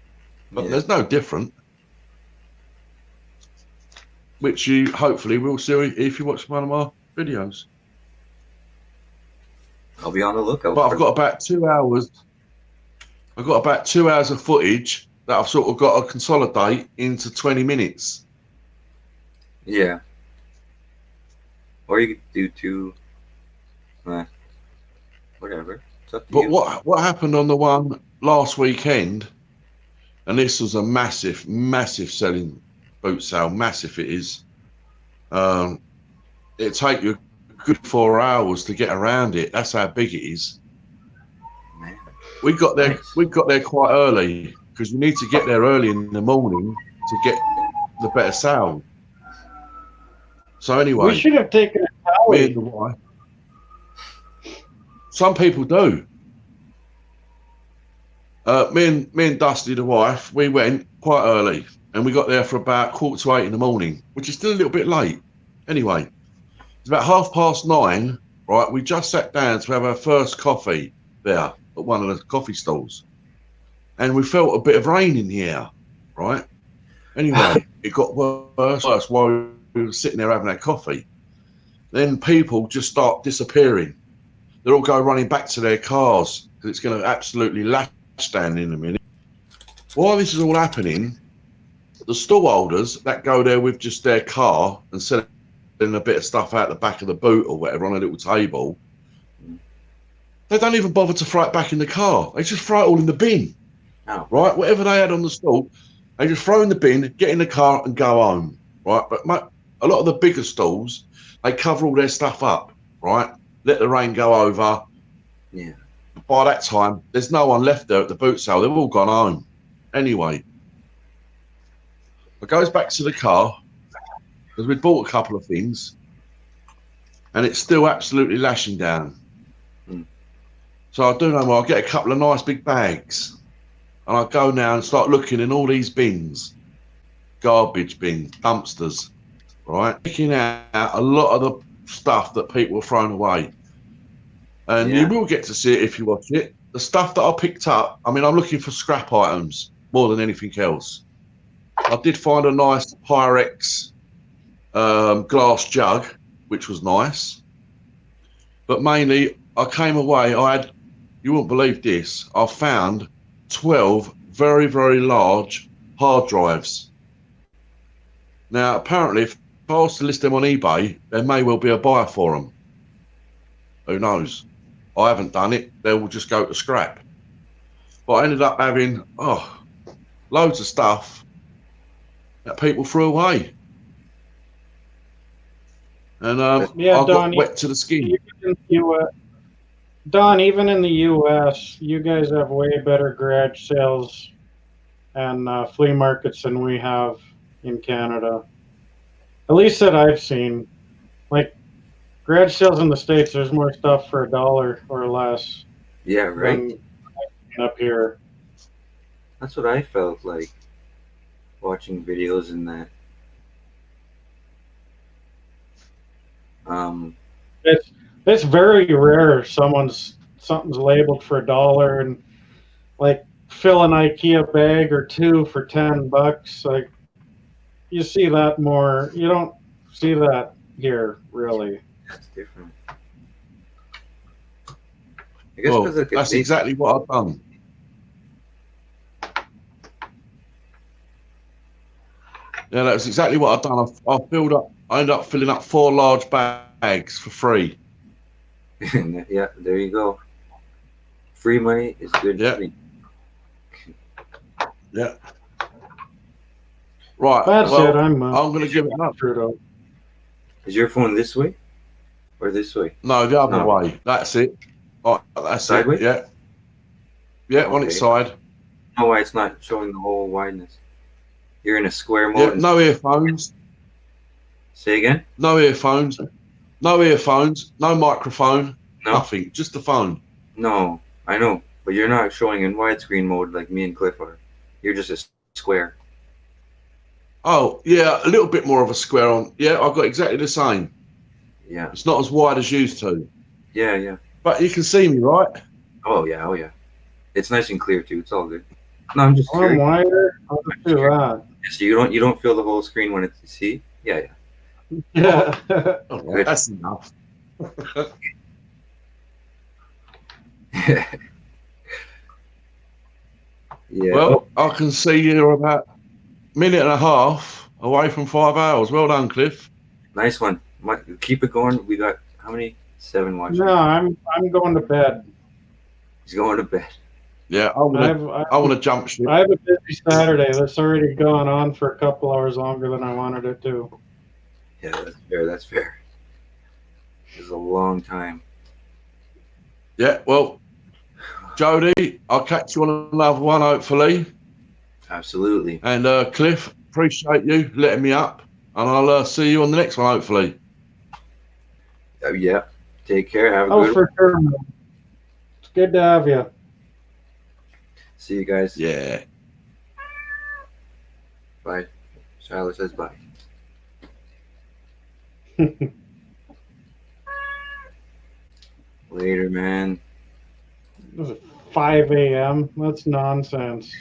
D: but
B: Yeah.
D: there's no different. Which you hopefully will see if you watch one of my videos.
B: I'll be on the lookout.
D: But I've got about 2 hours. I've got about 2 hours of footage that I've sort of got to consolidate into 20 minutes.
B: Yeah. Or you could do two. Whatever. It's up to
D: But
B: you.
D: what happened on the one last weekend, and this was a massive, massive selling boot sale, massive it is. It'd take you a good 4 hours to get around it. That's how big it is.
B: Man.
D: We got there.
B: Nice.
D: We got there quite early because you need to get there early in the morning to get the better sound. So anyway,
A: We should have taken a
D: me
A: tally.
D: and the wife. Some people do. Me and Dusty, the wife, we went quite early, and we got there for about 7:45 in the morning, which is still a little bit late. Anyway, it's about 9:30. Right, we just sat down to have our first coffee there at one of the coffee stalls, and we felt a bit of rain in the air. Right. Anyway, it got worse while we were sitting there having our coffee. Then people just start disappearing. They all go running back to their cars because it's going to absolutely lash down in a minute. While this is all happening, the stall holders that go there with just their car and selling a bit of stuff out the back of the boot or whatever on a little table, they don't even bother to throw it back in the car. They just throw it all in the bin.
B: Oh.
D: Right? Whatever they had on the stall, they just throw in the bin, get in the car and go home. Right? But a lot of the bigger stalls, they cover all their stuff up. Right? Let the rain go over.
B: Yeah.
D: By that time, there's no one left there at the boot sale. They've all gone home. Anyway, it goes back to the car because we'd bought a couple of things and it's still absolutely lashing down. So I do know more. I get a couple of nice big bags and I go now and start looking in all these bins, garbage bins, dumpsters, right? Picking out a lot of the stuff that people are throwing away. And
B: Yeah.
D: you will get to see it if you watch it. The stuff that I picked up, I mean, I'm looking for scrap items more than anything else. I did find a nice Pyrex glass jug, which was nice. But mainly, I came away, you wouldn't believe this, I found 12 very, very large hard drives. Now, apparently, if I was to list them on eBay, there may well be a buyer for them. Who knows? I haven't done it. They will just go to scrap. But I ended up having, loads of stuff that people threw away. And
A: Yeah,
D: I
A: Don,
D: got wet to the skin.
A: Don, even in the U.S., you guys have way better garage sales and flea markets than we have in Canada. At least that I've seen. Like, garage sales in the States, there's more stuff for $1 or less
B: Yeah, right.
A: than up here.
B: That's what I felt like watching videos in that.
A: It's very rare something's labeled for $1 and like fill an IKEA bag or two for $10. Like, you see that more. You don't see that here, really.
B: That's different. I guess
D: Well,
B: because
D: that's exactly what I've done. Yeah, that's exactly what I've done. I ended up filling up 4 large bags for free.
B: Yeah, there you go. Free money is good.
D: Yeah.
B: Money.
D: Yeah. Right.
A: That's
D: well,
A: it. I'm
D: going to give it up.
A: Trudeau.
B: Is your phone this way or this way?
D: No, the other
B: No.
D: way. That's it. Oh, that's
B: Sideways?
D: it. Yeah. Yeah, on its
B: Okay.
D: side.
B: No, why it's not showing the whole wideness. You're in a square
D: Yeah,
B: mode.
D: no earphones.
B: Say again?
D: No earphones. No earphones. No microphone.
B: No?
D: Nothing. Just the phone.
B: No, I know. But you're not showing in widescreen mode like me and Cliff are. You're just a square.
D: Oh, yeah, a little bit more of a square on. Yeah, I've got exactly the same.
B: Yeah.
D: It's not as wide as used to.
B: Yeah.
D: But you can see me, right?
B: Oh yeah. It's nice and clear too. It's all good. No, I'm just
A: I'm
B: curious.
A: wider. I'll just do that.
B: So you don't feel the whole screen when it's see? Yeah.
A: Yeah.
D: All right, that's enough.
B: Yeah.
D: Well, I can see you're about a minute and a half away from 5 hours. Well done, Cliff.
B: Nice one. Keep it going. We got how many? 7 watching.
A: No, I'm going to bed.
B: He's going to bed.
D: Yeah, I want to jump ship.
A: I have a busy Saturday. That's already gone on for a couple hours longer than I wanted it to.
B: Yeah, that's fair. It's a long time.
D: Yeah, well, Jody, I'll catch you on another one, hopefully.
B: Absolutely.
D: And Cliff, appreciate you letting me up. And I'll see you on the next one, hopefully.
B: Yeah. Take care. Have a
A: Oh,
B: good
A: for sure. Man. It's good to have you.
B: See you guys.
D: Yeah.
B: Bye. Charlotte says bye. Later, man.
A: It was 5 a.m. That's nonsense.